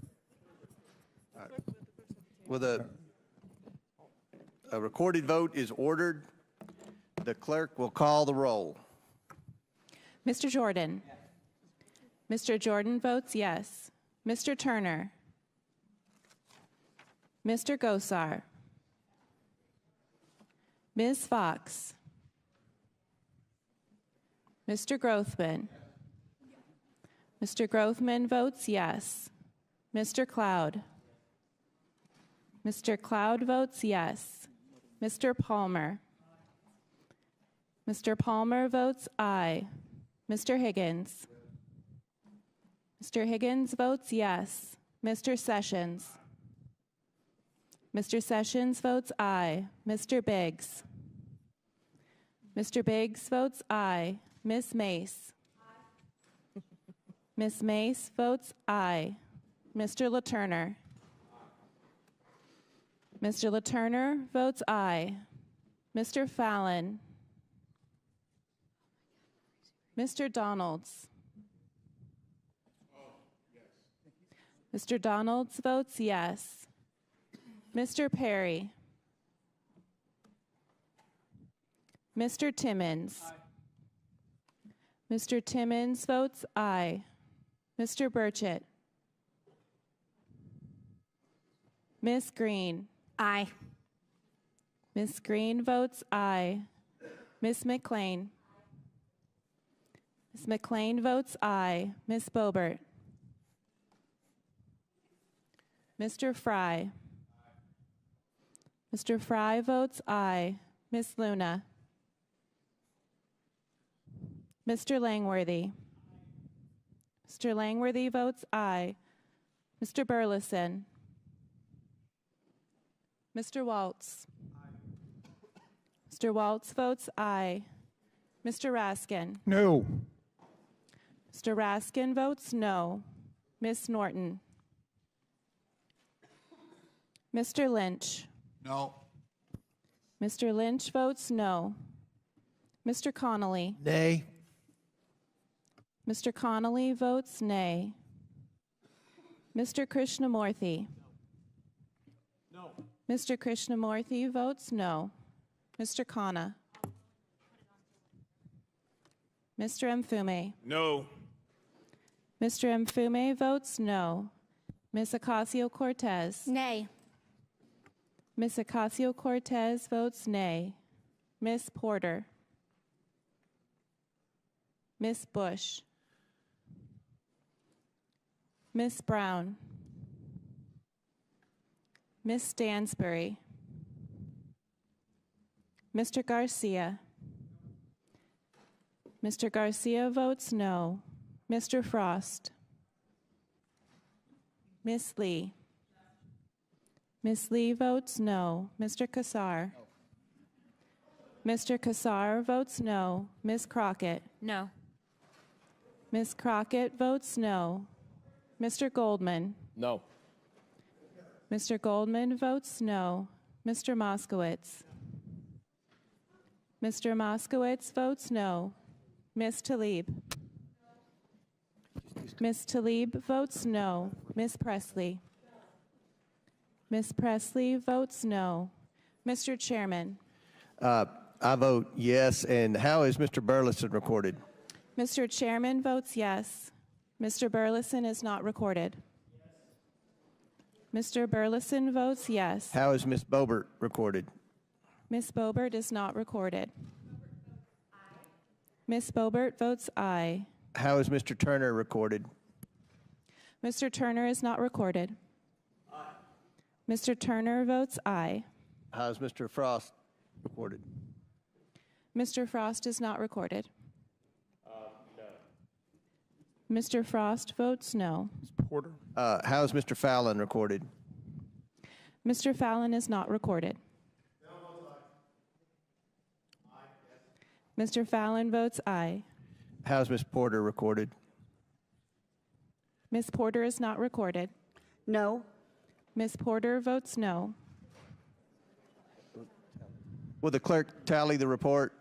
Well, a recorded vote is ordered. The clerk will call the roll. Mr. Jordan. Mr. Jordan votes yes. Mr. Turner. Mr. Gosar. Ms. Fox. Mr. Grothman. Mr. Grothman votes yes. Mr. Cloud. Mr. Cloud votes yes. Mr. Palmer. Mr. Palmer votes aye. Mr. Higgins. Mr. Higgins votes yes. Mr. Sessions. Mr. Sessions votes aye. Mr. Biggs. Mr. Biggs votes aye. Ms. Mace. Ms. Mace votes aye. Mr. LaTurner. Mr. LaTurner votes aye. Mr. Fallon. Mr. Donalds. Mr. Donalds votes yes. Mr. Perry. Mr. Timmons. Mr. Timmons votes aye. Mr. Burchett. Ms. Green. Aye. Ms. Green votes aye. Ms. McLean. Ms. McLean votes aye. Ms. Boebert. Mr. Fry. Mr. Fry votes aye. Ms. Luna. Mr. Langworthy. Mr. Langworthy votes aye. Mr. Burleson. Mr. Waltz. Mr. Waltz votes aye. Mr. Raskin. No. Mr. Raskin votes no. Ms. Norton. Mr. Lynch. No. Mr. Lynch votes no. Mr. Connolly. Nay. Mr. Connolly votes nay. Mr. Krishnamurthy. No. Mr. Krishnamurthy votes no. Mr. Khanna. Mr. Mfume. No. Mr. Mfume votes no. Ms. Ocasio-Cortez. Nay. Ms. Ocasio-Cortez votes nay. Ms. Porter. Ms. Bush. Ms. Brown. Ms. Stansbury. Mr. Garcia. Mr. Garcia votes no. Mr. Frost. Ms. Lee. Ms. Lee votes no. Mr. Kassar. Mr. Kassar votes no. Ms. Crockett. No. Ms. Crockett votes no. Mr. Goldman. No. Mr. Goldman votes no. Mr. Moskowitz. Mr. Moskowitz votes no. Ms. Tlaib. Ms. Tlaib votes no. Ms. Presley. Ms. Presley votes no. Mr. Chairman. I vote yes. And how is Mr. Burleson recorded? Mr. Chairman votes yes. Mr. Burleson is not recorded. Mr. Burleson votes yes. How is Ms. Boebert recorded? Ms. Boebert is not recorded. Ms. Boebert votes aye. How is Mr. Turner recorded? Mr. Turner is not recorded. Mr. Turner votes aye. How is Mr. Frost recorded? Mr. Frost is not recorded. Mr. Frost votes no. Porter. How is Mr. Fallon recorded? Mr. Fallon is not recorded. Mr. Fallon votes aye. How is Ms. Porter recorded? Ms. Porter is not recorded. No. Ms. Porter votes no. Will the clerk tally the report?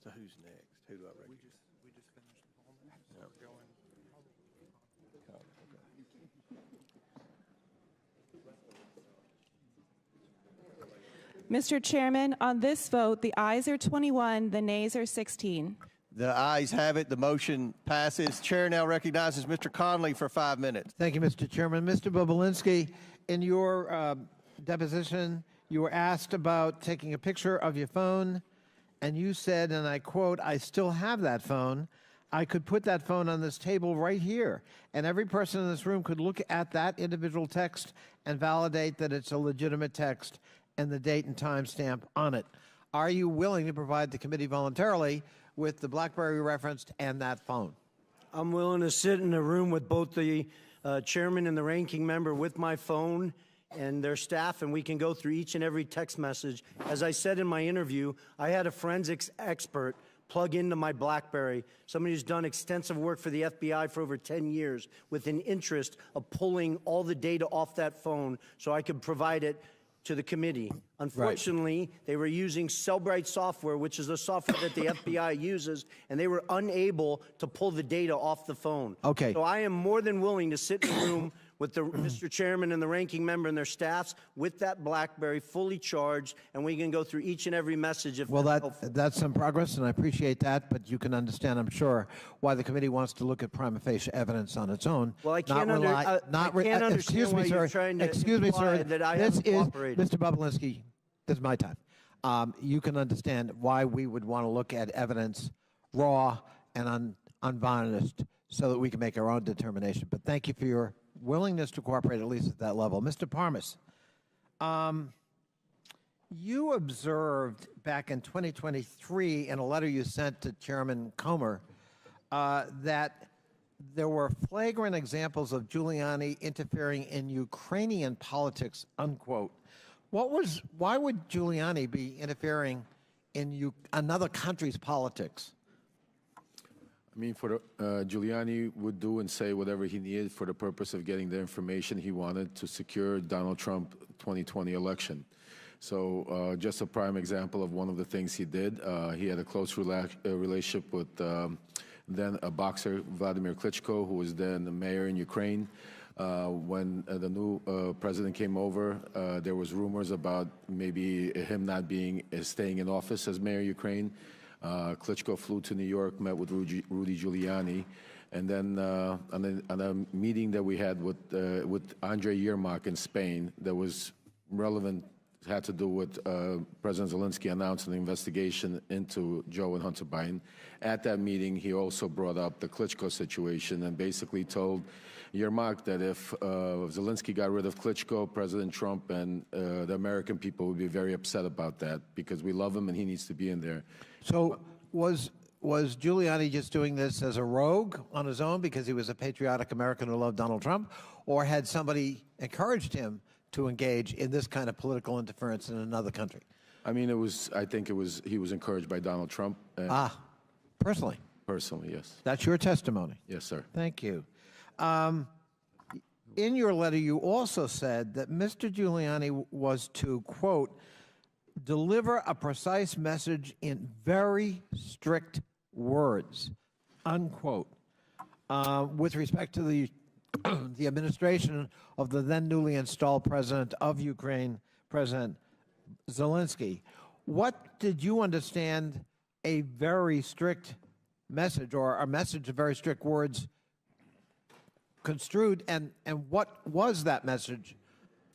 So who's next? Who do I recognize? We just finished Mr. Chairman, on this vote, the ayes are 21, the nays are 16. The ayes have it. The motion passes. Chair now recognizes Mr. Conley for 5 minutes. Thank you, Mr. Chairman. Mr. Bobulinski, in your deposition, you were asked about taking a picture of your phone, and you said, and I quote, "I still have that phone. I could put that phone on this table right here, and every person in this room could look at that individual text and validate that it's a legitimate text and the date and time stamp on it." Are you willing to provide the committee voluntarily with the BlackBerry referenced and that phone? I'm willing to sit in a room with both the chairman and the ranking member with my phone and their staff, and we can go through each and every text message. As I said in my interview, I had a forensics expert plug into my BlackBerry, somebody who's done extensive work for the FBI for over 10 years with an interest of pulling all the data off that phone so I could provide it to the committee. Unfortunately, they were using Cellbrite software, which is the software that the FBI uses, and they were unable to pull the data off the phone. Okay. So I am more than willing to sit in a room with the Mr. Chairman and the ranking member and their staffs with that BlackBerry fully charged, and we can go through each and every message if Well, that's helpful. that's some progress, and I appreciate that, but you can understand, I'm sure, why the committee wants to look at prima facie evidence on its own. Well, I can't, understand excuse why me, you're sir. trying to Excuse me, imply sir. that I This haven't is, cooperated. Mr. Bobulinski, this is my time. You can understand why we would want to look at evidence raw and unvarnished so that we can make our own determination. But thank you for your willingness to cooperate, at least at that level. Mr. Parmas, you observed back in 2023 in a letter you sent to Chairman Comer that there were flagrant examples of Giuliani interfering in Ukrainian politics, unquote. Why would Giuliani be interfering in another country's politics? I mean, Giuliani would do and say whatever he needed for the purpose of getting the information he wanted to secure Donald Trump 2020 election. So just a prime example of one of the things he did, he had a close relationship with then a boxer, Vladimir Klitschko, who was then the mayor in Ukraine. When the new president came over, there was rumors about maybe him not staying in office as mayor of Ukraine. Klitschko flew to New York, met with Rudy Giuliani, and then on a meeting that we had with Andrei Yermak in Spain that was relevant, had to do with President Zelensky announcing an investigation into Joe and Hunter Biden. At that meeting, he also brought up the Klitschko situation and basically told Yermak that if Zelensky got rid of Klitschko, President Trump and the American people would be very upset about that because we love him and he needs to be in there. So was Giuliani just doing this as a rogue on his own because he was a patriotic American who loved Donald Trump, or had somebody encouraged him to engage in this kind of political interference in another country? I mean, I think he was encouraged by Donald Trump. Personally? Personally, yes. That's your testimony? Yes, sir. Thank you. In your letter, you also said that Mr. Giuliani was to, quote, deliver a precise message in very strict words, unquote, with respect to the administration of the then newly installed president of Ukraine, President Zelensky. What did you understand a very strict message, or a message of very strict words, construed, and what was that message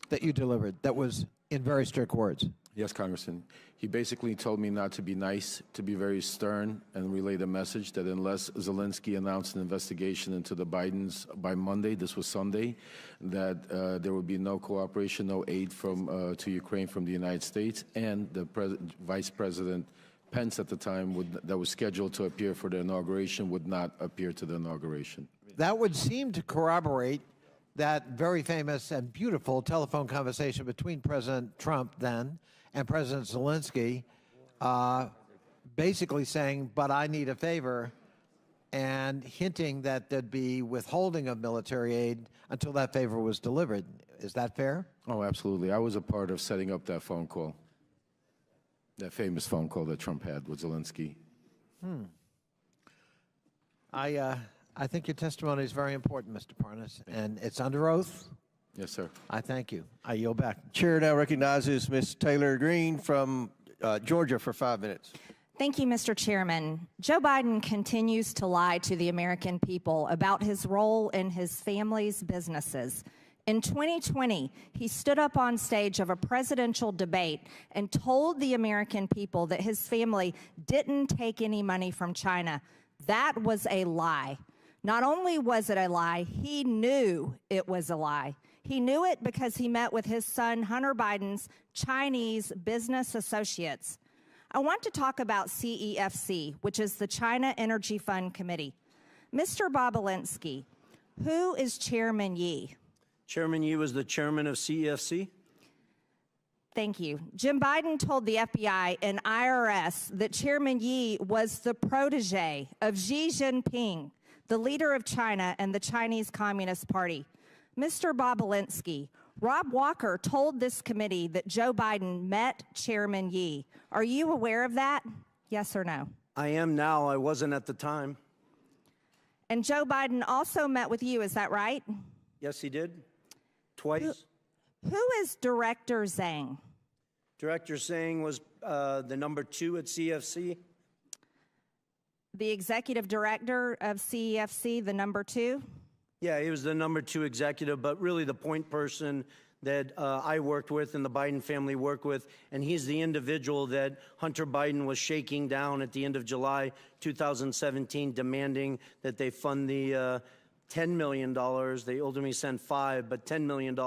that you delivered that was in very strict words? Yes, Congressman. He basically told me not to be nice, to be very stern, and relay the message that unless Zelensky announced an investigation into the Bidens by Monday, this was Sunday, that there would be no cooperation, no aid to Ukraine from the United States, and the Vice President Pence at the time that was scheduled to appear for the inauguration would not appear to the inauguration. That would seem to corroborate that very famous and beautiful telephone conversation between President Trump then and President Zelensky basically saying, but I need a favor, and hinting that there'd be withholding of military aid until that favor was delivered. Is that fair? Oh, absolutely. I was a part of setting up that phone call, that famous phone call that Trump had with Zelensky. I think your testimony is very important, Mr. Parnas, and it's under oath. Yes, sir. I thank you. I yield back. Chair now recognizes Ms. Taylor Greene from Georgia for 5 minutes. Thank you, Mr. Chairman. Joe Biden continues to lie to the American people about his role in his family's businesses. In 2020, he stood up on stage of a presidential debate and told the American people that his family didn't take any money from China. That was a lie. Not only was it a lie, he knew it was a lie. He knew it because he met with his son Hunter Biden's Chinese business associates. I want to talk about CEFC, which is the China Energy Fund Committee. Mr. Bobulinski, who is Chairman Yi? Chairman Yi was the chairman of CEFC. Thank you. Jim Biden told the FBI and IRS that Chairman Yi was the protege of Xi Jinping, the leader of China and the Chinese Communist Party. Mr. Bobulinski, Rob Walker told this committee that Joe Biden met Chairman Yi. Are you aware of that? Yes or no? I am now. I wasn't at the time. And Joe Biden also met with you, is that right? Yes, he did. Twice. Who is Director Zhang? Director Zhang was the number 2 at CEFC. The executive director of CEFC, the number 2? Yeah, he was the number 2 executive, but really the point person that I worked with and the Biden family worked with, and he's the individual that Hunter Biden was shaking down at the end of July 2017, demanding that they fund the $10 million. They ultimately sent 5, but $10 million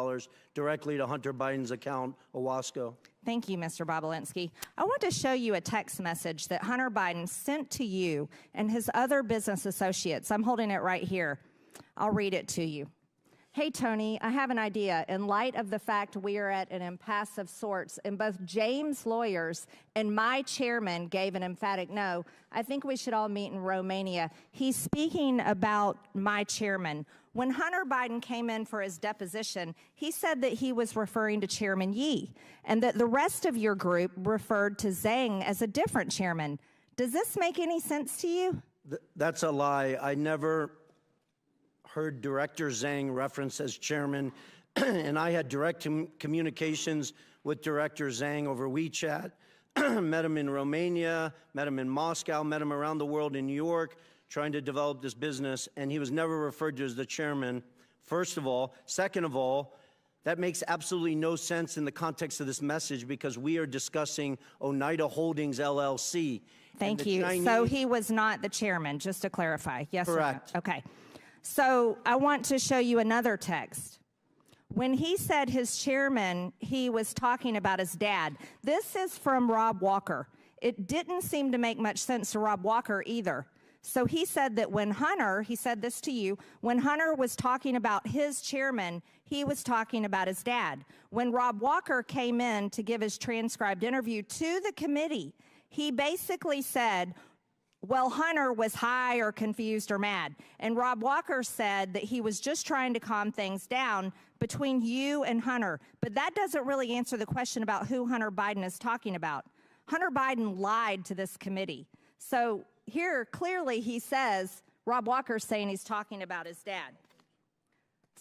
directly to Hunter Biden's account, Owasco. Thank you, Mr. Bobulinski. I want to show you a text message that Hunter Biden sent to you and his other business associates. I'm holding it right here. I'll read it to you. Hey, Tony, I have an idea. In light of the fact we are at an impasse of sorts, and both James' lawyers and my chairman gave an emphatic no, I think we should all meet in Romania. He's speaking about my chairman. When Hunter Biden came in for his deposition, he said that he was referring to Chairman Yi, and that the rest of your group referred to Zhang as a different chairman. Does this make any sense to you? That's a lie. I never heard Director Zhang referenced as chairman, and I had direct communications with Director Zhang over WeChat, met him in Romania, met him in Moscow, met him around the world in New York, trying to develop this business, and he was never referred to as the chairman, first of all. Second of all, that makes absolutely no sense in the context of this message because we are discussing Oneida Holdings, LLC. Thank you. So he was not the chairman, just to clarify. Yes Correct. Or no? Okay. So I want to show you another text. When he said his chairman, he was talking about his dad. This is from Rob Walker. It didn't seem to make much sense to Rob Walker either. So he said that when Hunter, he said this to you, when Hunter was talking about his chairman, he was talking about his dad. When Rob Walker came in to give his transcribed interview to the committee, he basically said, well, Hunter was high or confused or mad. And Rob Walker said that he was just trying to calm things down between you and Hunter. But that doesn't really answer the question about who Hunter Biden is talking about. Hunter Biden lied to this committee. So here, clearly, he says, Rob Walker's saying he's talking about his dad.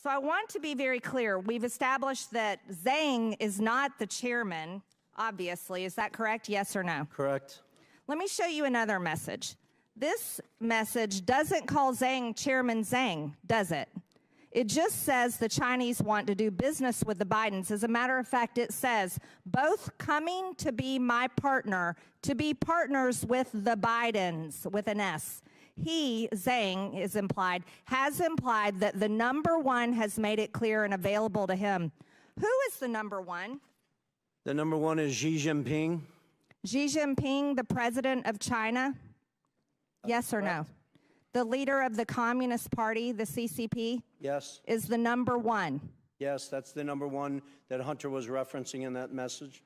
So I want to be very clear. We've established that Zhang is not the chairman, obviously. Is that correct? Yes or no? Correct. Let me show you another message. This message doesn't call Zhang Chairman Zhang, does it? It just says the Chinese want to do business with the Bidens. As a matter of fact, it says, both coming to be my partner, to be partners with the Bidens, with an S. He, Zhang, is implied, has implied that the number 1 has made it clear and available to him. Who is the number 1? The number 1 is Xi Jinping. Xi Jinping, the president of China? Yes or no? The leader of the Communist Party, the CCP? Yes. Is the number 1? Yes, that's the number 1 that Hunter was referencing in that message.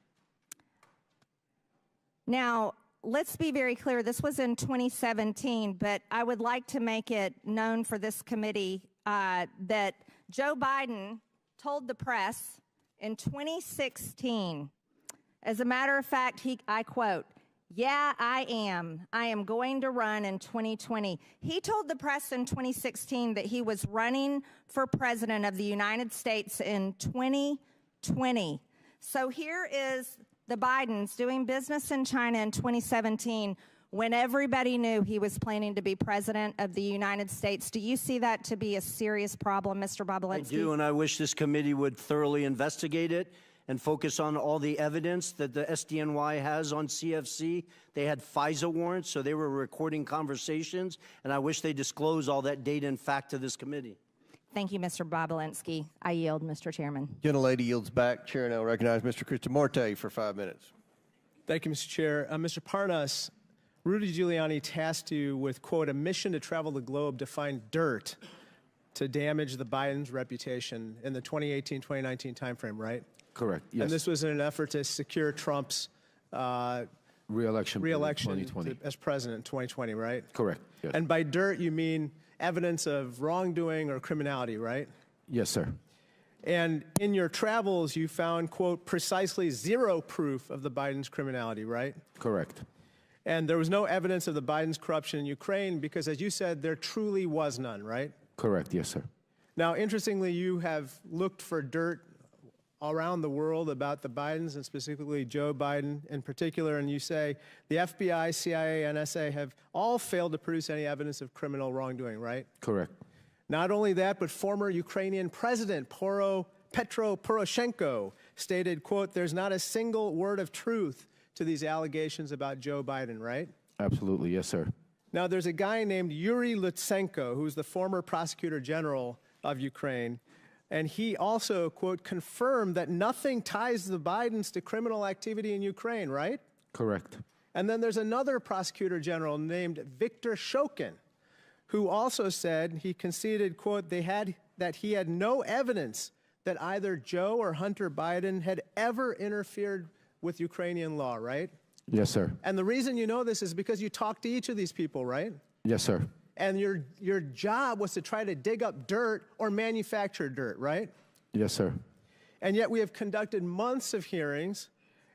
Now, let's be very clear. This was in 2017, but I would like to make it known for this committee that Joe Biden told the press in 2016, as a matter of fact, I quote, "Yeah, I am. I am going to run in 2020." He told the press in 2016 that he was running for president of the United States in 2020. So here is the Bidens doing business in China in 2017 when everybody knew he was planning to be president of the United States. Do you see that to be a serious problem, Mr. Bobulinski? I do, and I wish this committee would thoroughly investigate it and focus on all the evidence that the SDNY has on CFC. They had FISA warrants, so they were recording conversations, and I wish they disclose all that data and fact to this committee. Thank you, Mr. Bobulinski. I yield, Mr. Chairman. Gentlelady yields back. Chair now recognize Mr. Krishnamurti for 5 minutes. Thank you, Mr. Chair. Mr. Parnas, Rudy Giuliani tasked you with, quote, a mission to travel the globe to find dirt to damage the Biden's reputation in the 2018-2019 timeframe, right? Correct, yes. And this was in an effort to secure Trump's re-election as president in 2020, right? Correct, yes. And by dirt, you mean evidence of wrongdoing or criminality, right? Yes, sir. And in your travels, you found, quote, precisely zero proof of the Biden's criminality, right? Correct. And there was no evidence of the Biden's corruption in Ukraine because, as you said, there truly was none, right? Correct, yes, sir. Now, interestingly, you have looked for dirt around the world about the Bidens and specifically Joe Biden in particular, and you say the FBI, CIA, NSA have all failed to produce any evidence of criminal wrongdoing, right? Correct. Not only that, but former Ukrainian President Petro Poroshenko stated, quote, there's not a single word of truth to these allegations about Joe Biden, right? Absolutely, yes, sir. Now, there's a guy named Yuri Lutsenko, who's the former prosecutor general of Ukraine, and he also, quote, confirmed that nothing ties the Bidens to criminal activity in Ukraine, right? Correct. And then there's another prosecutor general named Viktor Shokin, who also said he conceded, quote, that he had no evidence that either Joe or Hunter Biden had ever interfered with Ukrainian law, right? Yes, sir. And the reason you know this is because you talked to each of these people, right? Yes, sir. And your job was to try to dig up dirt or manufacture dirt, right? Yes, sir. And yet we have conducted months of hearings,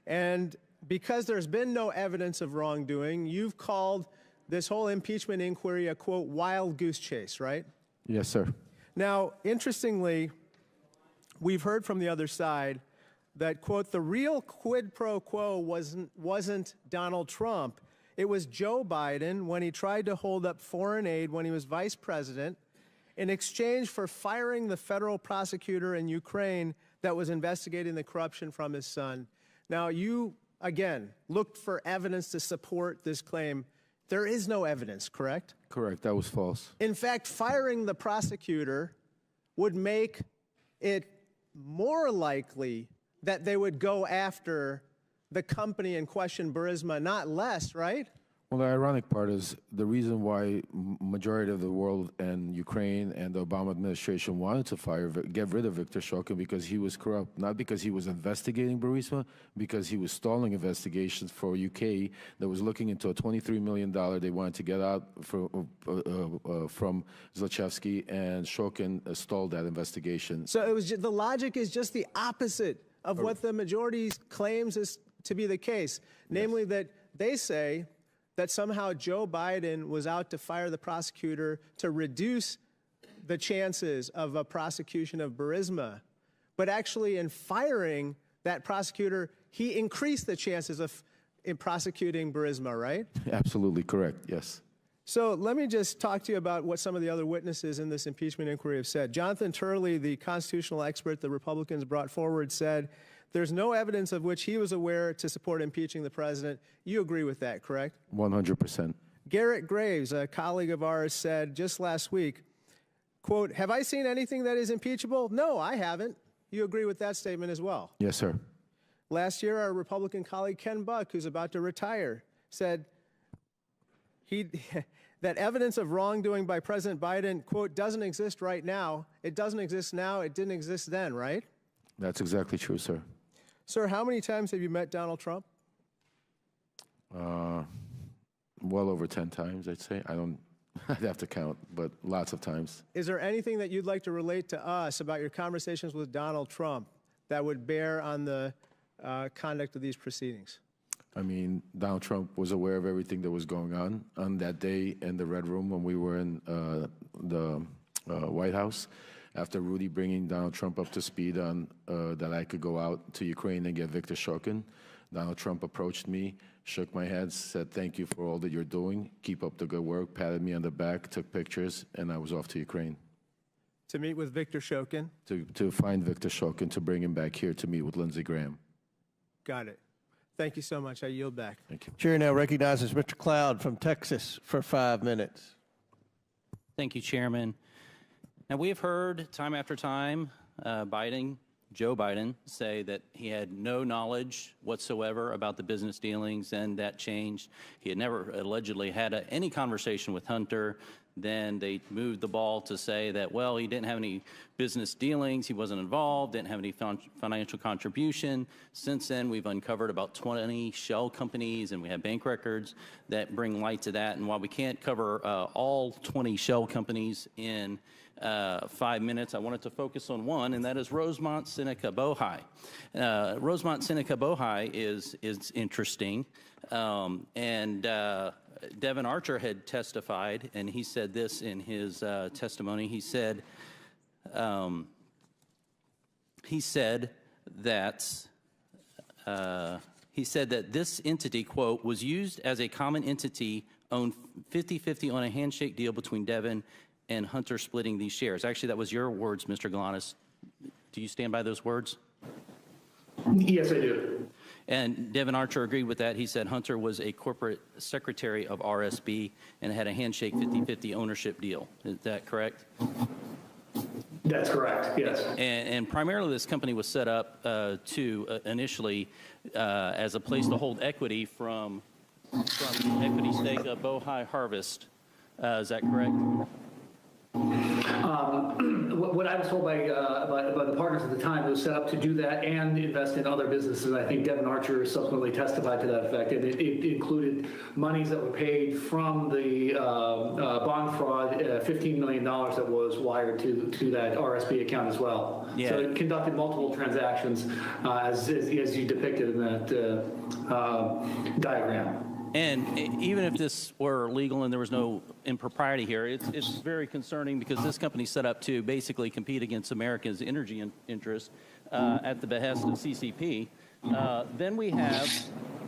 and because there's been no evidence of wrongdoing, you've called this whole impeachment inquiry a, quote, wild goose chase, right? Yes, sir. Now, interestingly, we've heard from the other side that, quote, the real quid pro quo wasn't Donald Trump. It was Joe Biden when he tried to hold up foreign aid when he was vice president in exchange for firing the federal prosecutor in Ukraine that was investigating the corruption from his son. Now, you, again, looked for evidence to support this claim. There is no evidence, correct? Correct. That was false. In fact, firing the prosecutor would make it more likely that they would go after the company in question, Barisma, not less, right? Well, the ironic part is the reason why majority of the world and Ukraine and the Obama administration wanted to get rid of Viktor Shokin because he was corrupt, not because he was investigating Barisma, because he was stalling investigations for UK that was looking into a $23 million they wanted to get out from Zlochevsky, and Shokin stalled that investigation. So it was the logic is just the opposite of what the majority claims is to be the case, namely that they say that somehow Joe Biden was out to fire the prosecutor to reduce the chances of a prosecution of Barisma. But actually in firing that prosecutor, he increased the chances of prosecuting Barisma, right? Absolutely correct, yes. So let me just talk to you about what some of the other witnesses in this impeachment inquiry have said. Jonathan Turley, the constitutional expert the Republicans brought forward, said there's no evidence of which he was aware to support impeaching the president. You agree with that, correct? 100%. Garrett Graves, a colleague of ours, said just last week, quote, have I seen anything that is impeachable? No, I haven't. You agree with that statement as well? Yes, sir. Last year, our Republican colleague Ken Buck, who's about to retire, said that evidence of wrongdoing by President Biden, quote, doesn't exist right now. It doesn't exist now. It didn't exist then, right? That's exactly true, sir. Sir, how many times have you met Donald Trump? well over 10 times, I'd say. I'd have to count, but lots of times. Is there anything that you'd like to relate to us about your conversations with Donald Trump that would bear on the conduct of these proceedings? I mean, Donald Trump was aware of everything that was going on that day in the Red Room when we were in the White House. After Rudy bringing Donald Trump up to speed on that I could go out to Ukraine and get Viktor Shokin, Donald Trump approached me, shook my hand, said, "Thank you for all that you're doing. Keep up the good work," patted me on the back, took pictures, and I was off to Ukraine. To meet with Viktor Shokin? To find Viktor Shokin, to bring him back here to meet with Lindsey Graham. Got it. Thank you so much. I yield back. Thank you. Chair now recognizes Mr. Cloud from Texas for 5 minutes. Thank you, Chairman. Now, we have heard time after time Joe Biden, say that he had no knowledge whatsoever about the business dealings, and that changed. He had never allegedly had any conversation with Hunter. Then they moved the ball to say that, well, he didn't have any business dealings, he wasn't involved, didn't have any financial contribution. Since then, we've uncovered about 20 shell companies, and we have bank records that bring light to that. And while we can't cover all 20 shell companies in 5 minutes, I wanted to focus on one, and that is Rosemont Seneca Bohai. Rosemont Seneca Bohai is interesting, and Devin Archer had testified, and he said this in his testimony. He said that this entity, quote, was used as a common entity, owned 50-50 on a handshake deal between Devin and Hunter splitting these shares. Actually, that was your words, Mr. Galanis. Do you stand by those words? Yes, I do. And Devin Archer agreed with that. He said Hunter was a corporate secretary of RSB and had a handshake 50-50 ownership deal. Is that correct? That's correct, yes. And primarily this company was set up to initially as a place to hold equity from equity stake of Bohai Harvest. Is that correct? What I was told by the partners at the time, it was set up to do that and invest in other businesses. I think Devin Archer subsequently testified to that effect, and it included monies that were paid from the bond fraud, $15 million that was wired to that RSB account as well. Yeah. So it conducted multiple transactions as you depicted in that diagram. And even if this were legal and there was no impropriety here, it's very concerning because this company set up to basically compete against America's energy interests at the behest of CCP. Then we have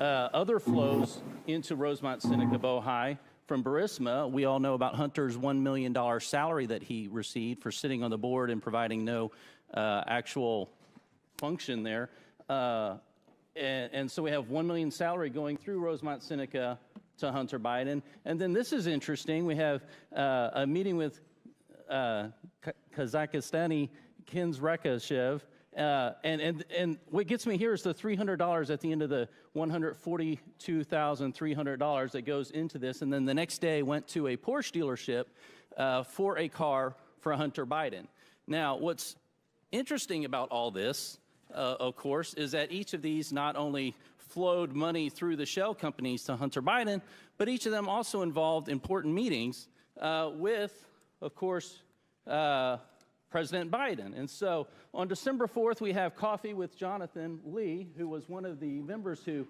other flows into Rosemont Seneca Bohai from Barisma. We all know about Hunter's $1 million salary that he received for sitting on the board and providing no actual function there. And so we have $1 million salary going through Rosemont Seneca to Hunter Biden. And then this is interesting. We have a meeting with Kazakhstani Kens Rekashev. And what gets me here is the $300 at the end of the $142,300 that goes into this. And then the next day went to a Porsche dealership for a car for Hunter Biden. Now, what's interesting about all this, of course, is that each of these not only flowed money through the shell companies to Hunter Biden, but each of them also involved important meetings with, of course, President Biden. And so on December 4th, we have coffee with Jonathan Lee, who was one of the members who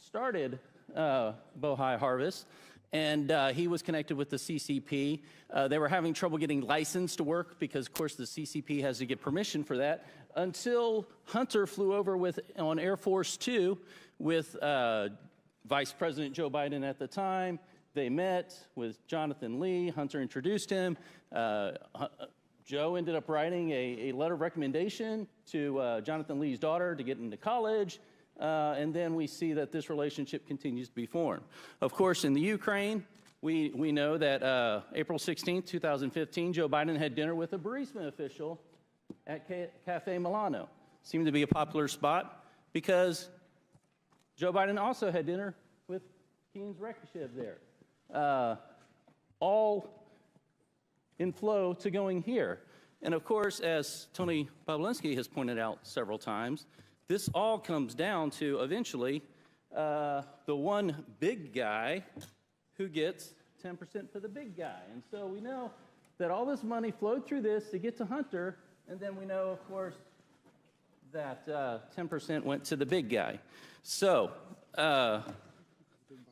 started Bohai Harvest. And he was connected with the CCP. They were having trouble getting licensed to work because, of course, the CCP has to get permission for that, until Hunter flew over on Air Force Two with Vice President Joe Biden at the time. They met with Jonathan Lee. Hunter introduced him. Joe ended up writing a letter of recommendation to Jonathan Lee's daughter to get into college. And then we see that this relationship continues to be formed. Of course, in the Ukraine, we know that April 16, 2015, Joe Biden had dinner with a Barisma official at Cafe Milano. Seemed to be a popular spot because Joe Biden also had dinner with Kens Rekashev there. All in flow to going here. And of course, as Tony Pawlinsky has pointed out several times, this all comes down to eventually the one big guy who gets 10% for the big guy. And so we know that all this money flowed through this to get to Hunter, and then we know, of course, that 10% went to the big guy. So, Mr.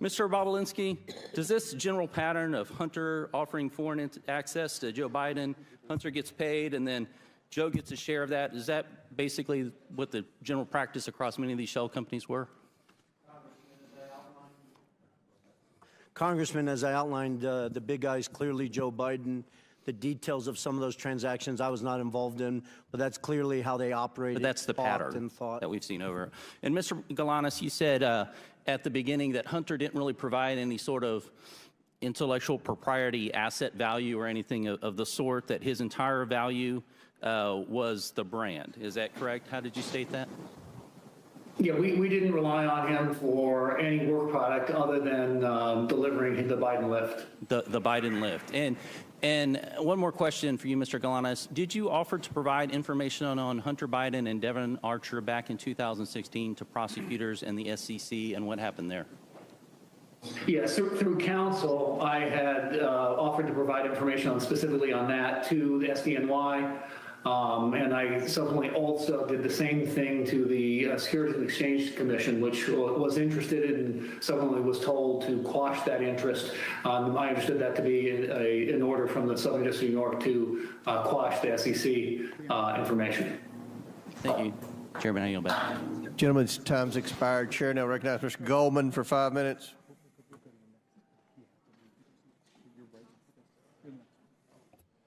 Bobulinski, does this general pattern of Hunter offering foreign access to Joe Biden, Hunter gets paid, and then Joe gets a share of that, is that basically what the general practice across many of these shell companies were? Congressman, as I outlined, the big guy is clearly Joe Biden. The details of some of those transactions I was not involved in, but that's clearly how they operated. But that's the pattern that we've seen over. And Mr. Galanis, you said at the beginning that Hunter didn't really provide any sort of intellectual propriety asset value or anything of the sort, that his entire value was the brand. Is that correct? How did you state that? Yeah, we didn't rely on him for any work product other than delivering the Biden lift. The Biden lift. And one more question for you, Mr. Galanis. Did you offer to provide information on Hunter Biden and Devon Archer back in 2016 to prosecutors and the SEC, and what happened there? Yes, through counsel, I had offered to provide information specifically on that to the SDNY. And I subsequently also did the same thing to the Securities and Exchange Commission, which was interested and subsequently was told to quash that interest. I understood that to be an order from the Southern District of New York to quash the SEC information. Thank you. Chairman, I yield back. Gentleman's time's expired. Chair now recognizes Mr. Goldman for 5 minutes.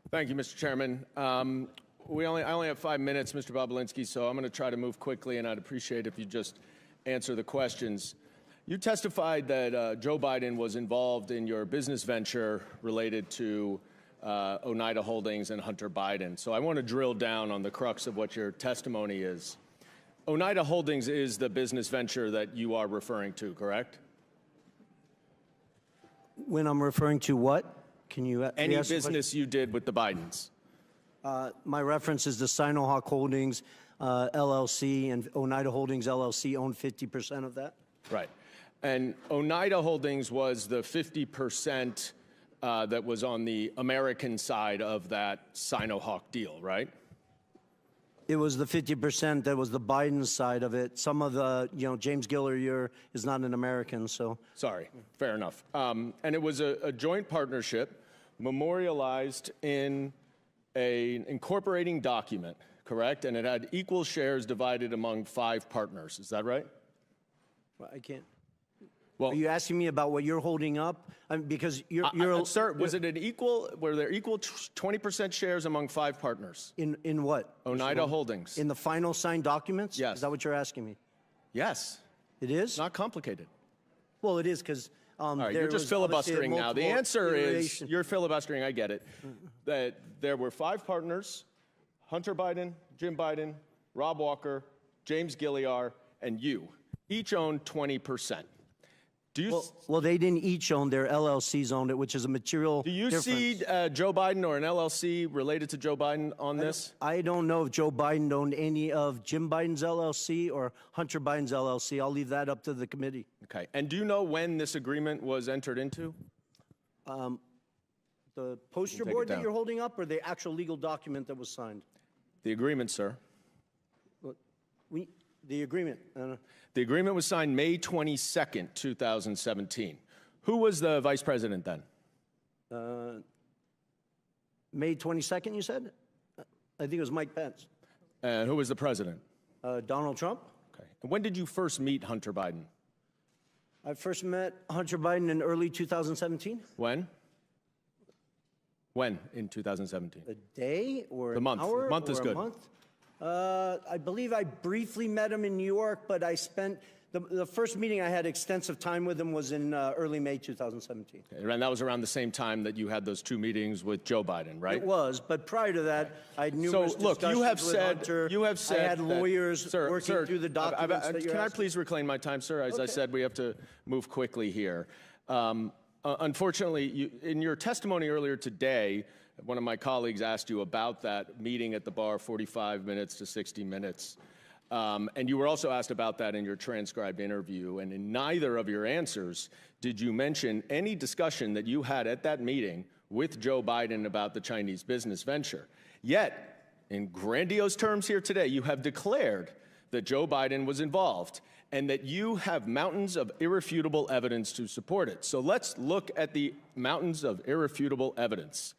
Thank you, Mr. Chairman. I only have 5 minutes, Mr. Bobulinski, so I'm going to try to move quickly, and I'd appreciate if you just answer the questions. You testified that Joe Biden was involved in your business venture related to Oneida Holdings and Hunter Biden. So I want to drill down on the crux of what your testimony is. Oneida Holdings is the business venture that you are referring to, correct? When I'm referring to what? Can you any business you did with the Bidens? My reference is the Sinohawk Holdings LLC, and Oneida Holdings LLC owned 50% of that. Right. And Oneida Holdings was the 50% that was on the American side of that Sinohawk deal, right? It was the 50% that was the Biden side of it. Some of the, James Gilliar is not an American, so. Sorry, fair enough. And it was a joint partnership memorialized in an incorporating document, correct? And it had equal shares divided among 5 partners. Is that right? Well, I can't. Well, are you asking me about what you're holding up? Because you're sir, was it an equal? Were there equal 20% shares among 5 partners? In what? Oneida Holdings. In the final signed documents? Yes. Is that what you're asking me? Yes. It is? Not complicated. Well, it is because. All right, you're just filibustering now. The answer is you're filibustering. I get it. That there were 5 partners: Hunter Biden, Jim Biden, Rob Walker, James Gilliar, and you. Each owned 20%. Do you? Well, they didn't each own. Their LLCs owned it, which is a material difference. Do you see Joe Biden or an LLC related to Joe Biden on this? I don't know if Joe Biden owned any of Jim Biden's LLC or Hunter Biden's LLC. I'll leave that up to the committee. Okay. And do you know when this agreement was entered into? The poster board that you're holding up, or the actual legal document that was signed? The agreement, sir. The agreement. The agreement was signed May 22nd, 2017. Who was the vice president then? May 22nd, you said? I think it was Mike Pence. And who was the president? Donald Trump. Okay. And when did you first meet Hunter Biden? I first met Hunter Biden in early 2017. When? When in 2017? A day or the month? An hour? Month is or good. A month? I believe I briefly met him in New York, but I spent the first meeting I had extensive time with him was in early May 2017. Okay, and that was around the same time that you had those 2 meetings with Joe Biden, right? It was, but prior to that, I had numerous discussions with Hunter. You have said I had lawyers working through the documents that you're Can I asking. please reclaim my time, sir? As I said, we have to move quickly here. Unfortunately, in your testimony earlier today, one of my colleagues asked you about that meeting at the bar, 45 minutes to 60 minutes. And you were also asked about that in your transcribed interview, and in neither of your answers did you mention any discussion that you had at that meeting with Joe Biden about the Chinese business venture. Yet, in grandiose terms here today, you have declared that Joe Biden was involved and that you have mountains of irrefutable evidence to support it. So let's look at the mountains of irrefutable evidence.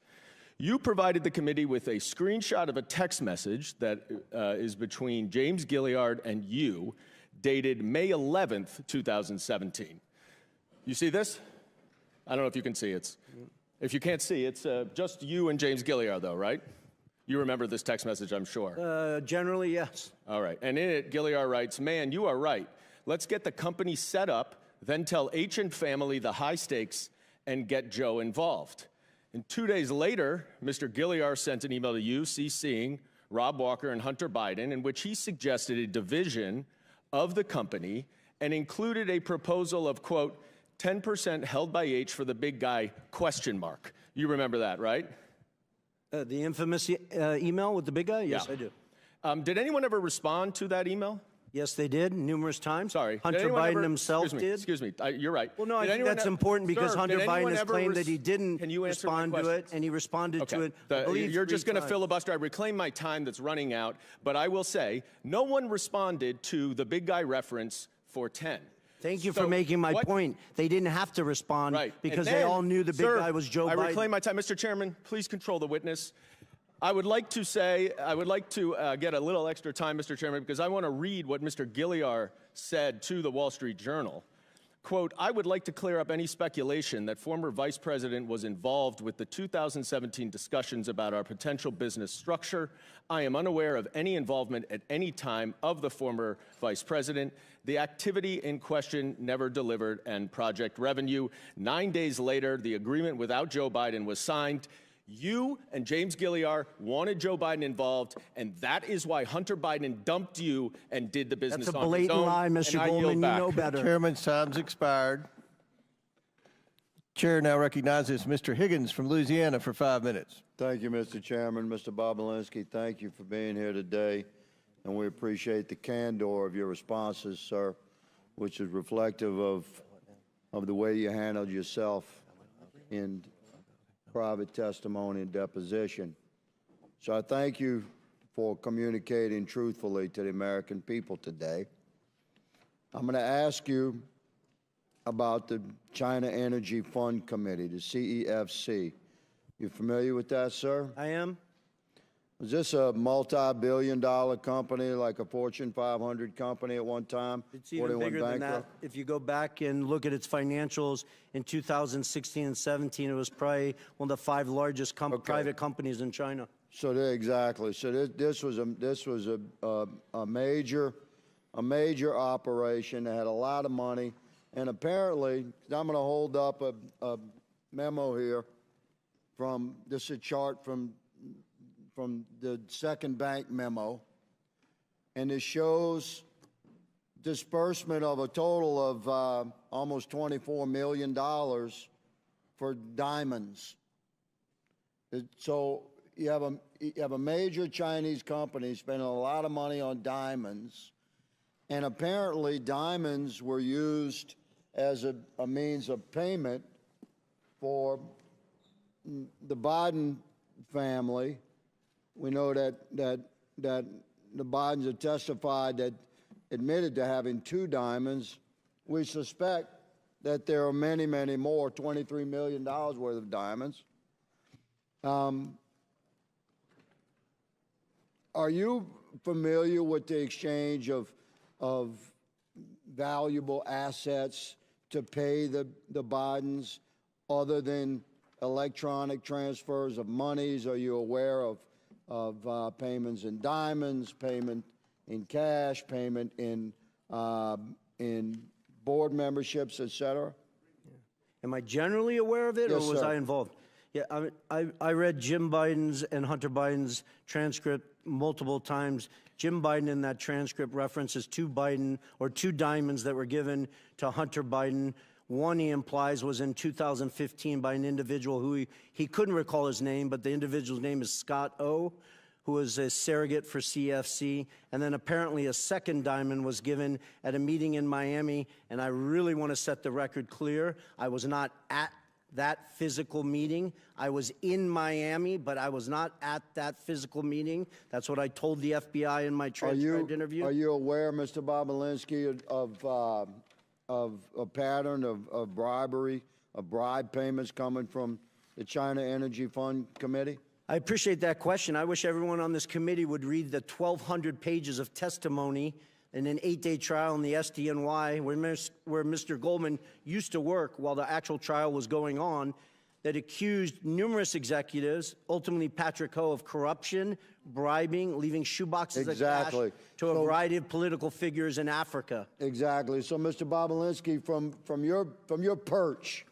You provided the committee with a screenshot of a text message that is between James Gilliard and you, dated May 11th, 2017. You see this? I don't know if you can see it. If you can't see, it's just you and James Gilliard, though, right? You remember this text message, I'm sure. Generally, yes. All right. And in it, Gilliard writes, "Man, you are right. Let's get the company set up, then tell H and family the high stakes and get Joe involved." And 2 days later, Mr. Gilliard sent an email to you, CCing Rob Walker and Hunter Biden, in which he suggested a division of the company and included a proposal of, quote, 10% held by H for the big guy, question mark. You remember that, right? The infamous email with the big guy? Yes, Yeah. I do. Did anyone ever respond to that email? Yes, they did, numerous times. Sorry. Hunter Biden himself did. Excuse me. You're right. Well, no, I think that's important because Hunter Biden has claimed that he didn't respond to it, and he responded to it, I believe, You're just going to times. filibuster. I reclaim my time that's running out, but I will say no one responded to the big guy reference for 10. Thank you for making my point. They didn't have to respond because they all knew the big guy was Joe Biden. I reclaim my time. Mr. Chairman, please control the witness. I would like to get a little extra time, Mr. Chairman, because I want to read what Mr. Gilliard said to the Wall Street Journal. Quote, "I would like to clear up any speculation that former Vice President was involved with the 2017 discussions about our potential business structure. I am unaware of any involvement at any time of the former Vice President. The activity in question never delivered and project revenue. 9 days later, the agreement without Joe Biden was signed. You and James Gilliard wanted Joe Biden involved, and that is why Hunter Biden dumped you and did the business on his own." That's a blatant lie, Mr. Goldman. You know better. Chairman's time's expired. Chair now recognizes Mr. Higgins from Louisiana for 5 minutes. Thank you, Mr. Chairman. Mr. Bobolinsky, thank you for being here today, and we appreciate the candor of your responses, sir, which is reflective of the way you handled yourself in private testimony and deposition. So I thank you for communicating truthfully to the American people today. I'm going to ask you about the China Energy Fund Committee, the CEFC. You familiar with that, sir? I am. Was this a multi-billion-dollar company, like a Fortune 500 company at one time? It's even bigger than that. If you go back and look at its financials in 2016 and 17, it was probably one of the 5 largest private companies in China. So exactly. So this was a major operation that had a lot of money, and apparently, I'm going to hold up a memo here from this is a chart from the second bank memo, and it shows disbursement of a total of almost $24 million for diamonds. So you have a major Chinese company spending a lot of money on diamonds, and apparently diamonds were used as a means of payment for the Biden family. We know that the Bidens have testified that admitted to having 2 diamonds. We suspect that there are many, many more, $23 million worth of diamonds. Are you familiar with the exchange of valuable assets to pay the Bidens other than electronic transfers of monies? Are you aware of payments in diamonds, payment in cash, payment in board memberships, et cetera? Am I generally aware of it, Yes, or was sir. I involved? Yeah, I read Jim Biden's and Hunter Biden's transcript multiple times. Jim Biden in that transcript references 2 diamonds that were given to Hunter Biden. One, he implies, was in 2015 by an individual who he couldn't recall his name, but the individual's name is Scott O., who was a surrogate for CFC, and then apparently a second diamond was given at a meeting in Miami, and I really want to set the record clear. I was not at that physical meeting. I was in Miami, but I was not at that physical meeting. That's what I told the FBI in my transcribed interview. Are you aware, Mr. Bobulinski, of a pattern of bribery, of bribe payments coming from the China Energy Fund Committee? I appreciate that question. I wish everyone on this committee would read the 1,200 pages of testimony in an 8-day trial in the SDNY where Mr. Goldman used to work while the actual trial was going on, that accused numerous executives, ultimately Patrick Ho, of corruption, bribing, leaving shoeboxes of cash to a variety of political figures in Africa. Exactly. So, Mr. Bobulinski, from your perch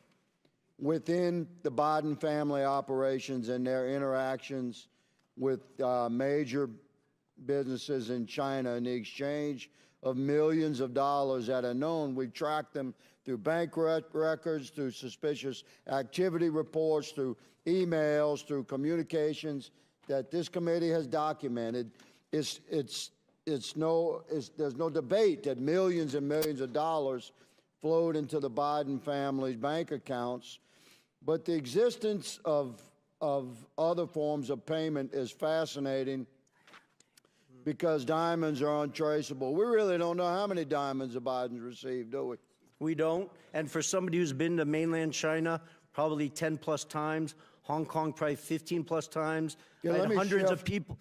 within the Biden family operations and their interactions with major businesses in China and the exchange of millions of dollars that are known. We've tracked them through bank records, through suspicious activity reports, through emails, through communications that this committee has documented. There's no debate that millions and millions of dollars flowed into the Biden family's bank accounts. But the existence of other forms of payment is fascinating, because diamonds are untraceable. We really don't know how many diamonds the Bidens received, do we? We don't. And for somebody who's been to mainland China probably 10 plus times, Hong Kong probably 15 plus times, I had hundreds of people,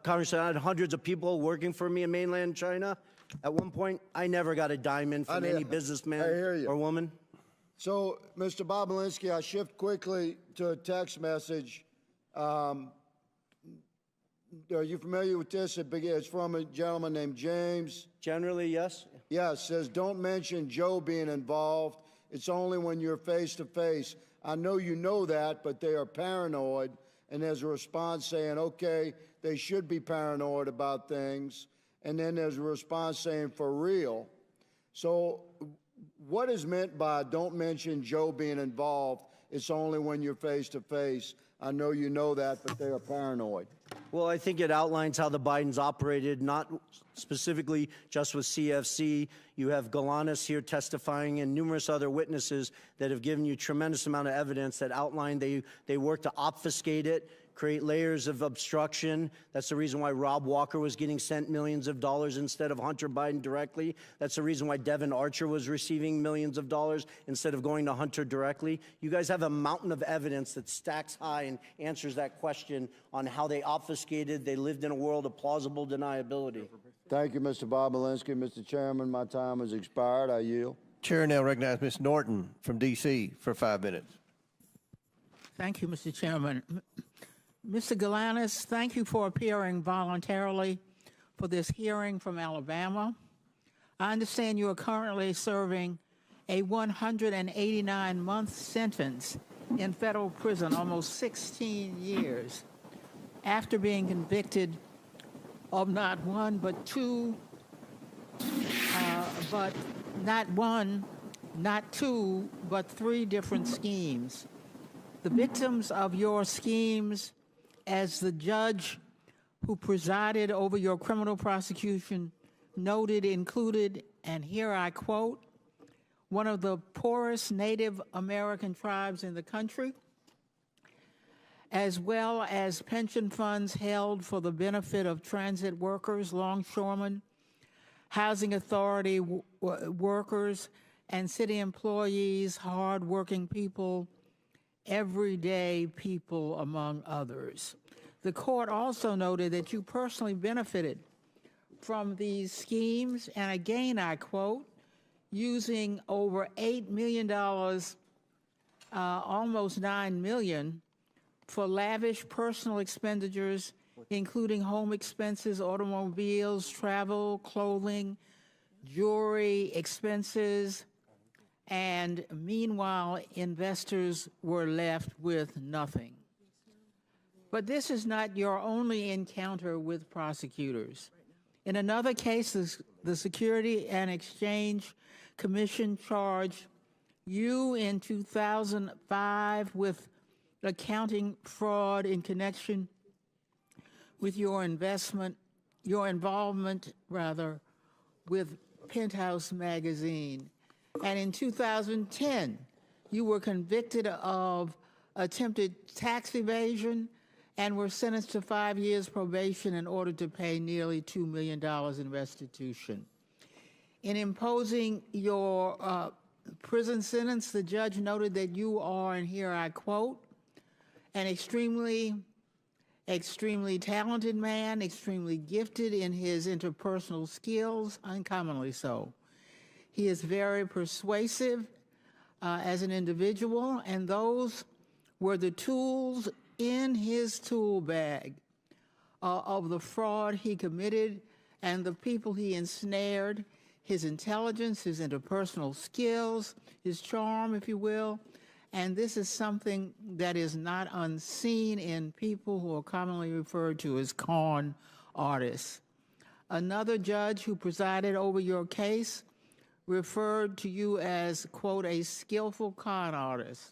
Congressman, I had hundreds of people working for me in mainland China. At one point, I never got a diamond from any businessman or woman. So, Mr. Bobulinski, I shift quickly to a text message. Are you familiar with this? It's from a gentleman named James. Generally, yes. Yes, says, don't mention Joe being involved. It's only when you're face to face. I know you know that, but they are paranoid. And there's a response saying, okay, they should be paranoid about things. And then there's a response saying, for real. So what is meant by don't mention Joe being involved? It's only when you're face to face. I know you know that, but they are paranoid. Well, I think it outlines how the Bidens operated, not specifically just with CFC. You have Galanis here testifying and numerous other witnesses that have given you tremendous amount of evidence that outline they worked to obfuscate it, create layers of obstruction. That's the reason why Rob Walker was getting sent millions of dollars instead of Hunter Biden directly. That's the reason why Devin Archer was receiving millions of dollars instead of going to Hunter directly. You guys have a mountain of evidence that stacks high and answers that question on how they obfuscated. They lived in a world of plausible deniability. Thank you, Mr. Bobulinski. Mr. Chairman, my time has expired. I yield. Chair now recognizes Ms. Norton from D.C. for 5 minutes. Thank you, Mr. Chairman. Mr. Galanis, thank you for appearing voluntarily for this hearing from Alabama. I understand you are currently serving a 189-month sentence in federal prison, almost 16 years, after being convicted of not one, but two, but not one, not two, but three different schemes. The victims of your schemes, as the judge who presided over your criminal prosecution noted, included, and here I quote, one of the poorest Native American tribes in the country, as well as pension funds held for the benefit of transit workers, longshoremen, housing authority workers, and city employees, hardworking people, everyday people, among others. The court also noted that you personally benefited from these schemes, and again I quote, using over $8 million, almost $9 million, for lavish personal expenditures, including home expenses, automobiles, travel, clothing, jewelry expenses, and meanwhile, investors were left with nothing. But this is not your only encounter with prosecutors. In another case, the Security and Exchange Commission charged you in 2005 with accounting fraud in connection with your involvement with Penthouse magazine. And in 2010, you were convicted of attempted tax evasion and were sentenced to 5 years probation in order to pay nearly $2 million in restitution. In imposing your prison sentence, the judge noted that you are, and here I quote, an extremely talented man, extremely gifted in his interpersonal skills, uncommonly so. He is very persuasive as an individual, and those were the tools in his tool bag of the fraud he committed and the people he ensnared, his intelligence, his interpersonal skills, his charm, if you will. And this is something that is not unseen in people who are commonly referred to as con artists. Another judge who presided over your case referred to you as, quote, a skillful con artist.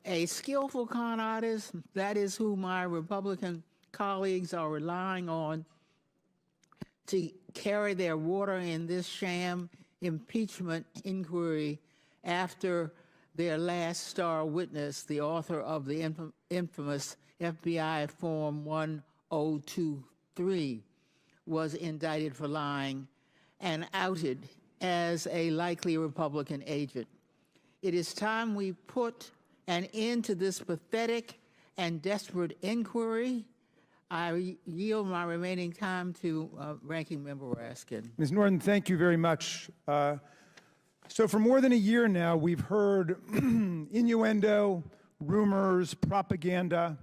A skillful con artist, that is who my Republican colleagues are relying on to carry their water in this sham impeachment inquiry after their last star witness, the author of the infamous FBI Form 1023, was indicted for lying and outed as a likely Republican agent. It is time we put an end to this pathetic and desperate inquiry. I yield my remaining time to Ranking Member Raskin. Ms. Norton, thank you very much. So for more than a year now, we've heard innuendo, rumors, propaganda,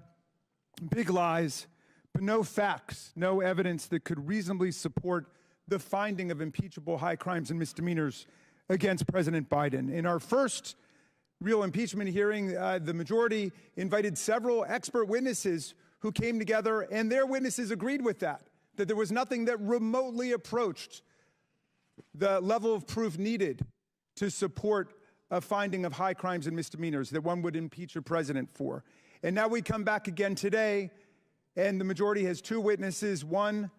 big lies, but no facts, no evidence that could reasonably support the finding of impeachable high crimes and misdemeanors against President Biden. In our first real impeachment hearing, the majority invited several expert witnesses who came together, and their witnesses agreed with that there was nothing that remotely approached the level of proof needed to support a finding of high crimes and misdemeanors that one would impeach a president for. And now we come back again today, and the majority has two witnesses. One,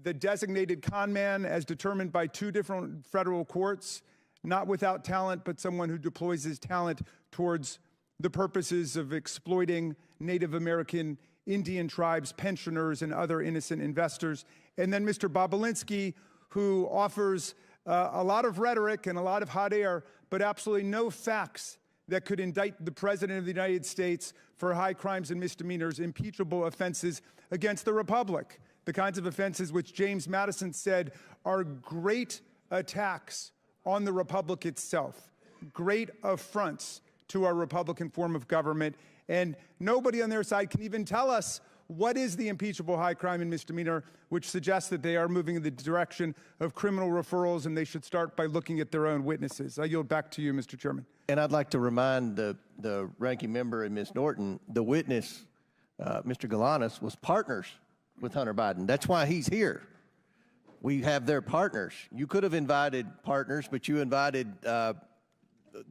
the designated con man as determined by two different federal courts, not without talent, but someone who deploys his talent towards the purposes of exploiting Native American Indian tribes, pensioners, and other innocent investors. And then Mr. Bobulinski, who offers a lot of rhetoric and a lot of hot air, but absolutely no facts that could indict the President of the United States for high crimes and misdemeanors, impeachable offenses against the Republic, the kinds of offenses which James Madison said are great attacks on the Republic itself, great affronts to our Republican form of government. And nobody on their side can even tell us what is the impeachable high crime and misdemeanor, which suggests that they are moving in the direction of criminal referrals, and they should start by looking at their own witnesses. I yield back to you, Mr. Chairman. And I'd like to remind the ranking member and Ms. Norton, the witness, Mr. Galanis, was partners with Hunter Biden. That's why he's here. We have their partners. You could have invited partners, but you invited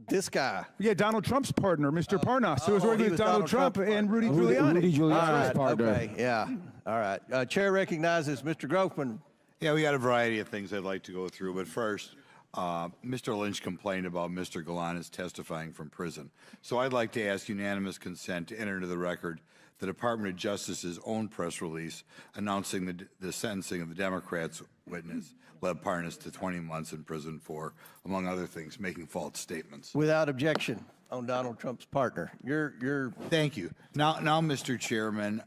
this guy. Yeah, Donald Trump's partner, Mr. Parnas, who was working with Donald Trump and Rudy Giuliani. Rudy Giuliani's partner. Okay, yeah. All right. Chair recognizes Mr. Groffman. Yeah, we got a variety of things I'd like to go through, but first, Mr. Lynch complained about Mr. Galanis testifying from prison. So I'd like to ask unanimous consent to enter into the record the Department of Justice's own press release announcing the sentencing of the Democrats' witness, led Parnas, to 20 months in prison for, among other things, making false statements. Without objection on Donald Trump's partner. Thank you. Now, Mr. Chairman,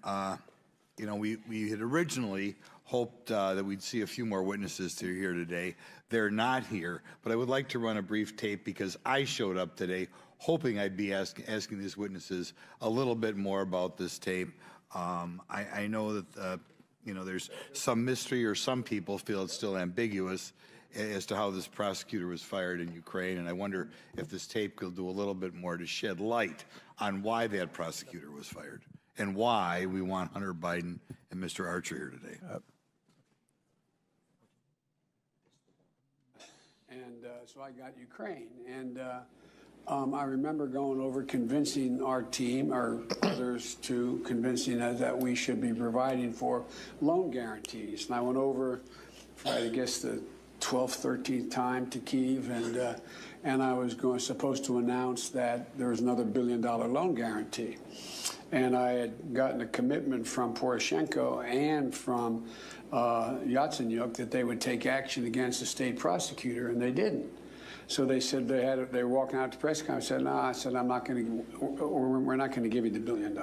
you know, we had originally hoped that we'd see a few more witnesses here today. They're not here, but I would like to run a brief tape because I showed up today hoping I'd be asking these witnesses a little bit more about this tape. I know that, you know, there's some mystery, or some people feel it's still ambiguous as to how this prosecutor was fired in Ukraine, and I wonder if this tape could do a little bit more to shed light on why that prosecutor was fired and why we want Hunter Biden and Mr. Archer here today. And so I got Ukraine. And I remember going over convincing our team, or others, to convincing us that we should be providing for loan guarantees. And I went over for, I guess, the 12th, 13th time to Kyiv, and I was supposed to announce that there was another $1 billion loan guarantee. And I had gotten a commitment from Poroshenko and from Yatsenyuk that they would take action against the state prosecutor, and they didn't. So they said they were walking out to press conference. I said, no, I said, I'm not going to, we're not going to give you the $1 billion.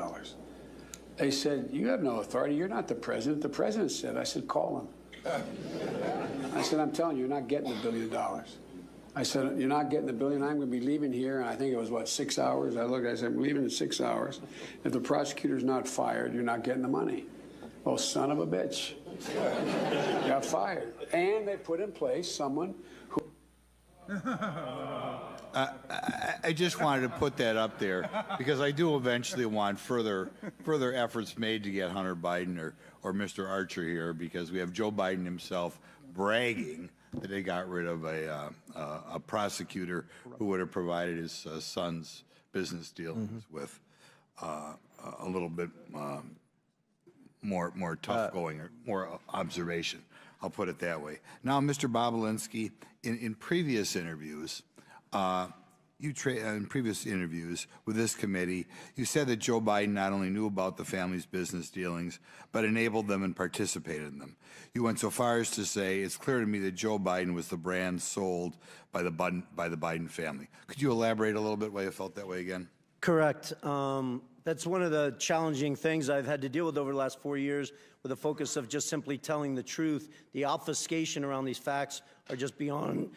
They said, you have no authority. You're not the president. The president said. I said, call him. I said, I'm telling you, you're not getting the $1 billion. I said, you're not getting the $1 billion. I'm going to be leaving here. And I think it was, what, 6 hours? I looked, I said, I'm leaving in 6 hours. If the prosecutor's not fired, you're not getting the money. Well, son of a bitch. Got fired. And they put in place someone who... I just wanted to put that up there because I do eventually want further efforts made to get Hunter Biden or Mr. Archer here, because we have Joe Biden himself bragging that they got rid of a prosecutor who would have provided his son's business dealings with a little bit more tough going, or more observation. I'll put it that way. Now, Mr. Bobulinski, in previous interviews, in previous interviews with this committee, you said that Joe Biden not only knew about the family's business dealings, but enabled them and participated in them. You went so far as to say, it's clear to me that Joe Biden was the brand sold by the Biden family. Could you elaborate a little bit why you felt that way again? Correct. That's one of the challenging things I've had to deal with over the last 4 years, with the focus of just simply telling the truth. The obfuscation around these facts are just beyond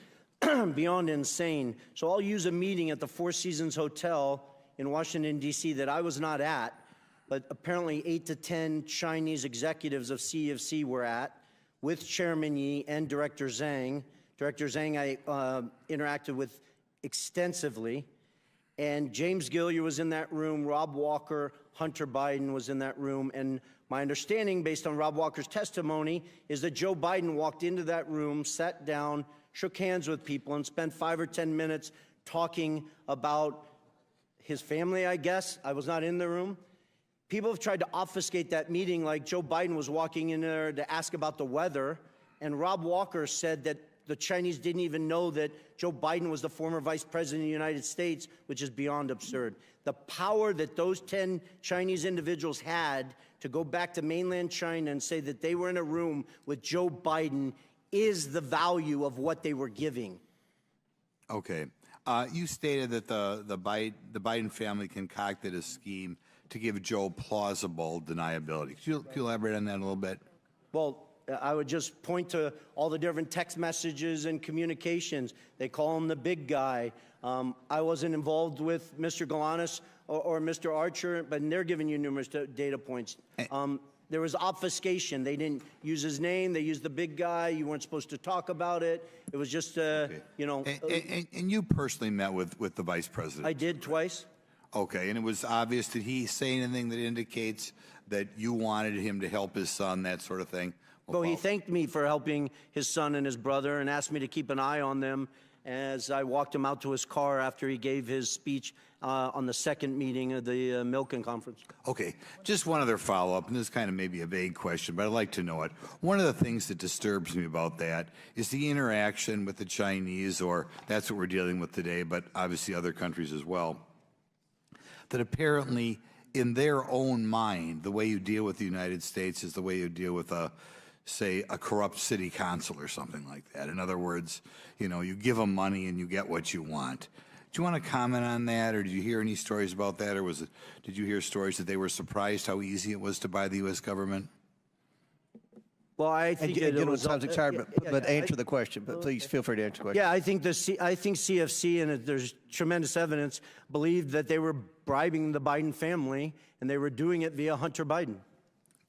beyond insane. So I'll use a meeting at the Four Seasons Hotel in Washington, D.C. that I was not at, but apparently 8 to 10 Chinese executives of CEFC were at, with Chairman Yi and Director Zhang. Director Zhang I interacted with extensively. And James Gilliar was in that room, Rob Walker, Hunter Biden was in that room. And my understanding, based on Rob Walker's testimony, is that Joe Biden walked into that room, sat down, shook hands with people, and spent 5 or 10 minutes talking about his family, I guess. I was not in the room. People have tried to obfuscate that meeting like Joe Biden was walking in there to ask about the weather, and Rob Walker said that the Chinese didn't even know that Joe Biden was the former vice president of the United States, which is beyond absurd. The power that those 10 Chinese individuals had to go back to mainland China and say that they were in a room with Joe Biden is the value of what they were giving. Okay. You stated that the Biden family concocted a scheme to give Joe plausible deniability. Could you elaborate on that a little bit? Well, I would just point to all the different text messages and communications. They call him the big guy. I wasn't involved with Mr. Galanis or Mr. Archer, but they're giving you numerous data points. There was obfuscation. They didn't use his name. They used the big guy. You weren't supposed to talk about it. It was just, you know. And you personally met with the vice president? I did twice. Okay, and it was obvious. Did he say anything that indicates that you wanted him to help his son, that sort of thing? Well, he thanked me for helping his son and his brother and asked me to keep an eye on them as I walked him out to his car after he gave his speech on the second meeting of the Milken Conference. Okay, just one other follow-up, and this is kind of maybe a vague question, but I'd like to know it. One of the things that disturbs me about that is the interaction with the Chinese, or that's what we're dealing with today, but obviously other countries as well, that apparently in their own mind, the way you deal with the United States is the way you deal with say, a corrupt city council or something like that. In other words, you know, you give them money and you get what you want. Do you want to comment on that, or did you hear any stories about that, or did you hear stories that they were surprised how easy it was to buy the U.S. government? Well, I think time's expired, but answer the question. But please feel free to answer the question. Yeah, I think CFC, and there's tremendous evidence, believed that they were bribing the Biden family, and they were doing it via Hunter Biden.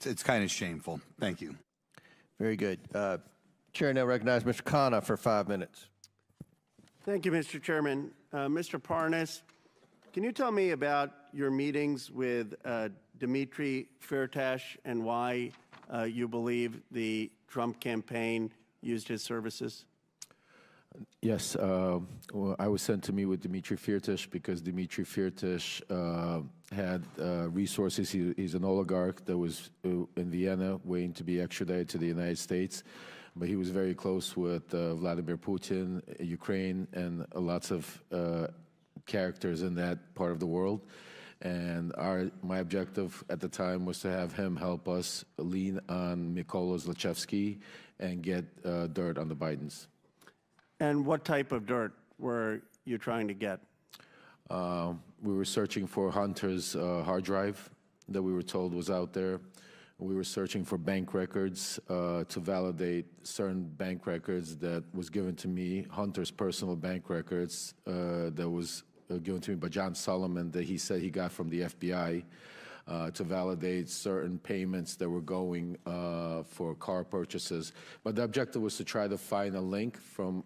It's kind of shameful. Thank you. Very good. Chair now recognizes Mr. Khanna for 5 minutes. Thank you, Mr. Chairman. Mr. Parnas, can you tell me about your meetings with Dmitry Firtash and why you believe the Trump campaign used his services? Yes, well, I was sent to meet with Dmitry Firtash because Dmitry Firtash had resources. He's an oligarch that was in Vienna waiting to be extradited to the United States. But he was very close with Vladimir Putin, Ukraine, and lots of characters in that part of the world. And my objective at the time was to have him help us lean on Mykola Zlochevsky and get dirt on the Bidens. And what type of dirt were you trying to get? We were searching for Hunter's hard drive that we were told was out there. We were searching for bank records to validate certain bank records that was given to me, Hunter's personal bank records that was given to me by John Solomon that he said he got from the FBI to validate certain payments that were going for car purchases. But the objective was to try to find a link from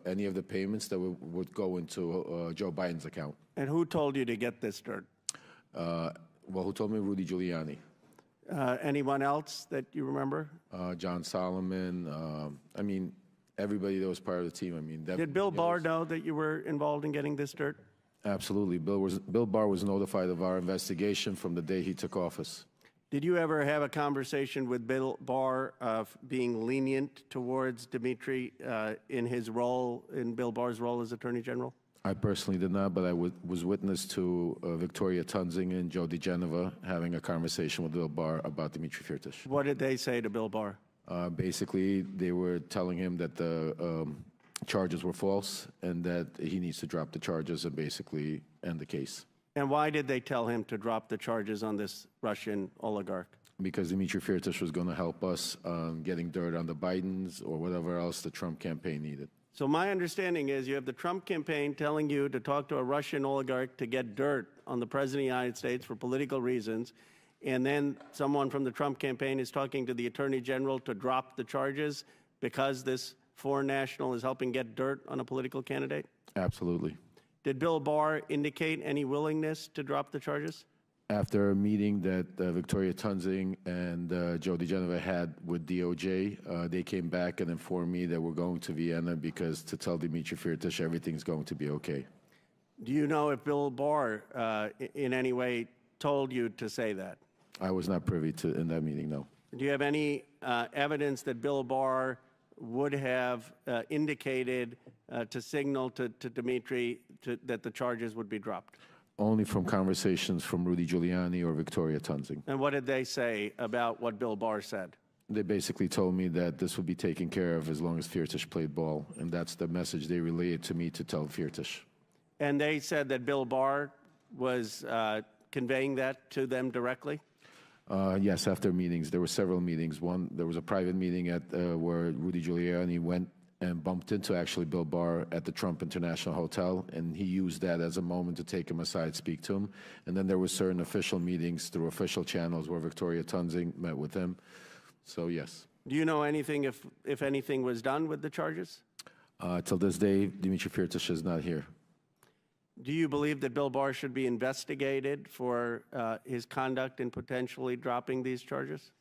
any of the payments that would go into Joe Biden's account. And who told you to get this dirt? Well, who told me? Rudy Giuliani. Anyone else that you remember? John Solomon. I mean, everybody that was part of the team. I mean, did Bill Barr know that you were involved in getting this dirt? Absolutely. Bill Barr was notified of our investigation from the day he took office. Did you ever have a conversation with Bill Barr of being lenient towards Dmitry in his role, in Bill Barr's role as Attorney General? I personally did not, but I was witness to Victoria Tunzing and Joe DeGeneva having a conversation with Bill Barr about Dmitry Firtash. What did they say to Bill Barr? Basically, they were telling him that the charges were false and that he needs to drop the charges and basically end the case. And why did they tell him to drop the charges on this Russian oligarch? Because Dmitry Firtash was going to help us getting dirt on the Bidens or whatever else the Trump campaign needed. So my understanding is you have the Trump campaign telling you to talk to a Russian oligarch to get dirt on the President of the United States for political reasons, and then someone from the Trump campaign is talking to the Attorney General to drop the charges because this foreign national is helping get dirt on a political candidate? Absolutely. Did Bill Barr indicate any willingness to drop the charges? After a meeting that Victoria Tunzing and Joe DeGeneva had with DOJ, they came back and informed me that we're going to Vienna because to tell Dmitry Firtash everything's going to be okay. Do you know if Bill Barr in any way told you to say that? I was not privy to in that meeting, no. Do you have any evidence that Bill Barr would have indicated to signal to Dmitry that the charges would be dropped? Only from conversations from Rudy Giuliani or Victoria Tunzing. And what did they say about what Bill Barr said? They basically told me that this would be taken care of as long as Firtash played ball, and that's the message they relayed to me to tell Firtash. And they said that Bill Barr was conveying that to them directly? Yes, after meetings. There were several meetings. One, there was a private meeting at where Rudy Giuliani went and bumped into actually Bill Barr at the Trump International Hotel, and he used that as a moment to take him aside, speak to him. And then there were certain official meetings through official channels where Victoria Tunzing met with him. So, yes. Do you know anything, if anything was done with the charges? Till this day, Dmitry Firtash is not here. Do you believe that Bill Barr should be investigated for his conduct in potentially dropping these charges?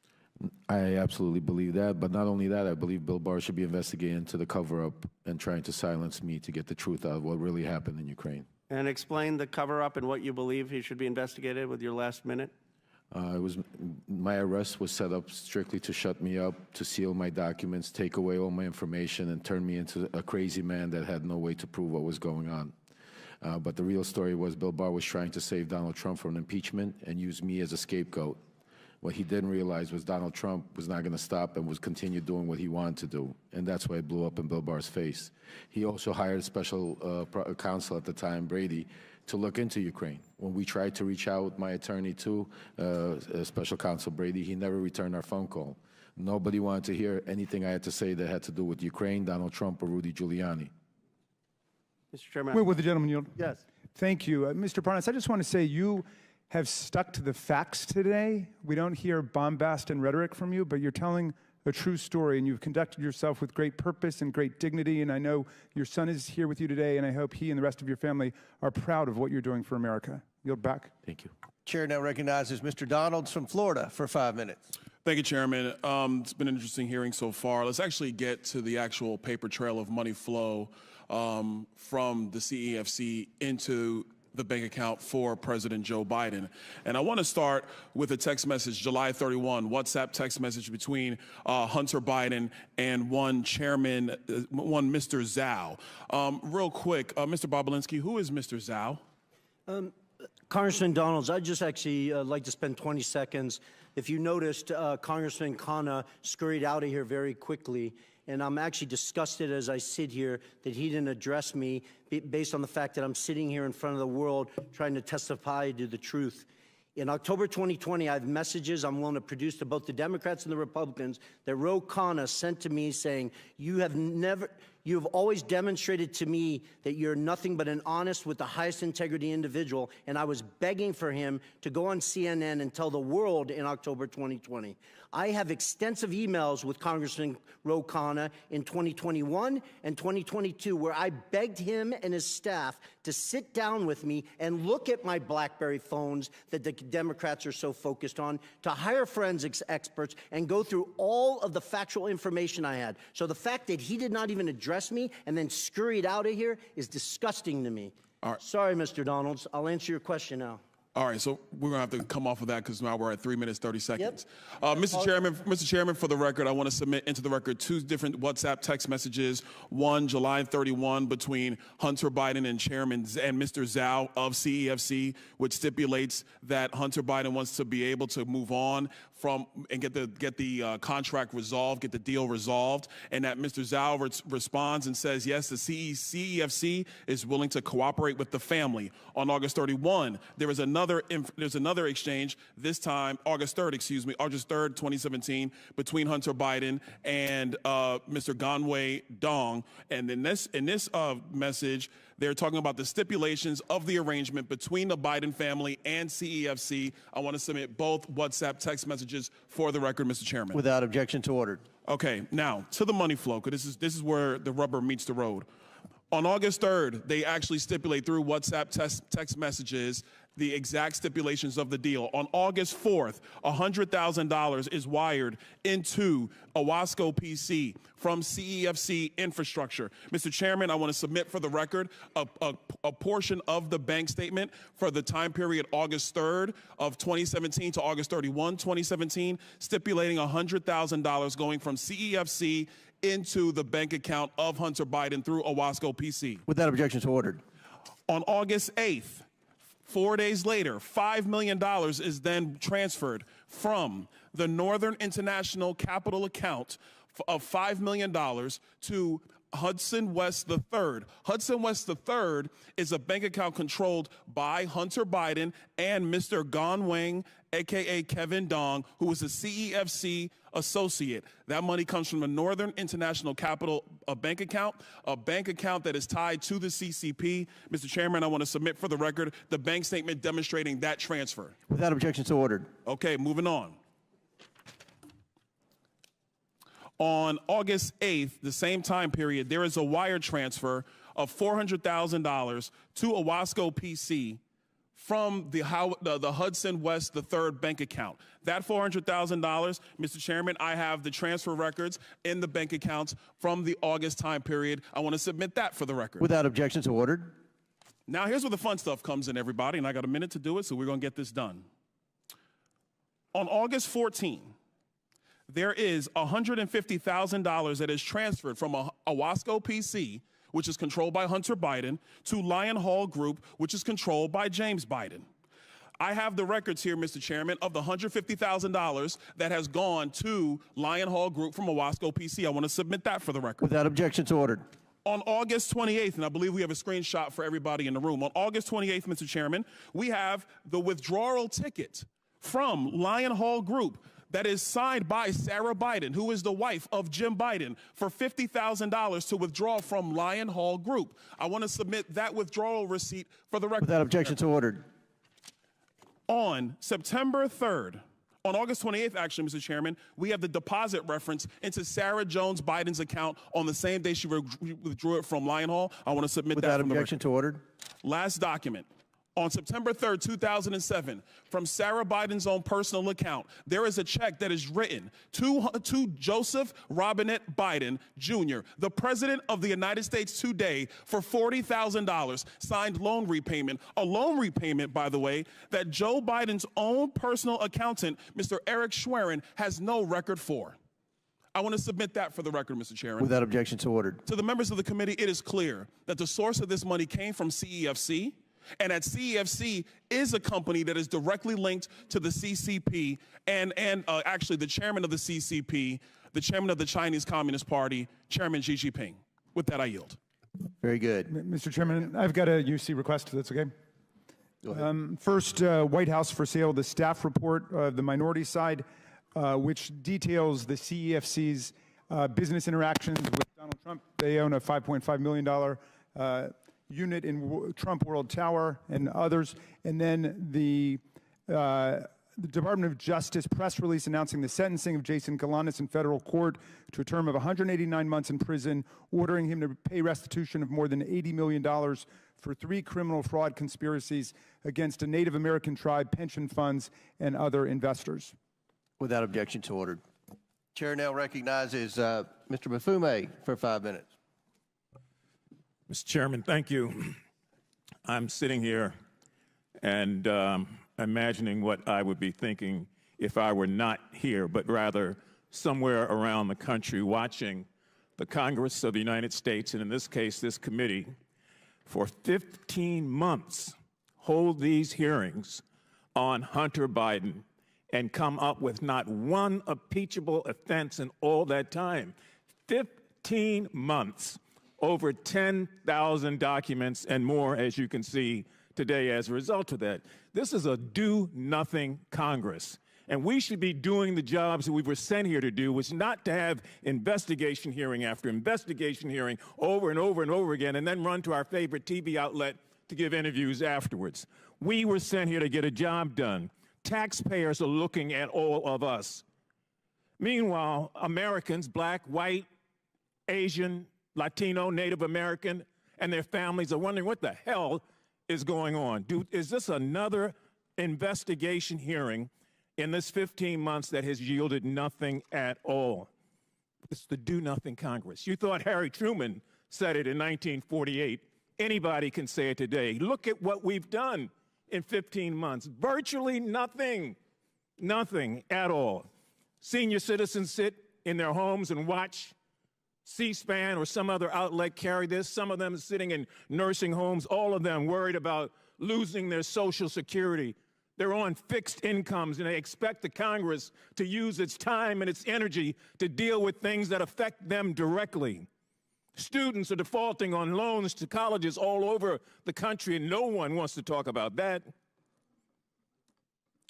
I absolutely believe that, but not only that, I believe Bill Barr should be investigated into the cover-up and trying to silence me to get the truth out of what really happened in Ukraine. And explain the cover-up and what you believe he should be investigated with your last minute. My arrest was set up strictly to shut me up, to seal my documents, take away all my information, and turn me into a crazy man that had no way to prove what was going on. But the real story was Bill Barr was trying to save Donald Trump from impeachment and use me as a scapegoat. What he didn't realize was Donald Trump was not going to stop and was continue doing what he wanted to do. And that's why it blew up in Bill Barr's face. He also hired special counsel at the time, Brady, to look into Ukraine. When we tried to reach out with my attorney to special counsel Brady, he never returned our phone call. Nobody wanted to hear anything I had to say that had to do with Ukraine, Donald Trump, or Rudy Giuliani. Mr. Chairman. Will the gentleman yield? Yes. Thank you. Mr. Parnas, I just want to say you have stuck to the facts today. We don't hear bombast and rhetoric from you, but you're telling a true story, and you've conducted yourself with great purpose and great dignity, and I know your son is here with you today, and I hope he and the rest of your family are proud of what you're doing for America. Yield back. Thank you. Chair now recognizes Mr. Donalds from Florida for 5 minutes. Thank you, Chairman. It's been an interesting hearing so far. Let's actually get to the actual paper trail of money flow from the CEFC into the bank account for President Joe Biden. And I want to start with a text message, July 31, WhatsApp text message between Hunter Biden and one chairman, Mr. Zhao. Real quick, Mr. Bobulinski, who is Mr. Zhao? Congressman Donalds, I'd just actually like to spend 20 seconds. If you noticed, Congressman Khanna scurried out of here very quickly, and I'm actually disgusted as I sit here that he didn't address me based on the fact that I'm sitting here in front of the world trying to testify to the truth. In October 2020, I have messages I'm willing to produce to both the Democrats and the Republicans that Ro Khanna sent to me saying, you have always demonstrated to me that you're nothing but an honest with the highest integrity individual, and I was begging for him to go on CNN and tell the world in October 2020. I have extensive emails with Congressman Ro Khanna in 2021 and 2022 where I begged him and his staff to sit down with me and look at my BlackBerry phones that the Democrats are so focused on, to hire forensics experts and go through all of the factual information I had. So the fact that he did not even address me and then scurried out of here is disgusting to me. All right. Sorry, Mr. Donalds. I'll answer your question now. All right, so we're gonna have to come off of that because now we're at 3 minutes, 30 seconds. Yep. Mr. Chairman, for the record, I want to submit into the record 2 different WhatsApp text messages. One, July 31, between Hunter Biden and Mr. Zhao of CEFC, which stipulates that Hunter Biden wants to be able to move on from and get the contract resolved, get the deal resolved, and that Mr. Zhao responds and says, yes, the CEFC is willing to cooperate with the family. On August 31, there's another exchange, this time August 3rd, 2017, between Hunter Biden and Mr. Ganwei Dong. And in this message, they're talking about the stipulations of the arrangement between the Biden family and CEFC. I want to submit both WhatsApp text messages for the record, Mr. Chairman. Without objection to order. Okay, now to the money flow, because this is where the rubber meets the road. On August 3rd, they actually stipulate through WhatsApp text messages the exact stipulations of the deal. On August 4th, $100,000 is wired into Owasco PC from CEFC infrastructure. Mr. Chairman, I want to submit for the record a portion of the bank statement for the time period August 3rd of 2017 to August 31, 2017, stipulating $100,000 going from CEFC into the bank account of Hunter Biden through Owasco PC. Without objection to order. On August 8th, 4 days later, $5 million is then transferred from the Northern International Capital account of $5 million to Hudson West III. Hudson West III is a bank account controlled by Hunter Biden and Mr. Ganwei, a.k.a. Kevin Dong, who is a CEFC associate. That money comes from the Northern International Capital bank account that is tied to the CCP. Mr. Chairman, I want to submit for the record the bank statement demonstrating that transfer. Without objection to order. Okay, moving on. On August 8th, the same time period, there is a wire transfer of $400,000 to Owasco PC from the Hudson West III bank account. That $400,000, Mr. Chairman, I have the transfer records in the bank accounts from the August time period. I want to submit that for the record. Without objection to order. Now, here's where the fun stuff comes in, everybody, and I got a minute to do it, so we're going to get this done. On August 14, there is $150,000 that is transferred from Owasco PC, which is controlled by Hunter Biden, to Lion Hall Group, which is controlled by James Biden. I have the records here, Mr. Chairman, of the $150,000 that has gone to Lion Hall Group from Owasco PC. I want to submit that for the record. Without objection to order. On August 28th, and I believe we have a screenshot for everybody in the room. On August 28th, Mr. Chairman, we have the withdrawal ticket from Lion Hall Group that is signed by Sarah Biden, who is the wife of Jim Biden, for $50,000 to withdraw from Lion Hall Group. I want to submit that withdrawal receipt for the record. Without objection to order. On September 3rd, on August 28th, actually, Mr. Chairman, we have the deposit reference into Sarah Jones Biden's account on the same day she withdrew it from Lion Hall. I want to submit that. Without objection to order. Last document. On September 3rd, 2007, from Sarah Biden's own personal account, there is a check that is written to Joseph Robinette Biden, Jr., the President of the United States today, for $40,000, signed loan repayment. A loan repayment, by the way, that Joe Biden's own personal accountant, Mr. Eric Schwerin, has no record for. I want to submit that for the record, Mr. Chairman. Without objection, so ordered. To the members of the committee, it is clear that the source of this money came from CEFC, and that CEFC is a company that is directly linked to the CCP and actually the chairman of the CCP, the chairman of the Chinese Communist Party, Chairman Xi Jinping. With that, I yield. Very good. Mr. Chairman, I've got a UC request, if that's okay. Go ahead. First, White House for sale, the staff report of the minority side, which details the CEFC's business interactions with Donald Trump. They own a $5.5 million unit in Trump World Tower and others. And then the Department of Justice press release announcing the sentencing of Jason Galanis in federal court to a term of 189 months in prison, ordering him to pay restitution of more than $80 million for 3 criminal fraud conspiracies against a Native American tribe, pension funds, and other investors. Without objection, so ordered. Chair now recognizes Mr. Mafume for 5 minutes. Mr. Chairman, thank you. I'm sitting here and imagining what I would be thinking if I were not here, but rather somewhere around the country watching the Congress of the United States, and in this case, this committee, for 15 months hold these hearings on Hunter Biden and come up with not one impeachable offense in all that time. 15 months. Over 10,000 documents and more, as you can see today as a result of that. This is a do-nothing Congress. And we should be doing the jobs that we were sent here to do, which is not to have investigation hearing after investigation hearing over and over and over again, and then run to our favorite TV outlet to give interviews afterwards. We were sent here to get a job done. Taxpayers are looking at all of us. Meanwhile, Americans, black, white, Asian, Latino, Native American, and their families are wondering what the hell is going on. Is this another investigation hearing in this 15 months that has yielded nothing at all? It's the do-nothing Congress. You thought Harry Truman said it in 1948. Anybody can say it today. Look at what we've done in 15 months. Virtually nothing. Nothing at all. Senior citizens sit in their homes and watch C-SPAN or some other outlet carry this. Some of them sitting in nursing homes, all of them worried about losing their Social Security. They're on fixed incomes, and they expect the Congress to use its time and its energy to deal with things that affect them directly. Students are defaulting on loans to colleges all over the country, and no one wants to talk about that.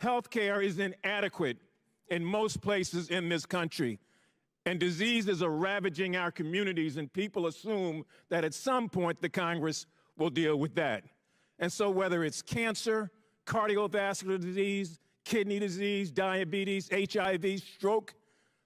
Health care is inadequate in most places in this country. And diseases are ravaging our communities, and people assume that at some point the Congress will deal with that. And so whether it's cancer, cardiovascular disease, kidney disease, diabetes, HIV, stroke,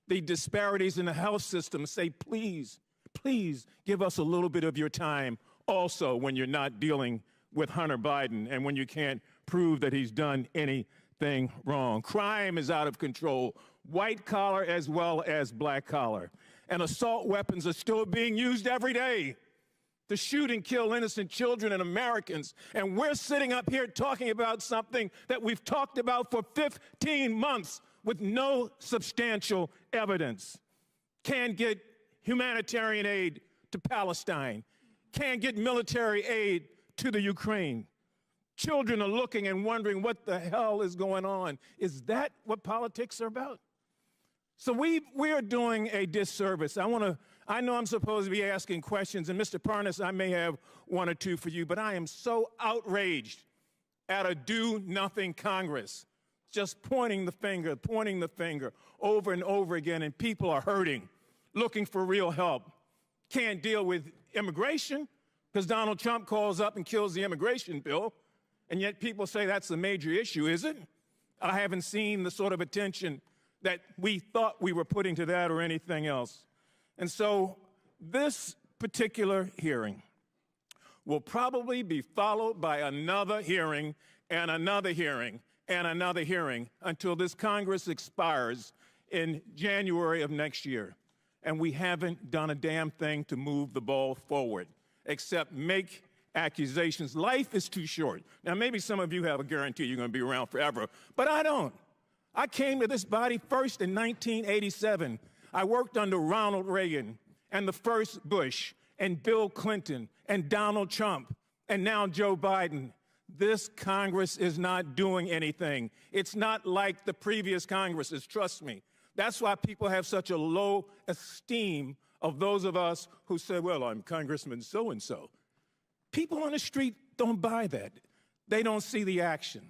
the disparities in the health system say, please, please give us a little bit of your time also when you're not dealing with Hunter Biden and when you can't prove that he's done anything wrong. Crime is out of control. White collar as well as black collar. And assault weapons are still being used every day to shoot and kill innocent children and Americans. And we're sitting up here talking about something that we've talked about for 15 months with no substantial evidence. Can't get humanitarian aid to Palestine. Can't get military aid to the Ukraine. Children are looking and wondering what the hell is going on. Is that what politics are about? So we are doing a disservice. I know I'm supposed to be asking questions, and Mr. Parnas, I may have one or two for you, but I am so outraged at a do-nothing Congress, just pointing the finger over and over again, and people are hurting, looking for real help. Can't deal with immigration because Donald Trump calls up and kills the immigration bill, and yet people say that's the major issue, is it? I haven't seen the sort of attention that we thought we were putting to that or anything else. And so this particular hearing will probably be followed by another hearing and another hearing and another hearing until this Congress expires in January of next year. And we haven't done a damn thing to move the ball forward, except make accusations. Life is too short. Now, maybe some of you have a guarantee you're going to be around forever, but I don't. I came to this body first in 1987. I worked under Ronald Reagan and the first Bush and Bill Clinton and Donald Trump and now Joe Biden. This Congress is not doing anything. It's not like the previous Congresses, trust me. That's why people have such a low esteem of those of us who say, well, I'm Congressman so-and-so. People on the street don't buy that. They don't see the action.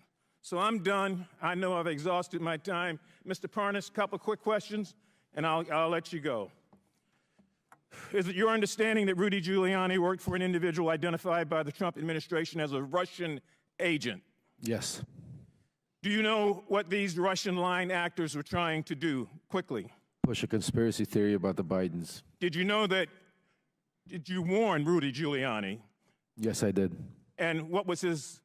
So I'm done. I know I've exhausted my time. Mr. Parnas, a couple of quick questions, and I'll let you go. Is it your understanding that Rudy Giuliani worked for an individual identified by the Trump administration as a Russian agent? Yes. Do you know what these Russian line actors were trying to do? Quickly. Push a conspiracy theory about the Bidens. Did you know that, did you warn Rudy Giuliani? Yes, I did. And what was his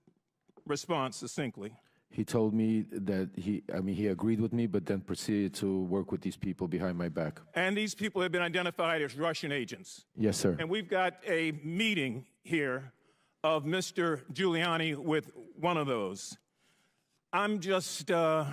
response, succinctly? He told me that he agreed with me, but then proceeded to work with these people behind my back. And these people have been identified as Russian agents. Yes, sir. And we've got a meeting here of Mr. Giuliani with one of those. I'm disgusted,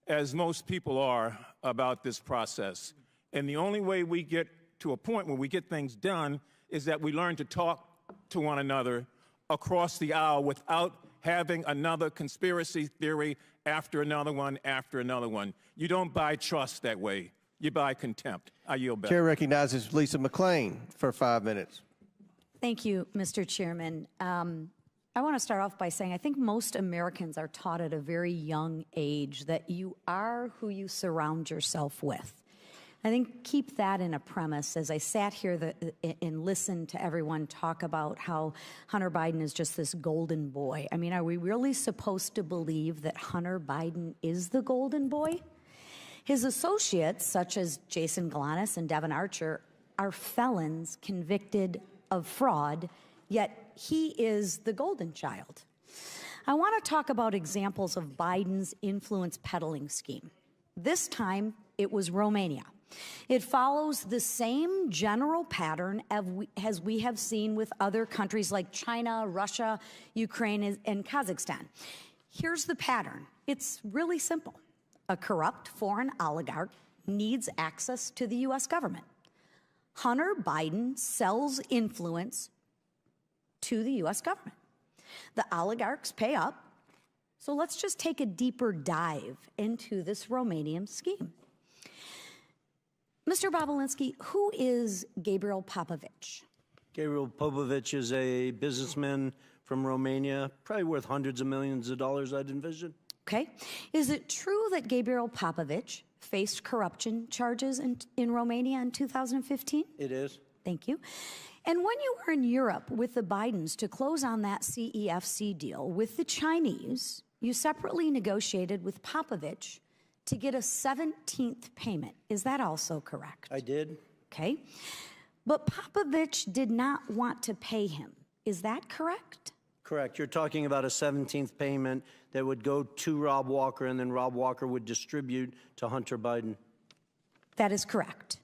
as most people are, about this process. And the only way we get to a point where we get things done is that we learn to talk to one another across the aisle without having another conspiracy theory after another one after another one. You don't buy trust that way. You buy contempt. I yield back. Chair recognizes Lisa McClain for 5 minutes. Thank you, Mr. Chairman. I want to start off by saying I think most Americans are taught at a very young age that you are who you surround yourself with. I think keep that in a premise. As I sat here and listened to everyone talk about how Hunter Biden is just this golden boy. I mean, are we really supposed to believe that Hunter Biden is the golden boy? His associates, such as Jason Galanis and Devin Archer, are felons convicted of fraud, yet he is the golden child. I want to talk about examples of Biden's influence peddling scheme. This time, it was Romania. It follows the same general pattern as we have seen with other countries like China, Russia, Ukraine, and Kazakhstan. Here's the pattern. It's really simple. A corrupt foreign oligarch needs access to the U.S. government. Hunter Biden sells influence to the U.S. government. The oligarchs pay up. So let's just take a deeper dive into this Romanian scheme. Mr. Bobulinski, who is Gabriel Popovich? Gabriel Popovich is a businessman from Romania, probably worth hundreds of millions of dollars, I'd envision. Okay. Is it true that Gabriel Popovich faced corruption charges in Romania in 2015? It is. Thank you. And when you were in Europe with the Bidens to close on that CEFC deal with the Chinese, you separately negotiated with Popovich to get a 17th payment. Is that also correct? I did. Okay. But Popovich did not want to pay him. Is that correct? Correct. You're talking about a 17th payment that would go to Rob Walker, and then Rob Walker would distribute to Hunter Biden. That is correct.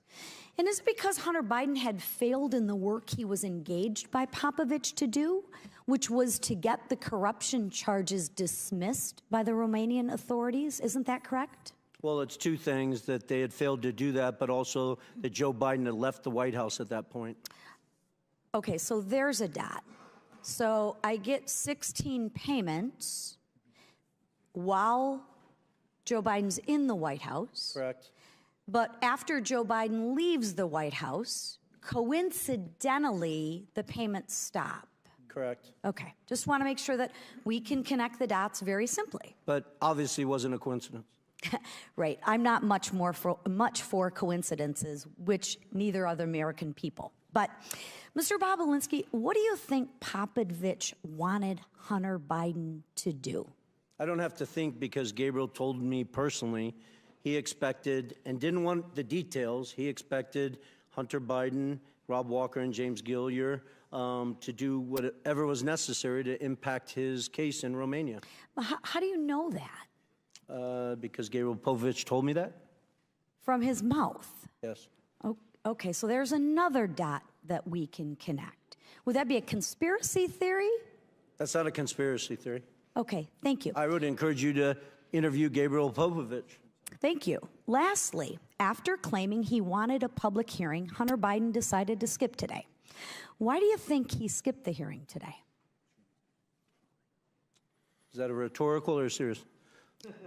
And is it because Hunter Biden had failed in the work he was engaged by Popovich to do, which was to get the corruption charges dismissed by the Romanian authorities? Isn't that correct? Well, it's two things, that they had failed to do that, but also that Joe Biden had left the White House at that point. Okay, so there's a dot. So I get 16 payments while Joe Biden's in the White House. Correct. But after Joe Biden leaves the White House, coincidentally, the payments stop. Correct. Okay, just want to make sure that we can connect the dots very simply. But obviously wasn't a coincidence. Right. I'm not much for coincidences, which neither are the American people. But, Mr. Bobulinski, what do you think Popovich wanted Hunter Biden to do? I don't have to think, because Gabriel told me personally he expected, and didn't want the details, he expected Hunter Biden Rob Walker and James Gillier to do whatever was necessary to impact his case in Romania. How do you know that? Because Gabriel Povich told me that. From his mouth? Yes. Okay, so there's another dot that we can connect. Would that be a conspiracy theory? That's not a conspiracy theory. Okay, thank you. I would encourage you to interview Gabriel Povich. Thank you. Lastly, after claiming he wanted a public hearing, Hunter Biden decided to skip today. Why do you think he skipped the hearing today? Is that a rhetorical or serious?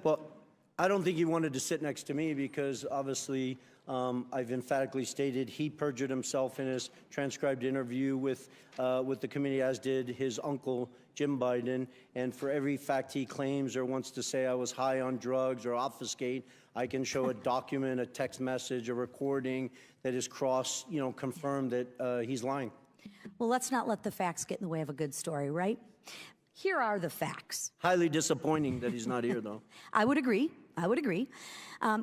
Well, I don't think he wanted to sit next to me because obviously I've emphatically stated he perjured himself in his transcribed interview with the committee, as did his uncle, Jim Biden. And for every fact he claims or wants to say I was high on drugs or obfuscate, I can show a document, a text message, a recording that is confirmed that he's lying. Well, let's not let the facts get in the way of a good story, right? Here are the facts. Highly disappointing that he's not here, though. I would agree.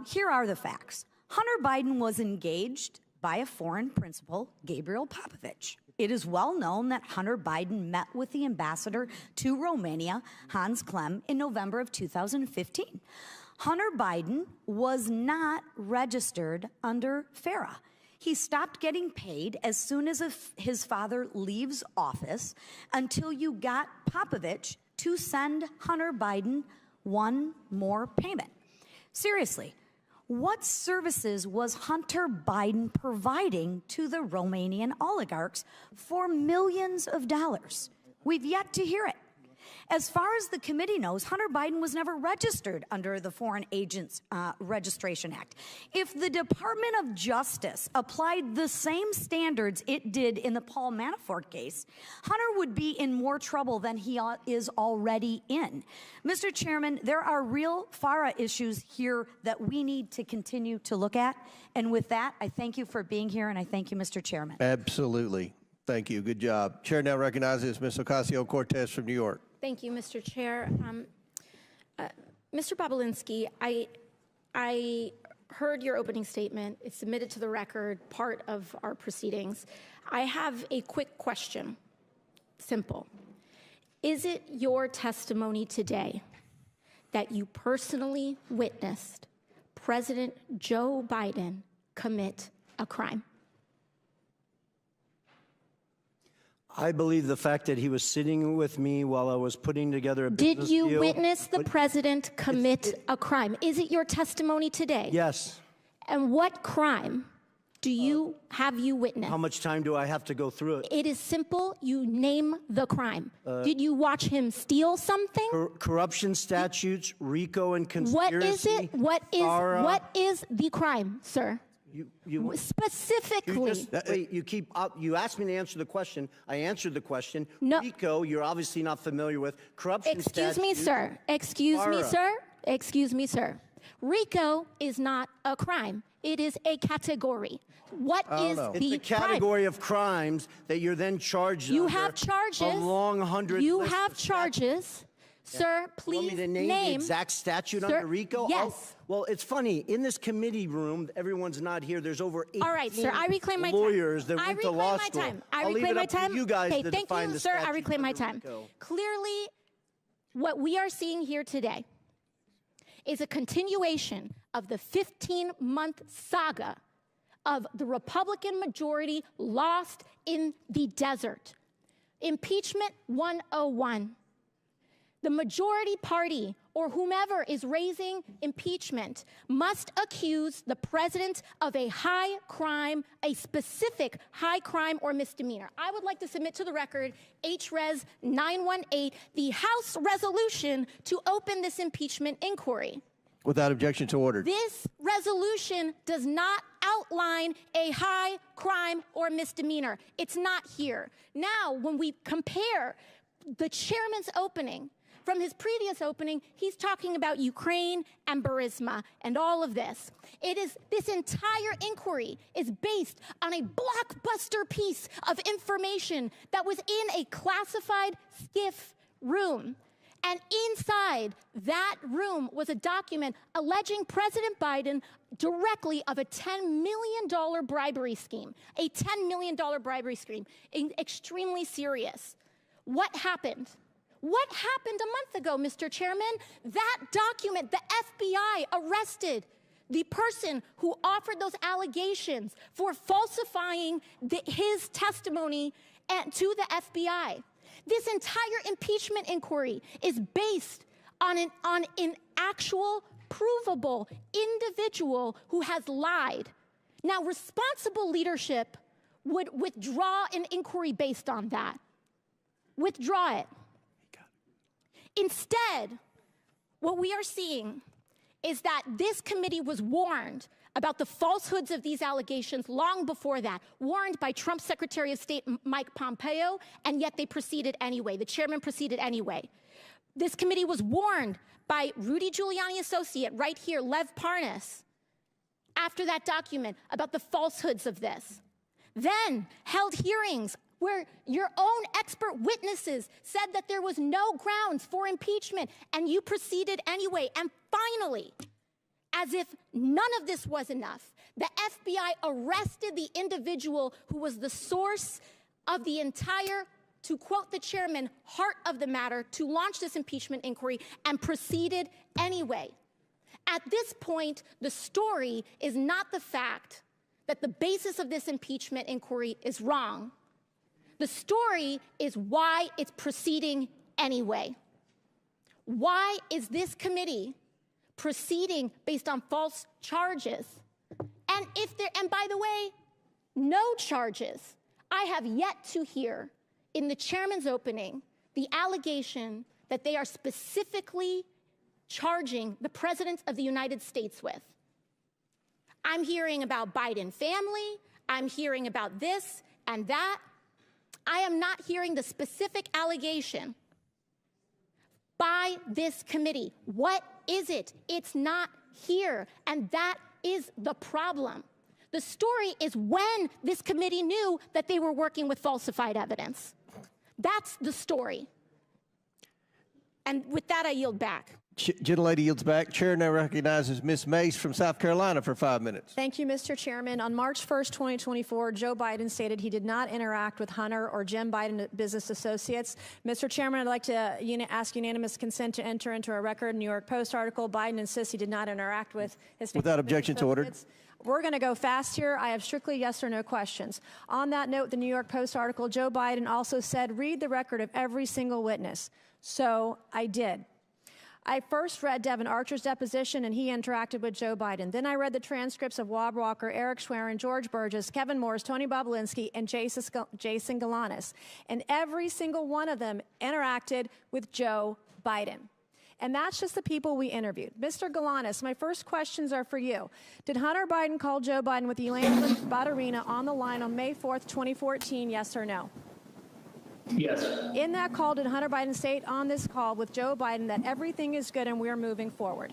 Here are the facts. Hunter Biden was engaged by a foreign principal, Gabriel Popovich. It is well known that Hunter Biden met with the ambassador to Romania, Hans Klem, in November of 2015. Hunter Biden was not registered under FARA. He stopped getting paid as soon as his father leaves office until you got Popovich to send Hunter Biden one more payment. Seriously, what services was Hunter Biden providing to the Romanian oligarchs for millions of dollars? We've yet to hear it. As far as the committee knows, Hunter Biden was never registered under the Foreign Agents Registration Act. If the Department of Justice applied the same standards it did in the Paul Manafort case, Hunter would be in more trouble than he is already in. Mr. Chairman, there are real FARA issues here that we need to continue to look at. And with that, I thank you for being here, and I thank you, Mr. Chairman. Absolutely. Thank you. Good job. Chair now recognizes Ms. Ocasio-Cortez from New York. Thank you, Mr. Chair. Mr. Bobulinski, I heard your opening statement. It's submitted to the record, part of our proceedings. I have a quick question. Simple. Is it your testimony today that you personally witnessed President Joe Biden commit a crime? I believe the fact that he was sitting with me while I was putting together a business deal. Did you witness the president commit a crime? Is it your testimony today? Yes. And what crime have you witnessed? How much time do I have to go through it? It is simple. You name the crime. Did you watch him steal something? Corruption statutes, RICO and conspiracy. What is it? What is the crime, sir? Specifically. You asked me to answer the question. I answered the question. No. RICO, you're obviously not familiar with. Corruption statutes. Excuse me, sir. RICO is not a crime. It is a category. What is the crime? It's a category of crimes that you're then charged under. You have charges. A long 100. You have charges. Sir, please want me to name the exact statute under RICO? Yes. Well, it's funny. In this committee room, everyone's not here. There's over 18 all right, sir, I reclaim my lawyers time. that went to law school. I reclaim my time. You guys okay, to thank define you, the sir. I statute reclaim my under time. RICO. Clearly, what we are seeing here today is a continuation of the 15-month saga of the Republican majority lost in the desert. Impeachment 101. The majority party, or whomever is raising impeachment, must accuse the president of a high crime, a specific high crime or misdemeanor. I would like to submit to the record HRES 918, the House resolution to open this impeachment inquiry. Without objection to order. This resolution does not outline a high crime or misdemeanor. It's not here. Now, when we compare the chairman's opening from his previous opening, he's talking about Ukraine and Barisma and all of this. This entire inquiry is based on a blockbuster piece of information that was in a classified SCIF room. And inside that room was a document alleging President Biden directly of a $10 million bribery scheme, a $10 million bribery scheme, extremely serious. What happened? What happened a month ago, Mr. Chairman? That document, the FBI arrested the person who offered those allegations for falsifying his testimony to the FBI. This entire impeachment inquiry is based on an actual, provable individual who has lied. Now, responsible leadership would withdraw an inquiry based on that. Withdraw it. Instead, what we are seeing is that this committee was warned about the falsehoods of these allegations long before that, warned by Trump's Secretary of State Mike Pompeo, and yet they proceeded anyway. The chairman proceeded anyway. This committee was warned by Rudy Giuliani associate right here, Lev Parnas, after that document about the falsehoods of this. Then held hearings where your own expert witnesses said that there was no grounds for impeachment, and you proceeded anyway. And finally, as if none of this was enough, the FBI arrested the individual who was the source of the entire, to quote the chairman, heart of the matter, to launch this impeachment inquiry, and proceeded anyway. At this point, the story is not the fact that the basis of this impeachment inquiry is wrong. The story is why it's proceeding anyway. Why is this committee proceeding based on false charges? And by the way, no charges. I have yet to hear in the chairman's opening the allegation that they are specifically charging the President of the United States with. I'm hearing about Biden family. I'm hearing about this and that. I am not hearing the specific allegation by this committee. What is it? It's not here, and that is the problem. The story is when this committee knew that they were working with falsified evidence. That's the story. And with that, I yield back. Gentlelady yields back. Chair now recognizes Ms. Mace from South Carolina for 5 minutes. Thank you, Mr. Chairman. On March 1st, 2024, Joe Biden stated he did not interact with Hunter or Jim Biden business associates. Mr. Chairman, I'd like to ask unanimous consent to enter into a record New York Post article. Biden insists he did not interact with his Without objection to order. We're going to go fast here. I have strictly yes or no questions. On that note, the New York Post article, Joe Biden also said, read the record of every single witness. So I did. I first read Devin Archer's deposition, and he interacted with Joe Biden. Then I read the transcripts of Wab Walker, Eric Schwerin, George Burgess, Kevin Morris, Tony Bobulinski, and Jason Galanis. And every single one of them interacted with Joe Biden. And that's just the people we interviewed. Mr. Galanis, my first questions are for you. Did Hunter Biden call Joe Biden with Elaine Badarina on the line on May 4th, 2014, yes or no? Yes. In that call, did Hunter Biden state on this call with Joe Biden that everything is good and we're moving forward?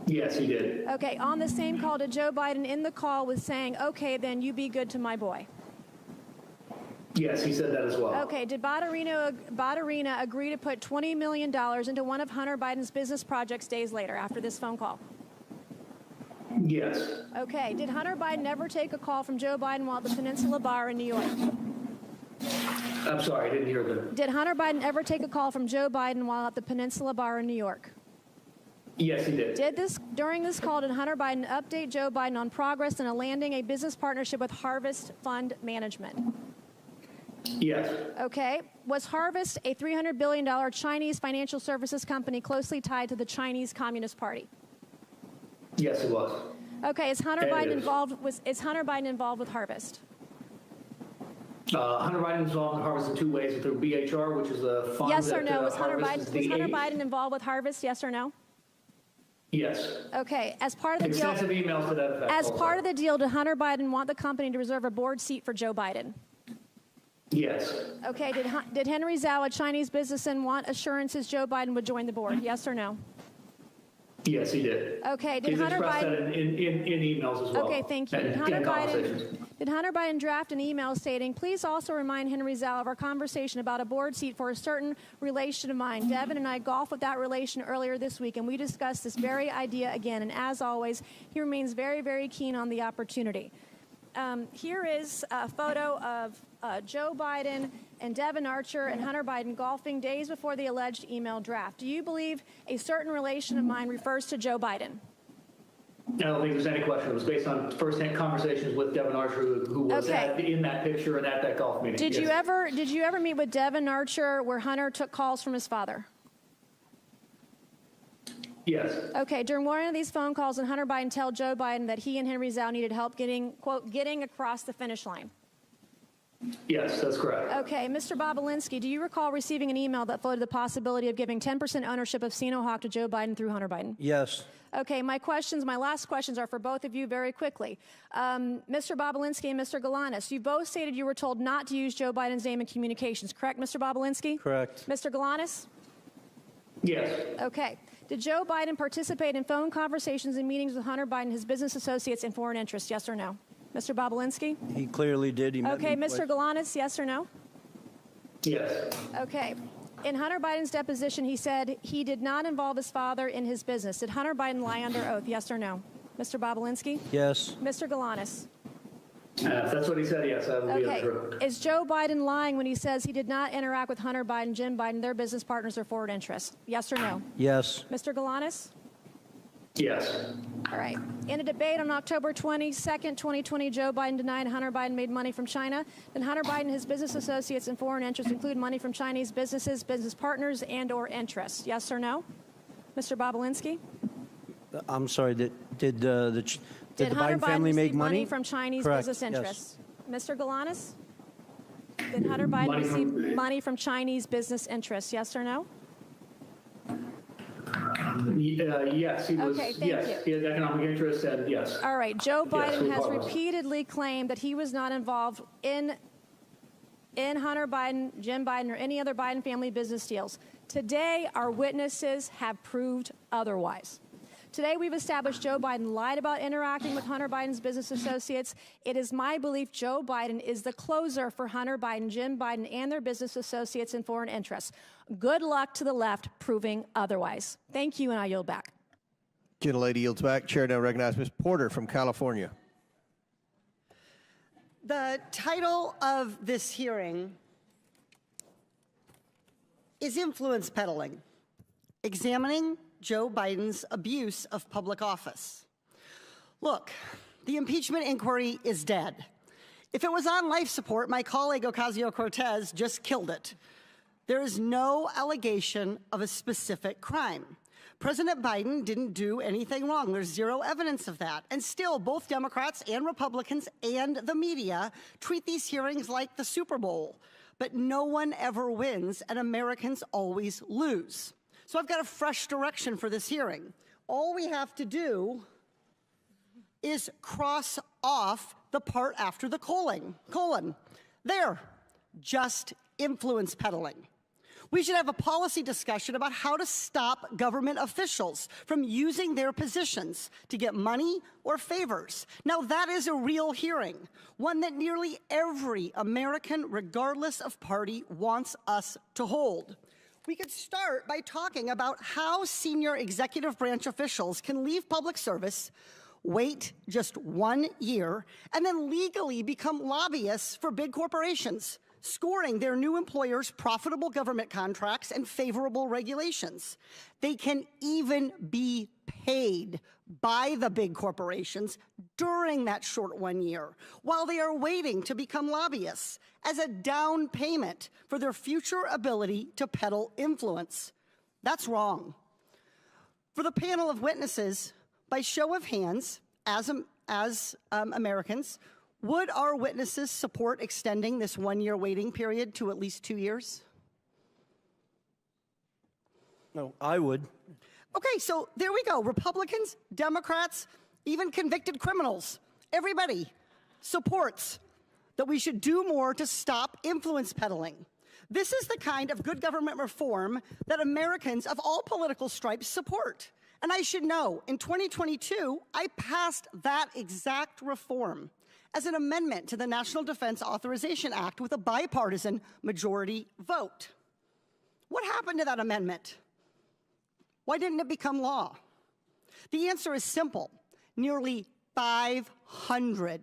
Yes, he did. Okay, on the same call, did Joe Biden in the call was saying, okay, then you be good to my boy? Yes, he said that as well. Okay, did Badarina agree to put $20 million into one of Hunter Biden's business projects days later after this phone call? Yes. Okay, did Hunter Biden ever take a call from Joe Biden while at the Peninsula Bar in New York? I'm sorry, I didn't hear that. Did Hunter Biden ever take a call from Joe Biden while at the Peninsula Bar in New York? Yes, he did. During this call, did Hunter Biden update Joe Biden on progress in landing a business partnership with Harvest Fund Management? Yes. Okay. Was Harvest a $300 billion Chinese financial services company closely tied to the Chinese Communist Party? Yes, it was. Okay. Is Hunter Biden involved with Harvest? Hunter Biden is involved in Harvest in two ways, through BHR, which is a fund. Yes or no? Was Hunter Biden involved with Harvest? Yes or no? Yes. Okay. As part of the deal, extensive emails to that effect. As part of the deal, did Hunter Biden want the company to reserve a board seat for Joe Biden? Yes. Okay. Did Henry Zhao, a Chinese businessman, want assurances Joe Biden would join the board? Yes or no? Yes, he did. Okay, did He's Hunter expressed Biden... that in emails as well. Okay, thank you. And Did Hunter Biden draft an email stating, please also remind Henry Zhao of our conversation about a board seat for a certain relation of mine. Devin and I golfed with that relation earlier this week, and we discussed this very idea again. And as always, he remains very, very keen on the opportunity. Here is a photo of Joe Biden and Devin Archer and Hunter Biden golfing days before the alleged email draft. Do you believe a certain relation of mine refers to Joe Biden? I don't think there's any question. It was based on first-hand conversations with Devin Archer, who was in that picture and at that golf meeting. Did you ever meet with Devin Archer where Hunter took calls from his father? Yes. Okay. During one of these phone calls, did Hunter Biden tell Joe Biden that he and Henry Zhao needed help getting, quote, getting across the finish line? Yes, that's correct. Okay. Mr. Bobolinsky, do you recall receiving an email that floated the possibility of giving 10% ownership of Sinohawk to Joe Biden through Hunter Biden? Yes. Okay, my last questions are for both of you very quickly. Mr. Bobolinsky and Mr. Galanis, you both stated you were told not to use Joe Biden's name in communications, correct, Mr. Bobolinsky? Correct. Mr. Galanis? Yes. Okay. Did Joe Biden participate in phone conversations and meetings with Hunter Biden, his business associates, and foreign interests, yes or no? Mr. Bobolinsky? He clearly did. He met Okay, me Mr. Galanis, yes or no? Yes. Okay. In Hunter Biden's deposition, he said he did not involve his father in his business. Did Hunter Biden lie under oath, yes or no? Mr. Bobolinsky? Yes. Mr. Galanis? If that's what he said, yes, that would be true. Is Joe Biden lying when he says he did not interact with Hunter Biden, Jim Biden, their business partners, or forward interests? Yes or no? Yes. Mr. Galanis? Yes. All right. In a debate on October 22nd, 2020, Joe Biden denied Hunter Biden made money from China. Then Hunter Biden, his business associates, and foreign interests include money from Chinese businesses, business partners, and/or interests. Yes or no? Mr. Bobolinsky? I'm sorry. Did the Hunter Biden family Biden make receive money from Chinese Correct. business Yes. interests? Mr. Galanis? Did Hunter Biden receive money from Chinese business interests? Yes or no? Yes, he was. Okay, thank you. He had economic interests, and yes. All right. Joe Biden has regardless. repeatedly claimed that he was not involved in Hunter Biden, Jim Biden, or any other Biden family business deals. Today, our witnesses have proved otherwise. Today, we've established Joe Biden lied about interacting with Hunter Biden's business associates. It is my belief Joe Biden is the closer for Hunter Biden, Jim Biden, and their business associates and foreign interests. Good luck to the left proving otherwise. Thank you, and I yield back. Gentlelady yields back. Chair now recognizes Ms. Porter from California. The title of this hearing is Influence Peddling, Examining Joe Biden's Abuse of Public Office. Look, the impeachment inquiry is dead. If it was on life support, my colleague Ocasio-Cortez just killed it. There is no allegation of a specific crime. President Biden didn't do anything wrong. There's zero evidence of that. And still, both Democrats and Republicans and the media treat these hearings like the Super Bowl. But no one ever wins, and Americans always lose. So I've got a fresh direction for this hearing. All we have to do is cross off the part after the colon. There, just influence peddling. We should have a policy discussion about how to stop government officials from using their positions to get money or favors. Now, that is a real hearing, one that nearly every American, regardless of party, wants us to hold. We could start by talking about how senior executive branch officials can leave public service, wait just 1 year, and then legally become lobbyists for big corporations, scoring their new employers profitable government contracts and favorable regulations. They can even be paid by the big corporations during that short 1 year while they are waiting to become lobbyists as a down payment for their future ability to peddle influence. That's wrong. For the panel of witnesses, by show of hands, as Americans, would our witnesses support extending this 1 year waiting period to at least 2 years? No, I would. Okay, so there we go. Republicans, Democrats, even convicted criminals, everybody supports that we should do more to stop influence peddling. This is the kind of good government reform that Americans of all political stripes support. And I should know, in 2022, I passed that exact reform as an amendment to the National Defense Authorization Act with a bipartisan majority vote. What happened to that amendment? Why didn't it become law? The answer is simple. Nearly 500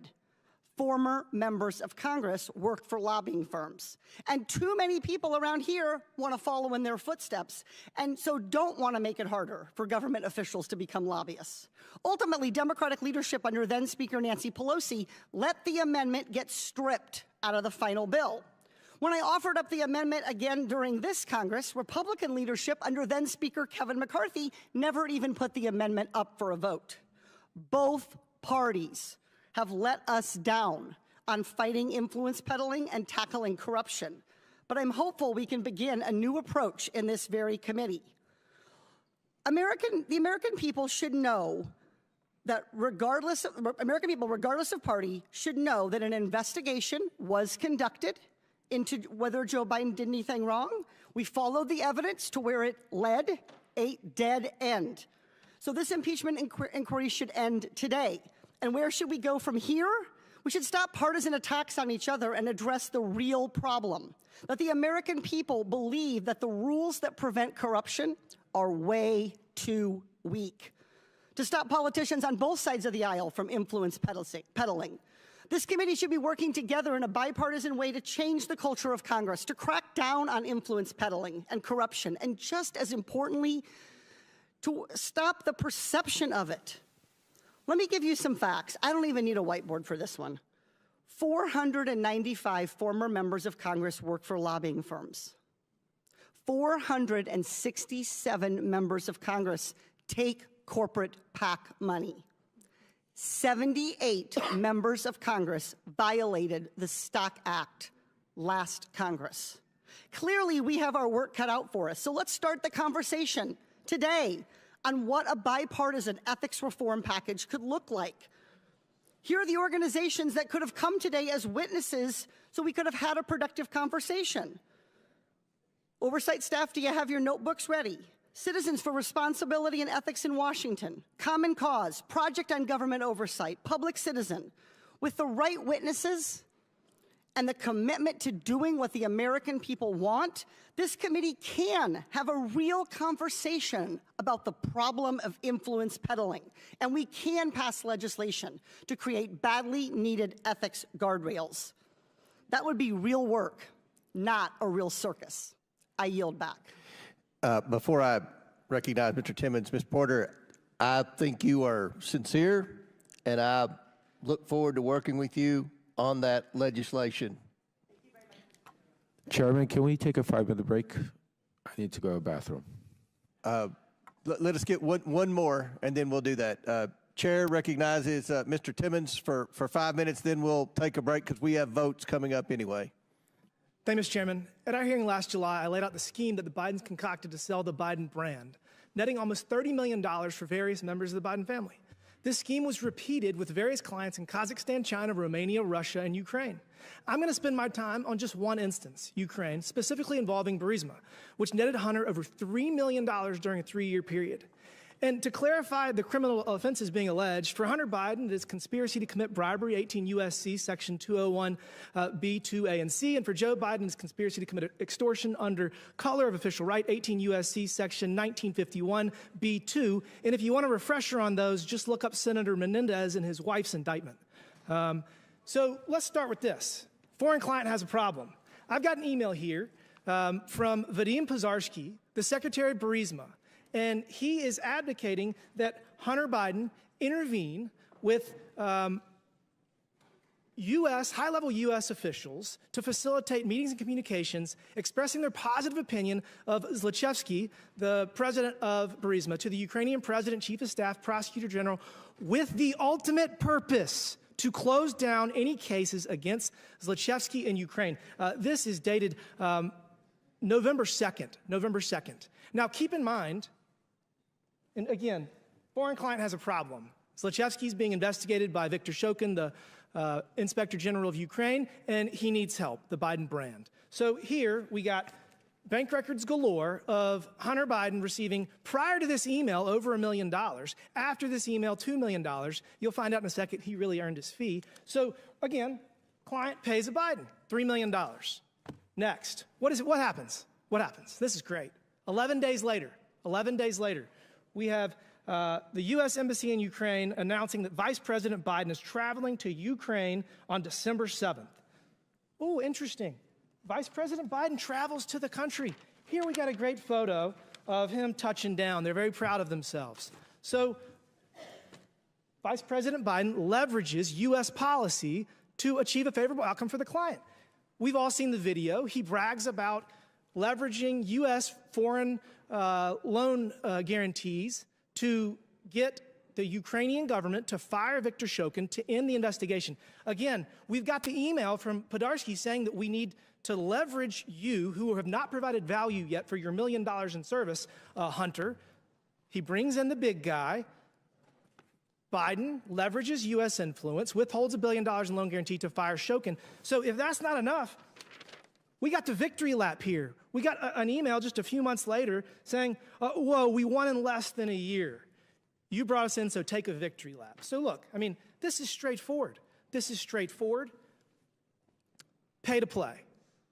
former members of Congress worked for lobbying firms. And too many people around here want to follow in their footsteps, and so don't want to make it harder for government officials to become lobbyists. Ultimately, Democratic leadership under then Speaker Nancy Pelosi let the amendment get stripped out of the final bill. When I offered up the amendment again during this Congress, Republican leadership under then Speaker Kevin McCarthy never even put the amendment up for a vote. Both parties have let us down on fighting influence peddling and tackling corruption. But I'm hopeful we can begin a new approach in this very committee. The American people should know that American people, regardless of party, should know that an investigation was conducted into whether Joe Biden did anything wrong. We followed the evidence to where it led a dead end. So this impeachment inquiry should end today. And where should we go from here? We should stop partisan attacks on each other and address the real problem, that the American people believe that the rules that prevent corruption are way too weak. To stop politicians on both sides of the aisle from influence peddling. This committee should be working together in a bipartisan way to change the culture of Congress, to crack down on influence peddling and corruption, and just as importantly, to stop the perception of it. Let me give you some facts. I don't even need a whiteboard for this one. 495 former members of Congress work for lobbying firms. 467 members of Congress take corporate PAC money. 78 members of Congress violated the Stock Act last Congress. Clearly, we have our work cut out for us. So let's start the conversation today on what a bipartisan ethics reform package could look like. Here are the organizations that could have come today as witnesses so we could have had a productive conversation. Oversight staff, do you have your notebooks ready? Citizens for Responsibility and Ethics in Washington, Common Cause, Project on Government Oversight, Public Citizen. With the right witnesses and the commitment to doing what the American people want, this committee can have a real conversation about the problem of influence peddling. And we can pass legislation to create badly needed ethics guardrails. That would be real work, not a real circus. I yield back. Before I recognize Mr. Timmons, Ms. Porter, I think you are sincere, and I look forward to working with you on that legislation. Chairman, can we take a 5-minute break? I need to go to the bathroom. Let us get one more, and then we'll do that. Chair recognizes Mr. Timmons for 5 minutes, then we'll take a break because we have votes coming up anyway. Thank you, Mr. Chairman. At our hearing last July, I laid out the scheme that the Bidens concocted to sell the Biden brand, netting almost $30 million for various members of the Biden family. This scheme was repeated with various clients in Kazakhstan, China, Romania, Russia, and Ukraine. I'm going to spend my time on just one instance, Ukraine, specifically involving Barisma, which netted Hunter over $3 million during a 3-year period. And to clarify the criminal offenses being alleged, for Hunter Biden, it is conspiracy to commit bribery, 18 U.S.C. Section 201 B, 2A, and C. And for Joe Biden, it's conspiracy to commit extortion under color of official right, 18 U.S.C. Section 1951 B2. And if you want a refresher on those, just look up Senator Menendez and his wife's indictment. So let's start with this. Foreign client has a problem. I've got an email here from Vadim Pozharsky, the Secretary of Barisma. And he is advocating that Hunter Biden intervene with high-level U.S. officials to facilitate meetings and communications expressing their positive opinion of Zlochevsky, the president of Barisma, to the Ukrainian president, chief of staff, prosecutor general, with the ultimate purpose to close down any cases against Zlochevsky in Ukraine. This is dated November 2nd. Now, keep in mind, and again, foreign client has a problem. Zlochevsky is being investigated by Viktor Shokin, the Inspector General of Ukraine, and he needs help, the Biden brand. So here we got bank records galore of Hunter Biden receiving, prior to this email, over $1 million. After this email, $2 million. You'll find out in a second he really earned his fee. So again, client pays a Biden $3 million. Next, what happens? What happens? This is great. 11 days later, we have the U.S. Embassy in Ukraine announcing that Vice President Biden is traveling to Ukraine on December 7th. Oh, interesting. Vice President Biden travels to the country. Here we got a great photo of him touching down. They're very proud of themselves. So Vice President Biden leverages U.S. policy to achieve a favorable outcome for the client. We've all seen the video. He brags about leveraging U.S. foreign loan guarantees to get the Ukrainian government to fire Viktor Shokin to end the investigation. Again, we've got the email from Podarsky saying that we need to leverage you, who have not provided value yet for your $1 million in service, Hunter. He brings in the big guy. Biden leverages U.S. influence, withholds $1 billion in loan guarantee to fire Shokin. So if that's not enough, we got the victory lap here. We got an email just a few months later saying, whoa, we won in less than a year. You brought us in, so take a victory lap. So look, I mean, this is straightforward. Pay to play.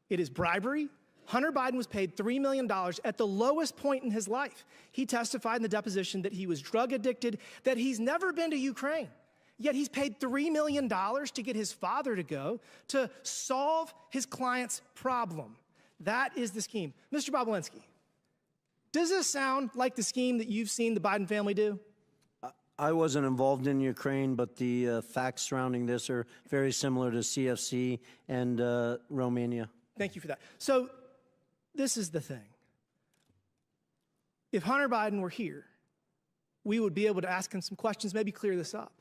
It is bribery. Hunter Biden was paid $3 million at the lowest point in his life. He testified in the deposition that he was drug addicted, that he's never been to Ukraine. Yet he's paid $3 million to get his father to go to solve his client's problem. That is the scheme. Mr. Bobulinski, does this sound like the scheme that you've seen the Biden family do? I wasn't involved in Ukraine, but the facts surrounding this are very similar to CFC and Romania. Thank you for that. So this is the thing. If Hunter Biden were here, we would be able to ask him some questions, maybe clear this up.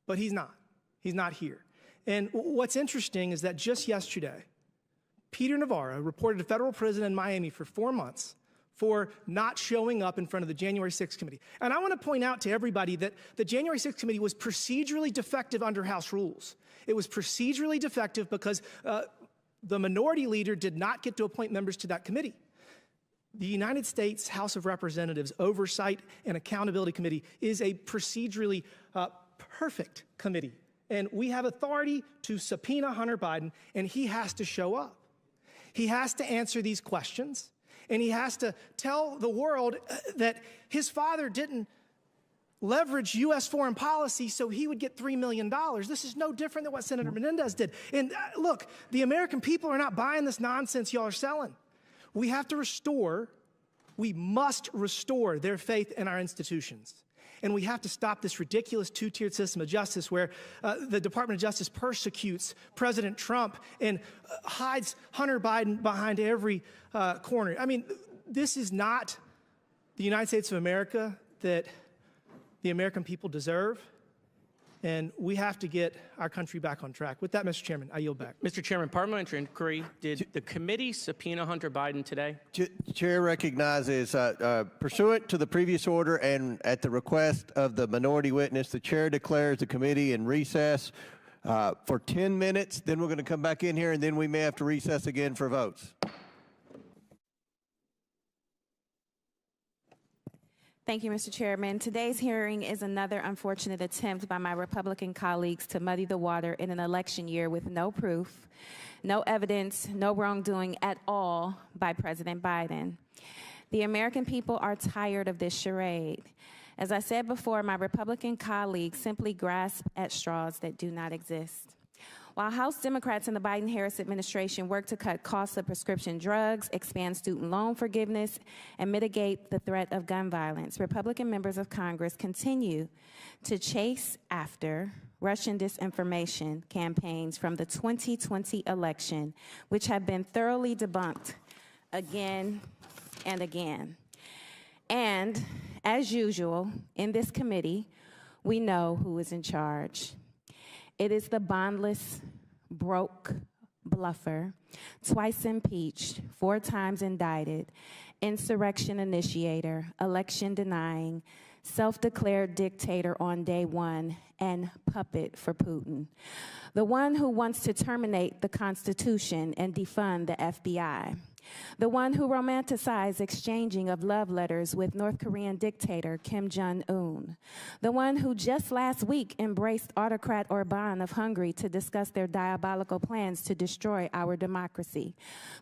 But he's not. He's not here. And what's interesting is that just yesterday, Peter Navarro reported to federal prison in Miami for 4 months for not showing up in front of the January 6th committee. And I want to point out to everybody that the January 6th committee was procedurally defective under House rules. It was procedurally defective because the minority leader did not get to appoint members to that committee. The United States House of Representatives Oversight and Accountability Committee is a procedurally perfect committee. And we have authority to subpoena Hunter Biden, and he has to show up. He has to answer these questions, and he has to tell the world that his father didn't leverage U.S. foreign policy so he would get $3 million. This is no different than what Senator Menendez did. And look, the American people are not buying this nonsense y'all are selling. We must restore their faith in our institutions. And we have to stop this ridiculous two-tiered system of justice where the Department of Justice persecutes President Trump and hides Hunter Biden behind every corner. I mean, this is not the United States of America that the American people deserve, and we have to get our country back on track. With that, Mr. Chairman, I yield back. Mr. Chairman, parliamentary inquiry. Did the committee subpoena Hunter Biden today? Chair recognizes, pursuant to the previous order and at the request of the minority witness, the chair declares the committee in recess for 10 minutes. Then we're going to come back in here, and then we may have to recess again for votes. Thank you, Mr. Chairman. Today's hearing is another unfortunate attempt by my Republican colleagues to muddy the water in an election year with no proof, no evidence, no wrongdoing at all by President Biden. The American people are tired of this charade. As I said before, my Republican colleagues simply grasp at straws that do not exist. While House Democrats in the Biden-Harris administration work to cut costs of prescription drugs, expand student loan forgiveness, and mitigate the threat of gun violence, Republican members of Congress continue to chase after Russian disinformation campaigns from the 2020 election, which have been thoroughly debunked again and again. And as usual, in this committee, we know who is in charge. It is the bondless, broke bluffer, twice impeached, 4 times indicted, insurrection initiator, election denying, self-declared dictator on day one, and puppet for Putin. The one who wants to terminate the Constitution and defund the FBI. The one who romanticized exchanging of love letters with North Korean dictator Kim Jong-un. The one who just last week embraced autocrat Orban of Hungary to discuss their diabolical plans to destroy our democracy.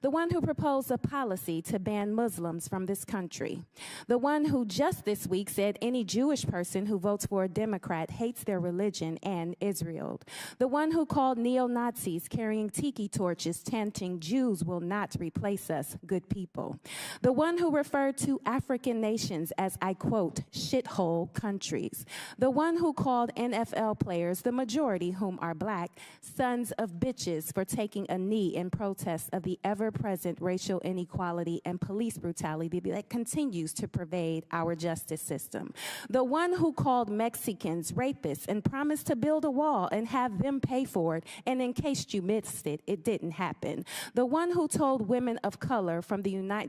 The one who proposed a policy to ban Muslims from this country. The one who just this week said any Jewish person who votes for a Democrat hates their religion and Israel. The one who called neo-Nazis carrying tiki torches chanting Jews will not replace us, good people. The one who referred to African nations as, I quote, shithole countries. The one who called NFL players, the majority whom are black, sons of bitches for taking a knee in protest of the ever-present racial inequality and police brutality that continues to pervade our justice system. The one who called Mexicans rapists and promised to build a wall and have them pay for it, and in case you missed it, it didn't happen. The one who told women of color from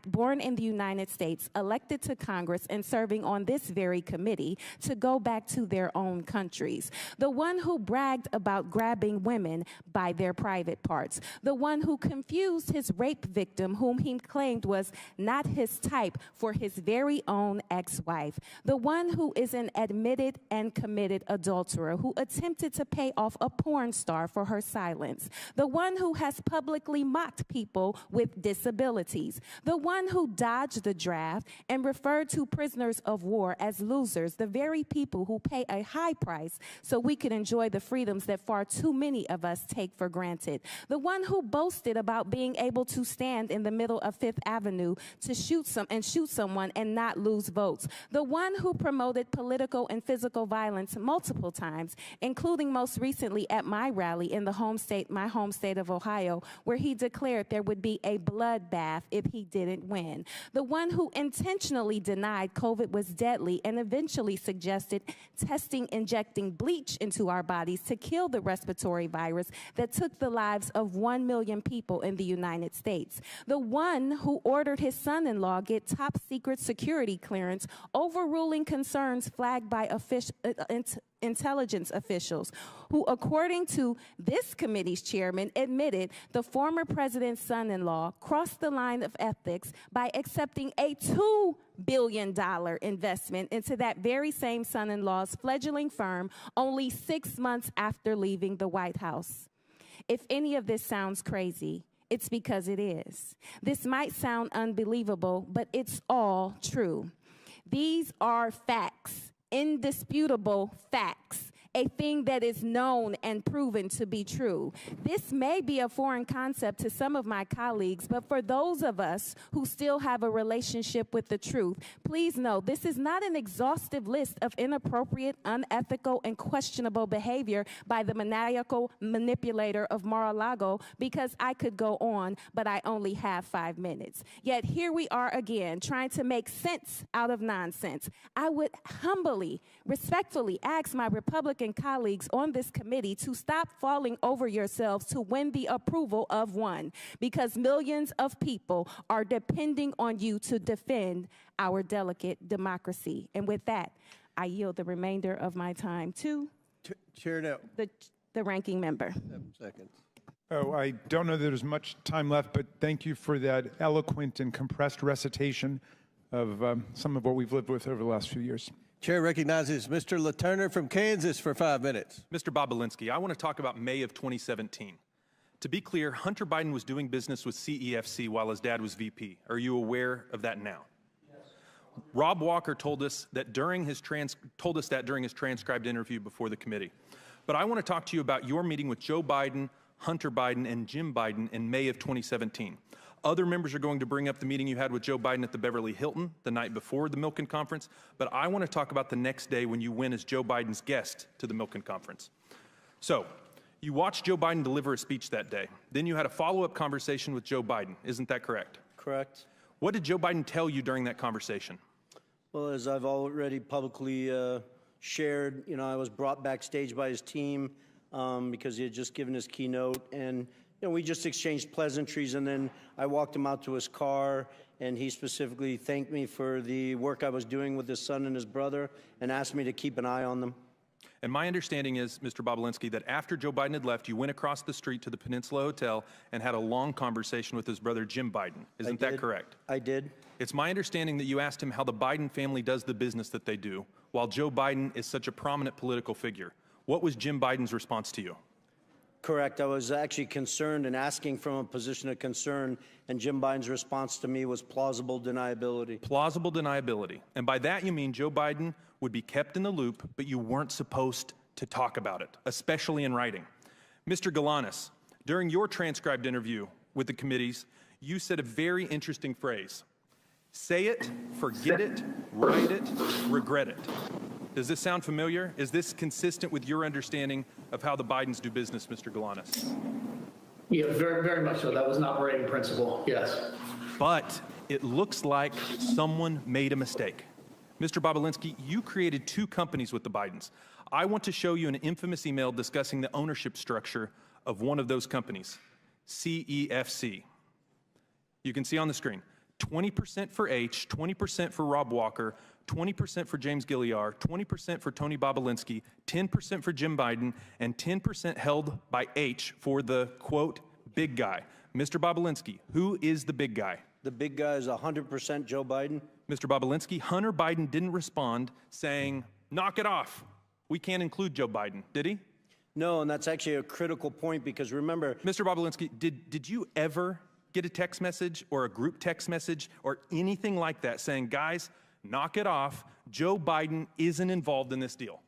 born in the United States, elected to Congress and serving on this very committee, to go back to their own countries. The one who bragged about grabbing women by their private parts. The one who confused his rape victim, whom he claimed was not his type, for his very own ex-wife. The one who is an admitted and committed adulterer who attempted to pay off a porn star for her silence. The one who has publicly mocked people with disabilities. The one who dodged the draft and referred to prisoners of war as losers, the very people who pay a high price so we could enjoy the freedoms that far too many of us take for granted. The one who boasted about being able to stand in the middle of Fifth Avenue to shoot someone and not lose votes. The one who promoted political and physical violence multiple times, including most recently at my rally in my home state of Ohio, where he declared there would be a bloodbath if he didn't win. The one who intentionally denied COVID was deadly and eventually suggested injecting bleach into our bodies to kill the respiratory virus that took the lives of 1 million people in the United States. The one who ordered his son-in-law get top secret security clearance, overruling concerns flagged by intelligence officials, who, according to this committee's chairman, admitted the former president's son-in-law crossed the line of ethics by accepting a $2 billion investment into that very same son-in-law's fledgling firm only 6 months after leaving the White House. If any of this sounds crazy, it's because it is. This might sound unbelievable, but it's all true. These are facts, indisputable facts, a thing that is known and proven to be true. This may be a foreign concept to some of my colleagues, but for those of us who still have a relationship with the truth, please know this is not an exhaustive list of inappropriate, unethical, and questionable behavior by the maniacal manipulator of Mar-a-Lago, because I could go on, but I only have 5 minutes. Yet here we are again, trying to make sense out of nonsense. I would humbly, respectfully ask my Republican colleagues on this committee to stop falling over yourselves to win the approval of one, because millions of people are depending on you to defend our delicate democracy. And with that, I yield the remainder of my time to Chair now. The ranking member. 7 seconds. Oh, I don't know that there's much time left, but thank you for that eloquent and compressed recitation of some of what we've lived with over the last few years. Chair recognizes Mr. LaTurner from Kansas for 5 minutes. Mr. Bobulinski, I want to talk about May of 2017. To be clear, Hunter Biden was doing business with CEFC while his dad was VP. Are you aware of that now? Yes. Rob Walker told us that during his transcribed interview before the committee. But I want to talk to you about your meeting with Joe Biden, Hunter Biden, and Jim Biden in May of 2017. Other members are going to bring up the meeting you had with Joe Biden at the Beverly Hilton the night before the Milken Conference, but I want to talk about the next day when you went as Joe Biden's guest to the Milken Conference. So, you watched Joe Biden deliver a speech that day. Then you had a follow-up conversation with Joe Biden. Isn't that correct? Correct. What did Joe Biden tell you during that conversation? Well, as I've already publicly shared, I was brought backstage by his team because he had just given his keynote, and we just exchanged pleasantries, and then I walked him out to his car, and he specifically thanked me for the work I was doing with his son and his brother and asked me to keep an eye on them. And my understanding is, Mr. Bobulinski, that after Joe Biden had left, you went across the street to the Peninsula Hotel and had a long conversation with his brother, Jim Biden. Isn't that correct? I did. It's my understanding that you asked him how the Biden family does the business that they do, while Joe Biden is such a prominent political figure. What was Jim Biden's response to you? Correct. I was actually concerned and asking from a position of concern, and Jim Biden's response to me was plausible deniability. Plausible deniability. And by that you mean Joe Biden would be kept in the loop, but you weren't supposed to talk about it, especially in writing. Mr. Galanis, during your transcribed interview with the committees, you said a very interesting phrase. Say it, forget it, write it, regret it. Does this sound familiar? Is this consistent with your understanding of how the Bidens do business, Mr. Galanis? Yeah, very, very much so. That was an operating principle, yes. But it looks like someone made a mistake. Mr. Bobulinski, you created 2 companies with the Bidens. I want to show you an infamous email discussing the ownership structure of one of those companies, CEFC. You can see on the screen, 20% for H, 20% for Rob Walker, 20% for James Gilliar, 20% for Tony Bobulinski, 10% for Jim Biden, and 10% held by H for the, quote, big guy. Mr. Bobulinski, who is the big guy? The big guy is 100% Joe Biden. Mr. Bobulinski, Hunter Biden didn't respond saying, knock it off. We can't include Joe Biden, did he? No, and that's actually a critical point because remember— Mr. Bobulinski, did you ever get a text message or a group text message or anything like that saying, guys, knock it off, Joe Biden isn't involved in this deal?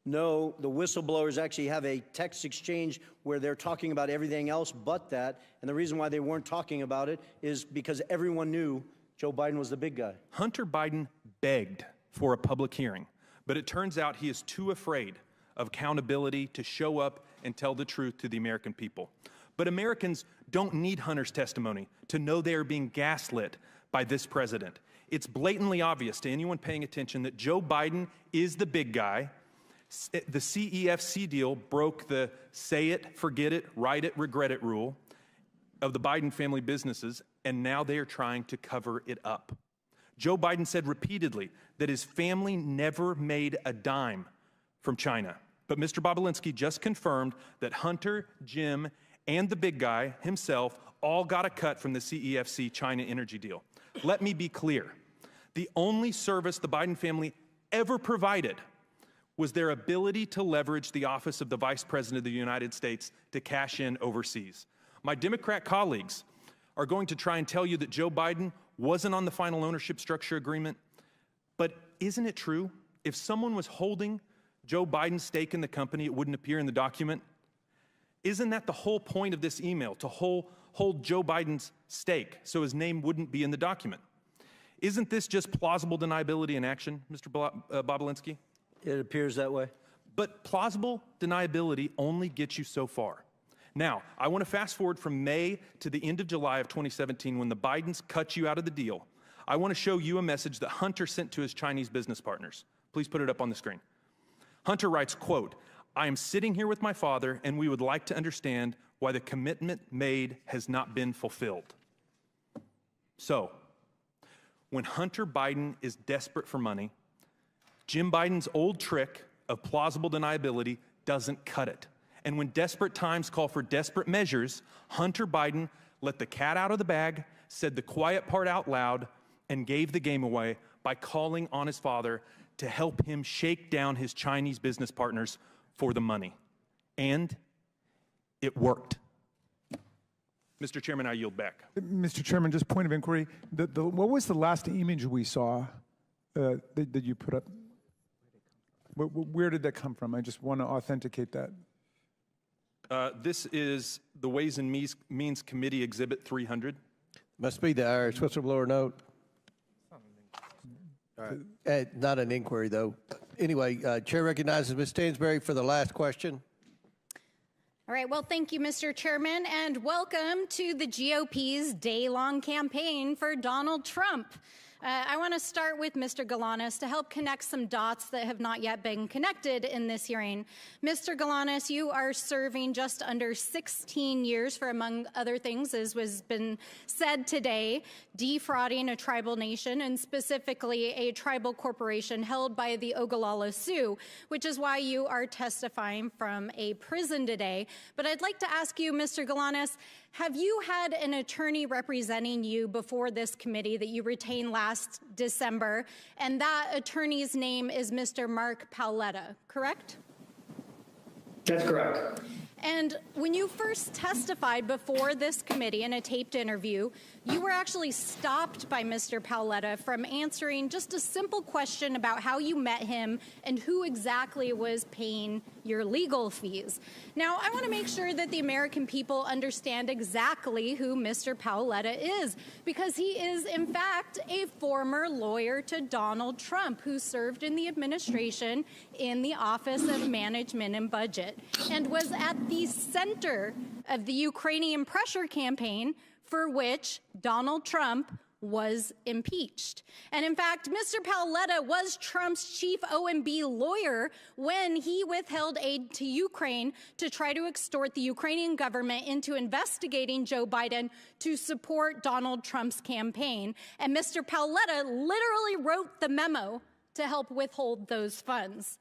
No, the whistleblowers actually have a text exchange where they're talking about everything else but that, and the reason why they weren't talking about it is because everyone knew Joe Biden was the big guy. Hunter Biden begged for a public hearing, but it turns out he is too afraid of accountability to show up and tell the truth to the American people. But Americans don't need Hunter's testimony to know they are being gaslit by this president. It's blatantly obvious to anyone paying attention that Joe Biden is the big guy. The CEFC deal broke the say it, forget it, write it, regret it rule of the Biden family businesses, and now they are trying to cover it up. Joe Biden said repeatedly that his family never made a dime from China. But Mr. Bobulinski just confirmed that Hunter, Jim, and the big guy himself all got a cut from the CEFC China energy deal. Let me be clear. The only service the Biden family ever provided was their ability to leverage the office of the Vice President of the United States to cash in overseas. My Democrat colleagues are going to try and tell you that Joe Biden wasn't on the final ownership structure agreement, but isn't it true? If someone was holding Joe Biden's stake in the company, it wouldn't appear in the document. Isn't that the whole point of this email, to hold Joe Biden's stake so his name wouldn't be in the document? Isn't this just plausible deniability in action, Mr. Bobulinski? It appears that way. But plausible deniability only gets you so far. Now, I want to fast forward from May to the end of July of 2017 when the Bidens cut you out of the deal. I want to show you a message that Hunter sent to his Chinese business partners. Please put it up on the screen. Hunter writes, quote, I am sitting here with my father and we would like to understand why the commitment made has not been fulfilled. So, when Hunter Biden is desperate for money, Jim Biden's old trick of plausible deniability doesn't cut it. And when desperate times call for desperate measures, Hunter Biden let the cat out of the bag, said the quiet part out loud, and gave the game away by calling on his father to help him shake down his Chinese business partners for the money. And it worked. Mr. Chairman, I yield back. Mr. Chairman, just point of inquiry. What was the last image we saw that you put up? Where did that come from? I just want to authenticate that. This is the Ways and Means Committee Exhibit 300. Must be the Irish whistleblower note. All right. Not an inquiry, though. Anyway, Chair recognizes Ms. Stansbury for the last question. All right, well, thank you, Mr. Chairman, and welcome to the GOP's day-long campaign for Donald Trump. I want to start with Mr. Galanis to help connect some dots that have not yet been connected in this hearing. Mr. Galanis, you are serving just under 16 years for, among other things, as was been said today, defrauding a tribal nation and specifically a tribal corporation held by the Ogallala Sioux, which is why you are testifying from a prison today. But I'd like to ask you, Mr. Galanis, have you had an attorney representing you before this committee that you retained last December? And that attorney's name is Mr. Mark Paoletta, correct? That's correct. And when you first testified before this committee in a taped interview, you were actually stopped by Mr. Paoletta from answering just a simple question about how you met him and who exactly was paying your legal fees. Now, I want to make sure that the American people understand exactly who Mr. Paoletta is, because he is, in fact, a former lawyer to Donald Trump, who served in the administration in the Office of Management and Budget, and was at the center of the Ukrainian pressure campaign for which Donald Trump was impeached. And in fact, Mr. Paoletta was Trump's chief OMB lawyer when he withheld aid to Ukraine to try to extort the Ukrainian government into investigating Joe Biden to support Donald Trump's campaign. And Mr. Paoletta literally wrote the memo to help withhold those funds.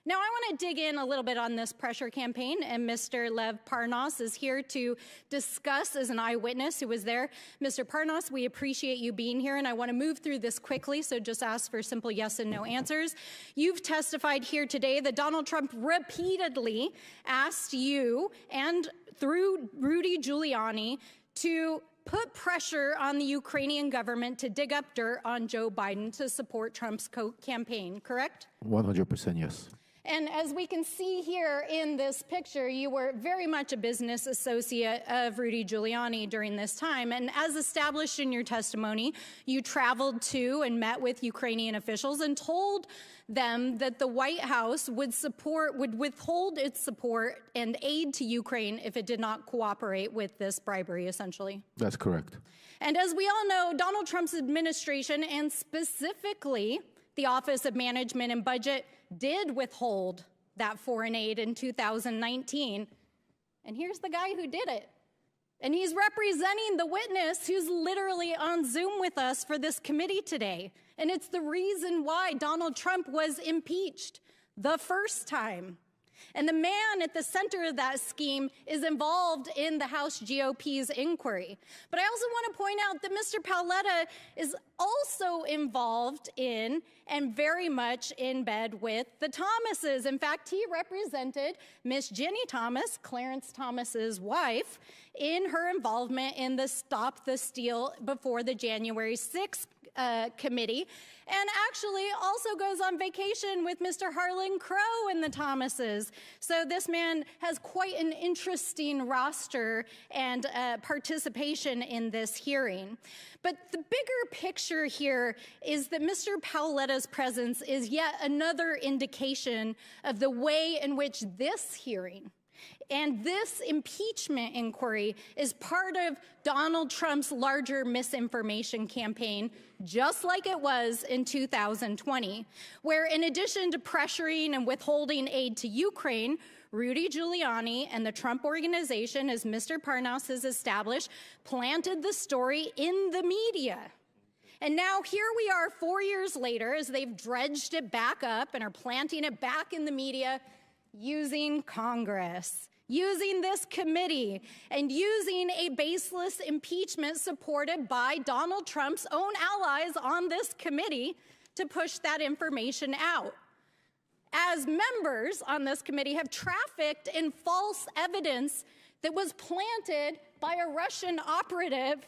Now, I want to dig in a little bit on this pressure campaign, and Mr. Lev Parnas is here to discuss as an eyewitness who was there. Mr. Parnas, we appreciate you being here, and I want to move through this quickly, so just ask for simple yes and no answers. You've testified here today that Donald Trump repeatedly asked you, and through Rudy Giuliani, to put pressure on the Ukrainian government to dig up dirt on Joe Biden to support Trump's campaign, correct? 100% yes. And as we can see here in this picture, you were very much a business associate of Rudy Giuliani during this time. And as established in your testimony, you traveled to and met with Ukrainian officials and told them that the White House would withhold its support and aid to Ukraine if it did not cooperate with this bribery, essentially. That's correct. And as we all know, Donald Trump's administration, and specifically the Office of Management and Budget, did withhold that foreign aid in 2019. And here's the guy who did it. And he's representing the witness who's literally on Zoom with us for this committee today. And it's the reason why Donald Trump was impeached the first time. And the man at the center of that scheme is involved in the House GOP's inquiry. But I also want to point out that Mr. Paoletta is also involved in and very much in bed with the Thomases. In fact, he represented Miss Ginny Thomas, Clarence Thomas's wife, in her involvement in the Stop the Steal before the January 6th committee, and actually also goes on vacation with Mr. Harlan Crow and the Thomases. So this man has quite an interesting roster and participation in this hearing. But the bigger picture here is that Mr. Paoletta's presence is yet another indication of the way in which this hearing and this impeachment inquiry is part of Donald Trump's larger misinformation campaign, just like it was in 2020, where in addition to pressuring and withholding aid to Ukraine, Rudy Giuliani and the Trump Organization, as Mr. Parnas has established, planted the story in the media. And now here we are 4 years later, as they've dredged it back up and are planting it back in the media, using Congress, using this committee, and using a baseless impeachment supported by Donald Trump's own allies on this committee to push that information out. As members on this committee have trafficked in false evidence that was planted by a Russian operative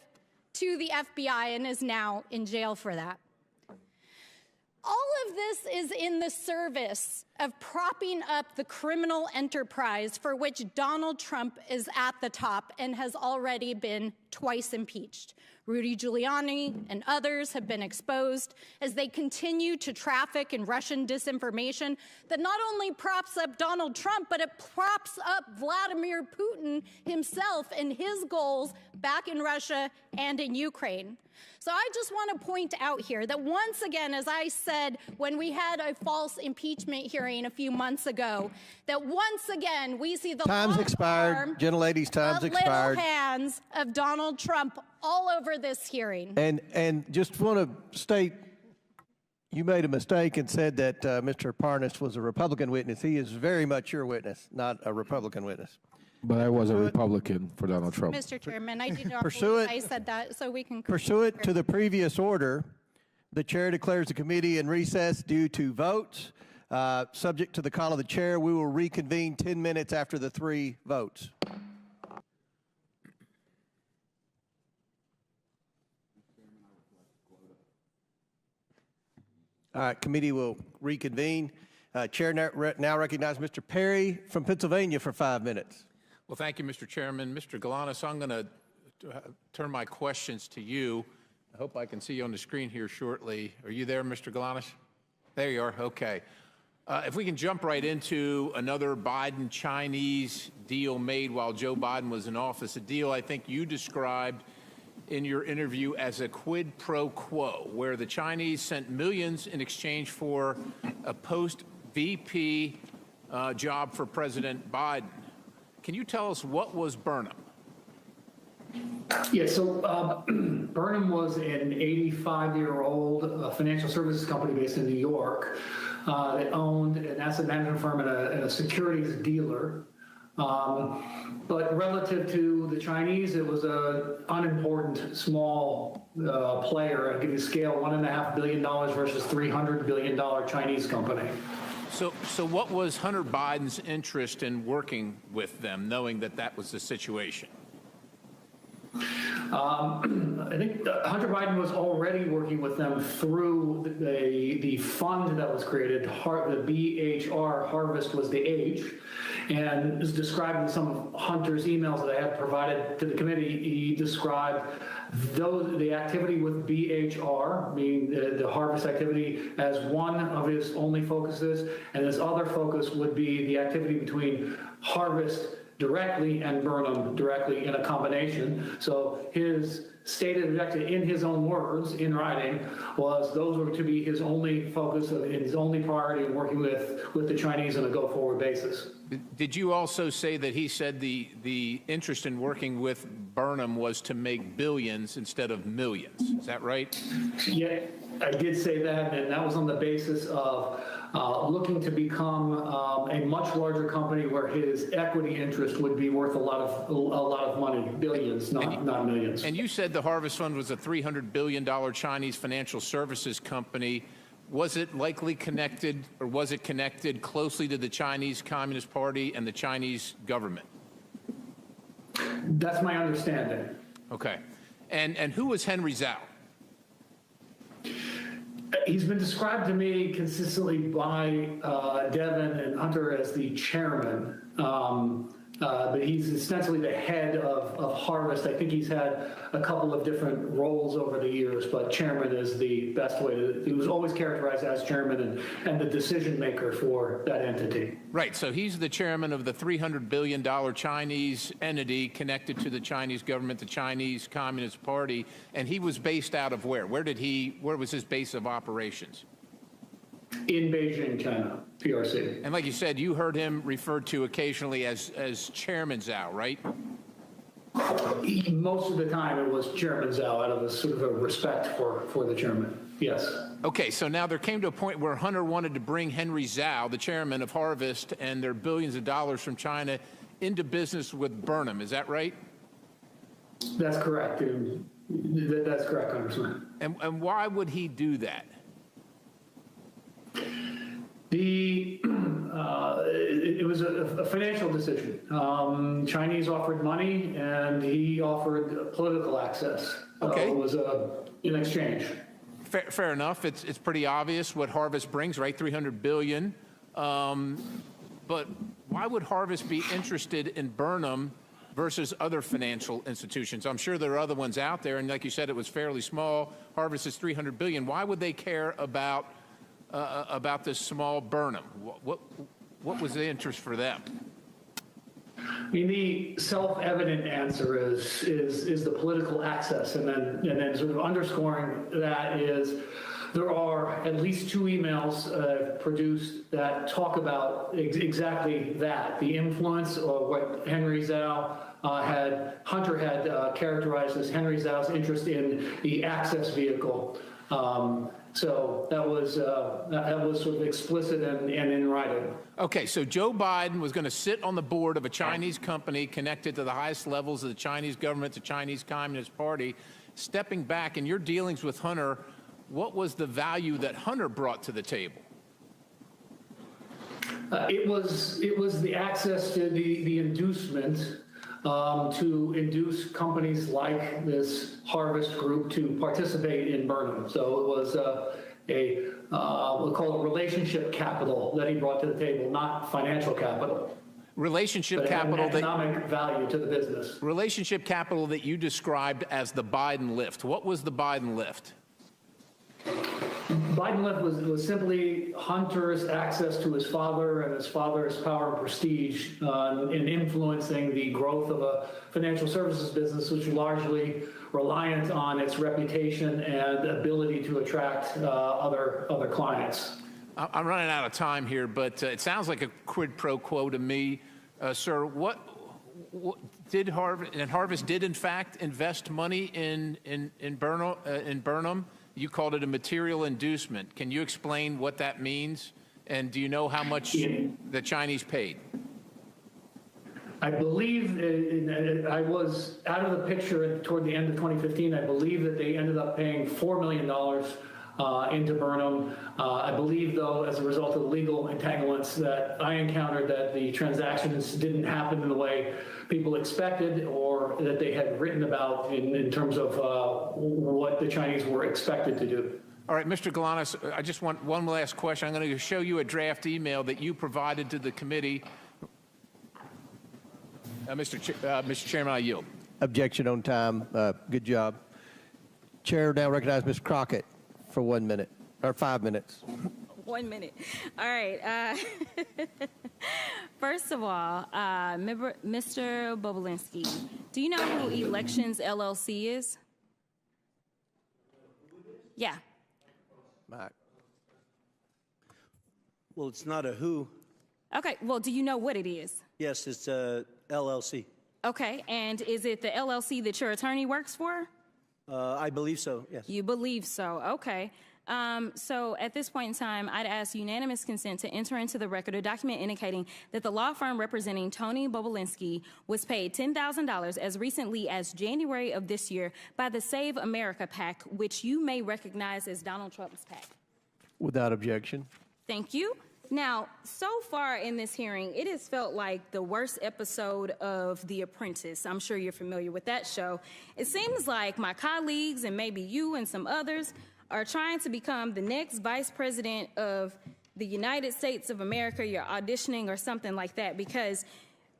to the FBI and is now in jail for that. All of this is in the service of propping up the criminal enterprise for which Donald Trump is at the top and has already been twice impeached. Rudy Giuliani and others have been exposed as they continue to traffic in Russian disinformation that not only props up Donald Trump, but it props up Vladimir Putin himself and his goals back in Russia and in Ukraine. So I just want to point out here that once again, as I said when we had a false impeachment hearing a few months ago, that once again we see the time's expired, gentlelady's time's expired, little hands of Donald Trump all over this hearing. And just want to state, you made a mistake and said that Mr. Parnas was a Republican witness. He is very much your witness, not a Republican witness. But I was a Republican for Donald Trump. Mr. Chairman, I did not Pursuant- believe I said that, so we can... Pursuant to the previous order, the chair declares the committee in recess due to votes. Subject to the call of the chair, we will reconvene 10 minutes after the 3 votes. All right, committee will reconvene. Chair now recognizes Mr. Perry from Pennsylvania for 5 minutes. Well, thank you, Mr. Chairman. Mr. Galanis, I'm going to turn my questions to you. I hope I can see you on the screen here shortly. Are you there, Mr. Galanis? There you are. Okay. If we can jump right into another Biden-Chinese deal made while Joe Biden was in office, a deal I think you described in your interview as a quid pro quo, where the Chinese sent millions in exchange for a post-VP job for President Biden. Can you tell us what was Burnham? Yeah, so Burnham was an 85-year-old financial services company based in New York that owned an asset management firm and a securities dealer. But relative to the Chinese, it was an unimportant, small player. I'll give you scale, $1.5 billion versus $300 billion Chinese company. So what was Hunter Biden's interest in working with them, knowing that that was the situation? I think Hunter Biden was already working with them through the fund that was created. The BHR, Harvest was the H, and is described in some of Hunter's emails that I had provided to the committee. He described the activity with BHR, meaning the Harvest activity, as one of his only focuses, and his other focus would be the activity between Harvest directly and Burnham directly in a combination. So his stated objective, in his own words, in writing, was those were to be his only focus and his only priority in working with the Chinese on a go-forward basis. Did you also say that he said the interest in working with Burnham was to make billions instead of millions? Is that right? Yeah, I did say that, and that was on the basis of looking to become a much larger company where his equity interest would be worth a lot of money, billions, not millions. And you said the Harvest Fund was a $300 billion Chinese financial services company. Was it likely connected, or was it connected closely to the Chinese Communist Party and the Chinese government? That's my understanding. Okay. And who was Henry Zhao? He's been described to me consistently by Devin and Hunter as the chairman, but he's essentially the head of Harvest. I think he's had a couple of different roles over the years, but chairman is the best way to, he was always characterized as chairman and the decision maker for that entity. Right, so he's the chairman of the $300 billion Chinese entity connected to the Chinese government, the Chinese Communist Party, and he was based out of where? Where was his base of operations? In Beijing, China, PRC. And like you said, you heard him referred to occasionally as Chairman Zhao, right? Most of the time it was Chairman Zhao out of a sort of a respect for the chairman, yes. Okay, so now there came to a point where Hunter wanted to bring Henry Zhao, the chairman of Harvest, and their billions of dollars from China into business with Burnham. Is that right? That's correct. That's correct, Congressman. And why would he do that? It was a financial decision. Chinese offered money, and he offered political access. Okay. It was in exchange. Fair enough. It's pretty obvious what Harvest brings, right? $300 billion. But why would Harvest be interested in Burnham versus other financial institutions? I'm sure there are other ones out there, and like you said, it was fairly small. Harvest is $300 billion. Why would they care about this small Burnham? What was the interest for them? I mean, the self-evident answer is the political access, and then sort of underscoring that is there are at least 2 emails produced that talk about exactly that, the influence or what Hunter had characterized as Henry Zhao's interest in the access vehicle. So that was sort of explicit and in writing. Okay, so Joe Biden was going to sit on the board of a Chinese company connected to the highest levels of the Chinese government, the Chinese Communist Party. Stepping back in your dealings with Hunter, what was the value that Hunter brought to the table? It was the access to the inducement to induce companies like this Harvest Group to participate in Burnham. So it was we'll call it relationship capital that he brought to the table, not financial capital. Relationship capital, economic value to the business. Relationship capital that you described as the Biden lift. What was the Biden lift? Biden lift was simply Hunter's access to his father and his father's power and prestige in influencing the growth of a financial services business, which was largely reliant on its reputation and ability to attract other clients. I'm running out of time here, but it sounds like a quid pro quo to me. Sir, what did Harvest did in fact invest money in Burnham? You called it a material inducement. Can you explain what that means? And do you know how much the Chinese paid? I believe I was out of the picture toward the end of 2015. I believe that they ended up paying $4 million into Burnham. I believe, though, as a result of legal entanglements that I encountered, that the transactions didn't happen in the way people expected or that they had written about in terms of what the Chinese were expected to do. All right, Mr. Galanis, I just want one last question. I'm going to show you a draft email that you provided to the committee. Mr. Chairman, I yield. Objection on time. Good job. Chair now recognize Ms. Crockett for 1 minute, or 5 minutes. 1 minute. All right. First of all, Mr. Bobulinski, do you know who Elections LLC is? Yeah. Mike. Well, it's not a who. Okay. Well, do you know what it is? Yes, it's a LLC. Okay. And is it the LLC that your attorney works for? I believe so, yes. You believe so. Okay. So at this point in time, I'd ask unanimous consent to enter into the record a document indicating that the law firm representing Tony Bobulinski was paid $10,000 as recently as January of this year by the Save America PAC, which you may recognize as Donald Trump's PAC. Without objection. Thank you. Now, so far in this hearing, it has felt like the worst episode of The Apprentice. I'm sure you're familiar with that show. It seems like my colleagues and maybe you and some others are trying to become the next vice president of the United States of America. You're auditioning or something like that because,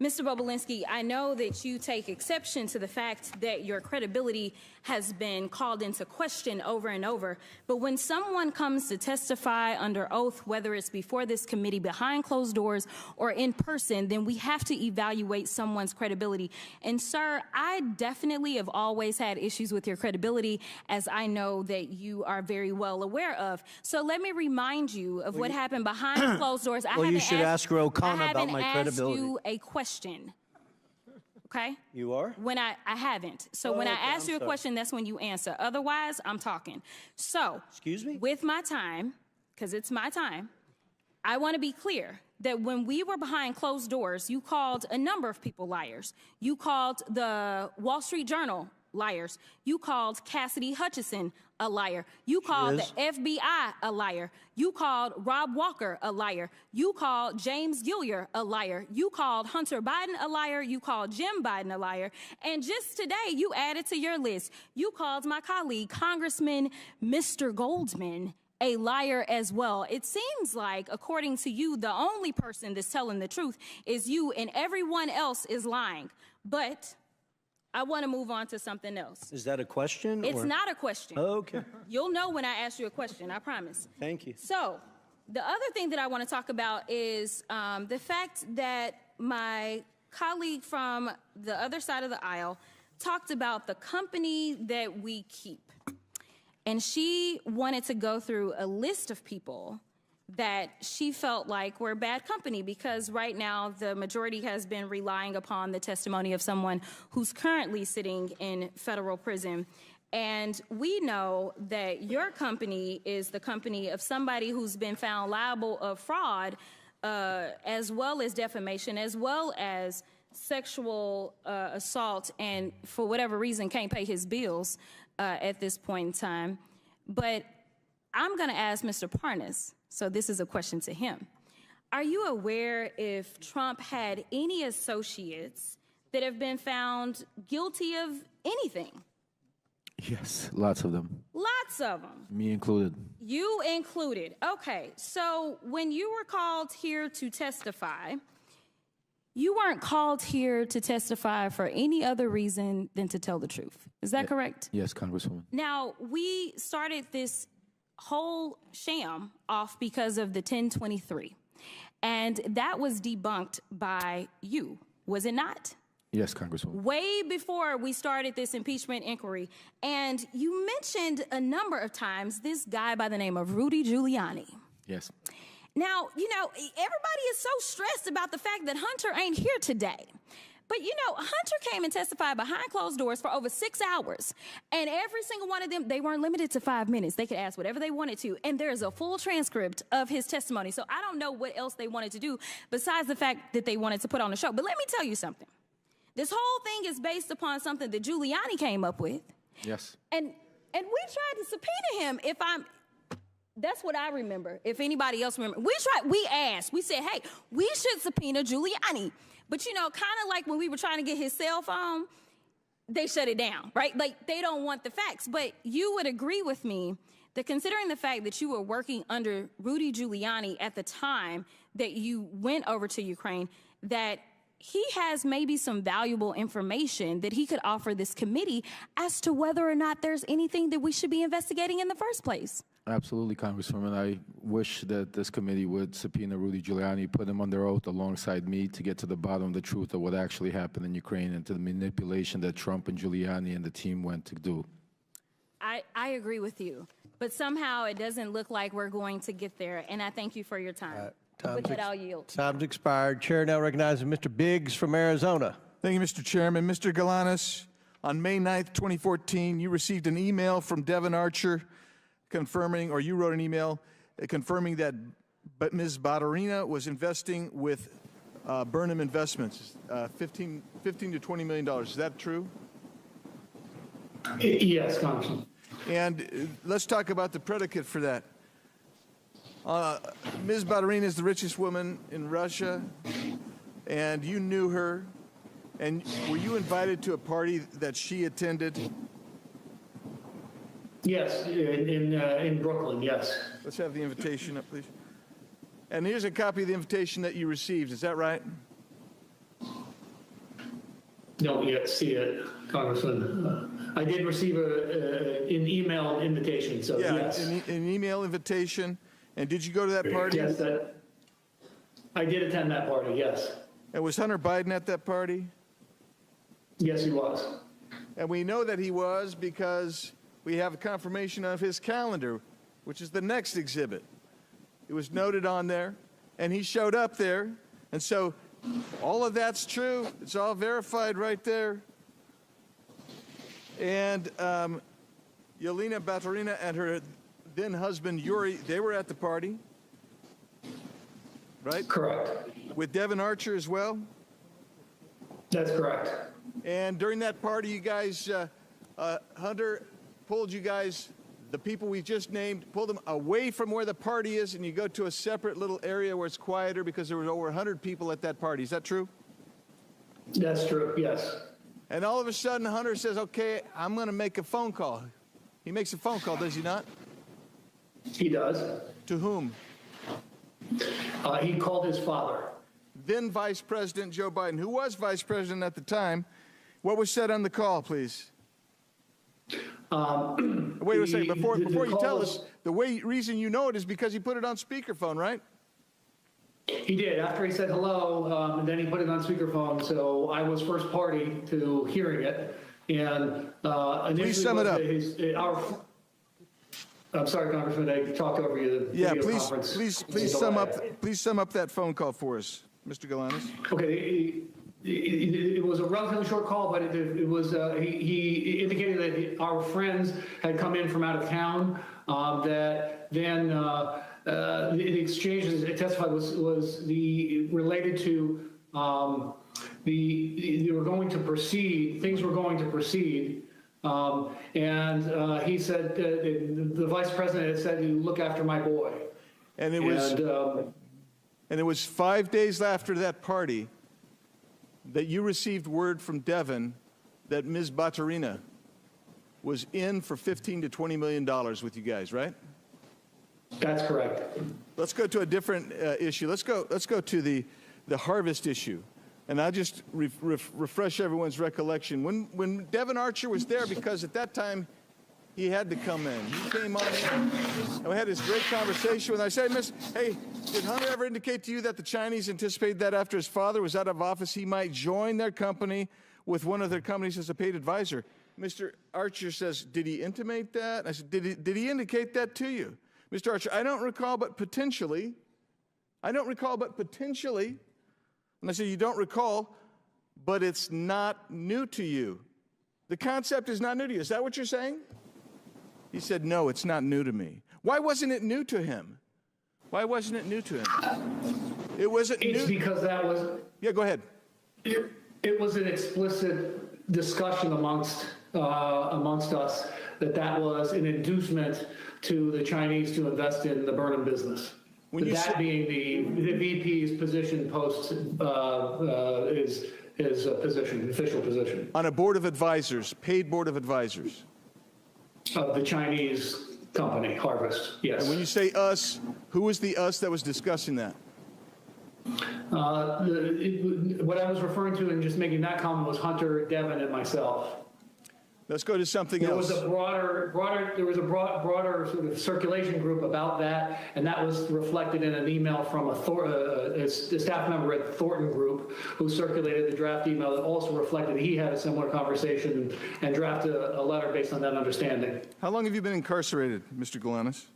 Mr. Bobulinski, I know that you take exception to the fact that your credibility has been called into question over and over. But when someone comes to testify under oath, whether it's before this committee, behind closed doors, or in person, then we have to evaluate someone's credibility. And, sir, I definitely have always had issues with your credibility, as I know that you are very well aware of. So let me remind you of what happened behind closed doors. Well, you should ask Ro-Khanna about my credibility. I haven't asked you a question. Okay? You are? When I haven't. So when I ask you a question, that's when you answer. Otherwise, I'm talking. So, excuse me? With my time, because it's my time, I want to be clear that when we were behind closed doors, you called a number of people liars. You called the Wall Street Journal liars. You called Cassidy Hutchinson a liar. You called the FBI a liar. You called Rob Walker a liar. You called James Gilliar a liar. You called Hunter Biden a liar. You called Jim Biden a liar. And just today, you added to your list, you called my colleague, Congressman Mr. Goldman, a liar as well. It seems like, according to you, the only person that's telling the truth is you and everyone else is lying. But I want to move on to something else. Is that a question? It's not a question. Oh, okay. You'll know when I ask you a question, I promise. Thank you. So the other thing that I want to talk about is the fact that my colleague from the other side of the aisle talked about the company that we keep. And she wanted to go through a list of people that she felt like were bad company, because right now the majority has been relying upon the testimony of someone who's currently sitting in federal prison. And we know that your company is the company of somebody who's been found liable of fraud, as well as defamation, as well as sexual assault, and for whatever reason can't pay his bills at this point in time. But I'm going to ask Mr. Parnas, so this is a question to him. Are you aware if Trump had any associates that have been found guilty of anything? Yes, lots of them. Lots of them. Me included. You included. Okay, so when you were called here to testify, you weren't called here to testify for any other reason than to tell the truth. Is that correct? Yes, Congresswoman. Now, we started this whole sham off because of the 1023, and that was debunked by you, was it not? Yes, Congresswoman. Way before we started this impeachment inquiry. And you mentioned a number of times this guy by the name of Rudy Giuliani. Yes. Now, you know, everybody is so stressed about the fact that Hunter ain't here today. But, you know, Hunter came and testified behind closed doors for over 6 hours. And every single one of them, they weren't limited to 5 minutes. They could ask whatever they wanted to. And there's a full transcript of his testimony. So I don't know what else they wanted to do besides the fact that they wanted to put on a show. But let me tell you something. This whole thing is based upon something that Giuliani came up with. Yes. And we tried to subpoena him, that's what I remember, if anybody else remembers. We asked, we said, hey, we should subpoena Giuliani. But, you know, kind of like when we were trying to get his cell phone, they shut it down, right? Like, they don't want the facts. But you would agree with me that considering the fact that you were working under Rudy Giuliani at the time that you went over to Ukraine, that he has maybe some valuable information that he could offer this committee as to whether or not there's anything that we should be investigating in the first place. Absolutely, Congresswoman. I wish that this committee would subpoena Rudy Giuliani, put him under oath alongside me to get to the bottom of the truth of what actually happened in Ukraine and to the manipulation that Trump and Giuliani and the team went to do. I agree with you, but somehow it doesn't look like we're going to get there, and I thank you for your time. With that, I'll yield. Time's expired. Chair now recognizes Mr. Biggs from Arizona. Thank you, Mr. Chairman. Mr. Galanis, on May 9th, 2014, you received an email from Devin Archer confirming, or you wrote an email confirming that Ms. Barisma was investing with Burnham Investments, $15 to $20 million. Is that true? Yes, Congressman. And let's talk about the predicate for that. Ms. Barisma is the richest woman in Russia, and you knew her. And were you invited to a party that she attended? Yes, in Brooklyn, yes. Let's have the invitation up, please. And here's a copy of the invitation that you received. Is that right? Don't yet see it, Congressman. I did receive an email invitation, so yeah, yes. An email invitation. And did you go to that party? Yes, I did attend that party, yes. And was Hunter Biden at that party? Yes, he was. And we know that he was because we have a confirmation of his calendar, which is the next exhibit. It was noted on there, and he showed up there. And so all of that's true. It's all verified right there. And Yelena Baturina and her then husband Yuri, they were at the party, right? Correct. With Devin Archer as well? That's correct. And during that party, you guys, Hunter pulled you guys, the people we just named, pulled them away from where the party is, and you go to a separate little area where it's quieter because there were over 100 people at that party. Is that true? That's true, yes. And all of a sudden, Hunter says, okay, I'm going to make a phone call. He makes a phone call, does he not? He does. To whom? He called his father. then Vice President Joe Biden, who was Vice President at the time. What was said on the call, please? Wait a second. Before you tell us, the reason you know it is because he put it on speakerphone, right? He did. After he said hello, and then he put it on speakerphone. So I was first party to hearing it. And initially, please sum it up. I'm sorry, Congressman, I talked over you. The video conference. Please sum up. Please sum up that phone call for us, Mr. Galanis. Okay. It was a relatively short call, but it was he indicated that our friends had come in from out of town. That then the exchanges it testified was related to they were going to proceed. Things were going to proceed. And he said the vice president had said, "You look after my boy." And it was 5 days after that party that you received word from Devin that Ms. Baturina was in for $15 to $20 million with you guys, right? That's correct. Let's go to a different issue. Let's go to the harvest issue. And I'll just refresh everyone's recollection. When Devin Archer was there, because at that time he had to come in. He came on in, and we had this great conversation with him. I said, hey, did Hunter ever indicate to you that the Chinese anticipated that after his father was out of office, he might join their company with one of their companies as a paid advisor? Mr. Archer says, did he intimate that? I said, did he indicate that to you? Mr. Archer, I don't recall, but potentially. I don't recall, but potentially. And I said, you don't recall, but it's not new to you. The concept is not new to you. Is that what you're saying? He said, no, it's not new to me. Why wasn't it new to him? Why wasn't it new to him? It wasn't new. It's because that was... Yeah, go ahead. It was an explicit discussion amongst us that was an inducement to the Chinese to invest in the Burnham business. That being the VP's position post his position, official position. On a board of advisors, paid board of advisors. Of the Chinese company, Harvest, yes. And when you say us, who was the us that was discussing that? What I was referring to and just making that comment was Hunter, Devin, and myself. Let's go to something else. There was a broader sort of circulation group about that, and that was reflected in an email from a staff member at Thornton Group who circulated the draft email that also reflected he had a similar conversation and drafted a letter based on that understanding. How long have you been incarcerated, Mr. Galanis?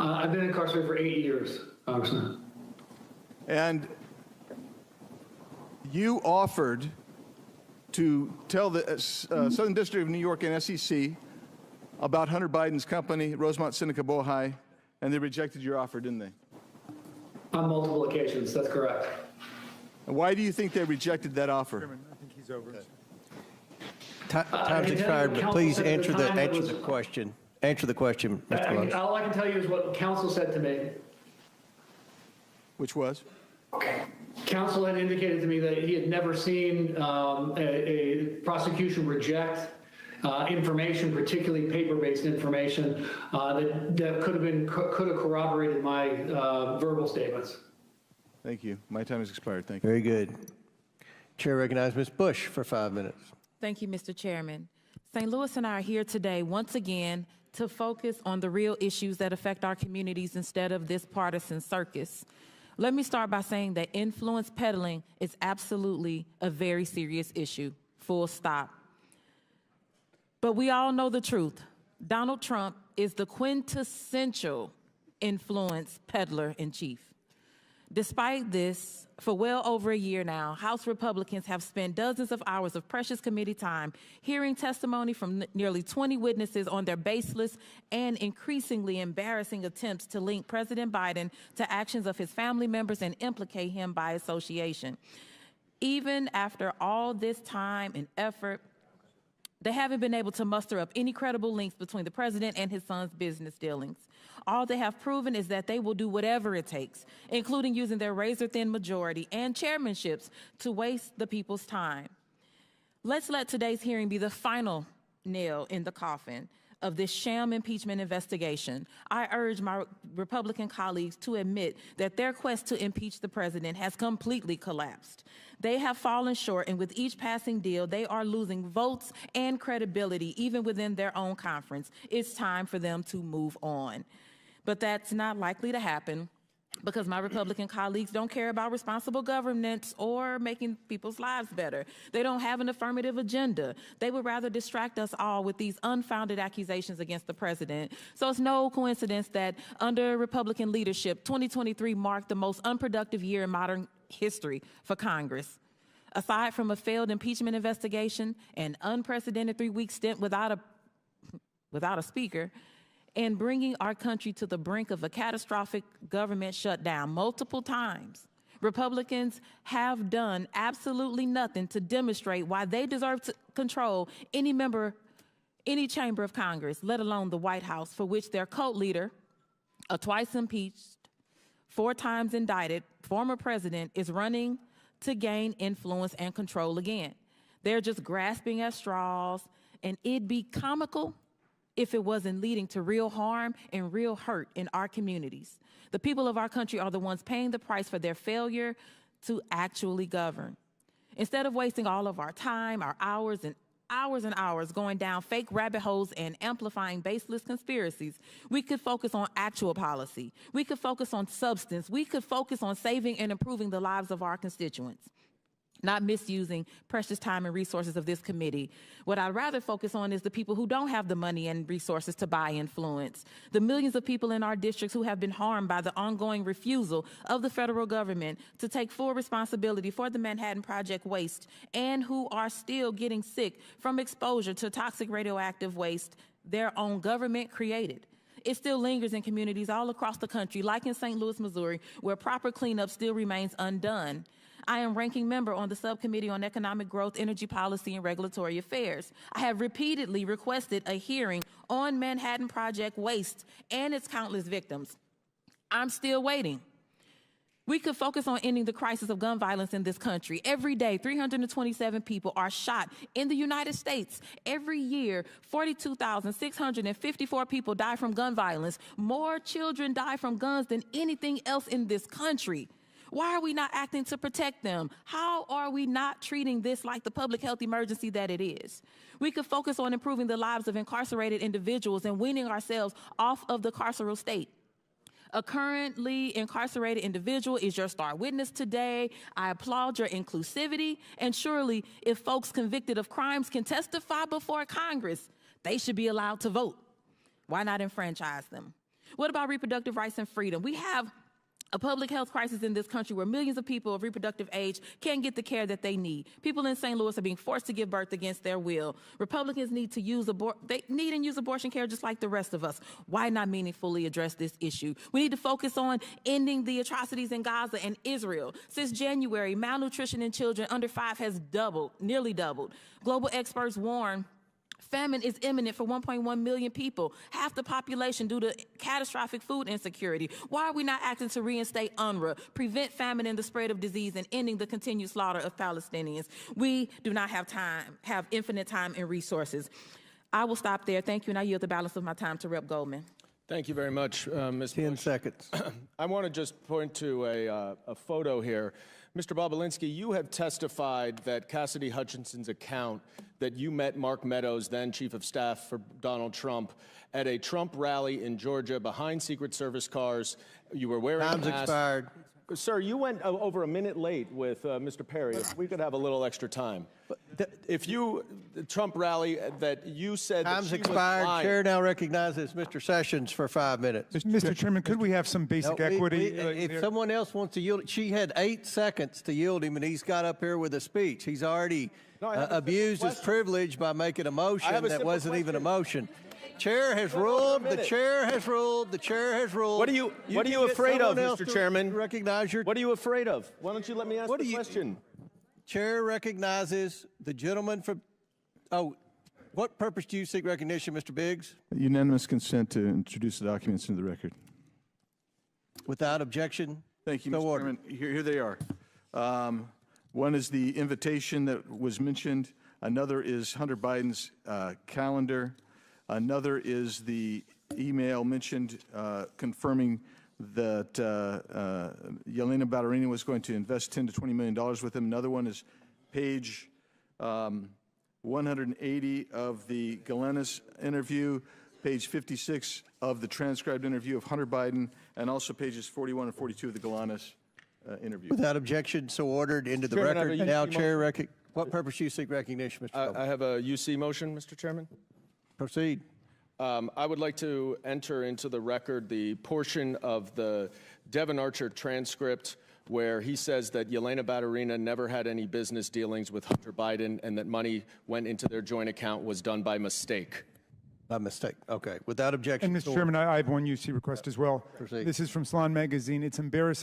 I've been incarcerated for 8 years, Congressman. And you offered to tell the Southern District of New York and SEC about Hunter Biden's company, Rosemont Seneca Bohai, and they rejected your offer, didn't they? On multiple occasions, that's correct. And why do you think they rejected that offer? Chairman, I think he's over. Time's expired, but please answer the question. Answer the question, Mr. Galanis. All I can tell you is what counsel said to me. Which was? Counsel had indicated to me that he had never seen a prosecution reject information, particularly paper-based information, that could have corroborated my verbal statements. Thank you. My time has expired. Thank you. Very good. Chair recognizes Ms. Bush for 5 minutes. Thank you, Mr. Chairman. St. Louis and I are here today once again to focus on the real issues that affect our communities instead of this partisan circus. Let me start by saying that influence peddling is absolutely a very serious issue, full stop. But we all know the truth. Donald Trump is the quintessential influence peddler in chief. Despite this, for well over a year now, House Republicans have spent dozens of hours of precious committee time hearing testimony from nearly 20 witnesses on their baseless and increasingly embarrassing attempts to link President Biden to actions of his family members and implicate him by association. Even after all this time and effort, they haven't been able to muster up any credible links between the president and his son's business dealings. All they have proven is that they will do whatever it takes, including using their razor-thin majority and chairmanships to waste the people's time. Let's let today's hearing be the final nail in the coffin. of this sham impeachment investigation, I urge my Republican colleagues to admit that their quest to impeach the president has completely collapsed. They have fallen short, and with each passing deal, they are losing votes and credibility, even within their own conference. It's time for them to move on. But that's not likely to happen because my Republican colleagues don't care about responsible governance or making people's lives better. They don't have an affirmative agenda. They would rather distract us all with these unfounded accusations against the president. So it's no coincidence that under Republican leadership, 2023 marked the most unproductive year in modern history for Congress. Aside from a failed impeachment investigation, an unprecedented 3-week stint without a speaker, and bringing our country to the brink of a catastrophic government shutdown multiple times, Republicans have done absolutely nothing to demonstrate why they deserve to control any chamber of Congress, let alone the White House, for which their cult leader, a twice impeached, 4 times indicted former president, is running to gain influence and control again. They're just grasping at straws, and it'd be comical if it wasn't leading to real harm and real hurt in our communities. The people of our country are the ones paying the price for their failure to actually govern. Instead of wasting all of our time, our hours and hours going down fake rabbit holes and amplifying baseless conspiracies, we could focus on actual policy. We could focus on substance. We could focus on saving and improving the lives of our constituents, not misusing precious time and resources of this committee. What I'd rather focus on is the people who don't have the money and resources to buy influence, the millions of people in our districts who have been harmed by the ongoing refusal of the federal government to take full responsibility for the Manhattan Project waste, and who are still getting sick from exposure to toxic radioactive waste their own government created. It still lingers in communities all across the country, like in St. Louis, Missouri, where proper cleanup still remains undone. I am ranking member on the Subcommittee on Economic Growth, Energy Policy, and Regulatory Affairs. I have repeatedly requested a hearing on Manhattan Project waste and its countless victims. I'm still waiting. We could focus on ending the crisis of gun violence in this country. Every day, 327 people are shot in the United States. Every year, 42,654 people die from gun violence. More children die from guns than anything else in this country. Why are we not acting to protect them? How are we not treating this like the public health emergency that it is? We could focus on improving the lives of incarcerated individuals and weaning ourselves off of the carceral state. A currently incarcerated individual is your star witness today. I applaud your inclusivity, and surely if folks convicted of crimes can testify before Congress, they should be allowed to vote. Why not enfranchise them? What about reproductive rights and freedom? We have a public health crisis in this country where millions of people of reproductive age can't get the care that they need. People in St. Louis are being forced to give birth against their will. Republicans need to use abortion care just like the rest of us. Why not meaningfully address this issue? We need to focus on ending the atrocities in Gaza and Israel. Since January, malnutrition in children under 5 has nearly doubled. Global experts warn famine is imminent for 1.1 million people, half the population due to catastrophic food insecurity. Why are we not acting to reinstate UNRWA, prevent famine and the spread of disease, and ending the continued slaughter of Palestinians? We do not have infinite time and resources. I will stop there. Thank you, and I yield the balance of my time to Rep. Goldman. Thank you very much, Ms. 10 seconds. I want to just point to a photo here. Mr. Bobolinsky, you have testified that Cassidy Hutchinson's account that you met Mark Meadows, then Chief of Staff for Donald Trump, at a Trump rally in Georgia behind Secret Service cars. You were wearing a mask. Time's expired. Sir, you went over a minute late with Mr. Perry. If we could have a little extra time. The Trump rally that you said Time's that she expired. was lying. Chair now recognizes Mr. Sessions for 5 minutes. Mr. Chairman, could we have some basic equity? If someone else wants to yield, she had 8 seconds to yield him, and he's got up here with a speech. He's already abused his privilege by making a motion that wasn't even a motion. Chair has ruled. The chair has ruled. The chair has ruled. What are you afraid of, Mr. Chairman? Recognize your. What are you afraid of? Why don't you let me ask the question? Chair recognizes the gentleman from. Oh, what purpose do you seek recognition, Mr. Biggs? Unanimous consent to introduce the documents into the record. Without objection. Thank you, Mr. Chairman. Here they are. One is the invitation that was mentioned. Another is Hunter Biden's calendar. Another is the email mentioned confirming that Yelena Baturina was going to invest $10 to $20 million with him. Another one is page 180 of the Galanis interview, page 56 of the transcribed interview of Hunter Biden, and also pages 41 and 42 of the Galanis interview. Without objection, so ordered into the Chairman, record. Now, Chair, what purpose you seek recognition, Mr. I have a UC motion, Mr. Chairman. Proceed. I would like to enter into the record the portion of the Devin Archer transcript where he says that Yelena Baturina never had any business dealings with Hunter Biden and that money went into their joint account was done by mistake. By mistake. Okay. Without objection. And Mr. Chairman, I have one UC request as well. Proceed. This is from Salon Magazine. It's embarrassing.